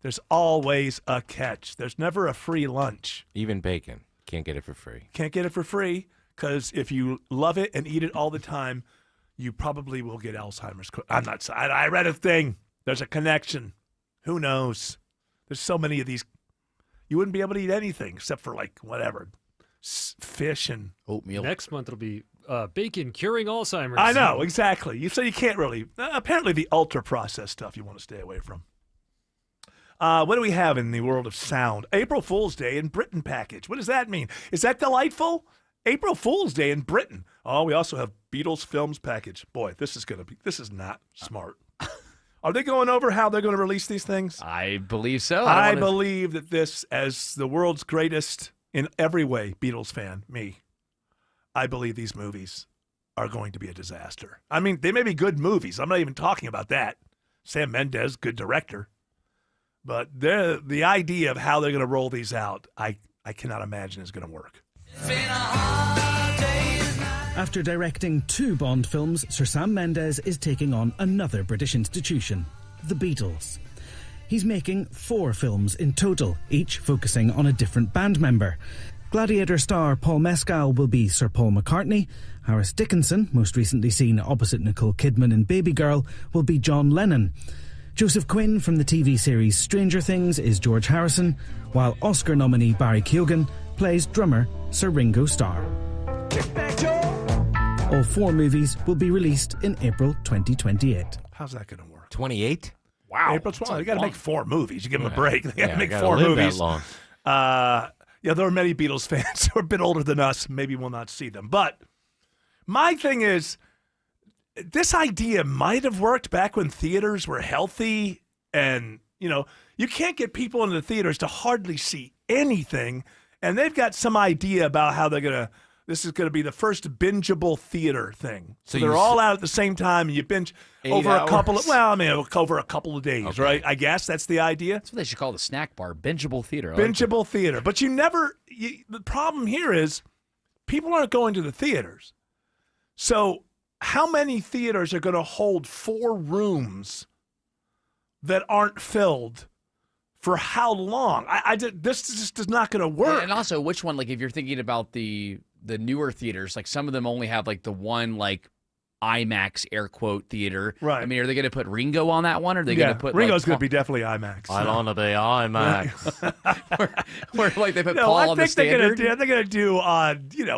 There's always a catch. There's never a free lunch. Even bacon. Can't get it for free. Can't get it for free because if you love it and eat it all the time, you probably will get Alzheimer's. I read a thing. There's a connection. Who knows? There's so many of these. You wouldn't be able to eat anything except for like whatever, fish and oatmeal. Next month it'll be bacon curing Alzheimer's. I know, exactly. So you can't really. Apparently, the ultra processed stuff you want to stay away from. What do we have in the world of sound? April Fool's Day in Britain package. What does that mean? Is that delightful? April Fool's Day in Britain. Oh, we also have Beatles films package. Boy, this is not smart. Are they going over how they're going to release these things? I believe so. I believe that this, as the world's greatest in every way Beatles fan, me, I believe these movies are going to be a disaster. I mean, they may be good movies. I'm not even talking about that. Sam Mendes, good director. But the idea of how they're going to roll these out, I cannot imagine is going to work. After directing 2 Bond films, Sir Sam Mendes is taking on another British institution, the Beatles. He's making 4 films in total, each focusing on a different band member. Gladiator star Paul Mescal will be Sir Paul McCartney. Harris Dickinson, most recently seen opposite Nicole Kidman in Baby Girl, will be John Lennon. Joseph Quinn from the TV series Stranger Things is George Harrison, while Oscar nominee Barry Keoghan plays drummer Sir Ringo Starr. All 4 movies will be released in April 2028. How's that going to work? 28? Wow. April 12th. You got to make 4 movies. You give them a break. They got to make gotta 4 live movies. That long. There are many Beatles fans who are a bit older than us. Maybe we'll not see them. But my thing is, this idea might have worked back when theaters were healthy and, you can't get people into the theaters to hardly see anything. And they've got some idea about how this is going to be the first bingeable theater thing. So they're all out at the same time and you binge over a couple of days, okay. Right? I guess that's the idea. That's what they should call the snack bar, bingeable theater. Bingeable theater. But the problem here is people aren't going to the theaters. So how many theaters are going to hold 4 rooms that aren't filled for how long? This just is not going to work. And also, which one, like if you're thinking about the newer theaters, like some of them only have like the one like IMAX air quote theater. Right. I mean, are they going to put Ringo on that one? Or are they going to put Ringo's going to be definitely IMAX. I want to be IMAX. where like they put Paul on the standard. They're going to do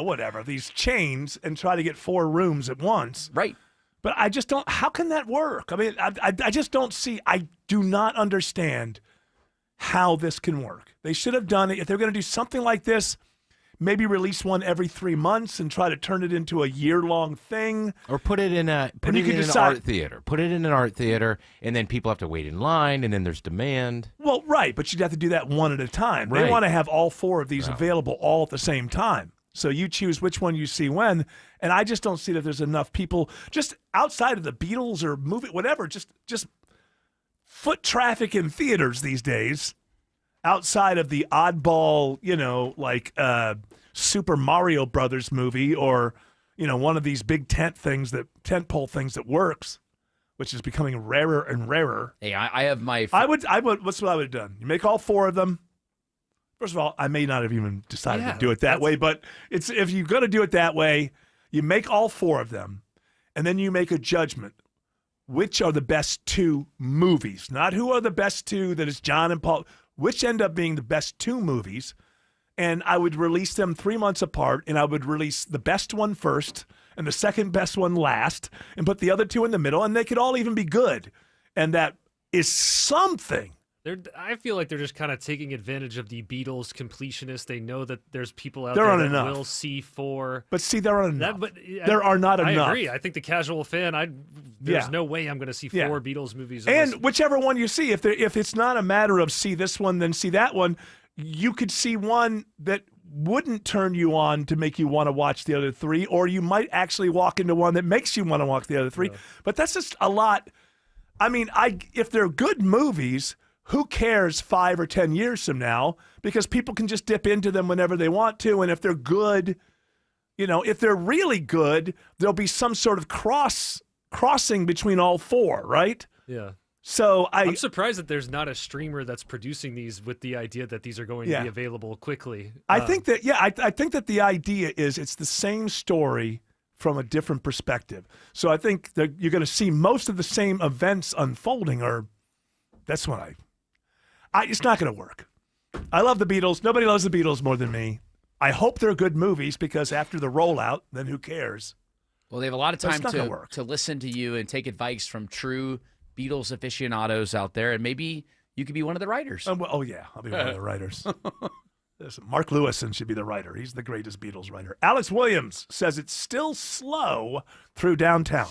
whatever, these chains and try to get 4 rooms at once. Right. But I just don't. How can that work? I mean, I just don't see. I do not understand how this can work. They should have done it if they're going to do something like this. Maybe release one every 3 months and try to turn it into a year-long thing. Or put it in an art theater. Put it in an art theater, and then people have to wait in line, and then there's demand. Well, right, but you'd have to do that one at a time. Right. They want to have all 4 of these available all at the same time. So you choose which one you see when, and I just don't see that there's enough people just outside of the Beatles or movie, whatever, just foot traffic in theaters these days. outside of the oddball, like Super Mario Brothers movie or, one of these big tentpole things that works, which is becoming rarer and rarer. Hey, I have my... I would. What's what I would have done? You make all 4 of them. First of all, I may not have even decided to do it that way, but if you're going to do it that way, you make all 4 of them, and then you make a judgment. Which are the best 2 movies? Not who are the best 2 that is John and Paul. Which end up being the best 2 movies? And I would release them 3 months apart, and I would release the best one first and the second best one last and put the other 2 in the middle, and they could all even be good. And that is something. I feel like they're just kind of taking advantage of the Beatles completionists. They know that there's people out There there aren't that enough. will see 4. But see, there aren't enough. There are not enough. I agree. I think the casual fan, there's no way I'm going to see 4 Beatles movies. And whichever one you see, if it's not a matter of see this one, then see that one, you could see one that wouldn't turn you on to make you want to watch the other 3, or you might actually walk into one that makes you want to watch the other 3. Yeah. But that's just a lot. I mean, if they're good movies, who cares 5 or 10 years from now? Because people can just dip into them whenever they want to. And if they're good, if they're really good, there'll be some sort of crossing between all 4, right? Yeah. So I'm surprised that there's not a streamer that's producing these with the idea that these are going to be available quickly. I think that, I think that the idea is it's the same story from a different perspective. So I think that you're going to see most of the same events unfolding, or that's what it's not going to work. I love the Beatles. Nobody loves the Beatles more than me. I hope they're good movies because after the rollout, then who cares? Well, they have a lot of time to listen to you and take advice from true Beatles aficionados out there, and maybe you could be one of the writers. I'll be one of the writers. Listen, Mark Lewison should be the writer. He's the greatest Beatles writer. Alex Williams says it's still slow through downtown.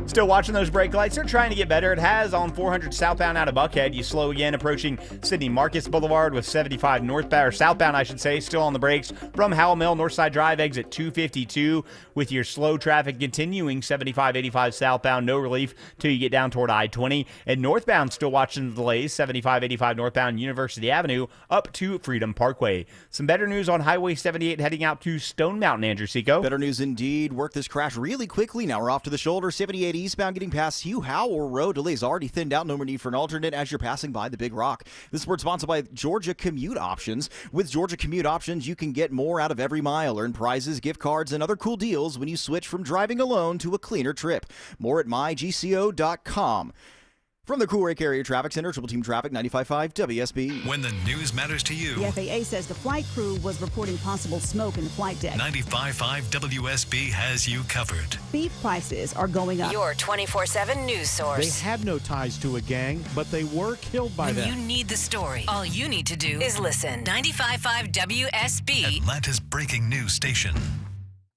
Still watching those brake lights. They're trying to get better. It has on 400 southbound out of Buckhead. You slow again approaching Sidney Marcus Boulevard with 75 northbound, or southbound, I should say, still on the brakes from Howell Mill, Northside Drive, exit 252, with your slow traffic continuing 75-85 southbound. No relief till you get down toward I-20. And northbound, still watching the delays, 75-85 northbound University Avenue up to Freedom Parkway. Some better news on Highway 78 heading out to Stone Mountain, Andrew Seco. Better news indeed. Worked this crash really quickly. Now we're off to the shoulder. 78 eastbound getting past Hugh Howell Road. Delays already thinned out. No more need for an alternate as you're passing by the Big Rock. This is sponsored by Georgia Commute Options. With Georgia Commute Options, you can get more out of every mile. Earn prizes, gift cards, and other cool deals when you switch from driving alone to a cleaner trip. More at mygco.com. From the Cool Ray Carrier Traffic Center, Triple Team Traffic, 95.5 WSB. When the news matters to you. The FAA says the flight crew was reporting possible smoke in the flight deck. 95.5 WSB has you covered. Beef prices are going up. Your 24/7 news source. They had no ties to a gang, but they were killed by them. When you need the story, all you need to do is listen. 95.5 WSB. Atlanta's breaking news station.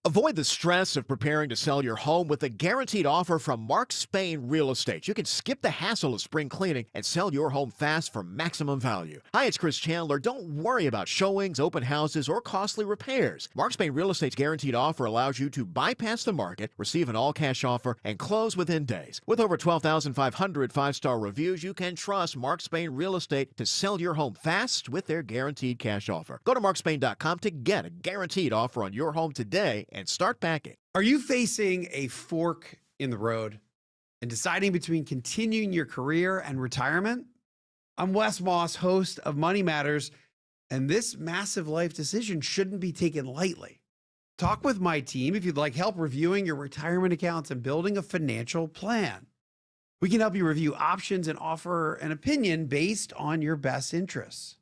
Avoid the stress of preparing to sell your home with a guaranteed offer from Mark Spain Real Estate. You can skip the hassle of spring cleaning and sell your home fast for maximum value. Hi, it's Chris Chandler. Don't worry about showings, open houses, or costly repairs. Mark Spain Real Estate's guaranteed offer allows you to bypass the market, receive an all-cash offer, and close within days. With over 12,500 five-star reviews, you can trust Mark Spain Real Estate to sell your home fast with their guaranteed cash offer. Go to markspain.com to get a guaranteed offer on your home today and start packing. Are you facing a fork in the road and deciding between continuing your career and retirement? I'm Wes Moss, host of Money Matters, and this massive life decision shouldn't be taken lightly. Talk with my team if you'd like help reviewing your retirement accounts and building a financial plan. We can help you review options and offer an opinion based on your best interests.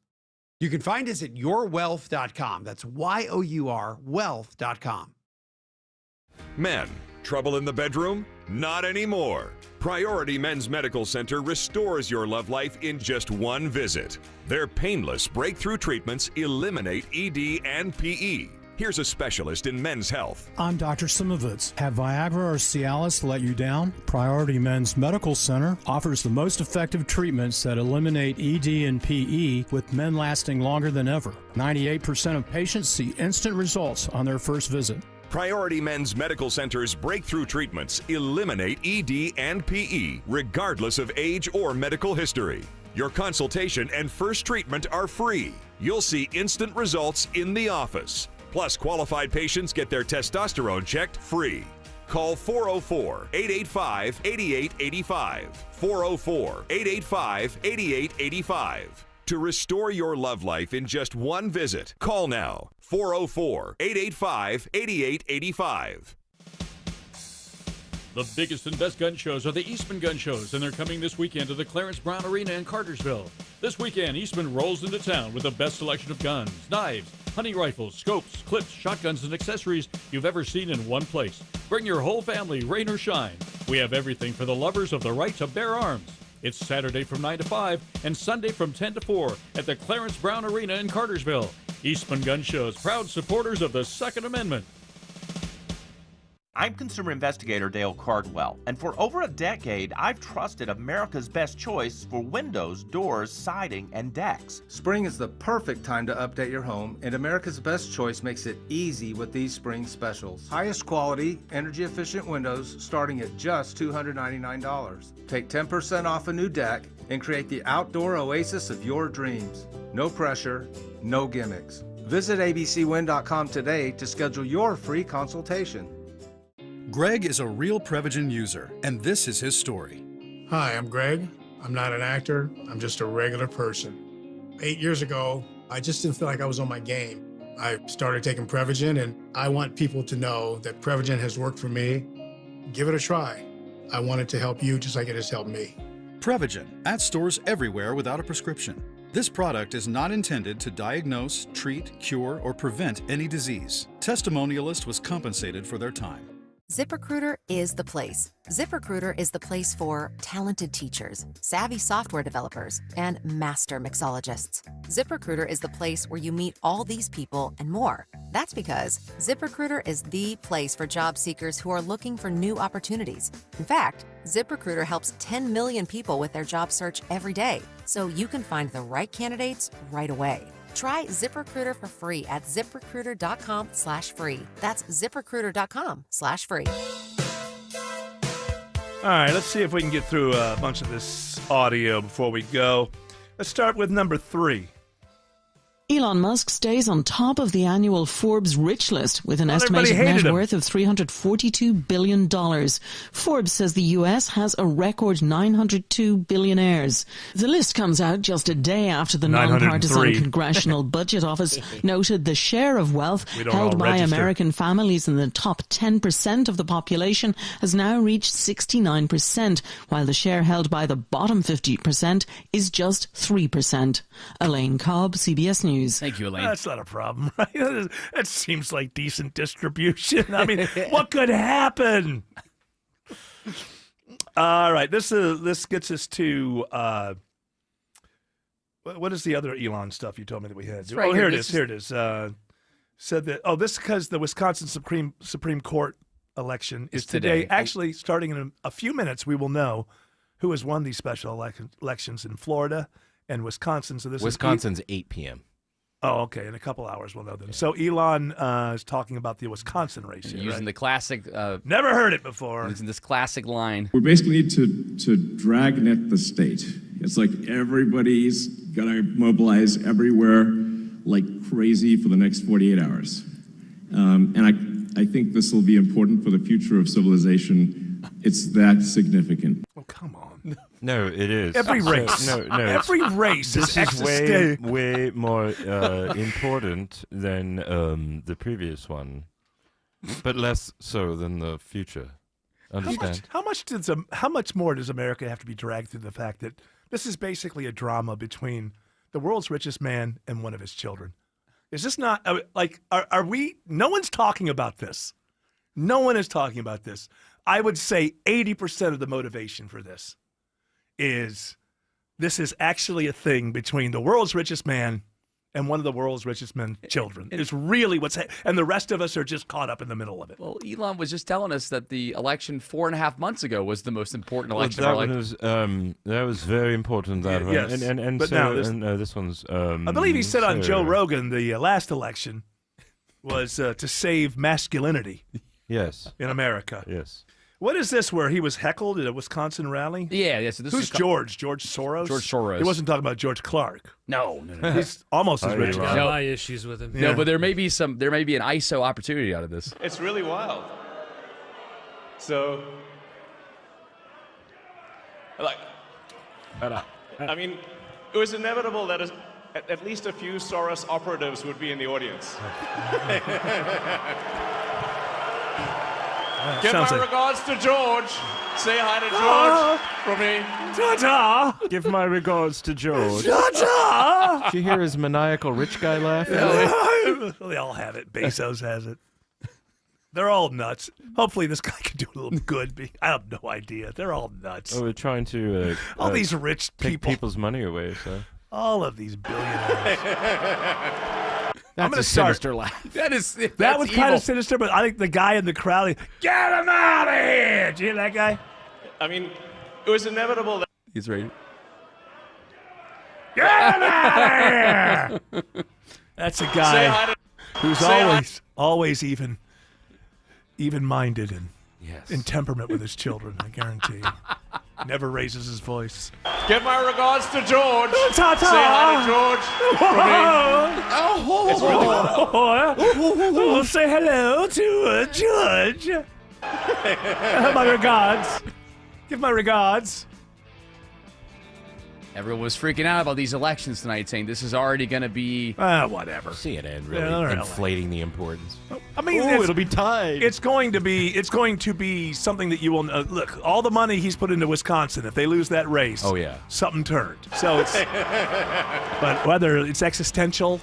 You can find us at yourwealth.com. That's YOUR wealth.com. Men, trouble in the bedroom? Not anymore. Priority Men's Medical Center restores your love life in just one visit. Their painless breakthrough treatments eliminate ED and PE. Here's a specialist in men's health. I'm Dr. Simovitz. Have Viagra or Cialis let you down? Priority Men's Medical Center offers the most effective treatments that eliminate ED and PE, with men lasting longer than ever. 98% of patients see instant results on their first visit. Priority Men's Medical Center's breakthrough treatments eliminate ED and PE, regardless of age or medical history. Your consultation and first treatment are free. You'll see instant results in the office. Plus, qualified patients get their testosterone checked free. Call 404-885-8885. 404-885-8885. To restore your love life in just one visit, call now. 404-885-8885. The biggest and best gun shows are the Eastman Gun Shows, and they're coming this weekend to the Clarence Brown Arena in Cartersville. This weekend, Eastman rolls into town with the best selection of guns, knives, hunting rifles, scopes, clips, shotguns, and accessories you've ever seen in one place. Bring your whole family, rain or shine. We have everything for the lovers of the right to bear arms. It's Saturday from 9 to 5 and Sunday from 10 to 4 at the Clarence Brown Arena in Cartersville. Eastman Gun Shows, proud supporters of the Second Amendment. I'm consumer investigator Dale Cardwell, and for over a decade, I've trusted America's best choice for windows, doors, siding, and decks. Spring is the perfect time to update your home, and America's Best Choice makes it easy with these spring specials. Highest quality, energy-efficient windows starting at just $299. Take 10% off a new deck and create the outdoor oasis of your dreams. No pressure, no gimmicks. Visit abcwin.com today to schedule your free consultation. Greg is a real Prevagen user, and this is his story. Hi, I'm Greg. I'm not an actor. I'm just a regular person. 8 years ago, I just didn't feel like I was on my game. I started taking Prevagen, and I want people to know that Prevagen has worked for me. Give it a try. I want it to help you just like it has helped me. Prevagen, at stores everywhere without a prescription. This product is not intended to diagnose, treat, cure, or prevent any disease. Testimonialist was compensated for their time. ZipRecruiter is the place. ZipRecruiter is the place for talented teachers, savvy software developers, and master mixologists. ZipRecruiter is the place where you meet all these people and more. That's because ZipRecruiter is the place for job seekers who are looking for new opportunities. In fact, ZipRecruiter helps 10 million people with their job search every day, so you can find the right candidates right away. Try ZipRecruiter for free at ziprecruiter.com/free. That's ziprecruiter.com/free. All right, let's see if we can get through a bunch of this audio before we go. Let's start with number 3. Elon Musk stays on top of the annual Forbes rich list with an estimated net worth of $342 billion. Forbes says the U.S. has a record 902 billionaires. The list comes out just a day after the nonpartisan Congressional Budget Office noted the share of wealth held by American families in the top 10% of the population has now reached 69%, while the share held by the bottom 50% is just 3%. Elaine Cobb, CBS News. Thank you, Elaine. That's not a problem, right? That seems like decent distribution. I mean, what could happen? All right, this gets us to what is the other Elon stuff you told me that we had? Right here it is. Here it is. Said that this because the Wisconsin Supreme Court election is today. Actually, starting in a few minutes, we will know who has won these special elections in Florida and Wisconsin. So Wisconsin's 8 p.m. Oh, okay. In a couple hours, we'll know them. Yeah. So Elon is talking about the Wisconsin race here, using the classic. Never heard it before. Using this classic line. We basically need to dragnet the state. It's like everybody's gonna mobilize everywhere like crazy for the next 48 hours, and I think this will be important for the future of civilization. It's that significant. Oh, come on. No, it is. Every race. No. Every race this is way more important than the previous one, but less so than the future. Understand? How much more does America have to be dragged through the fact that this is basically a drama between the world's richest man and one of his children? Is this not like are we? No one's talking about this. No one is talking about this. I would say 80% of the motivation for this is actually a thing between the world's richest man and one of the world's richest men's children. It's really and the rest of us are just caught up in the middle of it. Well, Elon was just telling us that the election 4.5 months ago was the most important election of our life. That was very important, that one. Yes. And but so, now this one's... I believe he said on Joe Rogan the last election was to save masculinity. Yes. In America. Yes. What is this where he was heckled at a Wisconsin rally? Yeah. So this Who's is George? George Soros? George Soros. He wasn't talking about George Clark. No. He's almost as rich as I him. have my issues with him. No, but there may be an ISO opportunity out of this. It's really wild. So, I mean, it was inevitable that at least a few Soros operatives would be in the audience. Give my regards to George. Say hi to George from me. Ta-ta! Give my regards to George. Ta-ta! Did you hear his maniacal rich guy laugh? They all have it. Bezos has it. They're all nuts. Hopefully this guy can do a little good. I have no idea. They're all nuts. Oh, we're trying to all these rich take people. people's money away. So all of these billionaires. That's a sinister laugh. That was kind of sinister, but I think the guy in the crowd, get him out of here! Did you hear that guy? I mean, it was inevitable that he's ready. Get him out of here! That's a guy who's always even-minded and in temperament with his children. I guarantee. Never raises his voice. give my regards to George. Ta-ta! Say hi to George from me. Oh, say hello to George. My regards. Give my regards. Everyone was freaking out about these elections tonight, saying this is already going to be whatever. CNN really Yeah, inflating the importance. I mean, it'll be tied. It's going to be something that you will look. All the money he's put into Wisconsin, if they lose that race, something turned. So it's, but whether it's existential.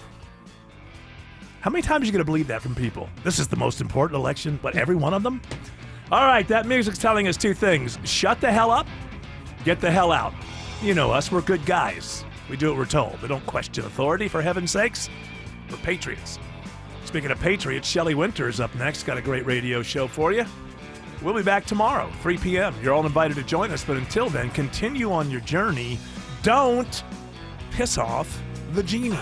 How many times are you going to believe that from people? This is the most important election, but every one of them. All right, that music's telling us two things: shut the hell up, get the hell out. You know us, we're good guys. We do what we're told. We don't question authority, for heaven's sakes. We're patriots. Speaking of patriots, Shelley Winters up next. Got a great radio show for you. We'll be back tomorrow, 3 p.m. You're all invited to join us, but until then, continue on your journey. Don't piss off the genie.